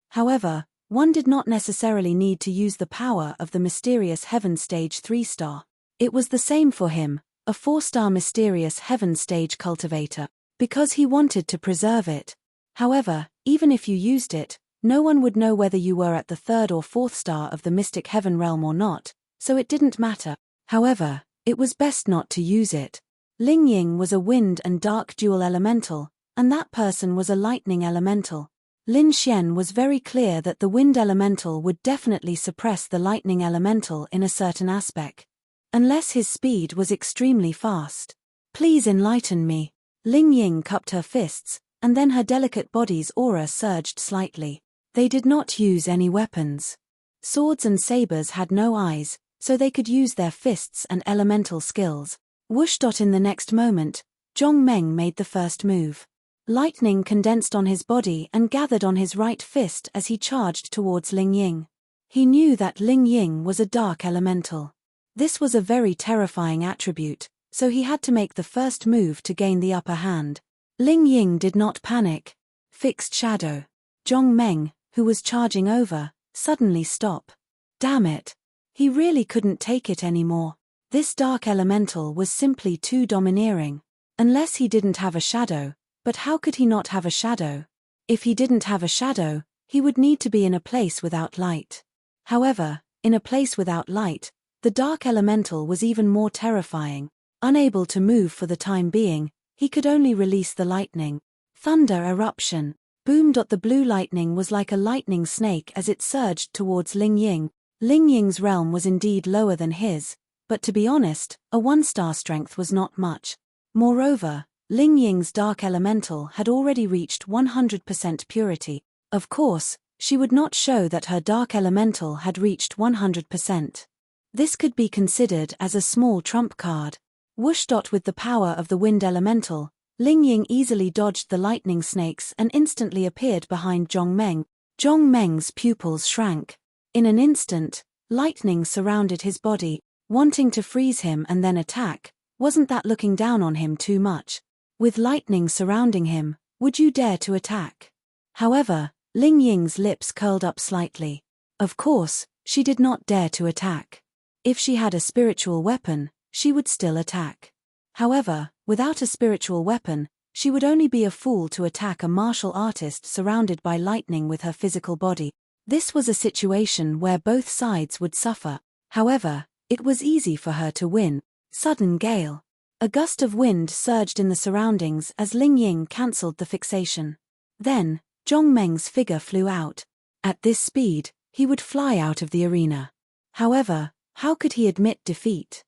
However, one did not necessarily need to use the power of the mysterious Heaven Stage 3 star. It was the same for him, a 4-star mysterious Heaven Stage cultivator, because he wanted to preserve it. However, even if you used it, no one would know whether you were at the 3rd or 4th star of the Mystic Heaven Realm or not, so it didn't matter. However, it was best not to use it. Ling Ying was a wind and dark dual elemental, and that person was a lightning elemental. Lin Xian was very clear that the wind elemental would definitely suppress the lightning elemental in a certain aspect. Unless his speed was extremely fast. Please enlighten me. Ling Ying cupped her fists, and then her delicate body's aura surged slightly. They did not use any weapons. Swords and sabers had no eyes, so they could use their fists and elemental skills. Whoosh! In the next moment, Zhong Meng made the first move. Lightning condensed on his body and gathered on his right fist as he charged towards Ling Ying. He knew that Ling Ying was a dark elemental. This was a very terrifying attribute, so he had to make the first move to gain the upper hand. Ling Ying did not panic. Fixed shadow. Zhong Meng, who was charging over, suddenly stopped. Damn it. He really couldn't take it anymore. This dark elemental was simply too domineering. Unless he didn't have a shadow. But how could he not have a shadow? If he didn't have a shadow, he would need to be in a place without light. However, in a place without light, the dark elemental was even more terrifying. Unable to move for the time being, he could only release the lightning. Thunder eruption. Boom! The blue lightning was like a lightning snake as it surged towards Ling Ying. Ling Ying's realm was indeed lower than his, but to be honest, a 1-star strength was not much. Moreover, Ling Ying's dark elemental had already reached 100% purity. Of course, she would not show that her dark elemental had reached 100%. This could be considered as a small trump card. Whoosh! With the power of the wind elemental, Ling Ying easily dodged the lightning snakes and instantly appeared behind Zhong Meng. Zhong Meng's pupils shrank. In an instant, lightning surrounded his body, wanting to freeze him and then attack. Wasn't that looking down on him too much? With lightning surrounding him, would you dare to attack? However, Ling Ying's lips curled up slightly. Of course, she did not dare to attack. If she had a spiritual weapon, she would still attack. However, without a spiritual weapon, she would only be a fool to attack a martial artist surrounded by lightning with her physical body. This was a situation where both sides would suffer. However, it was easy for her to win. Sudden gale. A gust of wind surged in the surroundings as Ling Ying cancelled the fixation. Then, Zhong Meng's figure flew out. At this speed, he would fly out of the arena. However, how could he admit defeat?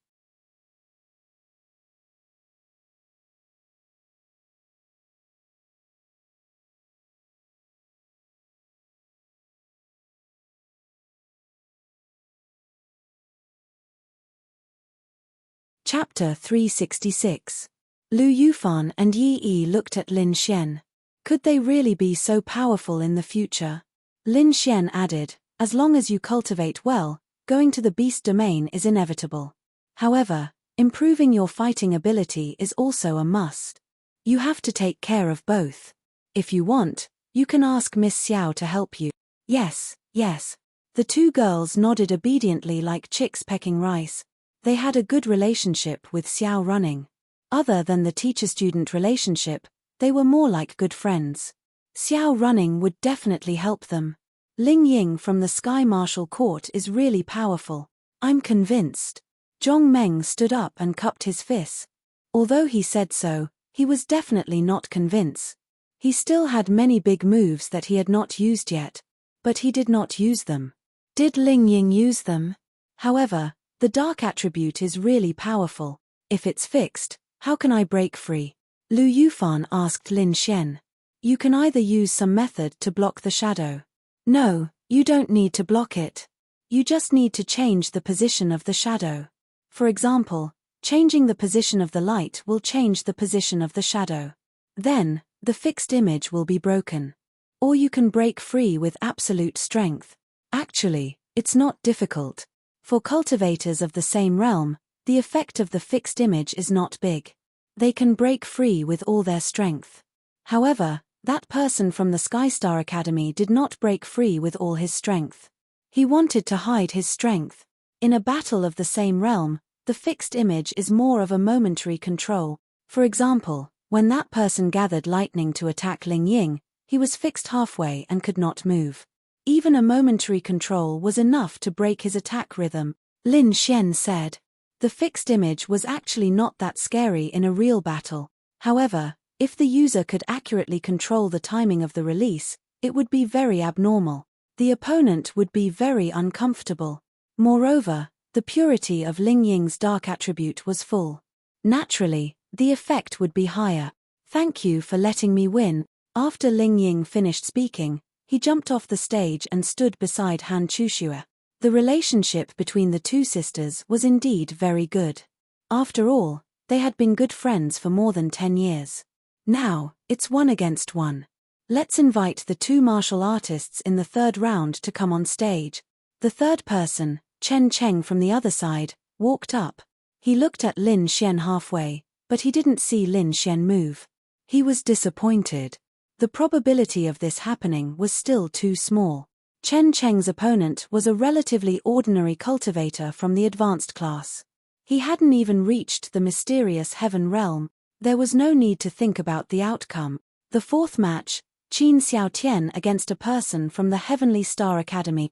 Chapter 366. Lu Yufan and Yi Yi looked at Lin Xian. Could they really be so powerful in the future? Lin Xian added, as long as you cultivate well, going to the beast domain is inevitable. However, improving your fighting ability is also a must. You have to take care of both. If you want, you can ask Miss Xiao to help you. Yes, yes. The two girls nodded obediently like chicks pecking rice. They had a good relationship with Xiao Running. Other than the teacher-student relationship, they were more like good friends. Xiao Running would definitely help them. Ling Ying from the Sky Martial Court is really powerful. I'm convinced. Zhong Meng stood up and cupped his fists. Although he said so, he was definitely not convinced. He still had many big moves that he had not used yet, but he did not use them. Did Ling Ying use them? However, the dark attribute is really powerful. If it's fixed, how can I break free? Lu Yufan asked Lin Xian. You can either use some method to block the shadow. No, you don't need to block it. You just need to change the position of the shadow. For example, changing the position of the light will change the position of the shadow. Then, the fixed image will be broken. Or you can break free with absolute strength. Actually, it's not difficult. For cultivators of the same realm, the effect of the fixed image is not big. They can break free with all their strength. However, that person from the Skystar Academy did not break free with all his strength. He wanted to hide his strength. In a battle of the same realm, the fixed image is more of a momentary control. For example, when that person gathered lightning to attack Ling Ying, he was fixed halfway and could not move. Even a momentary control was enough to break his attack rhythm, Lin Xian said. The fixed image was actually not that scary in a real battle. However, if the user could accurately control the timing of the release, it would be very abnormal. The opponent would be very uncomfortable. Moreover, the purity of Ling Ying's dark attribute was full. Naturally, the effect would be higher. Thank you for letting me win. After Ling Ying finished speaking, he jumped off the stage and stood beside Han Chuxue. The relationship between the two sisters was indeed very good. After all, they had been good friends for more than 10 years. Now, it's 1 against 1. Let's invite the two martial artists in the third round to come on stage. The third person, Chen Cheng from the other side, walked up. He looked at Lin Xian halfway, but he didn't see Lin Xian move. He was disappointed. The probability of this happening was still too small. Chen Cheng's opponent was a relatively ordinary cultivator from the advanced class. He hadn't even reached the mysterious heaven realm. There was no need to think about the outcome. The fourth match, Qin Xiaotian against a person from the Heavenly Star Academy.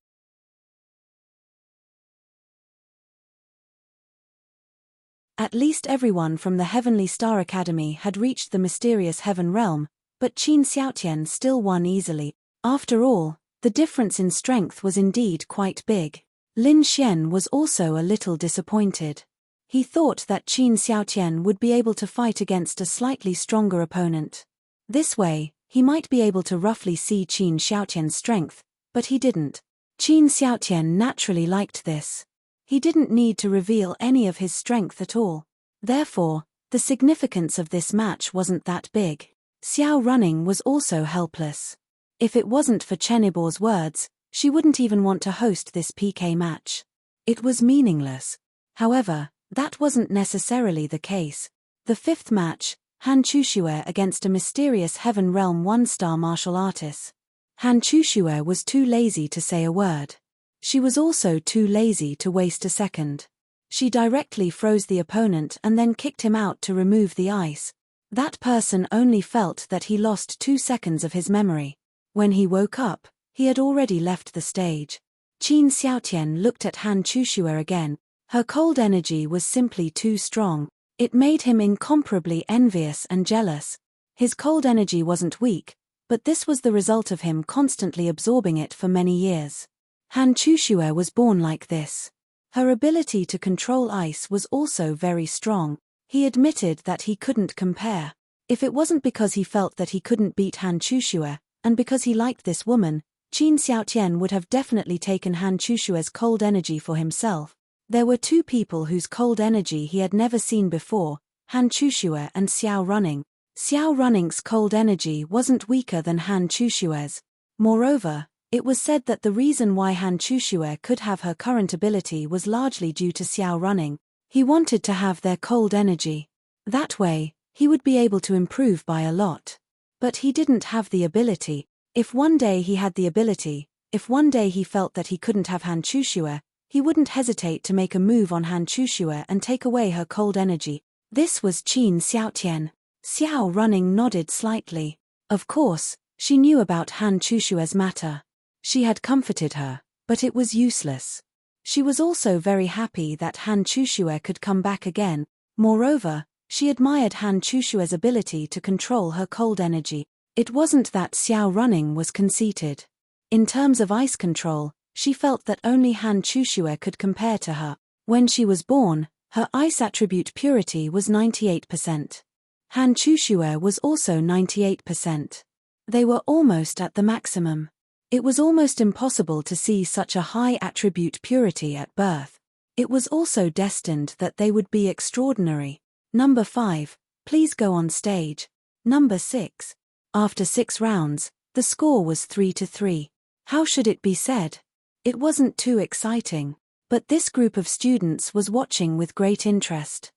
At least everyone from the Heavenly Star Academy had reached the mysterious heaven realm, but Qin Xiaotian still won easily. After all, the difference in strength was indeed quite big. Lin Xian was also a little disappointed. He thought that Qin Xiaotian would be able to fight against a slightly stronger opponent. This way, he might be able to roughly see Qin Xiaotian's strength, but he didn't. Qin Xiaotian naturally liked this. He didn't need to reveal any of his strength at all. Therefore, the significance of this match wasn't that big. Xiao Running was also helpless. If it wasn't for Chenibor's words, she wouldn't even want to host this PK match. It was meaningless. However, that wasn't necessarily the case. The fifth match, Han Chuxue against a mysterious heaven realm 1-star martial artist. Han Chuxue was too lazy to say a word. She was also too lazy to waste a second. She directly froze the opponent and then kicked him out to remove the ice. That person only felt that he lost 2 seconds of his memory. When he woke up, he had already left the stage. Qin Xiaotian looked at Han Chuxue again. Her cold energy was simply too strong. It made him incomparably envious and jealous. His cold energy wasn't weak, but this was the result of him constantly absorbing it for many years. Han Chuxue was born like this. Her ability to control ice was also very strong. He admitted that he couldn't compare. If it wasn't because he felt that he couldn't beat Han Chuxue, and because he liked this woman, Qin Xiaotian would have definitely taken Han Chushue's cold energy for himself. There were two people whose cold energy he had never seen before, Han Chuxue and Xiao Running. Xiao Running's cold energy wasn't weaker than Han Chushue's. Moreover, it was said that the reason why Han Chuxue could have her current ability was largely due to Xiao Running. He wanted to have their cold energy. That way, He would be able to improve by a lot. But he didn't have the ability. If one day he had the ability, if one day he felt that he couldn't have Han Chushue, he wouldn't hesitate to make a move on Han Chushue and take away her cold energy. This was Qin Xiaotian. Xiao Running nodded slightly. Of course, she knew about Han Chushue's matter. She had comforted her, but it was useless. She was also very happy that Han Chushue could come back again. Moreover, she admired Han Chushue's ability to control her cold energy. It wasn't that Xiao Running was conceited. In terms of ice control, she felt that only Han Chushue could compare to her. When she was born, her ice attribute purity was 98%. Han Chushue was also 98%. They were almost at the maximum. It was almost impossible to see such a high attribute purity at birth. It was also destined that they would be extraordinary. Number 5, please go on stage. Number 6. After 6 rounds, the score was 3-3. How should it be said? It wasn't too exciting, but this group of students was watching with great interest.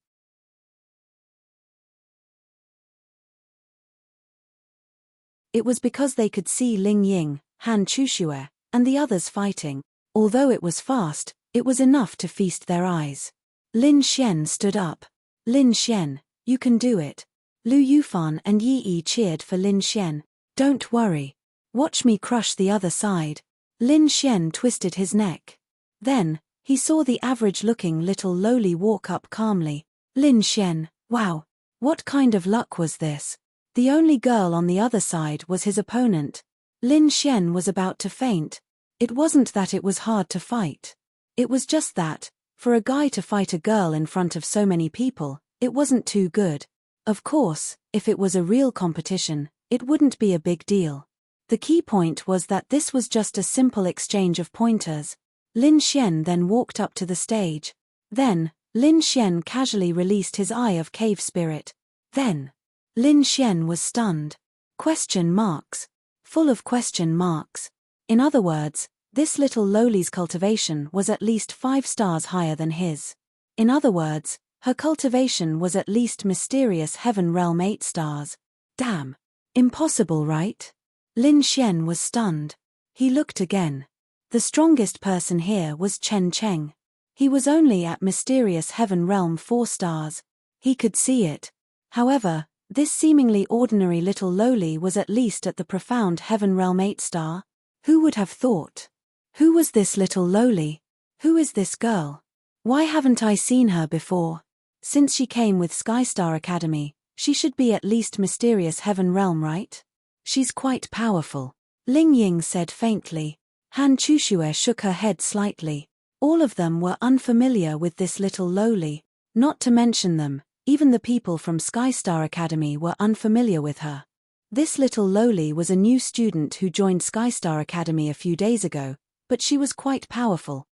It was because they could see Ling Ying, Han Chushue, and the others fighting. Although it was fast, it was enough to feast their eyes. Lin Xian stood up. Lin Xian, you can do it. Lu Yufan and Yi Yi cheered for Lin Xian. Don't worry. Watch me crush the other side. Lin Xian twisted his neck. Then, he saw the average-looking little lowly walk up calmly. Lin Xian, wow. What kind of luck was this? The only girl on the other side was his opponent. Lin Xian was about to faint. It wasn't that it was hard to fight. It was just that, for a guy to fight a girl in front of so many people, it wasn't too good. Of course, if it was a real competition, it wouldn't be a big deal. The key point was that this was just a simple exchange of pointers. Lin Xian then walked up to the stage. Then, Lin Xian casually released his Eye of Cave Spirit. Then, Lin Xian was stunned. Question marks. Full of question marks. In other words, this little lowly's cultivation was at least 5 stars higher than his. In other words, her cultivation was at least mysterious heaven realm 8 stars. Damn. Impossible, right? Lin Xian was stunned. He looked again. The strongest person here was Chen Cheng. He was only at mysterious heaven realm 4 stars. He could see it. However, this seemingly ordinary little lowly was at least at the profound heaven realm 8 star. Who would have thought? Who was this little lowly? Who is this girl? Why haven't I seen her before? Since she came with Skystar Academy, she should be at least mysterious heaven realm, right? She's quite powerful. Ling Ying said faintly. Han Chushue shook her head slightly. All of them were unfamiliar with this little lowly. Not to mention them, even the people from Skystar Academy were unfamiliar with her. This little lowly was a new student who joined Skystar Academy a few days ago, but she was quite powerful.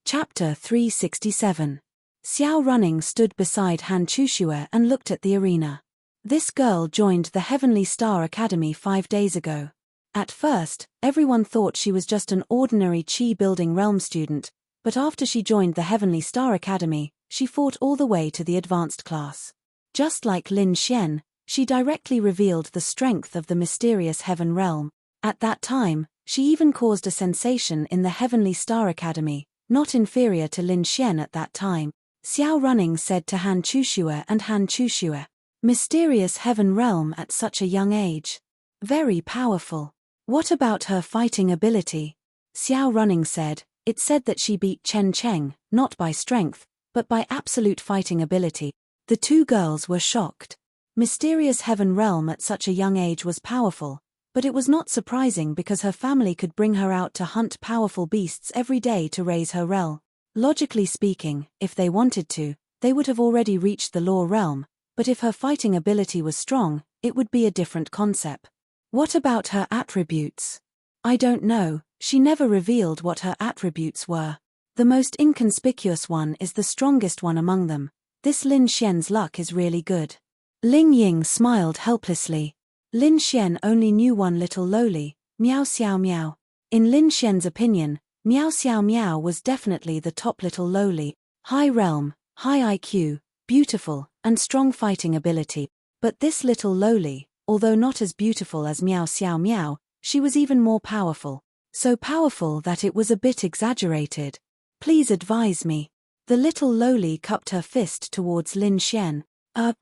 Chapter 367. Xiao Running stood beside Han Chushue and looked at the arena. This girl joined the Heavenly Star Academy 5 days ago. At first, everyone thought she was just an ordinary Qi-building realm student, but after she joined the Heavenly Star Academy, she fought all the way to the advanced class. Just like Lin Xian, she directly revealed the strength of the mysterious heaven realm. At that time, she even caused a sensation in the Heavenly Star Academy, not inferior to Lin Xian at that time. Xiao Running said to Han Chushue and Han Chushue, "Mysterious heaven realm at such a young age. Very powerful. What about her fighting ability?" Xiao Running said, "It said that she beat Chen Cheng, not by strength, but by absolute fighting ability." The two girls were shocked. Mysterious heaven realm at such a young age was powerful, but it was not surprising because her family could bring her out to hunt powerful beasts every day to raise her rel. Logically speaking, if they wanted to, they would have already reached the law realm, but if her fighting ability was strong, it would be a different concept. What about her attributes? I don't know, she never revealed what her attributes were. The most inconspicuous one is the strongest one among them. This Lin Xian's luck is really good. Ling Ying smiled helplessly. Lin Xian only knew one little lowly, Miao Xiao Miao. In Lin Xian's opinion, Miao Xiao Miao was definitely the top little lowly, high realm, high IQ, beautiful, and strong fighting ability. But this little lowly, although not as beautiful as Miao Xiao Miao, she was even more powerful. So powerful that it was a bit exaggerated. Please advise me. The little lowly cupped her fist towards Lin Xian.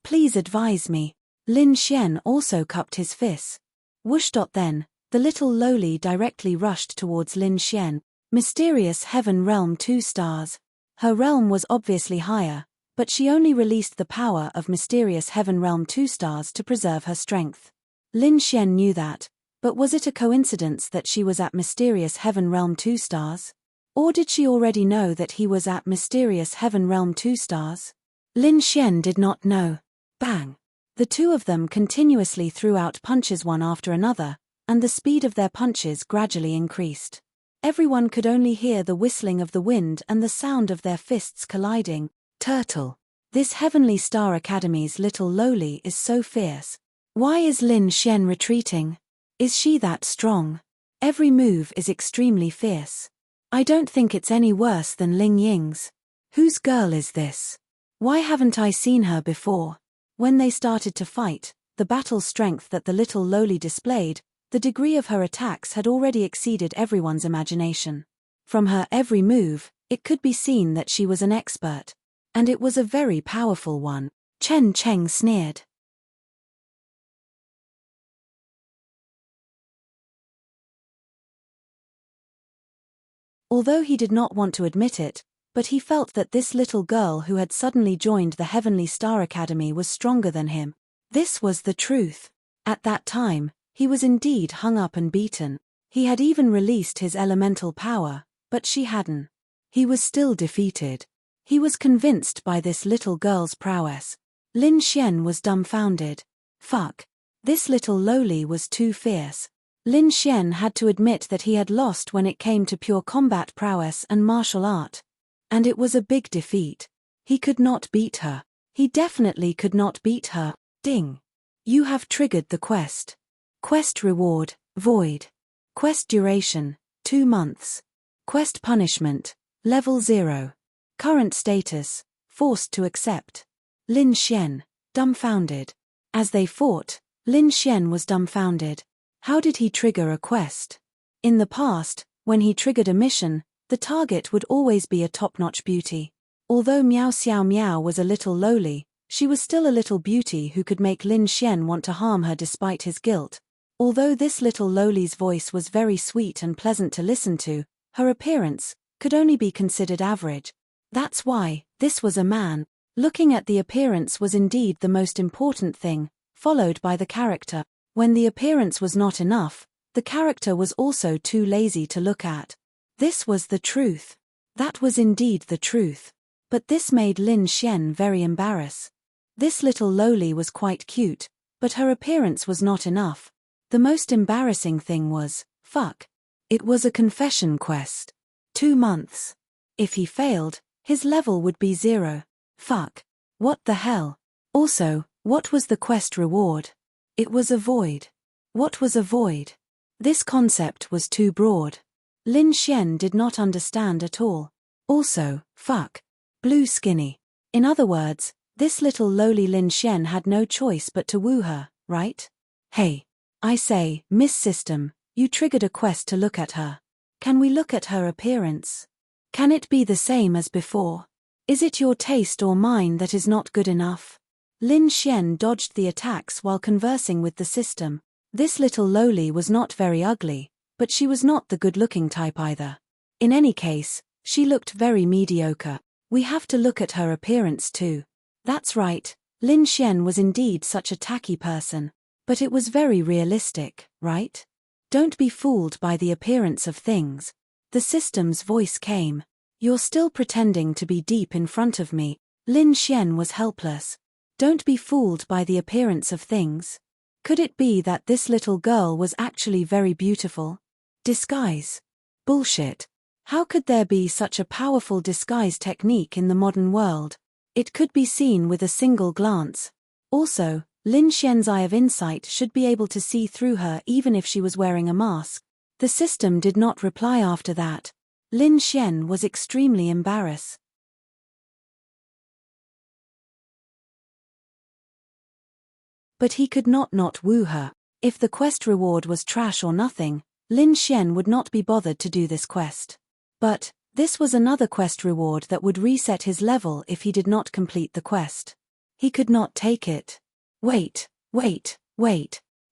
Please advise me. Lin Xian also cupped his fist. Whoosh. Then, the little lowly directly rushed towards Lin Xian. Mysterious Heaven Realm 2 stars. Her realm was obviously higher, but she only released the power of Mysterious Heaven Realm 2 stars to preserve her strength. Lin Xian knew that, but was it a coincidence that she was at Mysterious Heaven Realm 2 stars? Or did she already know that he was at Mysterious Heaven Realm 2 stars? Lin Xian did not know. Bang! The two of them continuously threw out punches one after another, and the speed of their punches gradually increased. Everyone could only hear the whistling of the wind and the sound of their fists colliding. Turtle. This Heavenly Star Academy's little lowly is so fierce. Why is Lin Xian retreating? Is she that strong? Every move is extremely fierce. I don't think it's any worse than Ling Ying's. Whose girl is this? Why haven't I seen her before? When they started to fight, the battle strength that the little lowly displayed, the degree of her attacks had already exceeded everyone's imagination. From her every move, it could be seen that she was an expert. And it was a very powerful one. Chen Cheng sneered. Although he did not want to admit it, but he felt that this little girl who had suddenly joined the Heavenly Star Academy was stronger than him. This was the truth. At that time, he was indeed hung up and beaten. He had even released his elemental power, but she hadn't. He was still defeated. He was convinced by this little girl's prowess. Lin Xian was dumbfounded. Fuck. This little lowly was too fierce. Lin Xian had to admit that he had lost when it came to pure combat prowess and martial art. And it was a big defeat. He could not beat her. He definitely could not beat her. Ding. You have triggered the quest. Quest reward, void. Quest duration, 2 months. Quest punishment, level 0. Current status, forced to accept. Lin Xian, dumbfounded. As they fought, Lin Xian was dumbfounded. How did he trigger a quest? In the past, when he triggered a mission, the target would always be a top-notch beauty. Although Miao Xiao Miao was a little lowly, she was still a little beauty who could make Lin Xian want to harm her despite his guilt. Although this little lowly's voice was very sweet and pleasant to listen to, her appearance could only be considered average. That's why, this was a man. Looking at the appearance was indeed the most important thing, followed by the character. When the appearance was not enough, the character was also too lazy to look at. This was the truth. That was indeed the truth. But this made Lin Xian very embarrassed. This little lowly was quite cute, but her appearance was not enough. The most embarrassing thing was, fuck. It was a confession quest. 2 months. If he failed, his level would be 0. Fuck. What the hell? Also, what was the quest reward? It was a void. What was a void? This concept was too broad. Lin Xian did not understand at all. Also, fuck. Blue skinny. In other words, this little lowly Lin Xian had no choice but to woo her, right? Hey. I say, Miss System, you triggered a quest to look at her. Can we look at her appearance? Can it be the same as before? Is it your taste or mine that is not good enough? Lin Xian dodged the attacks while conversing with the system. This little lowly was not very ugly, but she was not the good-looking type either. In any case, she looked very mediocre. We have to look at her appearance too. That's right, Lin Xian was indeed such a tacky person. But it was very realistic, right? Don't be fooled by the appearance of things. The system's voice came. You're still pretending to be deep in front of me. Lin Xian was helpless. Don't be fooled by the appearance of things. Could it be that this little girl was actually very beautiful? Disguise. Bullshit. How could there be such a powerful disguise technique in the modern world? It could be seen with a single glance. Also, Lin Xian's eye of insight should be able to see through her even if she was wearing a mask. The system did not reply after that. Lin Xian was extremely embarrassed. But he could not woo her. If the quest reward was trash or nothing, Lin Xian would not be bothered to do this quest. But this was another quest reward that would reset his level if he did not complete the quest. He could not take it. Wait.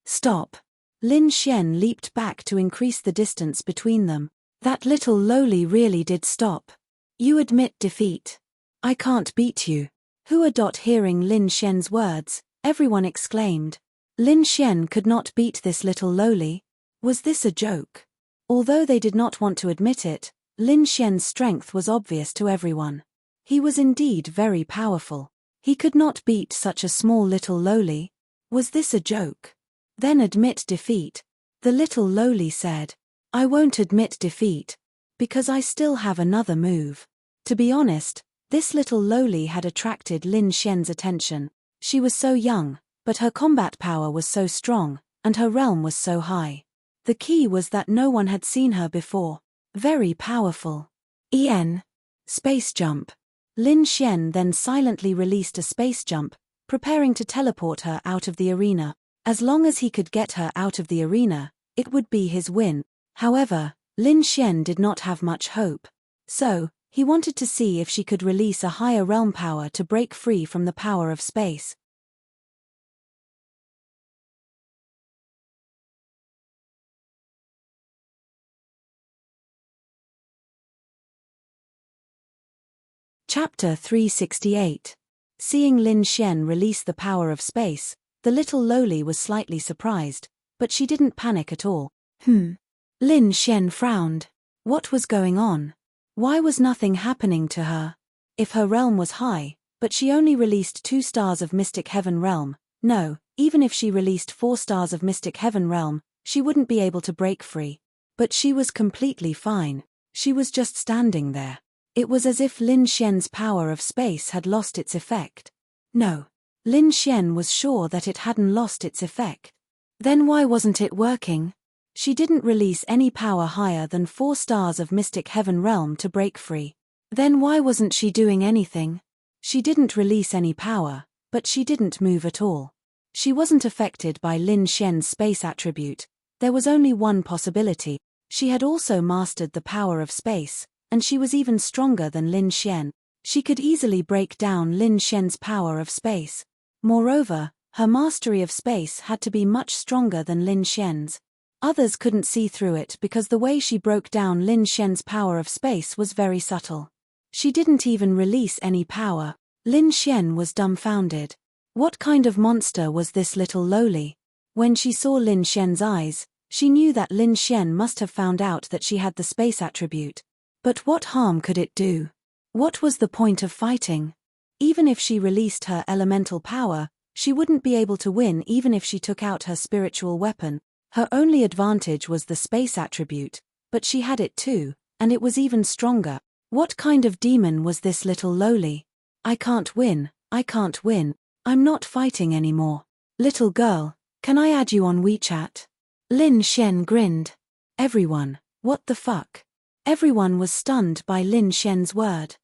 Stop. Lin Xian leaped back to increase the distance between them. That little lowly really did stop. You admit defeat. I can't beat you. Hearing Lin Xian's words, everyone exclaimed. Lin Xian could not beat this little lowly. Was this a joke? Although they did not want to admit it, Lin Xian's strength was obvious to everyone. He was indeed very powerful. He could not beat such a small little lowly. Was this a joke? Then admit defeat. The little lowly said. I won't admit defeat. Because I still have another move. To be honest, this little lowly had attracted Lin Xian's attention. She was so young, but her combat power was so strong, and her realm was so high. The key was that no one had seen her before. Very powerful. Space jump. Lin Xian then silently released a space jump, preparing to teleport her out of the arena. As long as he could get her out of the arena, it would be his win. However, Lin Xian did not have much hope. So, he wanted to see if she could release a higher realm power to break free from the power of space. Chapter 368. Seeing Lin Xian release the power of space, the little lowly was slightly surprised, but she didn't panic at all. Lin Xian frowned. What was going on? Why was nothing happening to her? If her realm was high, but she only released 2 stars of Mystic Heaven Realm, no, even if she released 4 stars of Mystic Heaven Realm, she wouldn't be able to break free. But she was completely fine. She was just standing there. It was as if Lin Xian's power of space had lost its effect. No. Lin Xian was sure that it hadn't lost its effect. Then why wasn't it working? She didn't release any power higher than 4 stars of Mystic Heaven Realm to break free. Then why wasn't she doing anything? She didn't release any power, but she didn't move at all. She wasn't affected by Lin Xian's space attribute. There was only one possibility. She had also mastered the power of space, and she was even stronger than Lin Xian. She could easily break down Lin Xian's power of space. Moreover, her mastery of space had to be much stronger than Lin Xian's. Others couldn't see through it because the way she broke down Lin Xian's power of space was very subtle. She didn't even release any power. Lin Xian was dumbfounded. What kind of monster was this little lowly? When she saw Lin Xian's eyes, she knew that Lin Xian must have found out that she had the space attribute. But what harm could it do? What was the point of fighting? Even if she released her elemental power, she wouldn't be able to win even if she took out her spiritual weapon. Her only advantage was the space attribute, but she had it too, and it was even stronger. What kind of demon was this little lowly? I can't win, I'm not fighting anymore. Little girl, can I add you on WeChat? Lin Xian grinned. Everyone, what the fuck? Everyone was stunned by Lin Xian's word.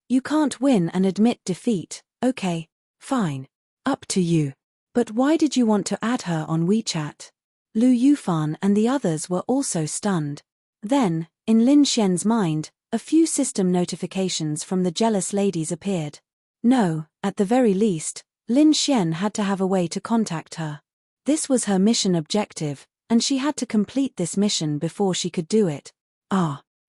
You can't win and admit defeat, okay, fine. Up to you. But why did you want to add her on WeChat? Lu Yufan and the others were also stunned. Then, in Lin Xian's mind, a few system notifications from the jealous ladies appeared. No, at the very least, Lin Xian had to have a way to contact her. This was her mission objective, and she had to complete this mission before she could do it.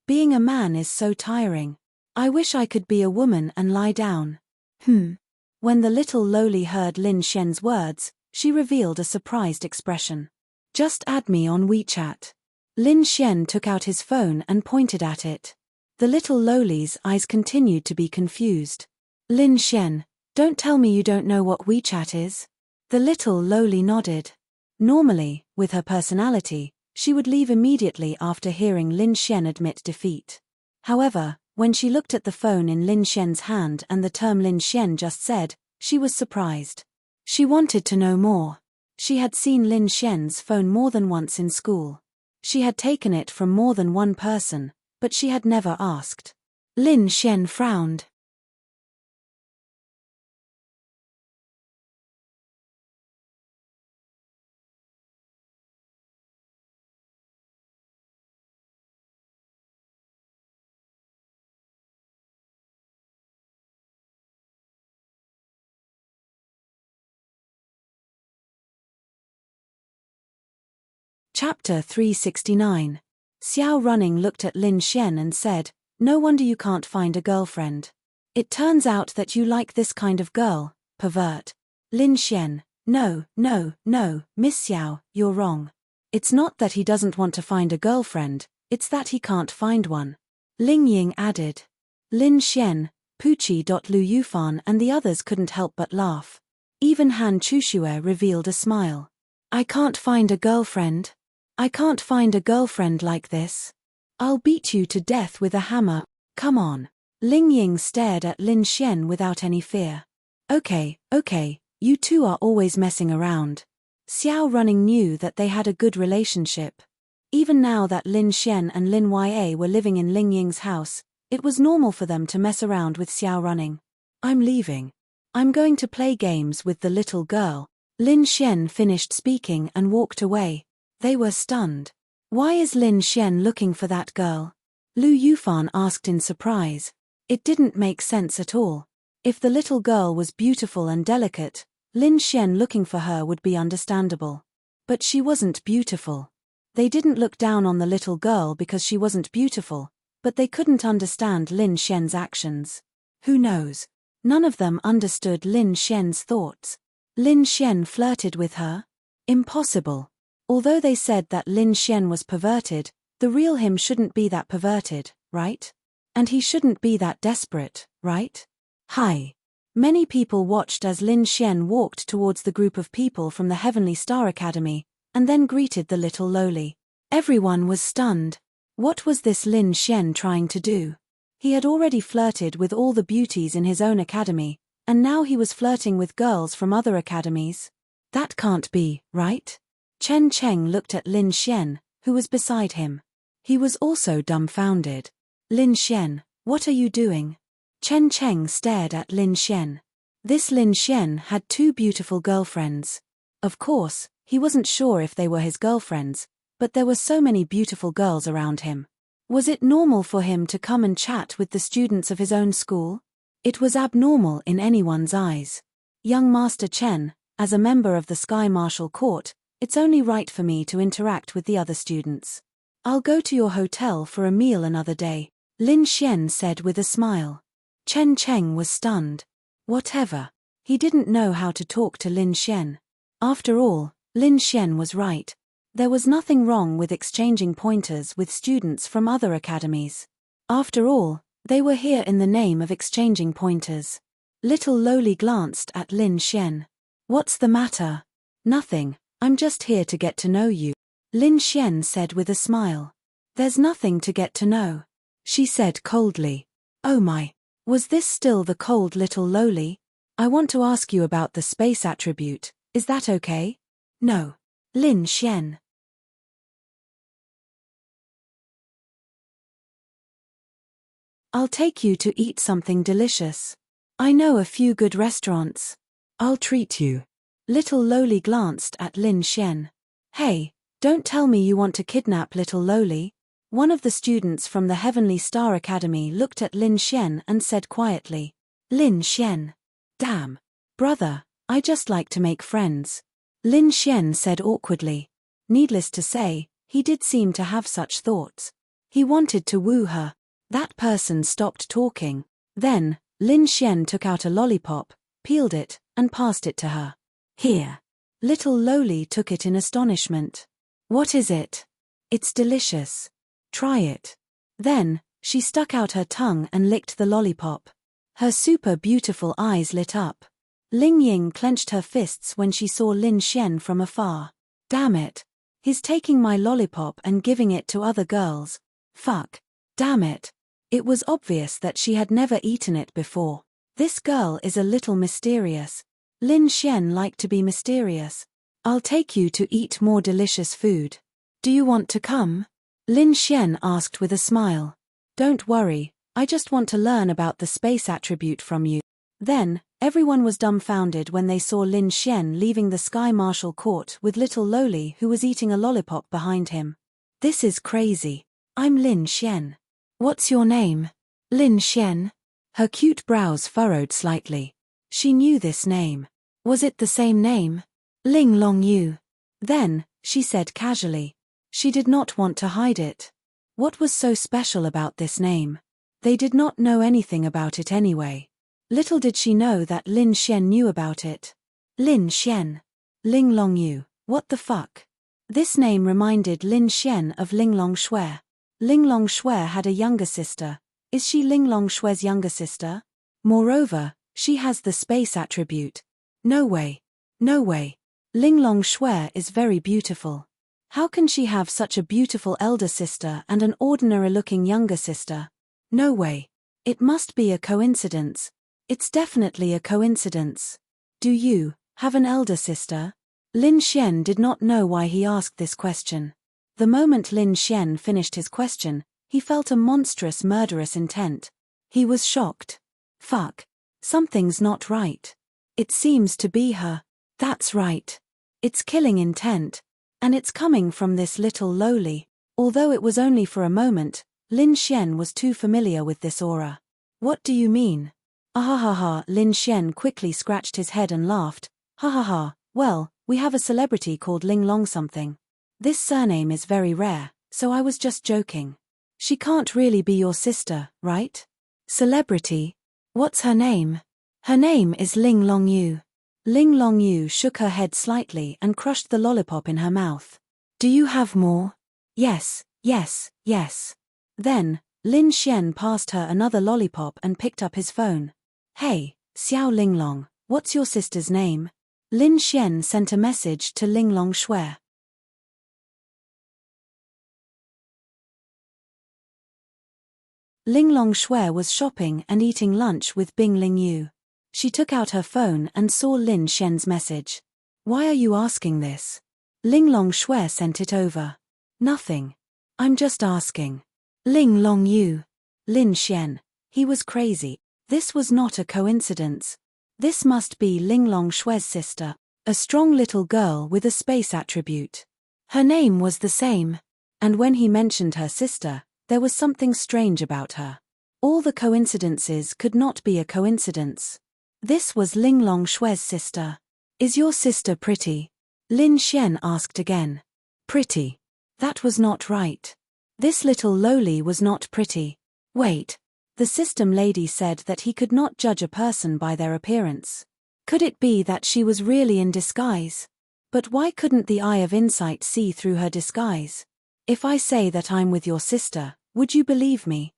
Being a man is so tiring. I wish I could be a woman and lie down. When the little lowly heard Lin Xian's words, she revealed a surprised expression. Just add me on WeChat. Lin Xian took out his phone and pointed at it. The little lowly's eyes continued to be confused. Lin Xian, don't tell me you don't know what WeChat is. The little lowly nodded. Normally, with her personality, she would leave immediately after hearing Lin Xian admit defeat. However, when she looked at the phone in Lin Xian's hand and the term Lin Xian just said, she was surprised. She wanted to know more. She had seen Lin Xian's phone more than once in school. She had taken it from more than one person, but she had never asked. Lin Xian frowned. Chapter 369. Xiao Running looked at Lin Xian and said, "No wonder you can't find a girlfriend. It turns out that you like this kind of girl, pervert." Lin Xian, No, Miss Xiao, you're wrong. It's not that he doesn't want to find a girlfriend, it's that he can't find one. Ling Ying added. Lin Xian, Puqi. Lu Yufan and the others couldn't help but laugh. Even Han Chushue revealed a smile. I can't find a girlfriend. I can't find a girlfriend like this. I'll beat you to death with a hammer, come on. Ling Ying stared at Lin Xian without any fear. Okay, you two are always messing around. Xiao Running knew that they had a good relationship. Even now that Lin Xian and Lin Ya were living in Ling Ying's house, it was normal for them to mess around with Xiao Running. I'm leaving. I'm going to play games with the little girl. Lin Xian finished speaking and walked away. They were stunned. Why is Lin Xian looking for that girl? Lu Yufan asked in surprise. It didn't make sense at all. If the little girl was beautiful and delicate, Lin Xian looking for her would be understandable. But she wasn't beautiful. They didn't look down on the little girl because she wasn't beautiful, but they couldn't understand Lin Xian's actions. Who knows? None of them understood Lin Xian's thoughts. Lin Xian flirted with her? Impossible. Although they said that Lin Xian was perverted, the real him shouldn't be that perverted, right? And he shouldn't be that desperate, right? Hi. Many people watched as Lin Xian walked towards the group of people from the Heavenly Star Academy, and then greeted the little lowly. Everyone was stunned. What was this Lin Xian trying to do? He had already flirted with all the beauties in his own academy, and now he was flirting with girls from other academies. That can't be, right? Chen Cheng looked at Lin Xian, who was beside him. He was also dumbfounded. Lin Xian, what are you doing? Chen Cheng stared at Lin Xian. This Lin Xian had two beautiful girlfriends. Of course, he wasn't sure if they were his girlfriends, but there were so many beautiful girls around him. Was it normal for him to come and chat with the students of his own school? It was abnormal in anyone's eyes. Young Master Chen, as a member of the Sky Martial Court, it's only right for me to interact with the other students. I'll go to your hotel for a meal another day, Lin Xian said with a smile. Chen Cheng was stunned. Whatever. He didn't know how to talk to Lin Xian. After all, Lin Xian was right. There was nothing wrong with exchanging pointers with students from other academies. After all, they were here in the name of exchanging pointers. Little Lowly glanced at Lin Xian. What's the matter? Nothing, I'm just here to get to know you, Lin Xian said with a smile. There's nothing to get to know, she said coldly. Oh my, was this still the cold little Lowly? I want to ask you about the space attribute, is that okay? No. Lin Xian. I'll take you to eat something delicious. I know a few good restaurants. I'll treat you. Little Lowly glanced at Lin Xian. Hey, don't tell me you want to kidnap Little Lowly. One of the students from the Heavenly Star Academy looked at Lin Xian and said quietly. Lin Xian. Damn. Brother, I just like to make friends. Lin Xian said awkwardly. Needless to say, he did seem to have such thoughts. He wanted to woo her. That person stopped talking. Then, Lin Xian took out a lollipop, peeled it, and passed it to her. Here. Little Lowly took it in astonishment. What is it? It's delicious. Try it. Then, she stuck out her tongue and licked the lollipop. Her super beautiful eyes lit up. Ling Ying clenched her fists when she saw Lin Xian from afar. Damn it. He's taking my lollipop and giving it to other girls. Fuck. Damn it. It was obvious that she had never eaten it before. This girl is a little mysterious. Lin Xian liked to be mysterious. I'll take you to eat more delicious food. Do you want to come? Lin Xian asked with a smile. Don't worry, I just want to learn about the space attribute from you. Then, everyone was dumbfounded when they saw Lin Xian leaving the Sky Marshal Court with little Loli who was eating a lollipop behind him. This is crazy. I'm Lin Xian. What's your name? Lin Xian. Her cute brows furrowed slightly. She knew this name. Was it the same name? Ling Long Yu. Then, she said casually. She did not want to hide it. What was so special about this name? They did not know anything about it anyway. Little did she know that Lin Xian knew about it. Lin Xian. Ling Long Yu, what the fuck? This name reminded Lin Xian of Ling Long Shui. Ling Long Shui had a younger sister. Is she Ling Long Shui's younger sister? Moreover, she has the space attribute. No way. No way. Ling Long Shui is very beautiful. How can she have such a beautiful elder sister and an ordinary-looking younger sister? No way. It must be a coincidence. It's definitely a coincidence. Do you have an elder sister? Lin Xian did not know why he asked this question. The moment Lin Xian finished his question, he felt a monstrous murderous intent. He was shocked. Fuck. Something's not right. It seems to be her. That's right. It's killing intent. And it's coming from this little Loli. Although it was only for a moment, Lin Xian was too familiar with this aura. What do you mean? Ahahaha, Lin Xian quickly scratched his head and laughed. Ha ha ha, well, we have a celebrity called Ling Long something. This surname is very rare, so I was just joking. She can't really be your sister, right? Celebrity? What's her name? Her name is Ling Long Yu. Ling Long Yu shook her head slightly and crushed the lollipop in her mouth. Do you have more? Yes, yes, yes. Then, Lin Xian passed her another lollipop and picked up his phone. Hey, Xiao Linglong, what's your sister's name? Lin Xian sent a message to Ling Long Shui. Ling Long Shui was shopping and eating lunch with Bing Ling Yu. She took out her phone and saw Lin Xian's message. Why are you asking this? Ling Long Shui sent it over. Nothing. I'm just asking. Ling Long Yu. Lin Xian. He was crazy. This was not a coincidence. This must be Ling Long Shui's sister, a strong little girl with a space attribute. Her name was the same. And when he mentioned her sister, there was something strange about her. All the coincidences could not be a coincidence. This was Ling Long Shui's sister. Is your sister pretty? Lin Xian asked again. Pretty? That was not right. This little Loli was not pretty. Wait. The system lady said that he could not judge a person by their appearance. Could it be that she was really in disguise? But why couldn't the eye of insight see through her disguise? If I say that I'm with your sister, would you believe me?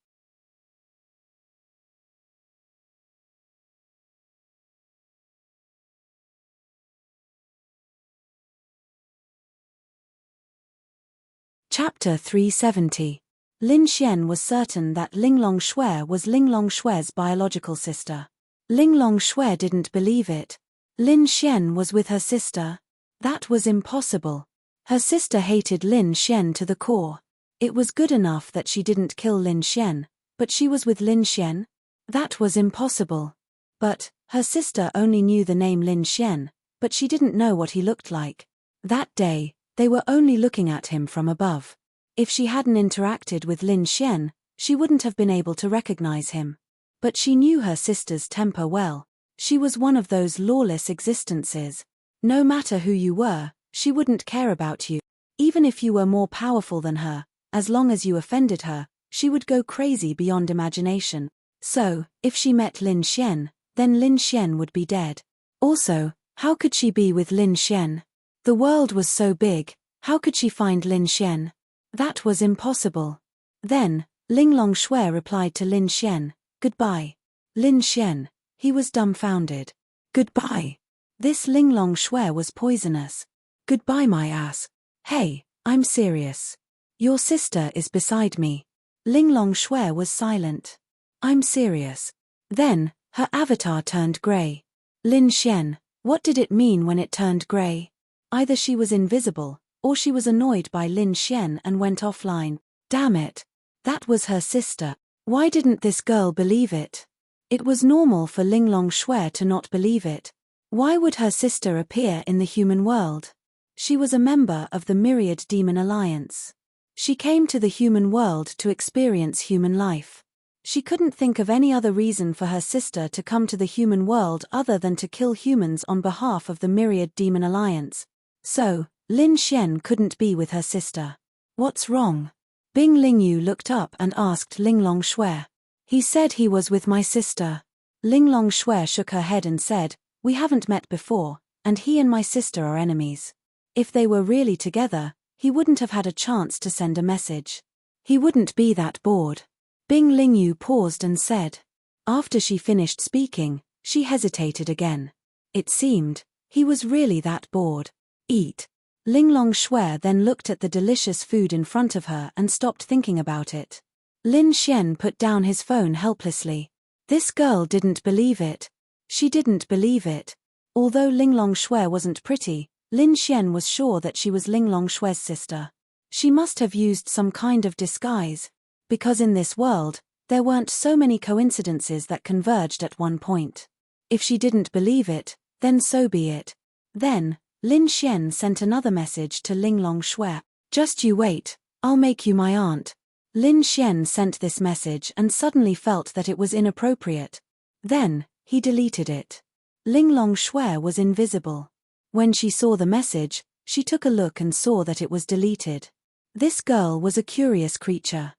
Chapter 370. Lin Xian was certain that Ling Long Shui was Ling Long Shui's biological sister. Ling Long Shui didn't believe it. Lin Xian was with her sister. That was impossible. Her sister hated Lin Xian to the core. It was good enough that she didn't kill Lin Xian, but she was with Lin Xian? That was impossible. But, her sister only knew the name Lin Xian, but she didn't know what he looked like. That day, they were only looking at him from above. If she hadn't interacted with Lin Xian, she wouldn't have been able to recognize him. But she knew her sister's temper well. She was one of those lawless existences. No matter who you were, she wouldn't care about you. Even if you were more powerful than her, as long as you offended her, she would go crazy beyond imagination. So, if she met Lin Xian, then Lin Xian would be dead. Also, how could she be with Lin Xian? The world was so big, how could she find Lin Xian? That was impossible. Then, Ling Long Shui replied to Lin Xian, "Goodbye." Lin Xian. He was dumbfounded. Goodbye. This Ling Long Shui was poisonous. Goodbye my ass. Hey, I'm serious. Your sister is beside me. Ling Long Shui was silent. I'm serious. Then, her avatar turned grey. Lin Xian, What did it mean when it turned grey? Either she was invisible, or she was annoyed by Lin Xian and went offline. Damn it. That was her sister. Why didn't this girl believe it? It was normal for Linglong Shui to not believe it. Why would her sister appear in the human world? She was a member of the Myriad Demon Alliance. She came to the human world to experience human life. She couldn't think of any other reason for her sister to come to the human world other than to kill humans on behalf of the Myriad Demon Alliance. So, Lin Xian couldn't be with her sister. What's wrong? Bing Lingyu looked up and asked Linglong Shui. He said he was with my sister. Linglong Shui shook her head and said, we haven't met before, and he and my sister are enemies. If they were really together, he wouldn't have had a chance to send a message. He wouldn't be that bored. Bing Lingyu paused and said. After she finished speaking, she hesitated again. It seemed, he was really that bored. Eat. Linglong Shui then looked at the delicious food in front of her and stopped thinking about it. Lin Xian put down his phone helplessly. This girl didn't believe it. She didn't believe it. Although Linglong Shui wasn't pretty, Lin Xian was sure that she was Linglong Shui's sister. She must have used some kind of disguise. Because in this world, there weren't so many coincidences that converged at one point. If she didn't believe it, then so be it. Then, Lin Xian sent another message to Linglong Shui. Just you wait, I'll make you my aunt. Lin Xian sent this message and suddenly felt that it was inappropriate. Then, he deleted it. Linglong Shui was invisible. When she saw the message, she took a look and saw that it was deleted. This girl was a curious creature.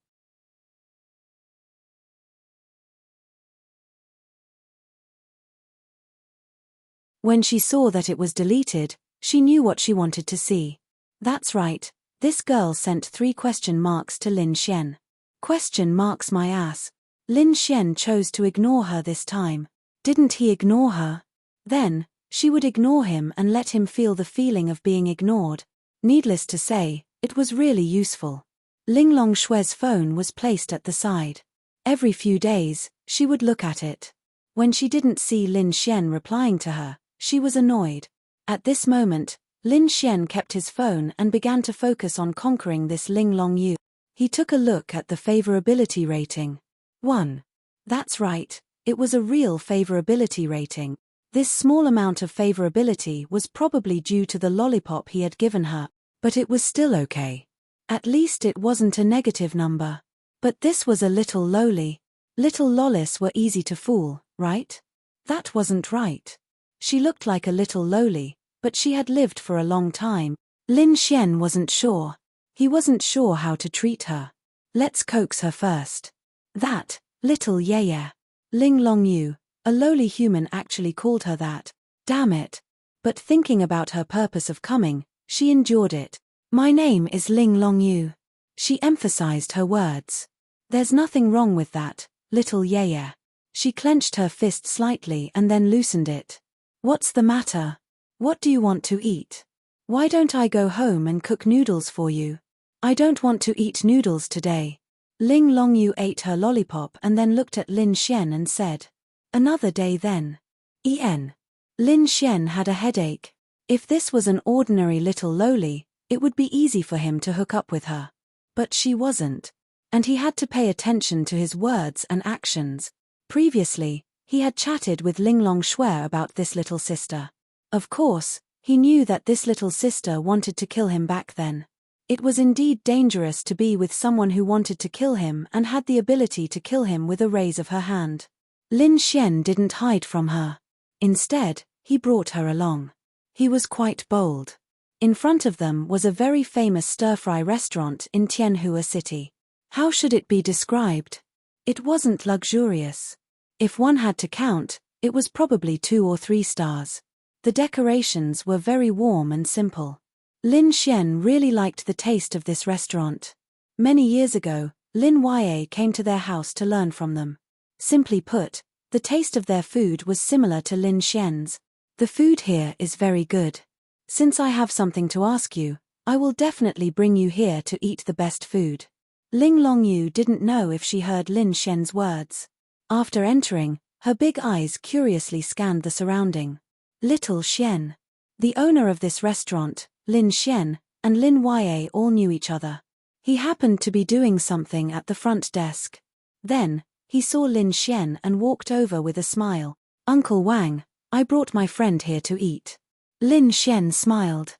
When she saw that it was deleted, she knew what she wanted to see. That's right, this girl sent 3 question marks to Lin Xian. Question marks my ass. Lin Xian chose to ignore her this time. Didn't he ignore her? Then, she would ignore him and let him feel the feeling of being ignored. Needless to say, it was really useful. Linglong Shui's phone was placed at the side. Every few days, she would look at it. When she didn't see Lin Xian replying to her, she was annoyed. At this moment, Lin Xian kept his phone and began to focus on conquering this Linglong Yu. He took a look at the favorability rating. 1. That's right, it was a real favorability rating. This small amount of favorability was probably due to the lollipop he had given her, but it was still okay. At least it wasn't a negative number. But this was a little lowly. Little lollies were easy to fool, right? That wasn't right. She looked like a little lowly, but she had lived for a long time. Lin Xian wasn't sure. He wasn't sure how to treat her. Let's coax her first. That, little yaya. Linglong Yu, a lowly human, actually called her that. Damn it. But thinking about her purpose of coming, she endured it. My name is Linglong Yu. She emphasized her words. There's nothing wrong with that, little yaya. She clenched her fist slightly and then loosened it. What's the matter? What do you want to eat? Why don't I go home and cook noodles for you? I don't want to eat noodles today. Linglong Yu ate her lollipop and then looked at Lin Xian and said. Another day then. Lin Xian had a headache. If this was an ordinary little lowly, it would be easy for him to hook up with her. But she wasn't. And he had to pay attention to his words and actions. Previously, he had chatted with Linglong Shui about this little sister. Of course, he knew that this little sister wanted to kill him back then. It was indeed dangerous to be with someone who wanted to kill him and had the ability to kill him with a raise of her hand. Lin Xian didn't hide from her. Instead, he brought her along. He was quite bold. In front of them was a very famous stir-fry restaurant in Tianhua City. How should it be described? It wasn't luxurious. If one had to count, it was probably 2 or 3 stars. The decorations were very warm and simple. Lin Xian really liked the taste of this restaurant. Many years ago, Lin Ya came to their house to learn from them. Simply put, the taste of their food was similar to Lin Xian's. The food here is very good. Since I have something to ask you, I will definitely bring you here to eat the best food. Linglong Yu didn't know if she heard Lin Xian's words. After entering, her big eyes curiously scanned the surrounding. Little Xian. The owner of this restaurant, Lin Xian, and Lin Yue all knew each other. He happened to be doing something at the front desk. Then, he saw Lin Xian and walked over with a smile. Uncle Wang, I brought my friend here to eat. Lin Xian smiled.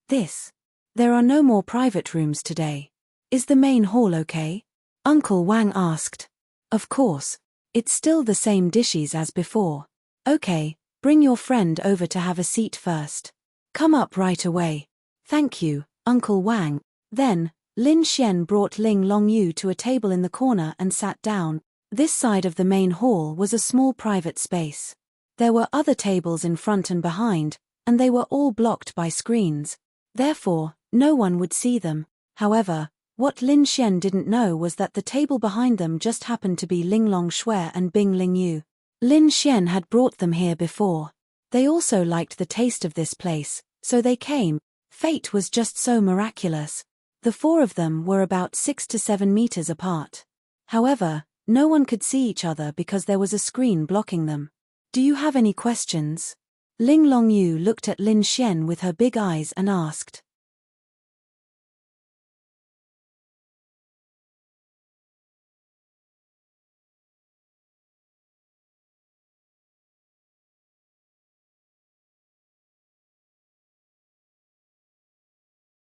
There are no more private rooms today. Is the main hall okay? Uncle Wang asked. Of course. It's still the same dishes as before. Okay, bring your friend over to have a seat first. Come up right away. Thank you, Uncle Wang. Then, Lin Xian brought Ling Longyu to a table in the corner and sat down. This side of the main hall was a small private space. There were other tables in front and behind, and they were all blocked by screens. Therefore, no one would see them. However, what Lin Xian didn't know was that the table behind them just happened to be Ling Longshui and Bing Lingyu. Lin Xian had brought them here before. They also liked the taste of this place, so they came. Fate was just so miraculous. The four of them were about 6 to 7 meters apart. However, no one could see each other because there was a screen blocking them. Do you have any questions? Ling Longyu looked at Lin Xian with her big eyes and asked.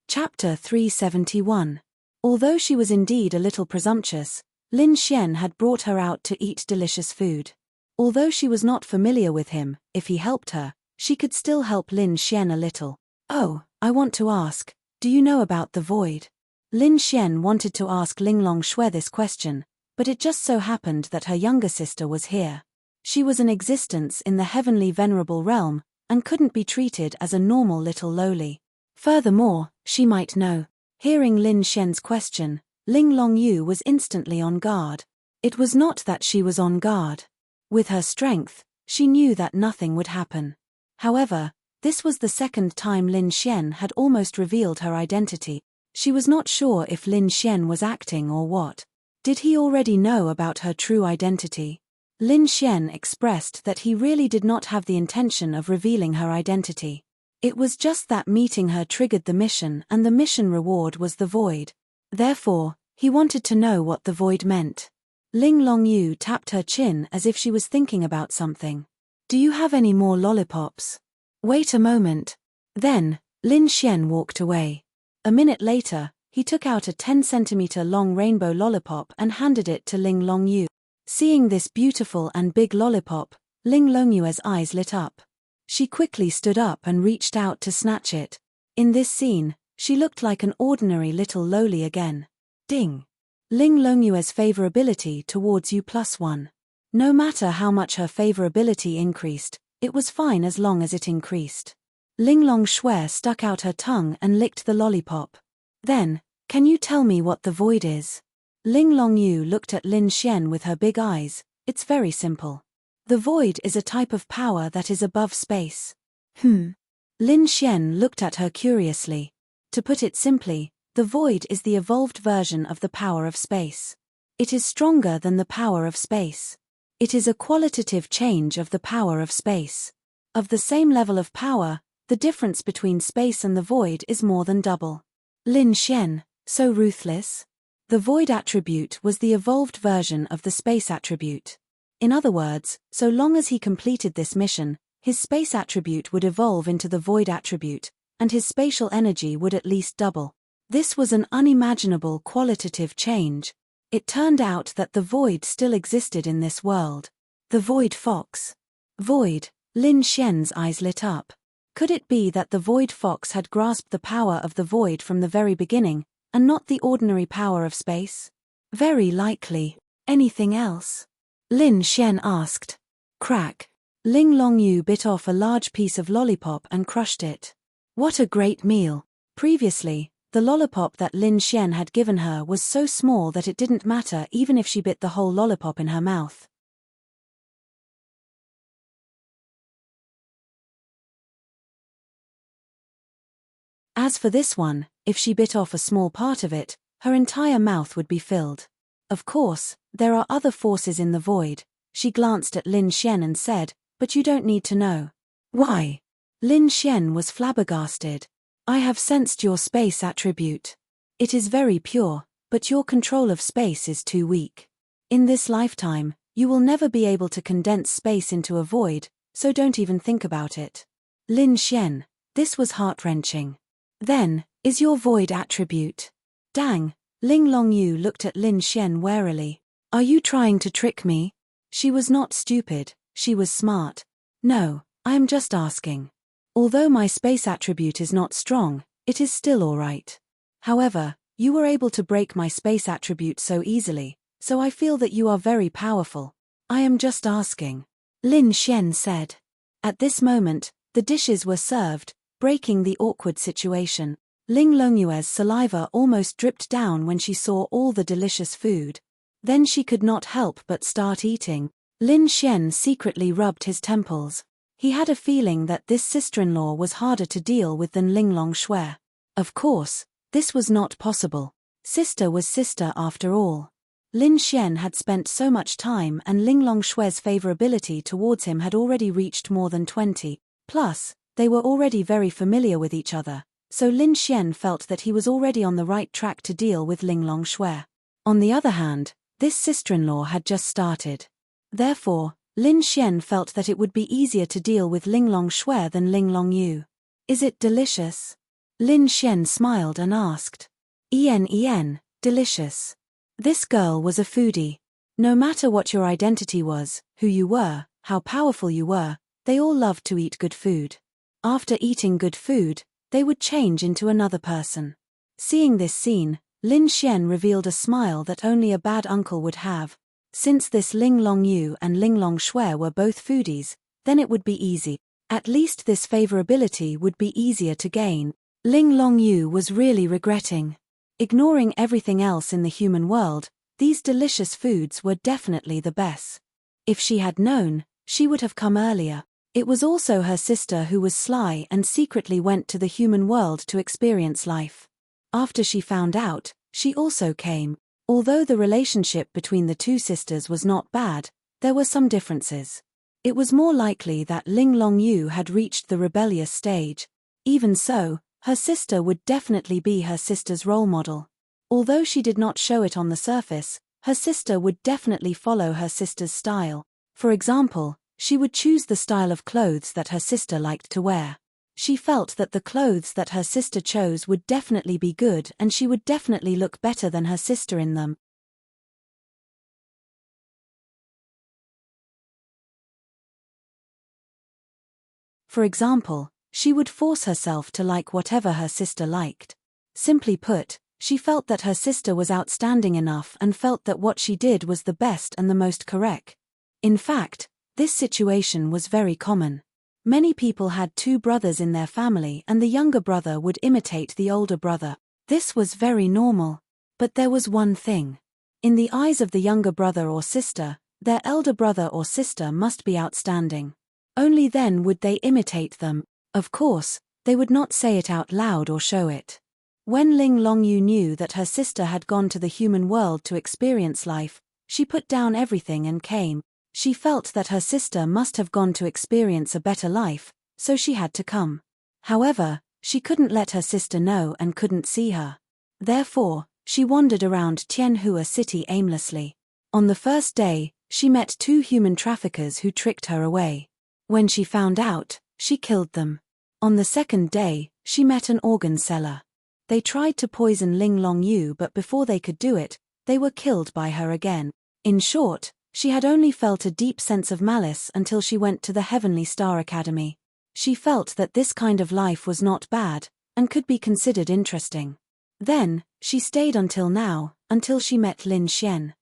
Chapter 371. Although she was indeed a little presumptuous, Lin Xian had brought her out to eat delicious food. Although she was not familiar with him, if he helped her, she could still help Lin Xian a little. Oh, I want to ask, do you know about the void? Lin Xian wanted to ask Ling Longshui this question, but it just so happened that her younger sister was here. She was an existence in the heavenly venerable realm, and couldn't be treated as a normal little lowly. Furthermore, she might know. Hearing Lin Xian's question, Ling Longyu was instantly on guard. It was not that she was on guard. With her strength, she knew that nothing would happen. However, this was the second time Lin Xian had almost revealed her identity. She was not sure if Lin Xian was acting or what. Did he already know about her true identity? Lin Xian expressed that he really did not have the intention of revealing her identity. It was just that meeting her triggered the mission, and the mission reward was the void. Therefore, he wanted to know what the void meant. Ling Longyu tapped her chin as if she was thinking about something. Do you have any more lollipops? Wait a moment. Then, Lin Xian walked away. A minute later, he took out a 10-centimeter long rainbow lollipop and handed it to Ling Longyu. Seeing this beautiful and big lollipop, Ling Longyu's eyes lit up. She quickly stood up and reached out to snatch it. In this scene, she looked like an ordinary little lowly again. Ding! Ling Longyu's favorability towards you +1. No matter how much her favorability increased, it was fine as long as it increased. Ling Longshui stuck out her tongue and licked the lollipop. Then, can you tell me what the void is? Ling Longyu looked at Lin Xian with her big eyes. It's very simple. The void is a type of power that is above space. Lin Xian looked at her curiously. To put it simply, the void is the evolved version of the power of space. It is stronger than the power of space. It is a qualitative change of the power of space. Of the same level of power, the difference between space and the void is more than double. Lin Xian, so ruthless? The void attribute was the evolved version of the space attribute. In other words, so long as he completed this mission, his space attribute would evolve into the void attribute, and his spatial energy would at least double. This was an unimaginable qualitative change. It turned out that the void still existed in this world. The void fox. Void, Lin Xian's eyes lit up. Could it be that the void fox had grasped the power of the void from the very beginning, and not the ordinary power of space? Very likely. Anything else? Lin Xian asked. Crack. Ling Longyu bit off a large piece of lollipop and crushed it. What a great meal. Previously, the lollipop that Lin Xian had given her was so small that it didn't matter even if she bit the whole lollipop in her mouth. As for this one, if she bit off a small part of it, her entire mouth would be filled. Of course, there are other forces in the void. She glanced at Lin Xian and said, but you don't need to know. Why? Lin Xian was flabbergasted. I have sensed your space attribute. It is very pure, but your control of space is too weak. In this lifetime, you will never be able to condense space into a void, so don't even think about it. Lin Xian, this was heart-wrenching. Then, is your void attribute? Dang, Ling Longyu looked at Lin Xian warily. Are you trying to trick me? She was not stupid, she was smart. No, I am just asking. Although my space attribute is not strong, it is still alright. However, you were able to break my space attribute so easily, so I feel that you are very powerful. I am just asking. Lin Xian said. At this moment, the dishes were served, breaking the awkward situation. Ling Longyue's saliva almost dripped down when she saw all the delicious food. Then she could not help but start eating. Lin Xian secretly rubbed his temples. He had a feeling that this sister-in-law was harder to deal with than Ling Longshui. Of course, this was not possible. Sister was sister after all. Lin Xian had spent so much time and Ling Longshui's favorability towards him had already reached more than 20. Plus, they were already very familiar with each other, so Lin Xian felt that he was already on the right track to deal with Ling Longshui. On the other hand, this sister-in-law had just started. Therefore, Lin Xian felt that it would be easier to deal with Ling Longshui than Ling Longyu. Is it delicious? Lin Xian smiled and asked. Delicious. This girl was a foodie. No matter what your identity was, who you were, how powerful you were, they all loved to eat good food. After eating good food, they would change into another person. Seeing this scene, Lin Xian revealed a smile that only a bad uncle would have. Since this Ling Longyu and Ling Longshui were both foodies, then it would be easy. At least this favorability would be easier to gain. Ling Longyu was really regretting. Ignoring everything else in the human world, these delicious foods were definitely the best. If she had known, she would have come earlier. It was also her sister who was sly and secretly went to the human world to experience life. After she found out, she also came. Although the relationship between the two sisters was not bad, there were some differences. It was more likely that Ling Longyu had reached the rebellious stage. Even so, her sister would definitely be her sister's role model. Although she did not show it on the surface, her sister would definitely follow her sister's style. For example, she would choose the style of clothes that her sister liked to wear. She felt that the clothes that her sister chose would definitely be good and she would definitely look better than her sister in them. For example, she would force herself to like whatever her sister liked. Simply put, she felt that her sister was outstanding enough and felt that what she did was the best and the most correct. In fact, this situation was very common. Many people had two brothers in their family and the younger brother would imitate the older brother. This was very normal. But there was one thing. In the eyes of the younger brother or sister, their elder brother or sister must be outstanding. Only then would they imitate them. Of course, they would not say it out loud or show it. When Ling Longyu knew that her sister had gone to the human world to experience life, she put down everything and came. She felt that her sister must have gone to experience a better life, so she had to come. However, she couldn't let her sister know and couldn't see her. Therefore, she wandered around Tianhua city aimlessly. On the first day, she met two human traffickers who tricked her away. When she found out, she killed them. On the second day, she met an organ seller. They tried to poison Ling Longyu, but before they could do it, they were killed by her again. In short, she had only felt a deep sense of malice until she went to the Heavenly Star Academy. She felt that this kind of life was not bad, and could be considered interesting. Then, she stayed until now, until she met Lin Xian.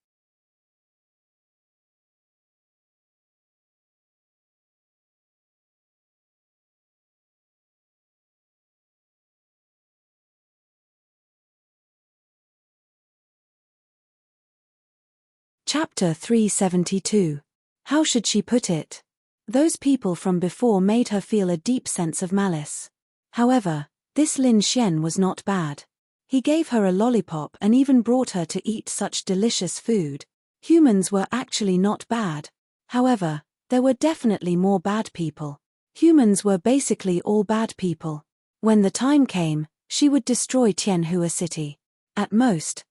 Chapter 372. How should she put it? Those people from before made her feel a deep sense of malice. However, this Lin Xian was not bad. He gave her a lollipop and even brought her to eat such delicious food. Humans were actually not bad. However, there were definitely more bad people. Humans were basically all bad people. When the time came, she would destroy Tianhua City. At most,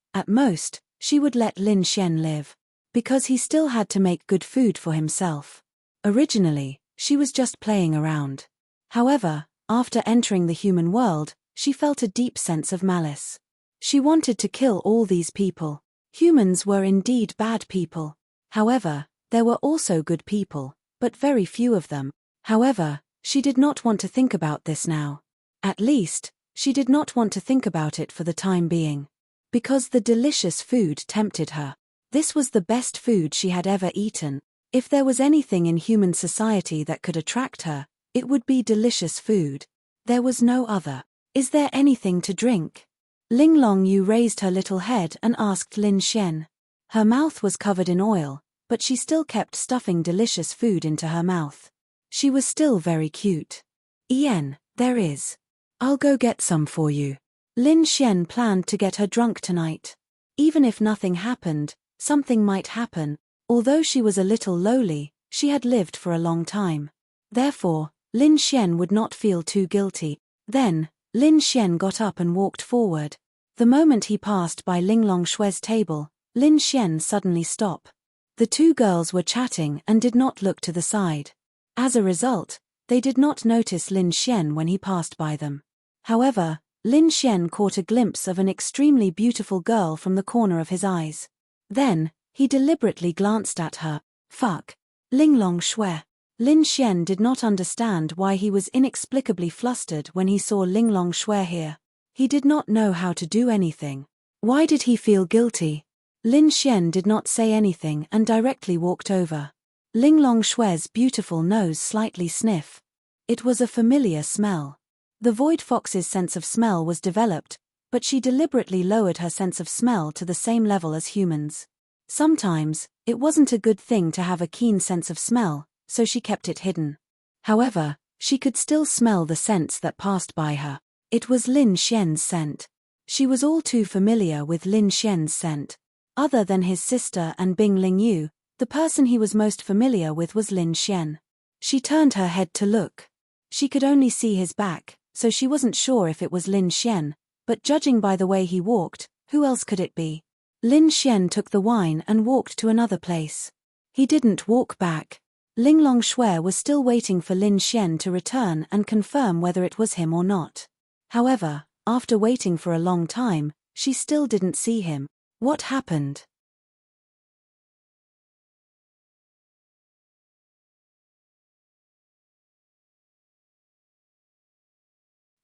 she would let Lin Xian live. Because he still had to make good food for himself. Originally, she was just playing around. However, after entering the human world, she felt a deep sense of malice. She wanted to kill all these people. Humans were indeed bad people. However, there were also good people, but very few of them. However, she did not want to think about this now. At least, she did not want to think about it for the time being. Because the delicious food tempted her. This was the best food she had ever eaten. If there was anything in human society that could attract her, it would be delicious food. There was no other. Is there anything to drink? Ling Longyu raised her little head and asked Lin Xian. Her mouth was covered in oil, but she still kept stuffing delicious food into her mouth. She was still very cute. Ian, there is. I'll go get some for you. Lin Xian planned to get her drunk tonight. Even if nothing happened, something might happen. Although she was a little lowly, she had lived for a long time. Therefore, Lin Xian would not feel too guilty. Then, Lin Xian got up and walked forward. The moment he passed by Ling Longshue's table, Lin Xian suddenly stopped. The two girls were chatting and did not look to the side. As a result, they did not notice Lin Xian when he passed by them. However, Lin Xian caught a glimpse of an extremely beautiful girl from the corner of his eyes. Then, he deliberately glanced at her. Fuck. Ling Longshue. Lin Xian did not understand why he was inexplicably flustered when he saw Ling Longshue here. He did not know how to do anything. Why did he feel guilty? Lin Xian did not say anything and directly walked over. Ling Longshue's beautiful nose slightly sniffed. It was a familiar smell. The Void Fox's sense of smell was developed, but she deliberately lowered her sense of smell to the same level as humans. Sometimes, it wasn't a good thing to have a keen sense of smell, so she kept it hidden. However, she could still smell the scents that passed by her. It was Lin Xian's scent. She was all too familiar with Lin Xian's scent. Other than his sister and Bing Lingyu, the person he was most familiar with was Lin Xian. She turned her head to look. She could only see his back, so she wasn't sure if it was Lin Xian, but judging by the way he walked, who else could it be? Lin Xian took the wine and walked to another place. He didn't walk back. Ling Longshue was still waiting for Lin Xian to return and confirm whether it was him or not. However, after waiting for a long time, she still didn't see him. What happened?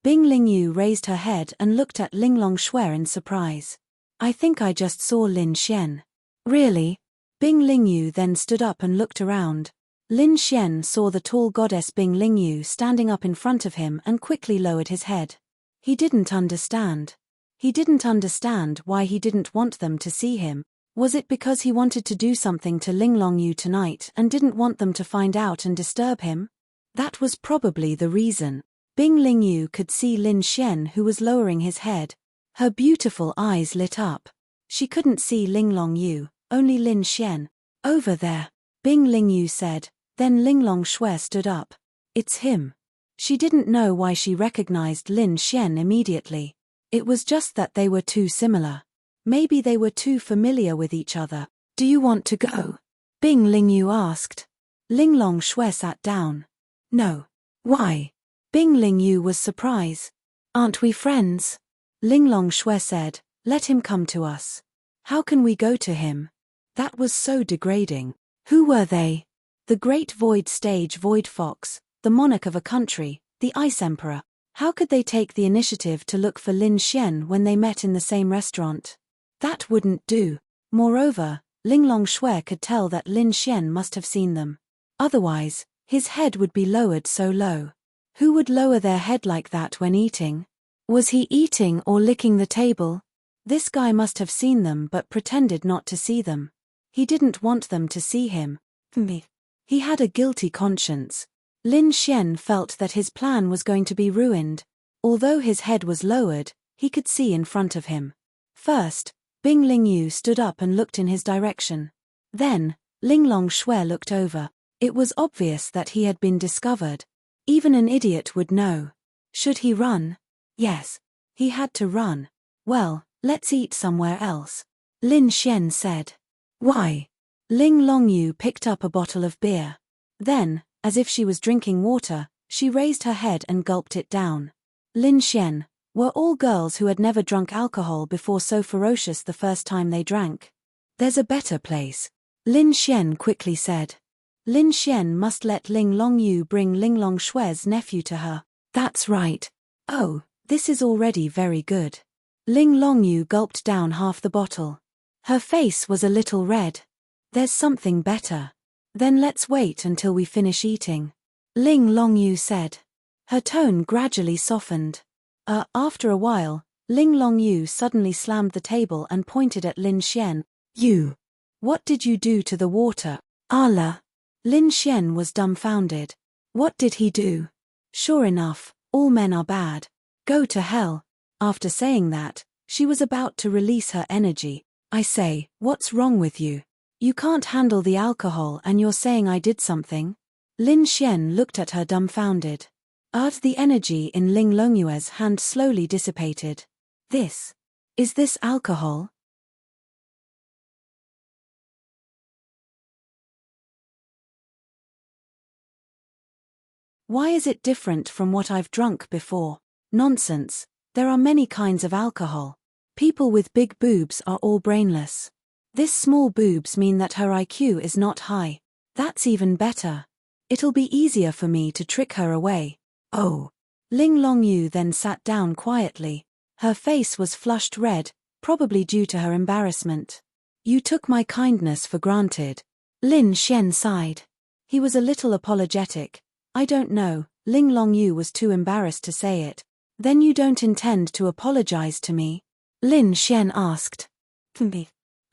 Bing Lingyu raised her head and looked at Ling Longshue in surprise. I think I just saw Lin Xian. Really? Bing Lingyu then stood up and looked around. Lin Xian saw the tall goddess Bing Lingyu standing up in front of him and quickly lowered his head. He didn't understand. He didn't understand why he didn't want them to see him. Was it because he wanted to do something to Ling Longyu tonight and didn't want them to find out and disturb him? That was probably the reason. Bing Lingyu could see Lin Xian, who was lowering his head. Her beautiful eyes lit up. She couldn't see Ling Longyu, only Lin Xian. Over there, Bing Lingyu said. Then Ling Longshue stood up. It's him. She didn't know why she recognized Lin Xian immediately. It was just that they were too similar. Maybe they were too familiar with each other. Do you want to go? Bing Lingyu asked. Ling Longshue sat down. No. Why? Bing Lingyu was surprised. Aren't we friends? Ling Longshue said, let him come to us. How can we go to him? That was so degrading. Who were they? The Great Void Stage Void Fox, the monarch of a country, the Ice Emperor. How could they take the initiative to look for Lin Xian when they met in the same restaurant? That wouldn't do. Moreover, Ling Longshue could tell that Lin Xian must have seen them. Otherwise, his head would be lowered so low. Who would lower their head like that when eating? Was he eating or licking the table? This guy must have seen them but pretended not to see them. He didn't want them to see him. He had a guilty conscience. Lin Xian felt that his plan was going to be ruined. Although his head was lowered, He could see in front of him. First, Bing Lingyu stood up and looked in his direction. Then, Linglong Shui looked over. It was obvious that he had been discovered. Even an idiot would know. Should he run? Yes. He had to run. Well, let's eat somewhere else. Lin Xian said. Why? Ling Longyu picked up a bottle of beer. Then, as if she was drinking water, she raised her head and gulped it down. Lin Xian, were all girls who had never drunk alcohol before so ferocious the first time they drank? There's a better place. Lin Xian quickly said. Lin Xian must let Ling Longyu bring Linglong Shui's nephew to her. That's right. Oh, this is already very good. Ling Longyu gulped down half the bottle. Her face was a little red. There's something better. Then let's wait until we finish eating. Ling Longyu said. Her tone gradually softened. After a while, Ling Longyu suddenly slammed the table and pointed at Lin Xian. You! What did you do to the water? Allah! Lin Xian was dumbfounded. What did he do? Sure enough, all men are bad. Go to hell. After saying that, she was about to release her energy. I say, what's wrong with you? You can't handle the alcohol and you're saying I did something? Lin Xian looked at her dumbfounded. The energy in Ling Longyue's hand slowly dissipated. Is this alcohol? Why is it different from what I've drunk before? Nonsense, there are many kinds of alcohol. People with big boobs are all brainless. This small boobs mean that her IQ is not high. That's even better. It'll be easier for me to trick her away. Oh. Ling Longyu then sat down quietly. Her face was flushed red, probably due to her embarrassment. You took my kindness for granted. Lin Xian sighed. He was a little apologetic. I don't know, Ling Longyu was too embarrassed to say it. Then you don't intend to apologize to me? Lin Xian asked.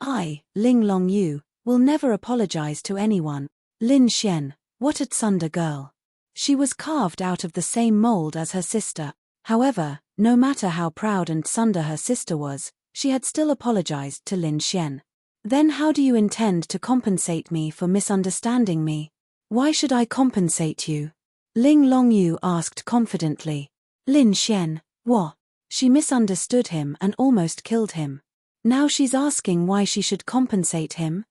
I, Ling Longyu, will never apologize to anyone. Lin Xian, what a tsunda girl. She was carved out of the same mold as her sister. However, no matter how proud and tsunda her sister was, she had still apologized to Lin Xian. Then how do you intend to compensate me for misunderstanding me? Why should I compensate you? Ling Longyu asked confidently. Lin Xian, what? She misunderstood him and almost killed him. Now she's asking why she should compensate him?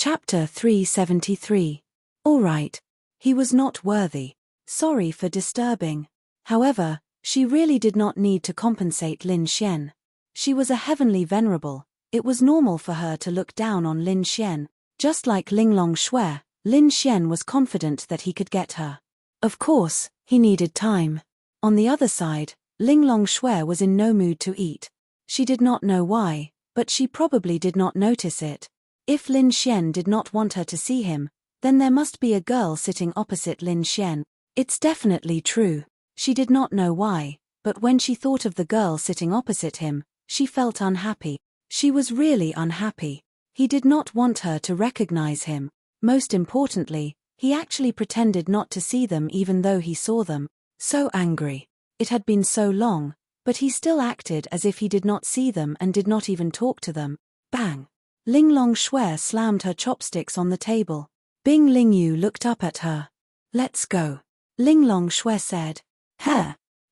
Chapter 373. All right. He was not worthy. Sorry for disturbing. However, she really did not need to compensate Lin Xian. She was a heavenly venerable. It was normal for her to look down on Lin Xian. Just like Linglong Shui, Lin Xian was confident that he could get her. Of course, he needed time. On the other side, Linglong Shui was in no mood to eat. She did not know why, but she probably did not notice it. If Lin Xian did not want her to see him, then there must be a girl sitting opposite Lin Xian. It's definitely true. She did not know why, but when she thought of the girl sitting opposite him, she felt unhappy. She was really unhappy. He did not want her to recognize him. Most importantly, he actually pretended not to see them even though he saw them. So angry. It had been so long, but he still acted as if he did not see them and did not even talk to them. Bang! Linglong Shui slammed her chopsticks on the table. Bing Lingyu looked up at her. Let's go. Linglong Shui said.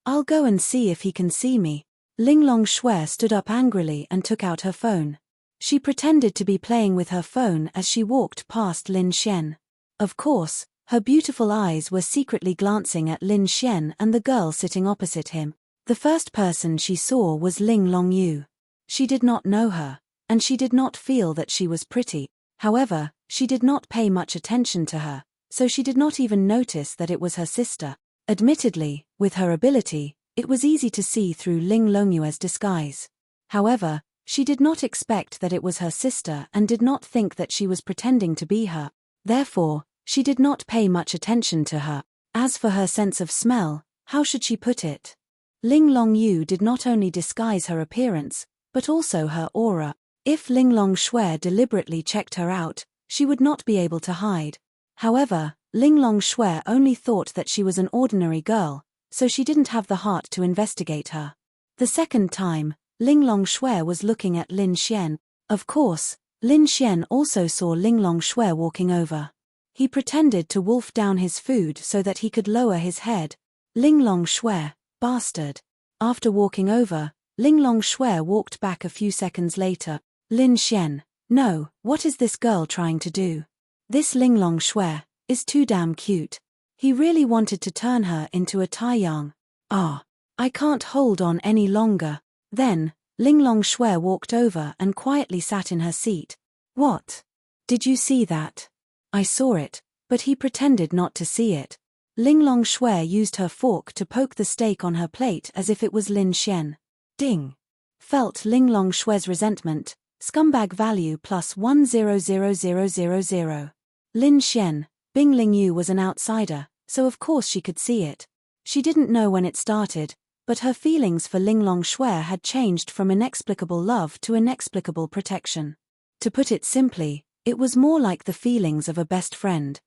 I'll go and see if he can see me. Linglong Shui stood up angrily and took out her phone. She pretended to be playing with her phone as she walked past Lin Xian. Of course, her beautiful eyes were secretly glancing at Lin Xian and the girl sitting opposite him. The first person she saw was Ling Longyu. She did not know her, and she did not feel that she was pretty. However, she did not pay much attention to her, so she did not even notice that it was her sister. Admittedly, with her ability, it was easy to see through Ling Longyue's disguise. However, she did not expect that it was her sister and did not think that she was pretending to be her. Therefore, she did not pay much attention to her. As for her sense of smell, how should she put it? Ling Longyu did not only disguise her appearance, but also her aura. If Ling Longshui deliberately checked her out, she would not be able to hide. However, Ling Longshui only thought that she was an ordinary girl, so she didn't have the heart to investigate her. The second time, Ling Longshui was looking at Lin Xian. Of course, Lin Xian also saw Ling Longshui walking over. He pretended to wolf down his food so that he could lower his head. Ling Longshui, bastard. After walking over, Ling Longshui walked back a few seconds later. Lin Xian, no, what is this girl trying to do? This Ling Longshui is too damn cute. He really wanted to turn her into a Taiyang. Ah, I can't hold on any longer. Then, Ling Longshui walked over and quietly sat in her seat. What? Did you see that? I saw it, but he pretended not to see it. Ling Longshui used her fork to poke the steak on her plate as if it was Lin Xian. Ding. Felt Ling Longshui's resentment. Scumbag value plus 100000. Lin Xian, Bing Lingyu was an outsider, so of course she could see it. She didn't know when it started, but her feelings for Ling Longshui had changed from inexplicable love to inexplicable protection. To put it simply, it was more like the feelings of a best friend.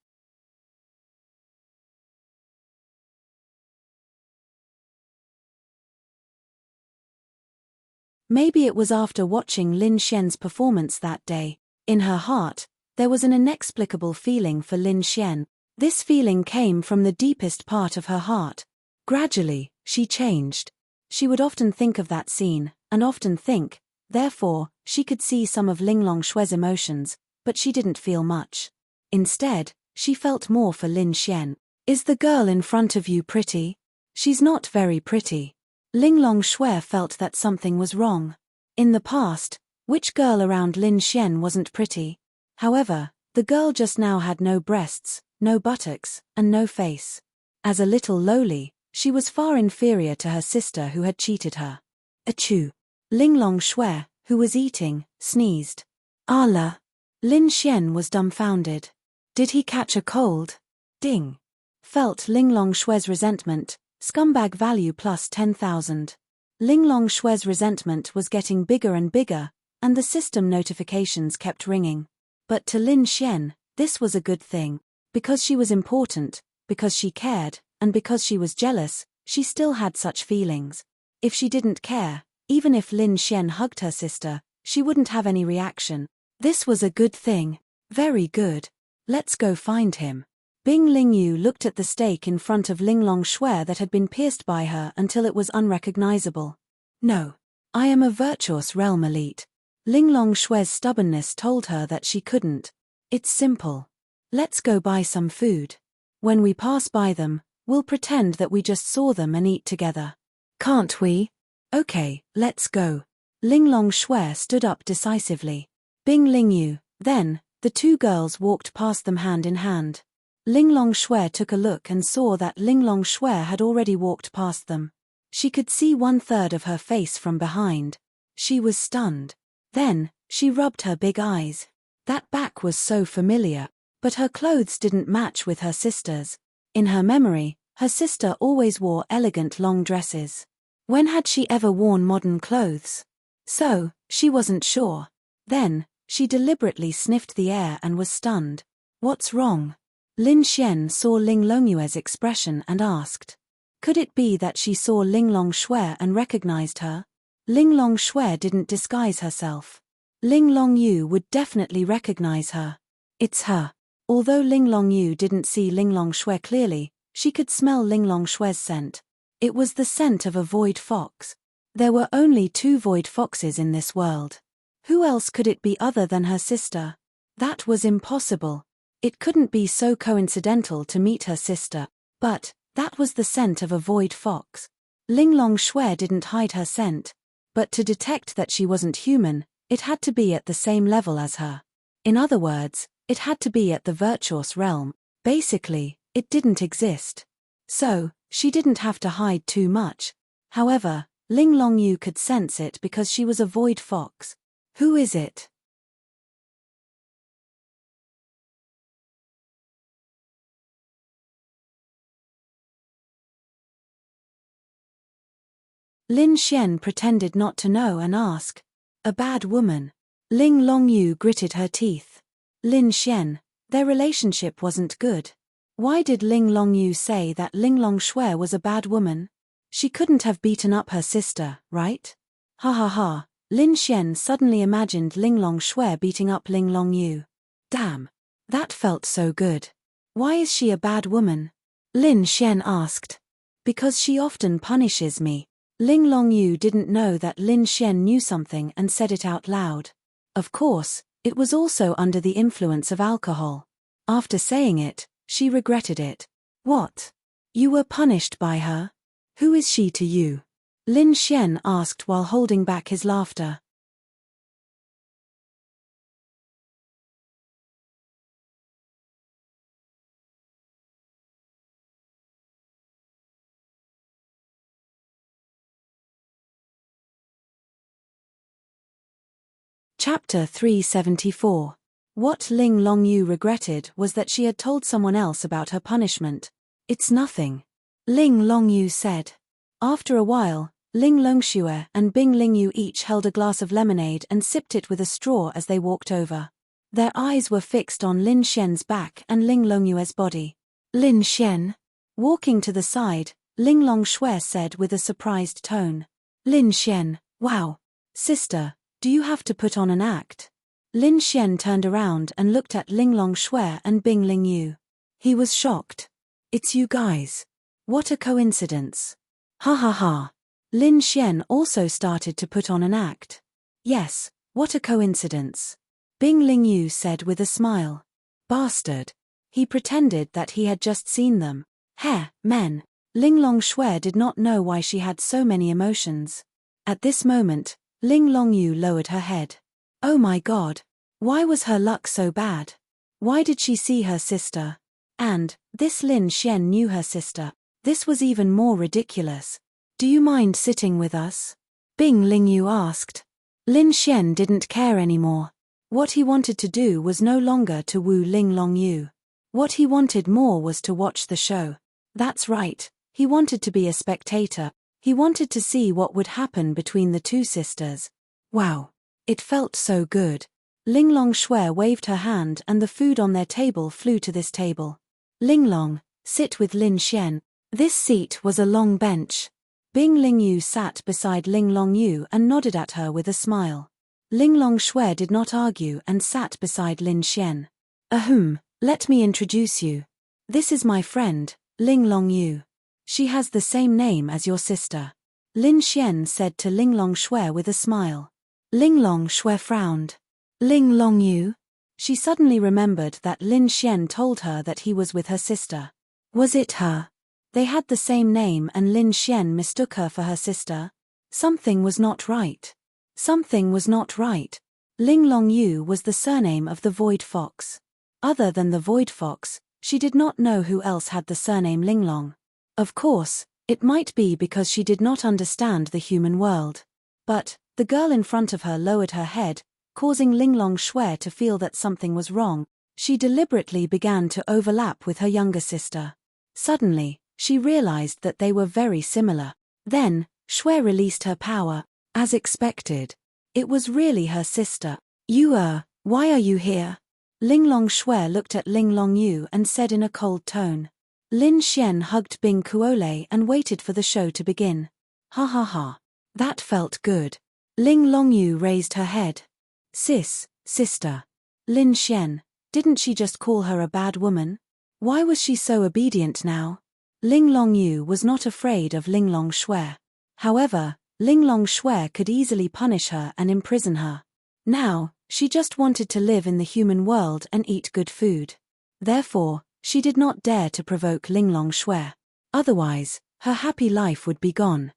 Maybe it was after watching Lin Xian's performance that day. In her heart, there was an inexplicable feeling for Lin Xian. This feeling came from the deepest part of her heart. Gradually, she changed. She would often think of that scene, and often think, therefore, she could see some of Ling Longshui's emotions, but she didn't feel much. Instead, she felt more for Lin Xian. Is the girl in front of you pretty? She's not very pretty. Ling Longshui felt that something was wrong. In the past, which girl around Lin Xian wasn't pretty? However, the girl just now had no breasts, no buttocks, and no face. As a little lowly, she was far inferior to her sister who had cheated her. Achoo! Ling Longshui, who was eating, sneezed. Allah! Lin Xian was dumbfounded. Did he catch a cold? Ding! Felt Ling Longshui's resentment. Scumbag value plus 10,000. Ling Longshui's resentment was getting bigger and bigger, and the system notifications kept ringing. But to Lin Xian, this was a good thing. Because she was important, because she cared, and because she was jealous, she still had such feelings. If she didn't care, even if Lin Xian hugged her sister, she wouldn't have any reaction. This was a good thing. Very good. Let's go find him. Bing Lingyu looked at the steak in front of Ling Longshui that had been pierced by her until it was unrecognizable. No. I am a virtuous realm elite. Ling Longshui's stubbornness told her that she couldn't. It's simple. Let's go buy some food. When we pass by them, we'll pretend that we just saw them and eat together. Can't we? Okay, let's go. Ling Longshui stood up decisively. Bing Lingyu, then, the two girls walked past them hand in hand. Ling Longshui took a look and saw that Ling Longshui had already walked past them. She could see 1/3 of her face from behind. She was stunned. Then, she rubbed her big eyes. That back was so familiar, but her clothes didn't match with her sister's. In her memory, her sister always wore elegant long dresses. When had she ever worn modern clothes? So, she wasn't sure. Then, she deliberately sniffed the air and was stunned. What's wrong? Lin Xian saw Ling Longyue's expression and asked. Could it be that she saw Ling Longshui and recognized her? Ling Longshui didn't disguise herself. Ling Longyu would definitely recognize her. It's her. Although Ling Longyu didn't see Ling Longshui clearly, she could smell Ling Longshui's scent. It was the scent of a void fox. There were only 2 void foxes in this world. Who else could it be other than her sister? That was impossible. It couldn't be so coincidental to meet her sister, but that was the scent of a void fox. Ling Longshui didn't hide her scent, but to detect that she wasn't human, it had to be at the same level as her. In other words, it had to be at the virtuous realm. Basically, it didn't exist. So, she didn't have to hide too much. However, Ling Longyu could sense it because she was a void fox. Who is it? Lin Xian pretended not to know and asked. A bad woman. Ling Longyu gritted her teeth. Lin Xian, their relationship wasn't good. Why did Ling Longyu say that Ling Longshui was a bad woman? She couldn't have beaten up her sister, right? Ha ha ha. Lin Xian suddenly imagined Ling Longshui beating up Ling Longyu. Damn. That felt so good. Why is she a bad woman? Lin Xian asked. Because she often punishes me. Ling Longyu didn't know that Lin Xian knew something and said it out loud. Of course, it was also under the influence of alcohol. After saying it, she regretted it. What? You were punished by her? Who is she to you? Lin Xian asked while holding back his laughter. Chapter 374. What Ling Longyu regretted was that she had told someone else about her punishment. It's nothing. Ling Longyu said. After a while, Ling Longxue and Bing Lingyu each held a glass of lemonade and sipped it with a straw as they walked over. Their eyes were fixed on Lin Xian's back and Ling Longyue's body. Lin Xian. Walking to the side, Ling Longxue said with a surprised tone. Lin Xian, wow. Sister, do you have to put on an act? Lin Xian turned around and looked at Ling Longxue and Bing Lingyu. He was shocked. It's you guys. What a coincidence. Ha ha ha. Lin Xian also started to put on an act. Yes, what a coincidence. Bing Lingyu said with a smile. Bastard. He pretended that he had just seen them. Heh, men. Ling Longxue did not know why she had so many emotions. At this moment, Ling Longyu lowered her head. Oh my god. Why was her luck so bad? Why did she see her sister? And, this Lin Xian knew her sister. This was even more ridiculous. Do you mind sitting with us? Bing Lingyu asked. Lin Xian didn't care anymore. What he wanted to do was no longer to woo Ling Longyu. What he wanted more was to watch the show. That's right, he wanted to be a spectator. He wanted to see what would happen between the two sisters. Wow. It felt so good. Ling Longxue waved her hand and the food on their table flew to this table. Ling Long, sit with Lin Xian. This seat was a long bench. Bing Lingyu sat beside Ling Longyu and nodded at her with a smile. Ling Longxue did not argue and sat beside Lin Xian. Ahem, let me introduce you. This is my friend, Ling Longyu. She has the same name as your sister. Lin Xian said to Ling Longxue with a smile. Ling Longxue frowned. Ling Longyu? She suddenly remembered that Lin Xian told her that he was with her sister. Was it her? They had the same name and Lin Xian mistook her for her sister. Something was not right. Something was not right. Ling Longyu was the surname of the Void Fox. Other than the Void Fox, she did not know who else had the surname Linglong. Of course, it might be because she did not understand the human world. But, the girl in front of her lowered her head, causing Ling Longxue to feel that something was wrong. She deliberately began to overlap with her younger sister. Suddenly, she realized that they were very similar. Then, Shui released her power, as expected. It was really her sister. Why are you here? Ling Longxue looked at Ling Longyu and said in a cold tone. Lin Xian hugged Bing Kuole and waited for the show to begin. Ha ha ha. That felt good. Ling Longyu raised her head. Sister. Lin Xian, didn't she just call her a bad woman? Why was she so obedient now? Ling Longyu was not afraid of Ling Longxue. However, Ling Longxue could easily punish her and imprison her. Now, she just wanted to live in the human world and eat good food. Therefore, she did not dare to provoke Ling Longxue. Otherwise, her happy life would be gone.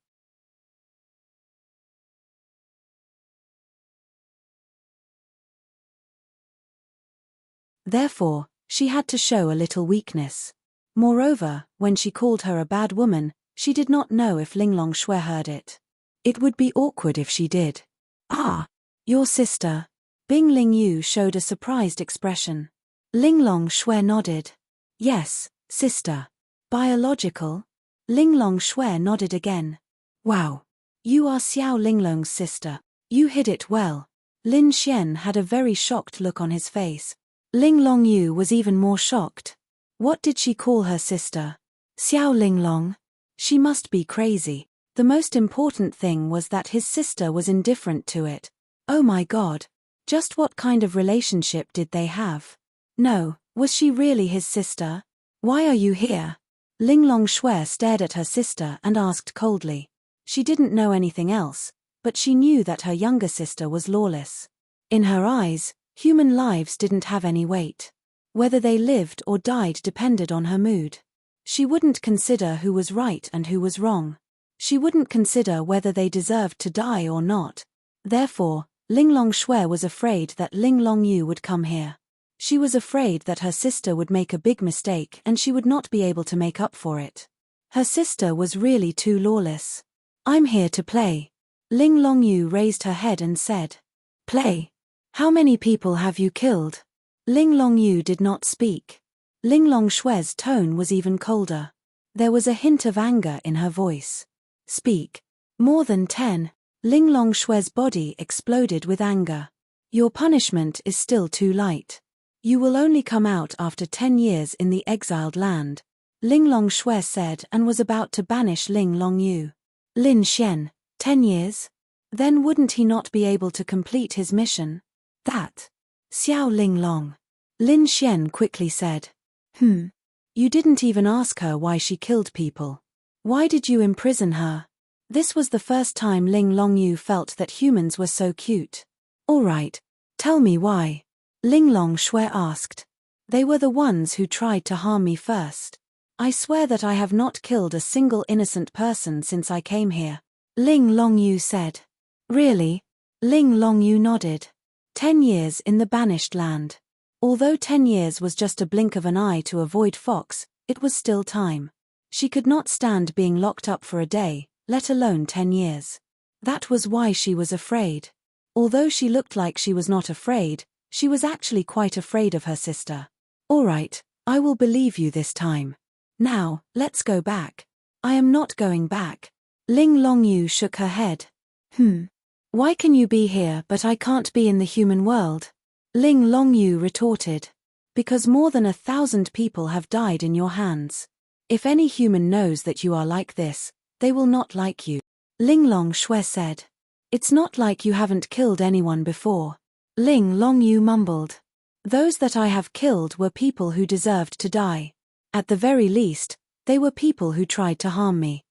Therefore, she had to show a little weakness. Moreover, when she called her a bad woman, she did not know if Ling Longxue heard it. It would be awkward if she did. Ah, your sister. Bing Lingyu showed a surprised expression. Ling Longxue nodded. Yes, sister. Biological? Ling Longxue nodded again. Wow. You are Xiao Linglong's sister. You hid it well. Lin Xian had a very shocked look on his face. Ling Longyu was even more shocked. What did she call her sister? Xiao Linglong? She must be crazy. The most important thing was that his sister was indifferent to it. Oh my god. Just what kind of relationship did they have? No, was she really his sister? Why are you here? Linglong Shui stared at her sister and asked coldly. She didn't know anything else, but she knew that her younger sister was lawless. In her eyes, human lives didn't have any weight. Whether they lived or died depended on her mood. She wouldn't consider who was right and who was wrong. She wouldn't consider whether they deserved to die or not. Therefore, Linglong Shui was afraid that Ling Longyu would come here. She was afraid that her sister would make a big mistake and she would not be able to make up for it. Her sister was really too lawless. I'm here to play. Ling Longyu raised her head and said. Play? How many people have you killed? Ling Longyu did not speak. Linglong Shui's tone was even colder. There was a hint of anger in her voice. Speak. More than 10. Linglong Shui's body exploded with anger. Your punishment is still too light. You will only come out after 10 years in the exiled land. Linglong Shui said and was about to banish Ling Longyu. Lin Xian, 10 years? Then wouldn't he not be able to complete his mission? That. Xiao Linglong. Lin Xian quickly said. You didn't even ask her why she killed people. Why did you imprison her? This was the first time Ling Longyu felt that humans were so cute. All right, tell me why. Linglong Shui asked. They were the ones who tried to harm me first. I swear that I have not killed a single innocent person since I came here. Ling Longyu said. Really? Ling Longyu nodded. 10 years in the banished land. Although 10 years was just a blink of an eye to avoid Fox, it was still time. She could not stand being locked up for a day, let alone 10 years. That was why she was afraid. Although she looked like she was not afraid, she was actually quite afraid of her sister. All right, I will believe you this time. Now, let's go back. I am not going back. Ling Longyu shook her head. Why can you be here but I can't be in the human world? Ling Longyu retorted. Because more than 1,000 people have died in your hands. If any human knows that you are like this, they will not like you. Linglong Shui said. It's not like you haven't killed anyone before. Ling Longyu mumbled. Those that I have killed were people who deserved to die. At the very least, they were people who tried to harm me.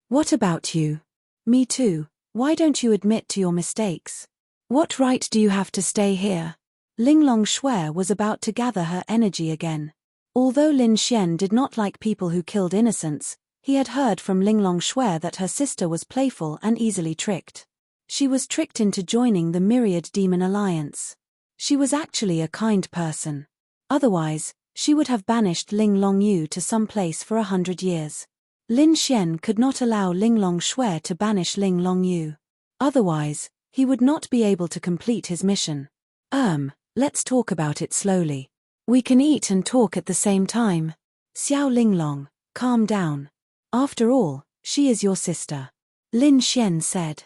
What about you? Me too. Why don't you admit to your mistakes? What right do you have to stay here? Linglong Shui was about to gather her energy again. Although Lin Xian did not like people who killed innocents, he had heard from Linglong Shui that her sister was playful and easily tricked. She was tricked into joining the Myriad Demon Alliance. She was actually a kind person. Otherwise, she would have banished Ling Longyu to some place for 100 years. Lin Xian could not allow Linglong Shui to banish Ling Longyu. Otherwise, he would not be able to complete his mission. Let's talk about it slowly. We can eat and talk at the same time. Xiao Linglong, calm down. After all, she is your sister. Lin Xian said.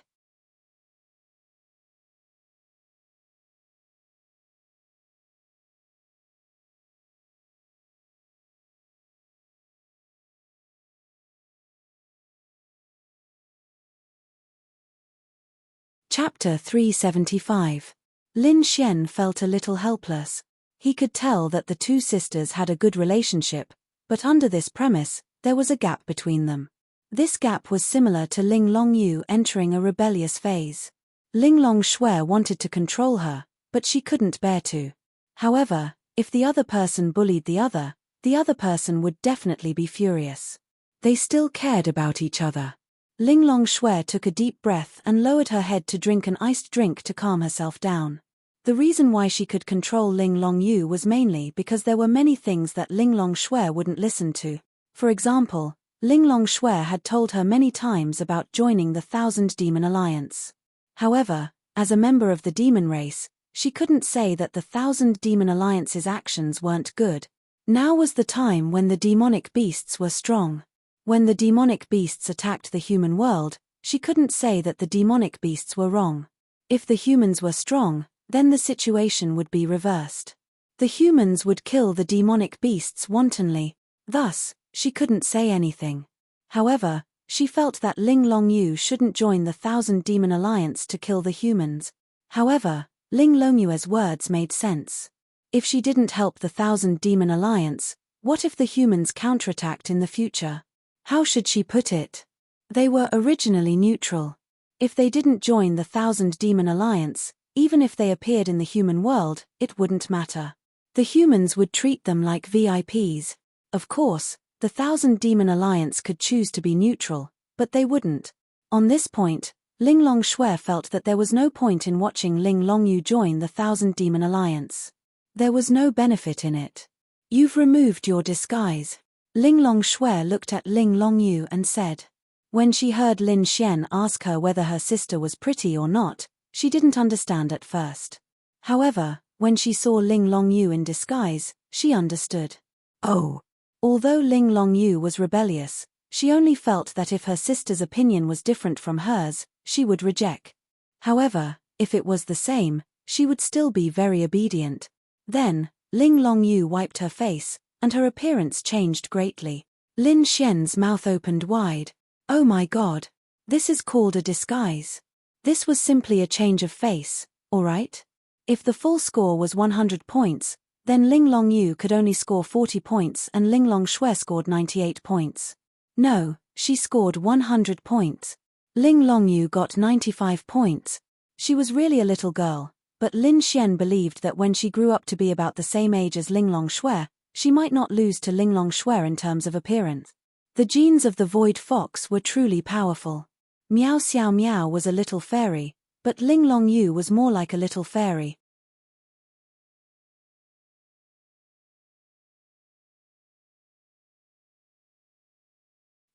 Chapter 375. Lin Xian felt a little helpless. He could tell that the two sisters had a good relationship, but under this premise, there was a gap between them. This gap was similar to Ling Longyu entering a rebellious phase. Linglong Shui wanted to control her, but she couldn't bear to. However, if the other person bullied the other person would definitely be furious. They still cared about each other. Linglong Shui took a deep breath and lowered her head to drink an iced drink to calm herself down. The reason why she could control Ling Longyu was mainly because there were many things that Linglong Shui wouldn't listen to. For example, Linglong Shui had told her many times about joining the 1,000 Demon Alliance. However, as a member of the demon race, She couldn't say that the Thousand Demon Alliance's actions weren't good. Now was the time when the demonic beasts were strong. When the demonic beasts attacked the human world, she couldn't say that the demonic beasts were wrong. If the humans were strong, then the situation would be reversed. The humans would kill the demonic beasts wantonly. Thus, she couldn't say anything. However, she felt that Ling Longyu shouldn't join the Thousand Demon Alliance to kill the humans. However, Ling Longyue's words made sense. If she didn't help the Thousand Demon Alliance, what if the humans counterattacked in the future? How should she put it? They were originally neutral. If they didn't join the Thousand Demon Alliance, even if they appeared in the human world, it wouldn't matter. The humans would treat them like VIPs. Of course, the Thousand Demon Alliance could choose to be neutral, but they wouldn't. On this point, Ling Longshui felt that there was no point in watching Ling Longyu join the Thousand Demon Alliance. There was no benefit in it. You've removed your disguise. Ling Longshui looked at Ling Longyu and said. When she heard Lin Xian ask her whether her sister was pretty or not, she didn't understand at first. However, when she saw Ling Longyu in disguise, she understood. Oh. Although Ling Longyu was rebellious, she only felt that if her sister's opinion was different from hers, she would reject. However, if it was the same, she would still be very obedient. Then, Ling Longyu wiped her face, and her appearance changed greatly. Lin Xian's mouth opened wide. Oh my god. This is called a disguise. This was simply a change of face, alright? If the full score was 100 points, then Ling Longyu could only score 40 points and Ling Longshui scored 98 points. No, she scored 100 points. Ling Longyu got 95 points. She was really a little girl, but Lin Xian believed that when she grew up to be about the same age as Ling Longshui, she might not lose to Ling Longshui in terms of appearance. The genes of the Void Fox were truly powerful. Miao Xiao Miao was a little fairy, but Ling Longyu was more like a little fairy.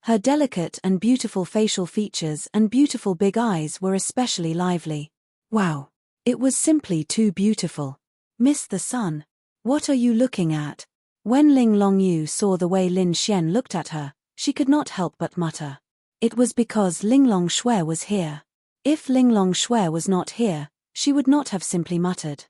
Her delicate and beautiful facial features and beautiful big eyes were especially lively. Wow. It was simply too beautiful. Miss the sun. What are you looking at? When Ling Longyu saw the way Lin Xian looked at her, she could not help but mutter. It was because Ling Longshui was here. If Ling Longshui was not here, she would not have simply muttered.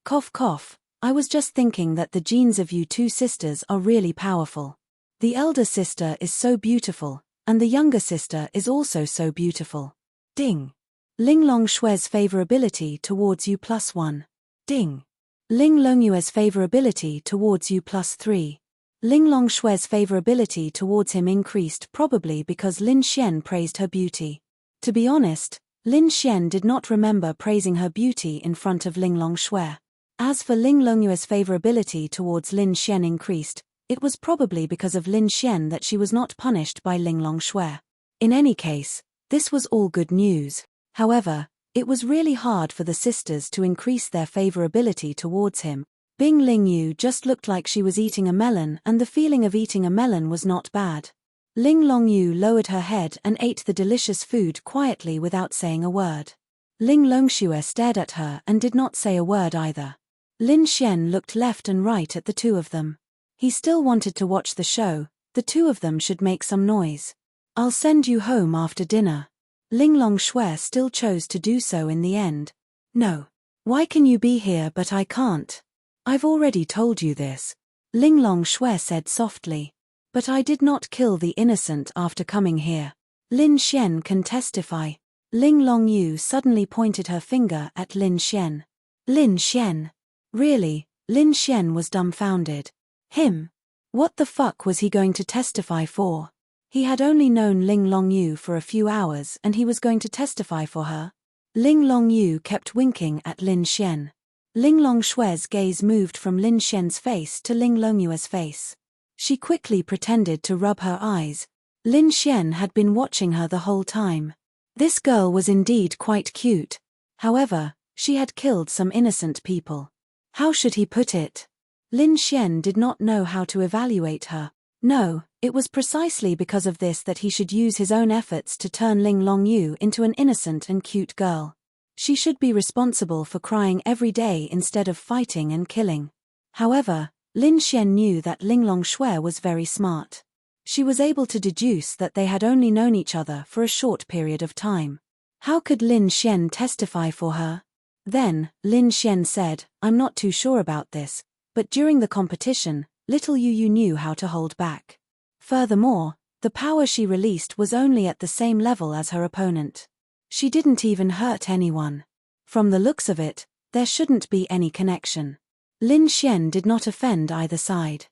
Cough cough, I was just thinking that the genes of you two sisters are really powerful. The elder sister is so beautiful, and the younger sister is also so beautiful. Ding. Ling Longshui's favorability towards you +1. Ding. Ling Longyue's favorability towards you +3. Ling Longshui's favorability towards him increased probably because Lin Xian praised her beauty. To be honest, Lin Xian did not remember praising her beauty in front of Ling Longshui. As for Ling Longyue's favorability towards Lin Xian increased, it was probably because of Lin Xian that she was not punished by Ling Longshui. In any case, this was all good news. However, it was really hard for the sisters to increase their favorability towards him. Bing Lingyu just looked like she was eating a melon, and the feeling of eating a melon was not bad. Ling Longyu lowered her head and ate the delicious food quietly without saying a word. Ling Longxue stared at her and did not say a word either. Lin Xian looked left and right at the two of them. He still wanted to watch the show. The two of them should make some noise. I'll send you home after dinner. Ling Longshui still chose to do so in the end. No. Why can you be here but I can't? I've already told you this. Ling Longshui said softly. But I did not kill the innocent after coming here. Lin Xian can testify. Ling Longyu suddenly pointed her finger at Lin Xian. Lin Xian. Really, Lin Xian was dumbfounded. Him? What the fuck was he going to testify for? He had only known Ling Longyu for a few hours and he was going to testify for her. Ling Longyu kept winking at Lin Xian. Ling Longshui's gaze moved from Lin Xian's face to Ling Longyue's face. She quickly pretended to rub her eyes. Lin Xian had been watching her the whole time. This girl was indeed quite cute. However, she had killed some innocent people. How should he put it? Lin Xian did not know how to evaluate her. No, it was precisely because of this that he should use his own efforts to turn Ling Longyu into an innocent and cute girl. She should be responsible for crying every day instead of fighting and killing. However, Lin Xian knew that Linglong Shui was very smart. She was able to deduce that they had only known each other for a short period of time. How could Lin Xian testify for her? Then, Lin Xian said, "I'm not too sure about this, but during the competition, little Yu knew how to hold back. Furthermore, the power she released was only at the same level as her opponent. She didn't even hurt anyone. From the looks of it, there shouldn't be any connection." Lin Xian did not offend either side.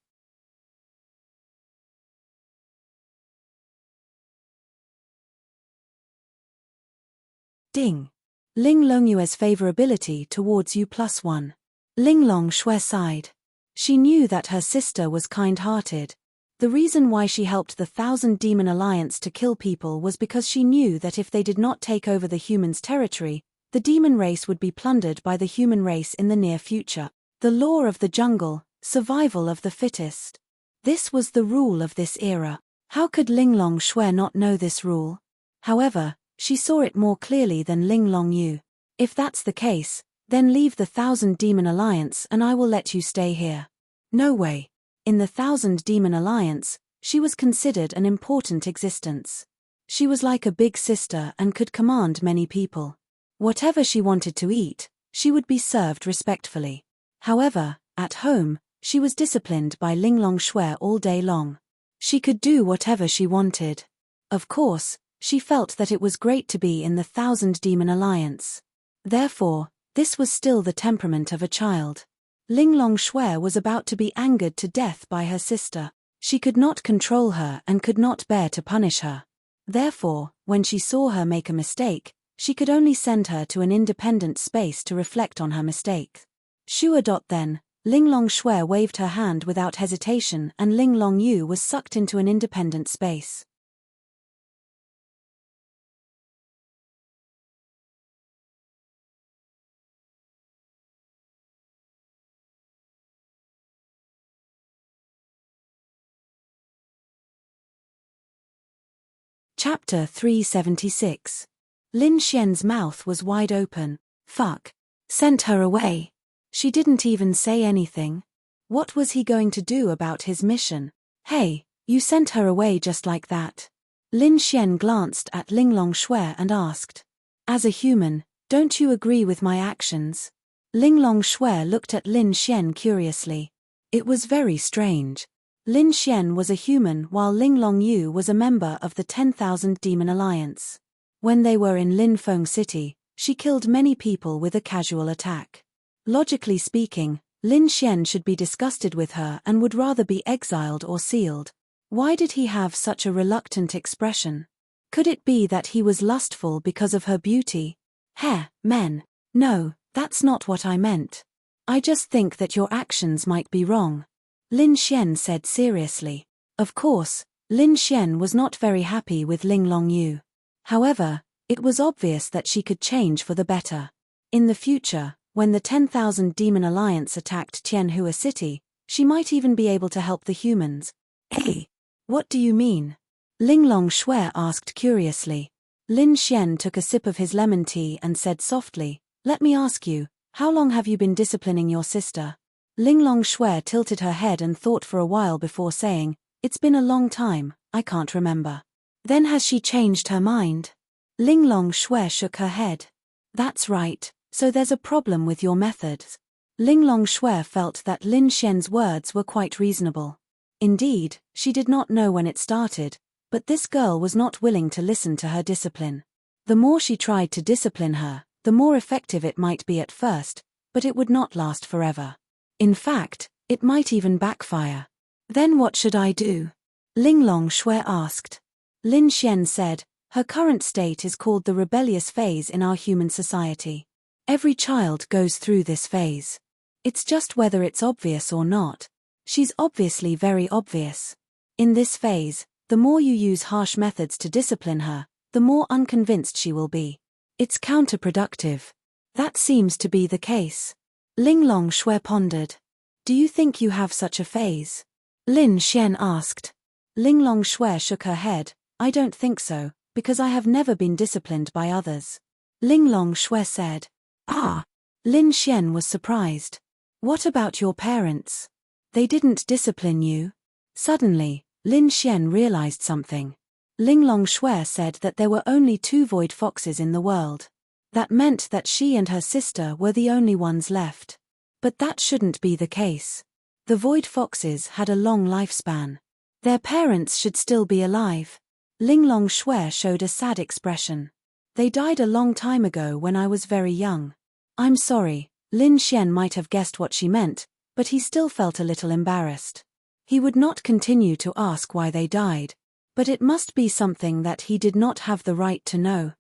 Ding. Ling Longyue's favorability towards U+1. Linglong Shui sighed. She knew that her sister was kind-hearted. The reason why she helped the Thousand Demon Alliance to kill people was because she knew that if they did not take over the humans' territory, the demon race would be plundered by the human race in the near future. The law of the jungle, survival of the fittest. This was the rule of this era. How could Linglong Shui not know this rule? However, she saw it more clearly than Linglong Yu. If that's the case, then leave the Thousand Demon Alliance and I will let you stay here. No way. In the Thousand Demon Alliance, she was considered an important existence. She was like a big sister and could command many people. Whatever she wanted to eat, she would be served respectfully. However, at home, she was disciplined by Linglong Shui all day long. She could do whatever she wanted. Of course, she felt that it was great to be in the Thousand Demon Alliance. Therefore, this was still the temperament of a child. Linglong Shui was about to be angered to death by her sister. She could not control her and could not bear to punish her. Therefore, when she saw her make a mistake, she could only send her to an independent space to reflect on her mistake. Shua. Then, Linglong Shui waved her hand without hesitation and Linglong Yu was sucked into an independent space. Chapter 376. Lin Xian's mouth was wide open. Fuck. Sent her away. She didn't even say anything. What was he going to do about his mission? Hey, you sent her away just like that. Lin Xian glanced at Linglong Shui and asked. As a human, don't you agree with my actions? Linglong Shui looked at Lin Xian curiously. It was very strange. Lin Xian was a human while Linglong Yu was a member of the 10,000 Demon Alliance. When they were in Linfeng City, she killed many people with a casual attack. Logically speaking, Lin Xian should be disgusted with her and would rather be exiled or sealed. Why did he have such a reluctant expression? Could it be that he was lustful because of her beauty? Heh, men. No, that's not what I meant. I just think that your actions might be wrong. Lin Xian said seriously. Of course, Lin Xian was not very happy with Linglong Yu. However, it was obvious that she could change for the better. In the future, when the 10,000 Demon Alliance attacked Tianhua City, she might even be able to help the humans. Hey, what do you mean? Linglong Shui asked curiously. Lin Xian took a sip of his lemon tea and said softly, "Let me ask you, how long have you been disciplining your sister?" Linglong Shui tilted her head and thought for a while before saying, "It's been a long time, I can't remember." Then has she changed her mind? Linglong Shui shook her head. That's right, so there's a problem with your methods. Linglong Shui felt that Lin Xian's words were quite reasonable. Indeed, she did not know when it started, but this girl was not willing to listen to her discipline. The more she tried to discipline her, the more effective it might be at first, but it would not last forever. In fact, it might even backfire. Then what should I do? Linglong Shui asked. Lin Xian said, her current state is called the rebellious phase in our human society. Every child goes through this phase. It's just whether it's obvious or not. She's obviously very obvious. In this phase, the more you use harsh methods to discipline her, the more unconvinced she will be. It's counterproductive. That seems to be the case. Linglong Shui pondered. Do you think you have such a phase? Lin Xian asked. Linglong Shui shook her head. I don't think so, because I have never been disciplined by others. Ling Long Shui said. Ah. Lin Xian was surprised. What about your parents? They didn't discipline you? Suddenly, Lin Xian realized something. Ling Long Shui said that there were only 2 void foxes in the world. That meant that she and her sister were the only ones left. But that shouldn't be the case. The void foxes had a long lifespan. Their parents should still be alive. Ling Long Shui showed a sad expression. They died a long time ago when I was very young. I'm sorry. Lin Xian might have guessed what she meant, but he still felt a little embarrassed. He would not continue to ask why they died, but it must be something that he did not have the right to know.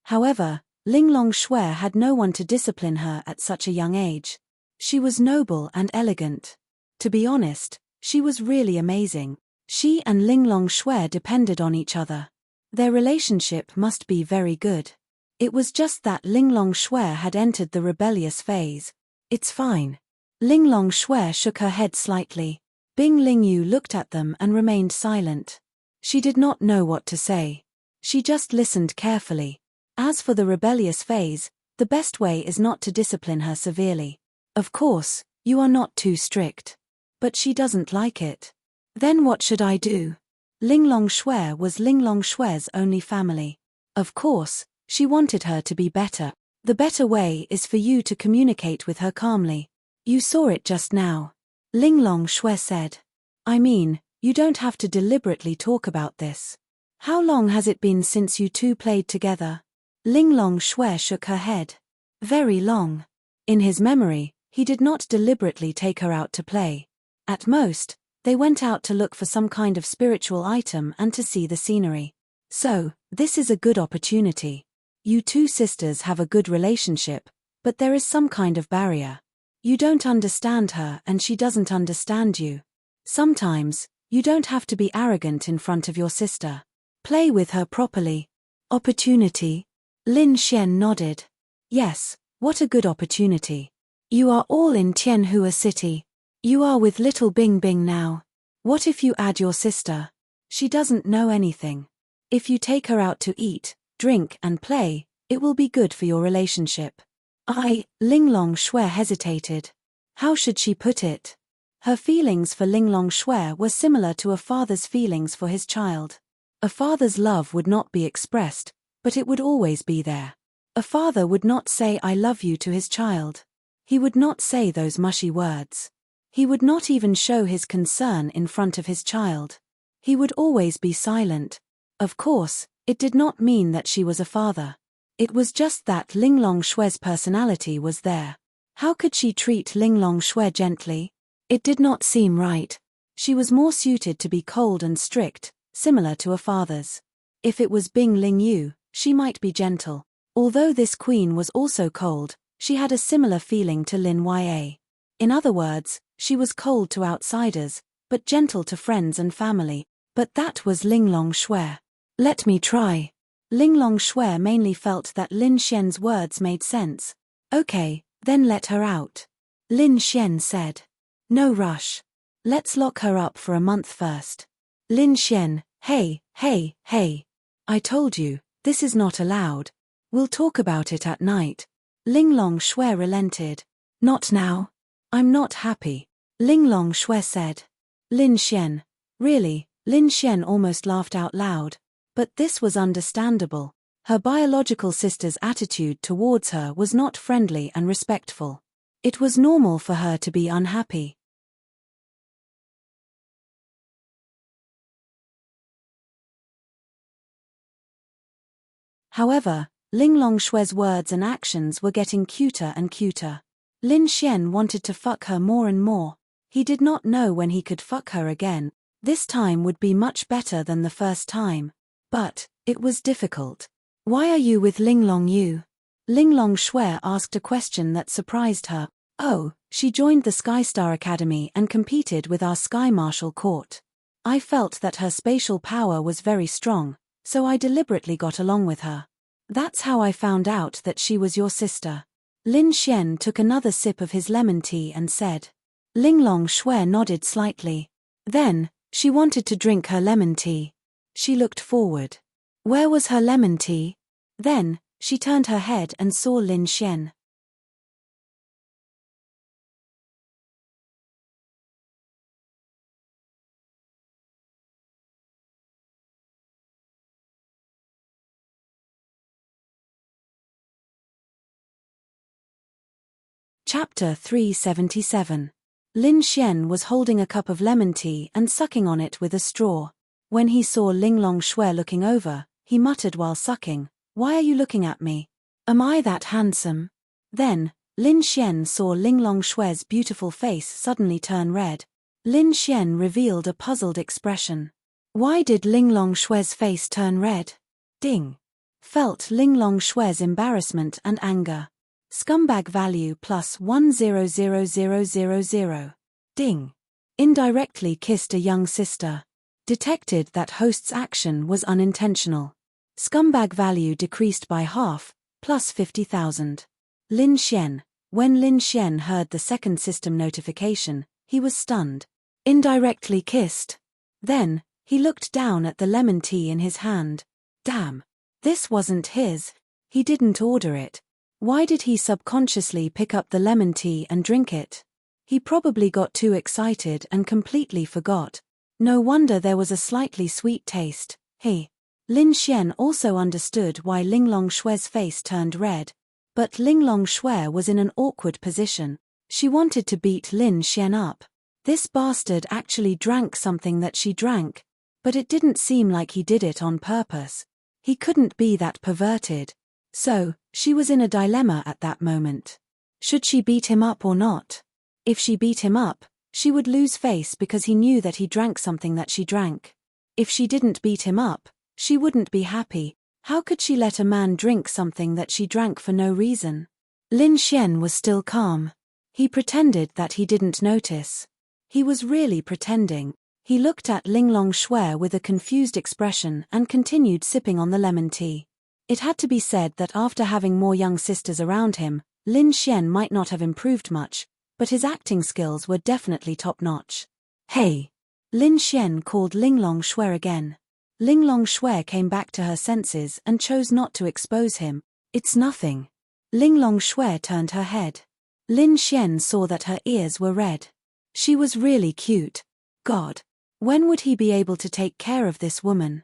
However, Ling Long Shui had no one to discipline her at such a young age. She was noble and elegant. To be honest, she was really amazing. She and Ling Long Shui depended on each other. Their relationship must be very good. It was just that Ling Long Shui had entered the rebellious phase. It's fine. Ling Long Shui shook her head slightly. Bing Lingyu looked at them and remained silent. She did not know what to say. She just listened carefully. As for the rebellious phase, the best way is not to discipline her severely. Of course, you are not too strict. But she doesn't like it. Then what should I do? Ling Long Shui was Ling Long Shui's only family. Of course, she wanted her to be better. The better way is for you to communicate with her calmly. You saw it just now. Ling Long Shui said. I mean, you don't have to deliberately talk about this. How long has it been since you 2 played together? Ling Long Shui shook her head. Very long. In his memory, he did not deliberately take her out to play. At most, they went out to look for some kind of spiritual item and to see the scenery. So, this is a good opportunity. You 2 sisters have a good relationship, but there is some kind of barrier. You don't understand her and she doesn't understand you. Sometimes, you don't have to be arrogant in front of your sister. Play with her properly. Opportunity? Lin Xian nodded. Yes, what a good opportunity. You are all in Tianhua City. You are with little Bing Bing now. What if you add your sister? She doesn't know anything. If you take her out to eat, drink and play, it will be good for your relationship. Ling Long Shui hesitated. How should she put it? Her feelings for Ling Long Shui were similar to a father's feelings for his child. A father's love would not be expressed, but it would always be there. A father would not say I love you to his child. He would not say those mushy words. He would not even show his concern in front of his child. He would always be silent. Of course, it did not mean that she was a father. It was just that Ling Long Shui's personality was there. How could she treat Ling Long Shui gently? It did not seem right. She was more suited to be cold and strict, similar to a father's. If it was Bing Lingyu, she might be gentle. Although this queen was also cold, she had a similar feeling to Lin Ya. In other words, she was cold to outsiders, but gentle to friends and family. But that was Ling Long Shui. Let me try. Ling Long Shui mainly felt that Lin Xian's words made sense. Okay, then let her out. Lin Xian said. No rush. Let's lock her up for a month first. Lin Xian, hey. I told you, this is not allowed. We'll talk about it at night. Ling Long Shui relented. Not now. I'm not happy. Ling Long Shui said. Lin Xian. Really? Lin Xian almost laughed out loud. But this was understandable. Her biological sister's attitude towards her was not friendly and respectful. It was normal for her to be unhappy. However, Ling Long Shui's words and actions were getting cuter and cuter. Lin Xian wanted to fuck her more and more. He did not know when he could fuck her again. This time would be much better than the first time. But, it was difficult. Why are you with Ling Long Yu? Ling Long Shui asked a question that surprised her. Oh, she joined the Sky Star Academy and competed with our Sky Martial Court. I felt that her spatial power was very strong, so I deliberately got along with her. That's how I found out that she was your sister. Lin Xian took another sip of his lemon tea and said. Ling Long Shui nodded slightly. Then, She wanted to drink her lemon tea. She looked forward. Where was her lemon tea? Then, she turned her head and saw Lin Xian. Chapter 377. Lin Xian was holding a cup of lemon tea and sucking on it with a straw. When he saw Ling Longshui looking over, he muttered while sucking, "Why are you looking at me? Am I that handsome?" Then, Lin Xian saw Ling Longshui's beautiful face suddenly turn red. Lin Xian revealed a puzzled expression. Why did Ling Longshui's face turn red? Ding. Felt Ling Longshui's embarrassment and anger. Scumbag value plus 100000. Ding. Indirectly kissed a young sister. Detected that host's action was unintentional. Scumbag value decreased by half, plus 50,000. Lin Xian. When Lin Xian heard the second system notification, he was stunned. Indirectly kissed. Then, he looked down at the lemon tea in his hand. Damn. This wasn't his. He didn't order it. Why did he subconsciously pick up the lemon tea and drink it? He probably got too excited and completely forgot. No wonder there was a slightly sweet taste. Hey. Lin Xian also understood why Ling Longshui's face turned red. But Ling Longshui was in an awkward position. She wanted to beat Lin Xian up. This bastard actually drank something that she drank. But it didn't seem like he did it on purpose. He couldn't be that perverted. So, she was in a dilemma at that moment. Should she beat him up or not? If she beat him up, she would lose face because he knew that he drank something that she drank. If she didn't beat him up, she wouldn't be happy. How could she let a man drink something that she drank for no reason? Lin Xian was still calm. He pretended that he didn't notice. He was really pretending. He looked at Ling Longshui with a confused expression and continued sipping on the lemon tea. It had to be said that after having more young sisters around him, Lin Xian might not have improved much, but his acting skills were definitely top-notch. Hey! Lin Xian called Ling Longshui again. Ling Longshui came back to her senses and chose not to expose him. It's nothing. Ling Longshui turned her head. Lin Xian saw that her ears were red. She was really cute. God! When would he be able to take care of this woman?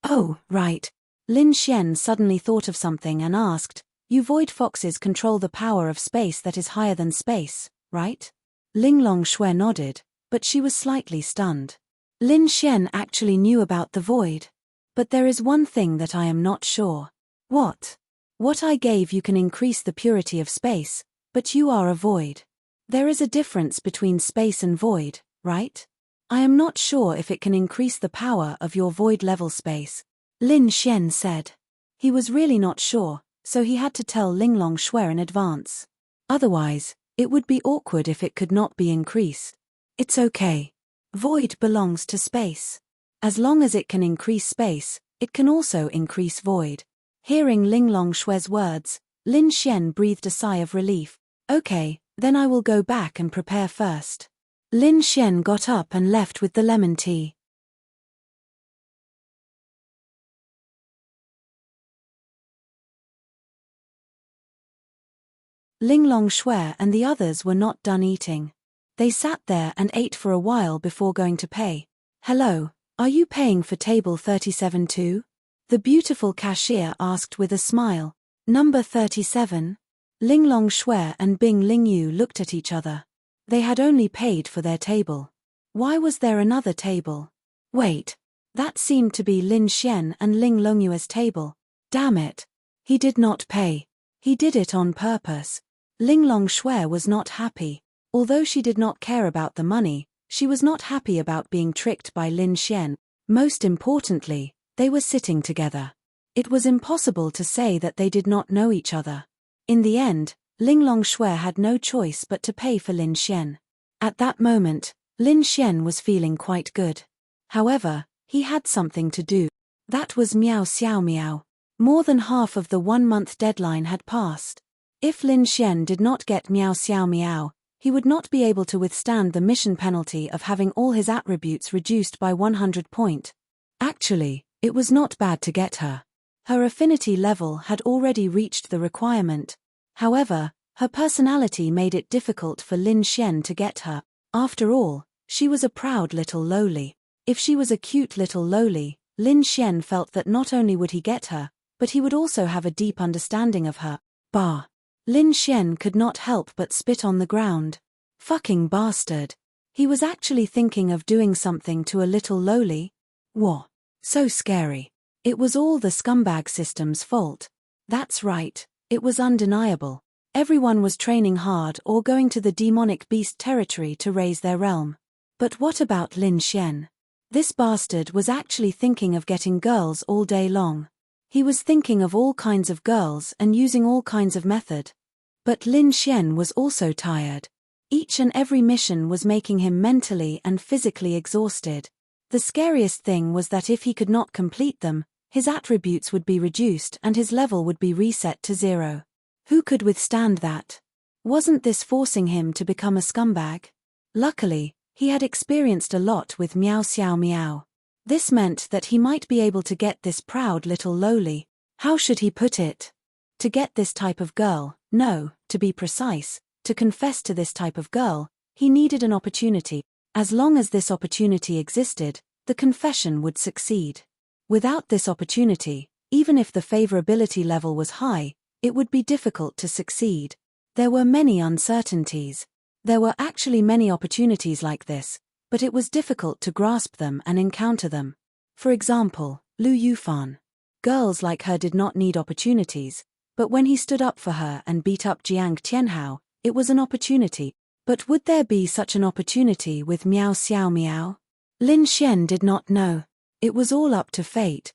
Oh, right. Lin Xian suddenly thought of something and asked, "You void foxes control the power of space that is higher than space, right?" Ling Longshui nodded, but she was slightly stunned. Lin Xian actually knew about the void. But there is one thing that I am not sure. What? What I gave you can increase the purity of space, but you are a void. There is a difference between space and void, right? I am not sure if it can increase the power of your void level space. Lin Xian said. He was really not sure, so he had to tell Ling Longshui in advance. Otherwise, it would be awkward if it could not be increased. It's okay. Void belongs to space. As long as it can increase space, it can also increase void. Hearing Ling Longshui's words, Lin Xian breathed a sigh of relief. Okay, then I will go back and prepare first. Lin Xian got up and left with the lemon tea. Ling Longshui and the others were not done eating. They sat there and ate for a while before going to pay. "Hello, are you paying for table 37 too?" The beautiful cashier asked with a smile. "Number 37? Ling Longshui and Bing Lingyu looked at each other. They had only paid for their table. Why was there another table? Wait, that seemed to be Lin Xian and Ling Longyue's table. Damn it. He did not pay. He did it on purpose. Ling Longshui was not happy. Although she did not care about the money, she was not happy about being tricked by Lin Xian. Most importantly, they were sitting together. It was impossible to say that they did not know each other. In the end, Ling Longshui had no choice but to pay for Lin Xian. At that moment, Lin Xian was feeling quite good. However, he had something to do. That was Miao Xiao Miao. More than half of the 1-month deadline had passed. If Lin Xian did not get Miao Xiao Miao, He would not be able to withstand the mission penalty of having all his attributes reduced by 100 points. Actually, it was not bad to get her. Her affinity level had already reached the requirement. However, her personality made it difficult for Lin Xian to get her. After all, she was a proud little lowly. If she was a cute little lowly, Lin Xian felt that not only would he get her, but he would also have a deep understanding of her. Bah! Lin Xian could not help but spit on the ground. Fucking bastard. He was actually thinking of doing something to a little lowly? Whoa. So scary. It was all the scumbag system's fault. That's right, it was undeniable. Everyone was training hard or going to the demonic beast territory to raise their realm. But what about Lin Xian? This bastard was actually thinking of getting girls all day long. He was thinking of all kinds of girls and using all kinds of method. But Lin Xian was also tired. Each and every mission was making him mentally and physically exhausted. The scariest thing was that if he could not complete them, his attributes would be reduced and his level would be reset to 0. Who could withstand that? Wasn't this forcing him to become a scumbag? Luckily, he had experienced a lot with Miao Xiao Miao. This meant that he might be able to get this proud little lowly. How should he put it? To get this type of girl, no, to be precise, to confess to this type of girl, he needed an opportunity. As long as this opportunity existed, the confession would succeed. Without this opportunity, even if the favorability level was high, it would be difficult to succeed. There were many uncertainties. There were actually many opportunities like this, but it was difficult to grasp them and encounter them. For example, Lu Yufan. Girls like her did not need opportunities, but when he stood up for her and beat up Jiang Tianhao, it was an opportunity. But would there be such an opportunity with Miao Xiao Miao? Lin Xian did not know. It was all up to fate.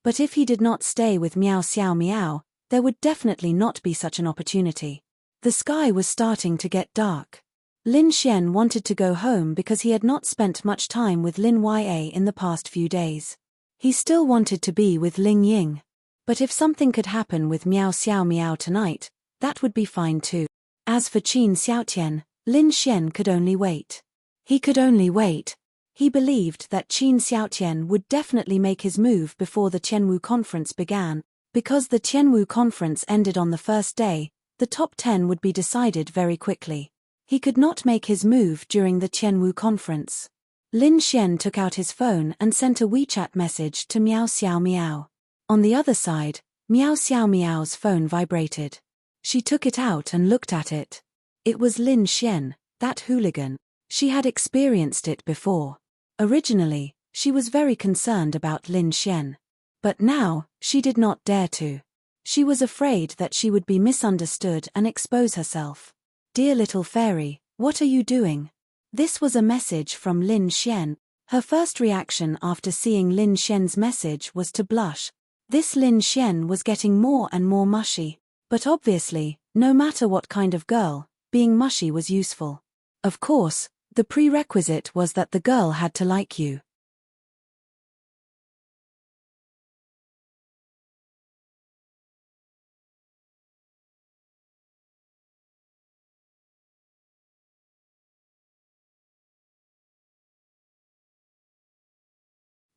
But if he did not stay with Miao Xiao Miao, there would definitely not be such an opportunity. The sky was starting to get dark. Lin Xian wanted to go home because he had not spent much time with Lin Ya in the past few days. He still wanted to be with Ling Ying. But if something could happen with Miao Xiao Miao tonight, that would be fine too. As for Qin Xiaotian, Lin Xian could only wait. He could only wait. He believed that Qin Xiaotian would definitely make his move before the Tianwu conference began. Because the Tianwu conference ended on the first day, the top 10 would be decided very quickly. He could not make his move during the Tianwu conference. Lin Xian took out his phone and sent a WeChat message to Miao Xiao Miao. On the other side, Miao Xiao Miao's phone vibrated. She took it out and looked at it. It was Lin Xian, that hooligan. She had experienced it before. Originally, she was very concerned about Lin Xian. But now, she did not dare to. She was afraid that she would be misunderstood and expose herself. Dear little fairy, what are you doing? This was a message from Lin Xian. Her first reaction after seeing Lin Xian's message was to blush. This Lin Xian was getting more and more mushy. But obviously, no matter what kind of girl, being mushy was useful. Of course, the prerequisite was that the girl had to like you.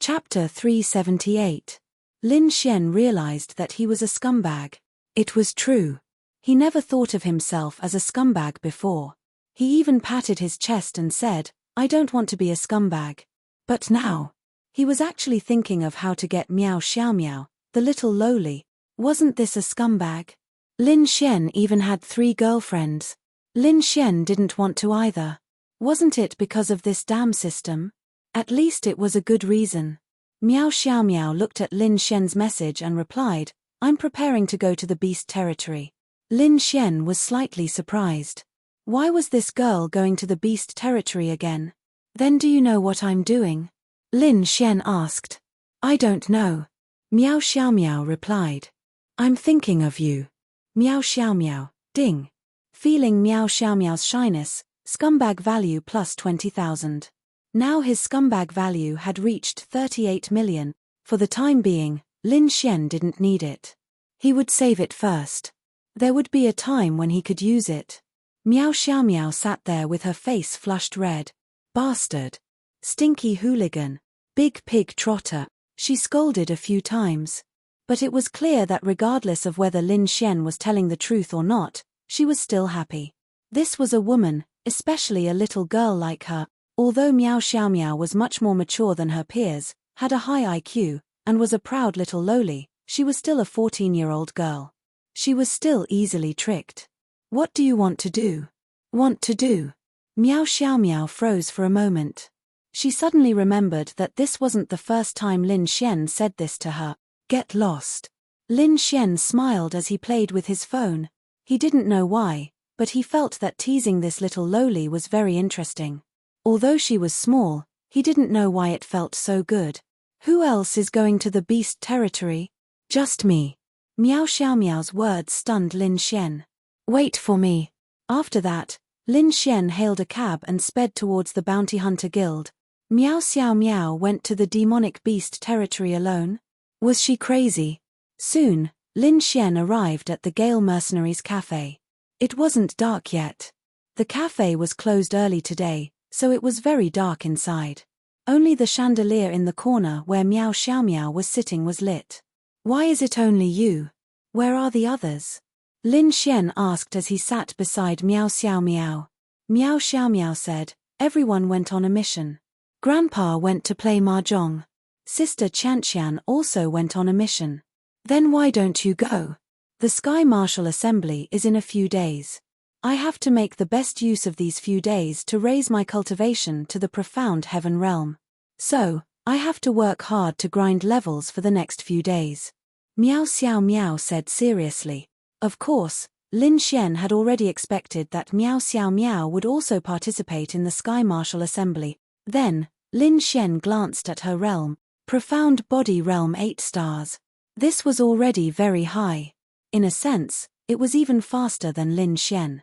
Chapter 378. Lin Xian realized that he was a scumbag. It was true. He never thought of himself as a scumbag before. He even patted his chest and said, "I don't want to be a scumbag." But now, he was actually thinking of how to get Miao Xiao Miao, the little lowly. Wasn't this a scumbag? Lin Xian even had 3 girlfriends. Lin Xian didn't want to either. Wasn't it because of this damn system? At least it was a good reason. Miao Xiao Miao looked at Lin Xian's message and replied, "I'm preparing to go to the beast territory." Lin Xian was slightly surprised. Why was this girl going to the beast territory again? "Then do you know what I'm doing?" Lin Xian asked. "I don't know." Miao Xiao Miao replied. "I'm thinking of you." Miao Xiao Miao, ding. Feeling Miao Xiao Miao's shyness, scumbag value plus 20,000. Now his scumbag value had reached 38 million. For the time being, Lin Xian didn't need it. He would save it first. There would be a time when he could use it. Miao Xiao Miao sat there with her face flushed red. Bastard. Stinky hooligan. Big pig trotter. She scolded a few times. But it was clear that regardless of whether Lin Xian was telling the truth or not, she was still happy. This was a woman, especially a little girl like her, although Miao Xiao Miao was much more mature than her peers, had a high IQ, and was a proud little loli, she was still a 14-year-old girl. She was still easily tricked. What do you want to do? Want to do? Miao Xiao Miao froze for a moment. She suddenly remembered that this wasn't the first time Lin Xian said this to her. Get lost. Lin Xian smiled as he played with his phone. He didn't know why, but he felt that teasing this little loli was very interesting. Although she was small, he didn't know why it felt so good. Who else is going to the beast territory? Just me. Miao Xiao Miao's words stunned Lin Xian. Wait for me. After that, Lin Xian hailed a cab and sped towards the Bounty Hunter Guild. Miao Xiao Miao went to the demonic beast territory alone. Was she crazy? Soon, Lin Xian arrived at the Gale Mercenaries Cafe. It wasn't dark yet. The cafe was closed early today, so it was very dark inside. Only the chandelier in the corner where Miao Xiao Miao was sitting was lit. Why is it only you? Where are the others? Lin Xian asked as he sat beside Miao Xiao Miao. Miao Xiao Miao said, everyone went on a mission. Grandpa went to play mahjong. Sister Qianqian also went on a mission. Then why don't you go? The Sky Martial Assembly is in a few days. I have to make the best use of these few days to raise my cultivation to the profound heaven realm. So, I have to work hard to grind levels for the next few days. Miao Xiao Miao said seriously. Of course, Lin Xian had already expected that Miao Xiao Miao would also participate in the Sky Martial Assembly. Then, Lin Xian glanced at her realm. Profound Body Realm 8 stars. This was already very high. In a sense, it was even faster than Lin Xian.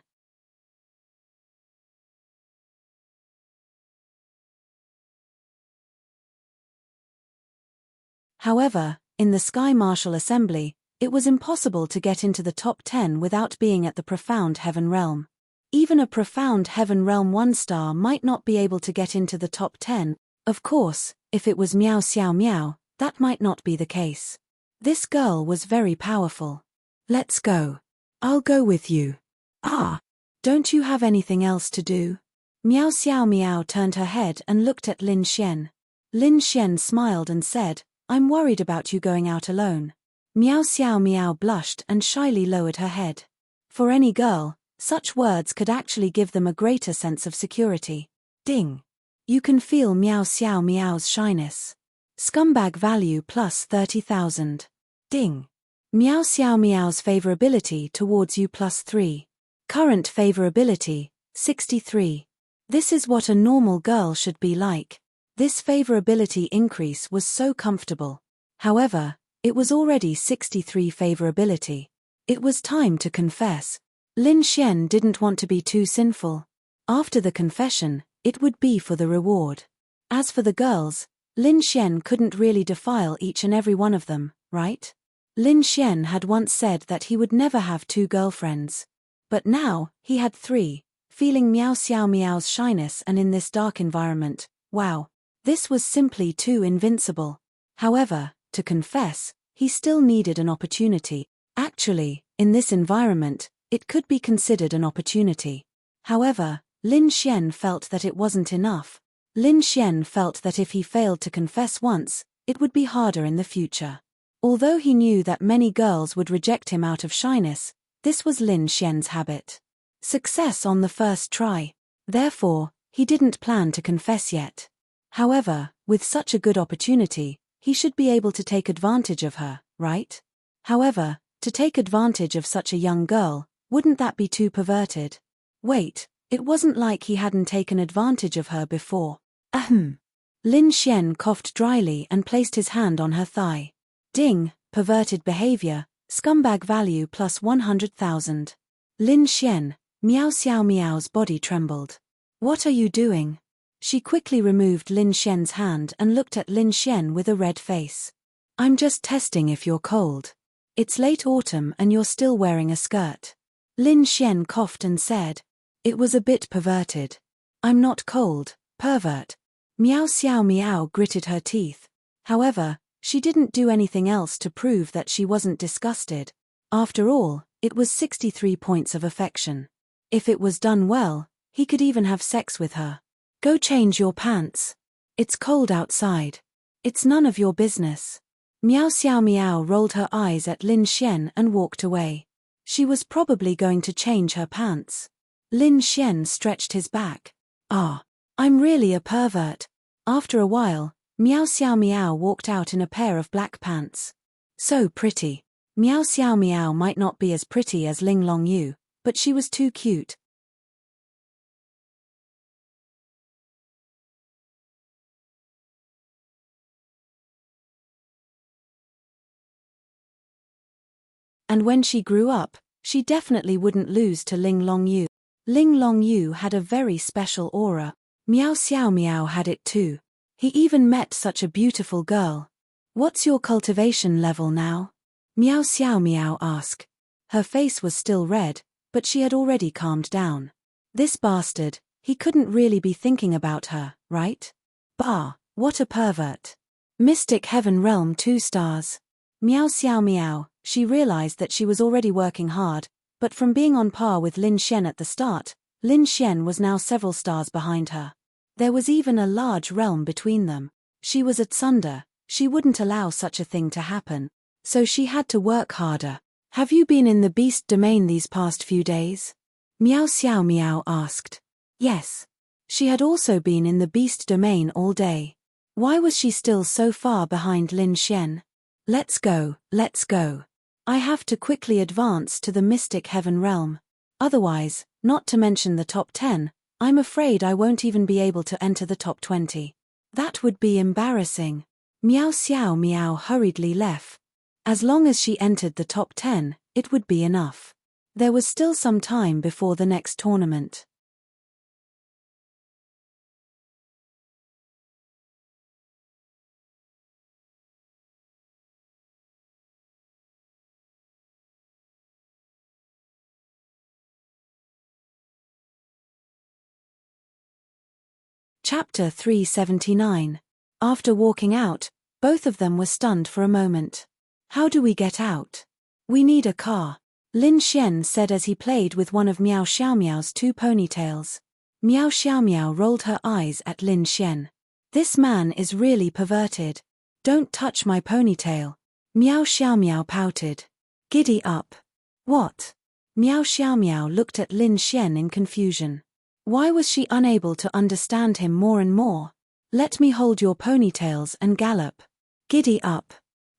However, in the Sky Martial Assembly, it was impossible to get into the top 10 without being at the Profound Heaven Realm. Even a Profound Heaven Realm 1 star might not be able to get into the top 10. Of course, if it was Miao Xiao Miao, that might not be the case. This girl was very powerful. Let's go. I'll go with you. Ah, don't you have anything else to do? Miao Xiao Miao turned her head and looked at Lin Xian. Lin Xian smiled and said, I'm worried about you going out alone. Miao Xiao Miao blushed and shyly lowered her head. For any girl, such words could actually give them a greater sense of security. Ding. You can feel Miao Xiao Miao's shyness. Scumbag value plus 30,000. Ding. Miao Xiao Miao's favorability towards you plus 3. Current favorability, 63. This is what a normal girl should be like. This favorability increase was so comfortable. However, it was already 63 favorability. It was time to confess. Lin Xian didn't want to be too sinful. After the confession, it would be for the reward. As for the girls, Lin Xian couldn't really defile each and every one of them, right? Lin Xian had once said that he would never have 2 girlfriends. But now, he had 3, feeling Miao Xiao Miao's shyness and in this dark environment, wow. This was simply too invincible. However, to confess, he still needed an opportunity. Actually, in this environment, it could be considered an opportunity. However, Lin Xian felt that it wasn't enough. Lin Xian felt that if he failed to confess once, it would be harder in the future. Although he knew that many girls would reject him out of shyness, this was Lin Xian's habit. Success on the first try. Therefore, he didn't plan to confess yet. However, with such a good opportunity, he should be able to take advantage of her, right? However, to take advantage of such a young girl, wouldn't that be too perverted? Wait, it wasn't like he hadn't taken advantage of her before. Ahem. Lin Xian coughed dryly and placed his hand on her thigh. Ding, perverted behavior, scumbag value plus 100,000. Lin Xian, Miao Xiao Miao's body trembled. What are you doing? She quickly removed Lin Xian's hand and looked at Lin Xian with a red face. I'm just testing if you're cold. It's late autumn and you're still wearing a skirt. Lin Xian coughed and said. It was a bit perverted. I'm not cold, pervert. Miao Xiao Miao gritted her teeth. However, she didn't do anything else to prove that she wasn't disgusted. After all, it was 63 points of affection. If it was done well, he could even have sex with her. Go change your pants. It's cold outside. It's none of your business. Miao Xiao Miao rolled her eyes at Lin Xian and walked away. She was probably going to change her pants. Lin Xian stretched his back. Ah, I'm really a pervert. After a while, Miao Xiao Miao walked out in a pair of black pants. So pretty. Miao Xiao Miao might not be as pretty as Ling Long Yu, but she was too cute. And when she grew up, she definitely wouldn't lose to Ling Long Yu. Ling Long Yu had a very special aura. Miao Xiao Miao had it too. He even met such a beautiful girl. What's your cultivation level now? Miao Xiao Miao asked. Her face was still red, but she had already calmed down. This bastard, he couldn't really be thinking about her, right? Bah, what a pervert. Mystic Heaven Realm 2 stars. Miao Xiao Miao, she realized that she was already working hard, but from being on par with Lin Xian at the start, Lin Xian was now several stars behind her. There was even a large realm between them. She was at Sunder, she wouldn't allow such a thing to happen. So she had to work harder. Have you been in the beast domain these past few days? Miao Xiao Miao asked. Yes. She had also been in the beast domain all day. Why was she still so far behind Lin Xian? Let's go, let's go. I have to quickly advance to the Mystic Heaven realm. Otherwise, not to mention the top 10, I'm afraid I won't even be able to enter the top 20. That would be embarrassing. Miao Xiao Miao hurriedly left. As long as she entered the top 10, it would be enough. There was still some time before the next tournament. Chapter 379. After walking out, both of them were stunned for a moment. How do we get out? We need a car, Lin Xian said as he played with one of Miao Xiaomiao's 2 ponytails. Miao Xiaomiao rolled her eyes at Lin Xian. This man is really perverted. Don't touch my ponytail. Miao Xiaomiao pouted. Giddy up. What? Miao Xiaomiao looked at Lin Xian in confusion. Why was she unable to understand him more and more? Let me hold your ponytails and gallop. Giddy up.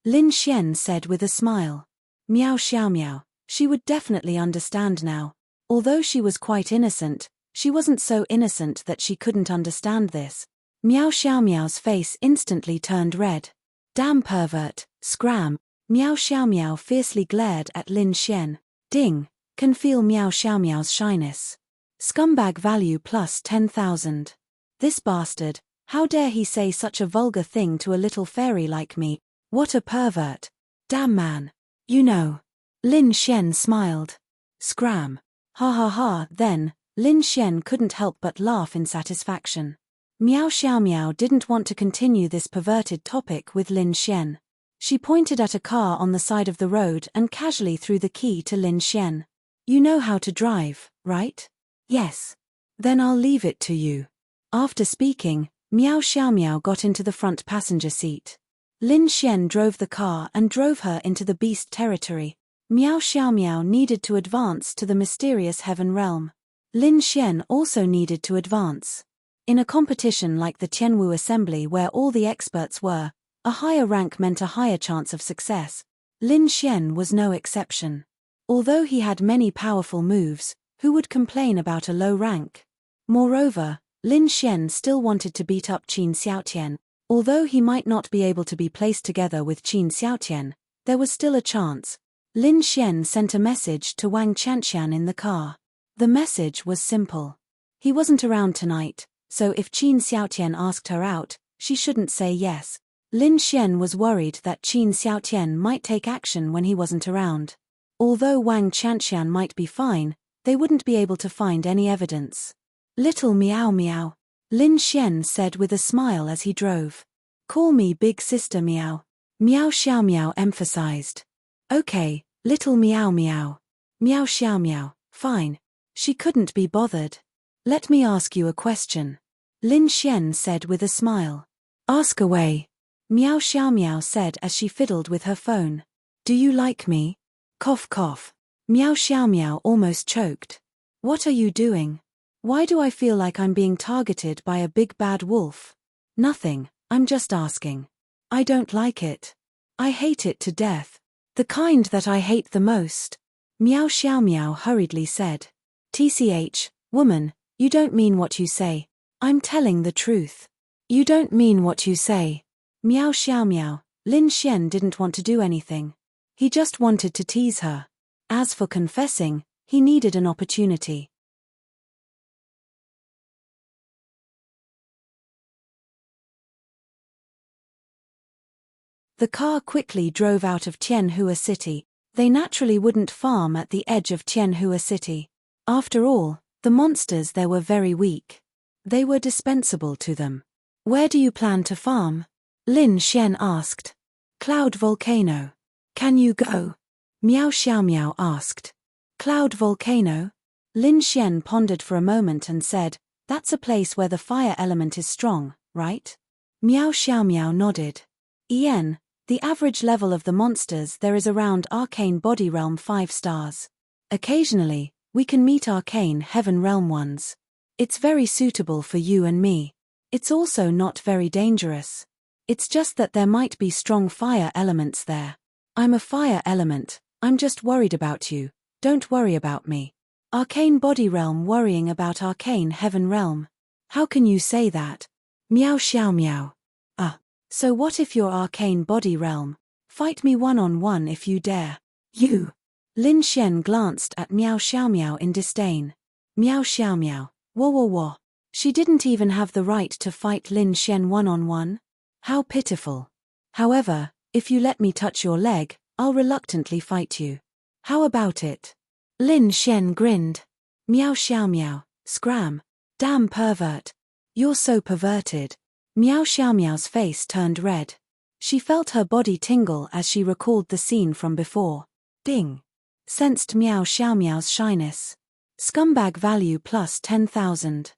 Lin Xian said with a smile. Miao Xiaomiao, she would definitely understand now. Although she was quite innocent, she wasn't so innocent that she couldn't understand this. Miao Xiaomiao's face instantly turned red. Damn pervert, scram. Miao Xiaomiao fiercely glared at Lin Xian. Ding, can feel Miao Xiaomiao's shyness. Scumbag value plus 10,000. This bastard, how dare he say such a vulgar thing to a little fairy like me? What a pervert. Damn man. You know. Lin Xian smiled. Scram. Ha ha ha. Then, Lin Xian couldn't help but laugh in satisfaction. Miao Xiaomiao didn't want to continue this perverted topic with Lin Xian. She pointed at a car on the side of the road and casually threw the key to Lin Xian. You know how to drive, right? Yes. Then I'll leave it to you. After speaking, Miao Xiaomiao got into the front passenger seat. Lin Xian drove the car and drove her into the beast territory. Miao Xiaomiao needed to advance to the mysterious heaven realm. Lin Xian also needed to advance. In a competition like the Tianwu Assembly where all the experts were, a higher rank meant a higher chance of success. Lin Xian was no exception. Although he had many powerful moves, who would complain about a low rank? Moreover, Lin Xian still wanted to beat up Qin Xiaotian. Although he might not be able to be placed together with Qin Xiaotian, there was still a chance. Lin Xian sent a message to Wang Chanxian in the car. The message was simple. He wasn't around tonight, so if Qin Xiaotian asked her out, she shouldn't say yes. Lin Xian was worried that Qin Xiaotian might take action when he wasn't around. Although Wang Chanxian might be fine, they wouldn't be able to find any evidence. Little Meow Meow, Lin Xian said with a smile as he drove. Call me Big Sister Meow. Meow Xiao Meow emphasized. Okay, Little Meow Meow. Meow Xiao Meow, fine. She couldn't be bothered. Let me ask you a question. Lin Xian said with a smile. Ask away. Meow Xiao Meow said as she fiddled with her phone. Do you like me? Cough cough. Meow Xiao Meow almost choked. What are you doing? Why do I feel like I'm being targeted by a big bad wolf? Nothing, I'm just asking. I don't like it. I hate it to death. The kind that I hate the most. Meow Xiao Meow hurriedly said. TCH, woman, you don't mean what you say. I'm telling the truth. You don't mean what you say. Meow Xiao Meow, Lin Xian didn't want to do anything. He just wanted to tease her. As for confessing, he needed an opportunity. The car quickly drove out of Tianhua City. They naturally wouldn't farm at the edge of Tianhua City. After all, the monsters there were very weak. They were dispensable to them. Where do you plan to farm? Lin Xian asked. Cloud Volcano. Can you go? Meow Xiao Meow asked. Cloud Volcano? Lin Xian pondered for a moment and said, that's a place where the fire element is strong, right? Meow Xiao Meow nodded. Yen, the average level of the monsters there is around Arcane Body Realm 5 stars. Occasionally, we can meet Arcane Heaven Realm ones. It's very suitable for you and me. It's also not very dangerous. It's just that there might be strong fire elements there. I'm a fire element, I'm just worried about you, don't worry about me. Arcane Body Realm worrying about Arcane Heaven Realm. How can you say that? Meow Xiao Meow. So what if you're Arcane Body Realm? Fight me one-on-one if you dare. You. Lin Xian glanced at Meow Xiao Meow in disdain. Meow Xiao Meow. Whoa whoa whoa. She didn't even have the right to fight Lin Xian one-on-one? How pitiful. However, if you let me touch your leg, I'll reluctantly fight you. How about it? Lin Xian grinned. Meow Xiao Meow. Scram. Damn pervert. You're so perverted. Meow Xiao Meow's face turned red. She felt her body tingle as she recalled the scene from before. Ding. Sensed Meow Xiao Meow's shyness. Scumbag value plus 10,000.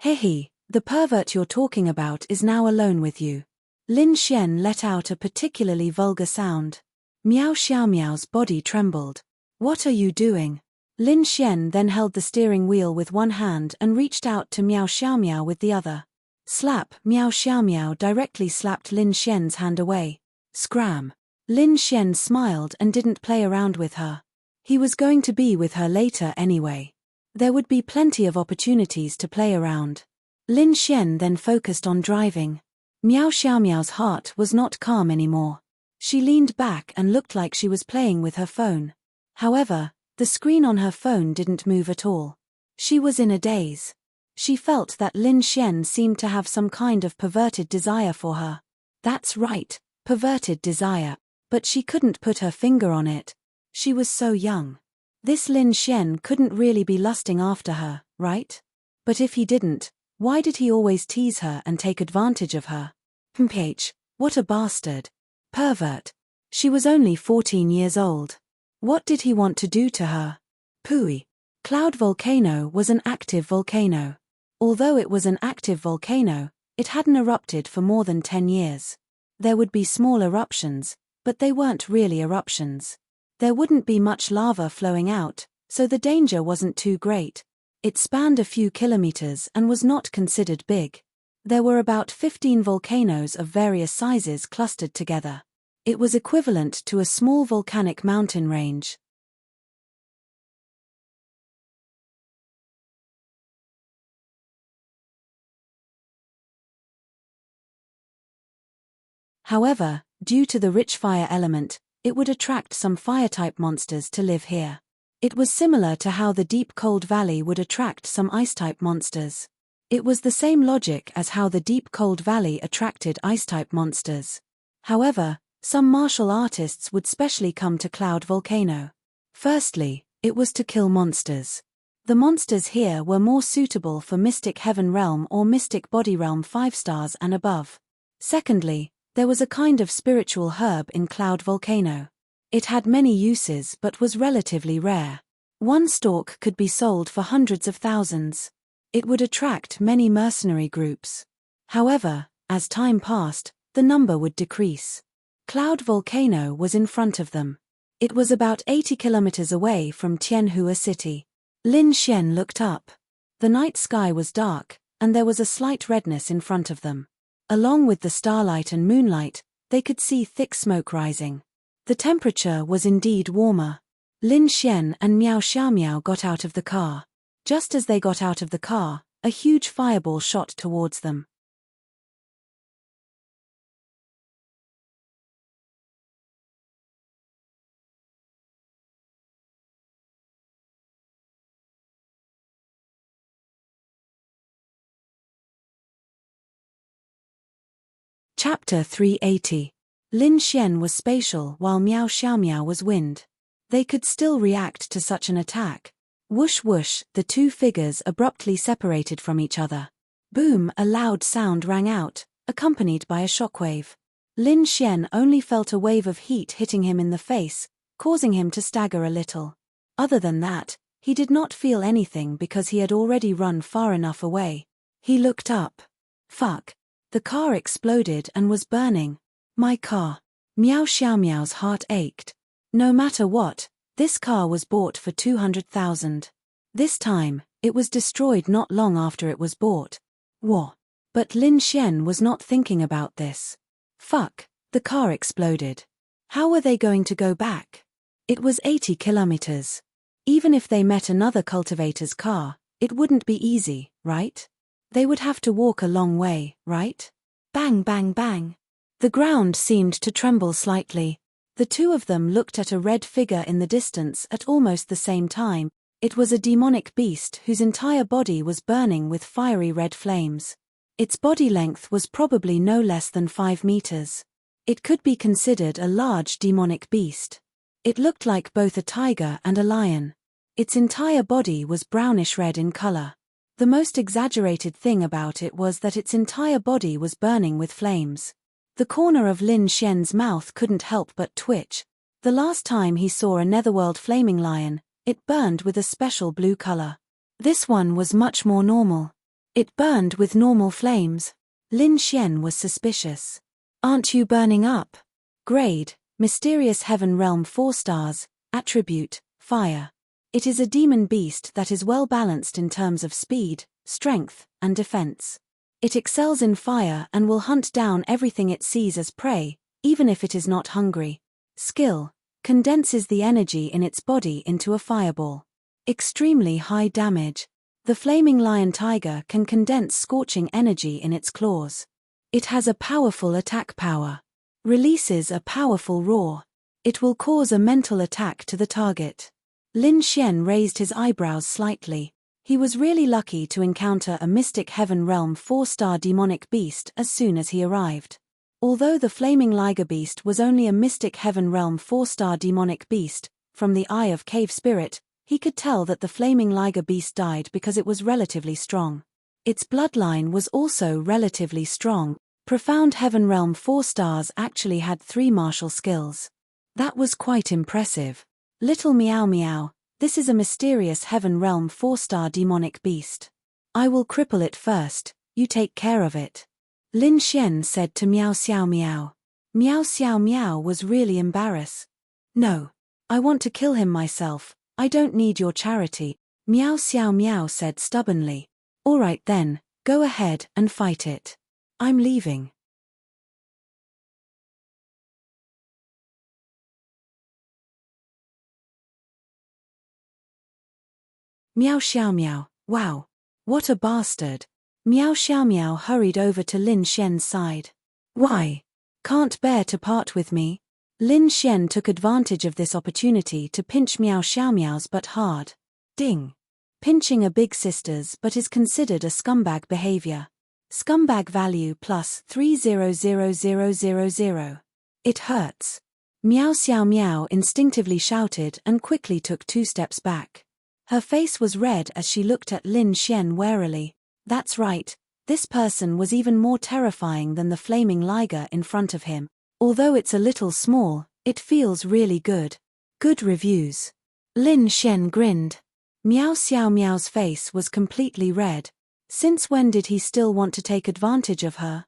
Hehe, the pervert you're talking about is now alone with you. Lin Xian let out a particularly vulgar sound. Meow Xiao Meow's body trembled. What are you doing? Lin Xian then held the steering wheel with one hand and reached out to Meow Xiao Meow with the other. Slap! Meow Xiao Meow directly slapped Lin Xian's hand away. Scram! Lin Xian smiled and didn't play around with her. He was going to be with her later anyway. There would be plenty of opportunities to play around. Lin Xian then focused on driving. Meow Xiao Meow's heart was not calm anymore. She leaned back and looked like she was playing with her phone. However, the screen on her phone didn't move at all. She was in a daze. She felt that Lin Xian seemed to have some kind of perverted desire for her. That's right, perverted desire, but she couldn't put her finger on it. She was so young. This Lin Xian couldn't really be lusting after her, right? But if he didn't, why did he always tease her and take advantage of her? Mph, what a bastard. Pervert. She was only 14 years old. What did he want to do to her? Pooey. Cloud Volcano was an active volcano. Although it was an active volcano, it hadn't erupted for more than 10 years. There would be small eruptions, but they weren't really eruptions. There wouldn't be much lava flowing out, so the danger wasn't too great. It spanned a few kilometers and was not considered big. There were about 15 volcanoes of various sizes clustered together. It was equivalent to a small volcanic mountain range. However, due to the rich fire element, it would attract some fire-type monsters to live here. It was similar to how the deep cold valley would attract some ice-type monsters. It was the same logic as how the deep cold valley attracted ice-type monsters. However, some martial artists would specially come to Cloud Volcano. Firstly, it was to kill monsters. The monsters here were more suitable for Mystic Heaven Realm or Mystic Body Realm 5 stars and above. Secondly, there was a kind of spiritual herb in Cloud Volcano. It had many uses but was relatively rare. One stalk could be sold for hundreds of thousands. It would attract many mercenary groups. However, as time passed, the number would decrease. Cloud Volcano was in front of them. It was about 80 kilometers away from Tianhua City. Lin Xian looked up. The night sky was dark, and there was a slight redness in front of them. Along with the starlight and moonlight, they could see thick smoke rising. The temperature was indeed warmer. Lin Xian and Miao Xiaomiao got out of the car. Just as they got out of the car, a huge fireball shot towards them. Chapter 380. Lin Xian was spatial while Miao Xiaomiao was wind. They could still react to such an attack. Whoosh whoosh, the two figures abruptly separated from each other. Boom, a loud sound rang out, accompanied by a shockwave. Lin Xian only felt a wave of heat hitting him in the face, causing him to stagger a little. Other than that, he did not feel anything because he had already run far enough away. He looked up. Fuck. The car exploded and was burning. My car. Miao Xiaomiao's heart ached. No matter what, this car was bought for 200,000. This time, it was destroyed not long after it was bought. What? But Lin Xian was not thinking about this. Fuck, the car exploded. How were they going to go back? It was 80 kilometers. Even if they met another cultivator's car, it wouldn't be easy, right? They would have to walk a long way, right? Bang bang bang. The ground seemed to tremble slightly. The two of them looked at a red figure in the distance at almost the same time. It was a demonic beast whose entire body was burning with fiery red flames. Its body length was probably no less than 5 meters. It could be considered a large demonic beast. It looked like both a tiger and a lion. Its entire body was brownish red in color. The most exaggerated thing about it was that its entire body was burning with flames. The corner of Lin Xian's mouth couldn't help but twitch. The last time he saw a netherworld flaming lion, it burned with a special blue color. This one was much more normal. It burned with normal flames. Lin Xian was suspicious. Aren't you burning up? Grade, Mysterious Heaven Realm 4 stars, Attribute, Fire. It is a demon beast that is well balanced in terms of speed, strength, and defense. It excels in fire and will hunt down everything it sees as prey, even if it is not hungry. Skill, condenses the energy in its body into a fireball. Extremely high damage. The flaming lion tiger can condense scorching energy in its claws. It has a powerful attack power. Releases a powerful roar. It will cause a mental attack to the target. Lin Xian raised his eyebrows slightly. He was really lucky to encounter a Mystic Heaven Realm 4-star demonic beast as soon as he arrived. Although the Flaming Liger Beast was only a Mystic Heaven Realm 4-star demonic beast, from the Eye of Cave Spirit, he could tell that the Flaming Liger Beast died because it was relatively strong. Its bloodline was also relatively strong. Profound Heaven Realm 4 stars actually had 3 martial skills. That was quite impressive. Little Meow Meow, this is a mysterious Heaven Realm 4-star demonic beast. I will cripple it first, you take care of it. Lin Xian said to Miao Xiao Miao. Miao Xiao Miao was really embarrassed. No. I want to kill him myself, I don't need your charity, Miao Xiao Miao said stubbornly. Alright then, go ahead and fight it. I'm leaving. Miao Xiao Miao, wow. What a bastard. Miao Xiao Miao hurried over to Lin Xian's side. Why? Can't bear to part with me? Lin Xian took advantage of this opportunity to pinch Miao Xiao Miao's butt hard. Ding. Pinching a big sister's butt is considered a scumbag behavior. Scumbag value plus 300000. It hurts. Meow Xiao Meow instinctively shouted and quickly took 2 steps back. Her face was red as she looked at Lin Xian warily. That's right, this person was even more terrifying than the flaming liger in front of him. Although it's a little small, it feels really good. Good reviews. Lin Xian grinned. Meow Xiao Meow's face was completely red. Since when did he still want to take advantage of her?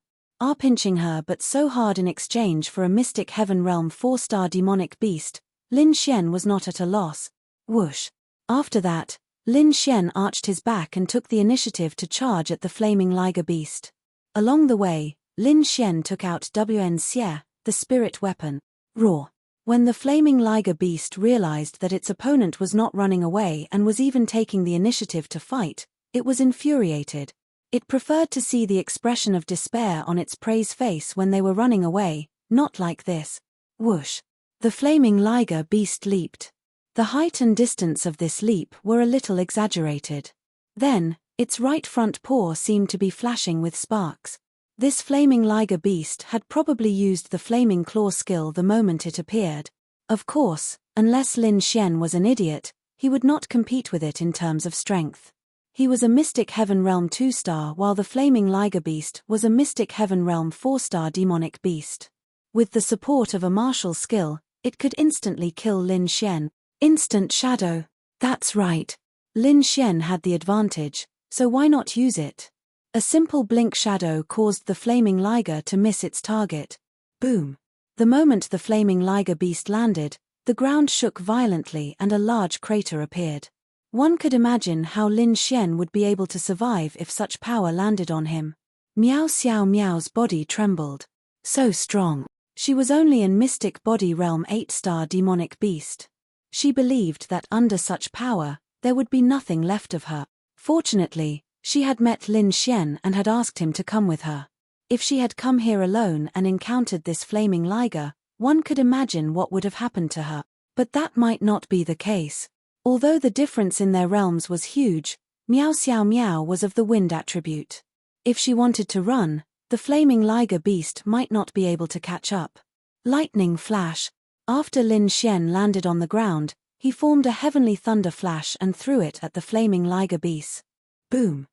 Pinching her but so hard in exchange for a Mystic Heaven Realm 4-star demonic beast, Lin Xian was not at a loss. Whoosh. After that, Lin Xian arched his back and took the initiative to charge at the flaming liger beast. Along the way, Lin Xian took out Wen Xie, the spirit weapon. Roar. When the flaming liger beast realized that its opponent was not running away and was even taking the initiative to fight, it was infuriated. It preferred to see the expression of despair on its prey's face when they were running away, not like this. Whoosh. The flaming liger beast leaped. The height and distance of this leap were a little exaggerated. Then, its right front paw seemed to be flashing with sparks. This flaming liger beast had probably used the flaming claw skill the moment it appeared. Of course, unless Lin Xian was an idiot, he would not compete with it in terms of strength. He was a Mystic Heaven Realm 2-star while the flaming liger beast was a Mystic Heaven Realm 4-star demonic beast. With the support of a martial skill, it could instantly kill Lin Xian. Instant shadow. That's right. Lin Xian had the advantage, so why not use it? A simple blink shadow caused the flaming liger to miss its target. Boom. The moment the flaming liger beast landed, the ground shook violently and a large crater appeared. One could imagine how Lin Xian would be able to survive if such power landed on him. Meow Xiao Meow's body trembled. So strong. She was only in Mystic Body Realm 8-star demonic beast. She believed that under such power, there would be nothing left of her. Fortunately, she had met Lin Xian and had asked him to come with her. If she had come here alone and encountered this flaming liger, one could imagine what would have happened to her. But that might not be the case. Although the difference in their realms was huge, Meow Xiao Meow was of the wind attribute. If she wanted to run, the flaming liger beast might not be able to catch up. Lightning flash. After Lin Xian landed on the ground, he formed a heavenly thunder flash and threw it at the flaming liger beast. Boom.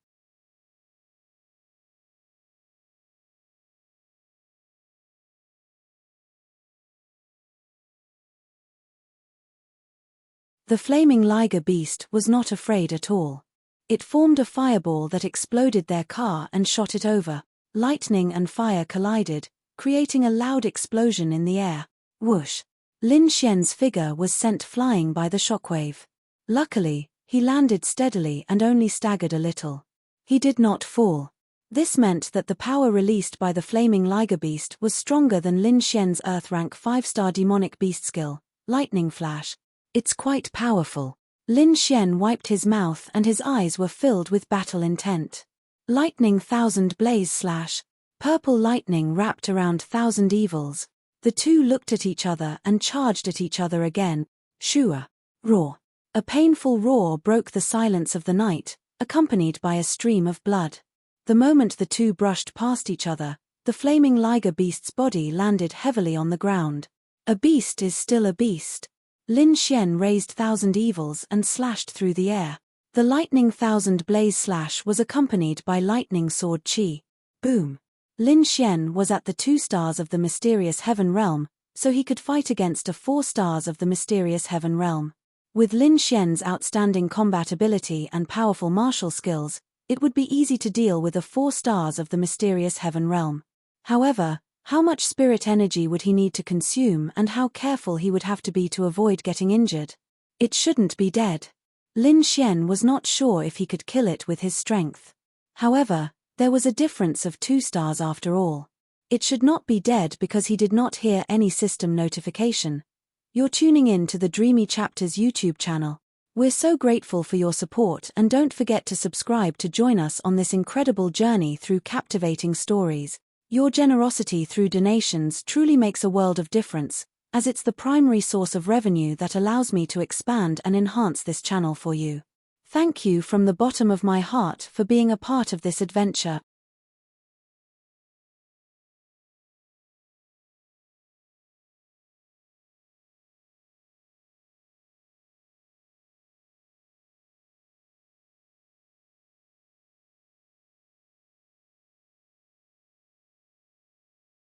The flaming liger beast was not afraid at all. It formed a fireball that exploded their car and shot it over. Lightning and fire collided, creating a loud explosion in the air. Whoosh! Lin Xian's figure was sent flying by the shockwave. Luckily, he landed steadily and only staggered a little. He did not fall. This meant that the power released by the flaming liger beast was stronger than Lin Xian's Earth rank 5-star demonic beast skill, Lightning Flash. It's quite powerful. Lin Xian wiped his mouth and his eyes were filled with battle intent. Lightning Thousand Blaze Slash. Purple lightning wrapped around Thousand Evils. The two looked at each other and charged at each other again. Shua. Roar. A painful roar broke the silence of the night, accompanied by a stream of blood. The moment the two brushed past each other, the flaming liger beast's body landed heavily on the ground. A beast is still a beast. Lin Xian raised Thousand Evils and slashed through the air. The Lightning Thousand Blaze Slash was accompanied by Lightning Sword Chi. Boom. Lin Xian was at the 2 stars of the Mysterious Heaven Realm, so he could fight against a 4 stars of the Mysterious Heaven Realm. With Lin Xian's outstanding combat ability and powerful martial skills, it would be easy to deal with a 4 stars of the Mysterious Heaven Realm. However, how much spirit energy would he need to consume and how careful he would have to be to avoid getting injured? It shouldn't be dead. Lin Xian was not sure if he could kill it with his strength. However, there was a difference of 2 stars after all. It should not be dead because he did not hear any system notification. You're tuning in to the Dreamy Chapters YouTube channel. We're so grateful for your support and don't forget to subscribe to join us on this incredible journey through captivating stories. Your generosity through donations truly makes a world of difference, as it's the primary source of revenue that allows me to expand and enhance this channel for you. Thank you from the bottom of my heart for being a part of this adventure.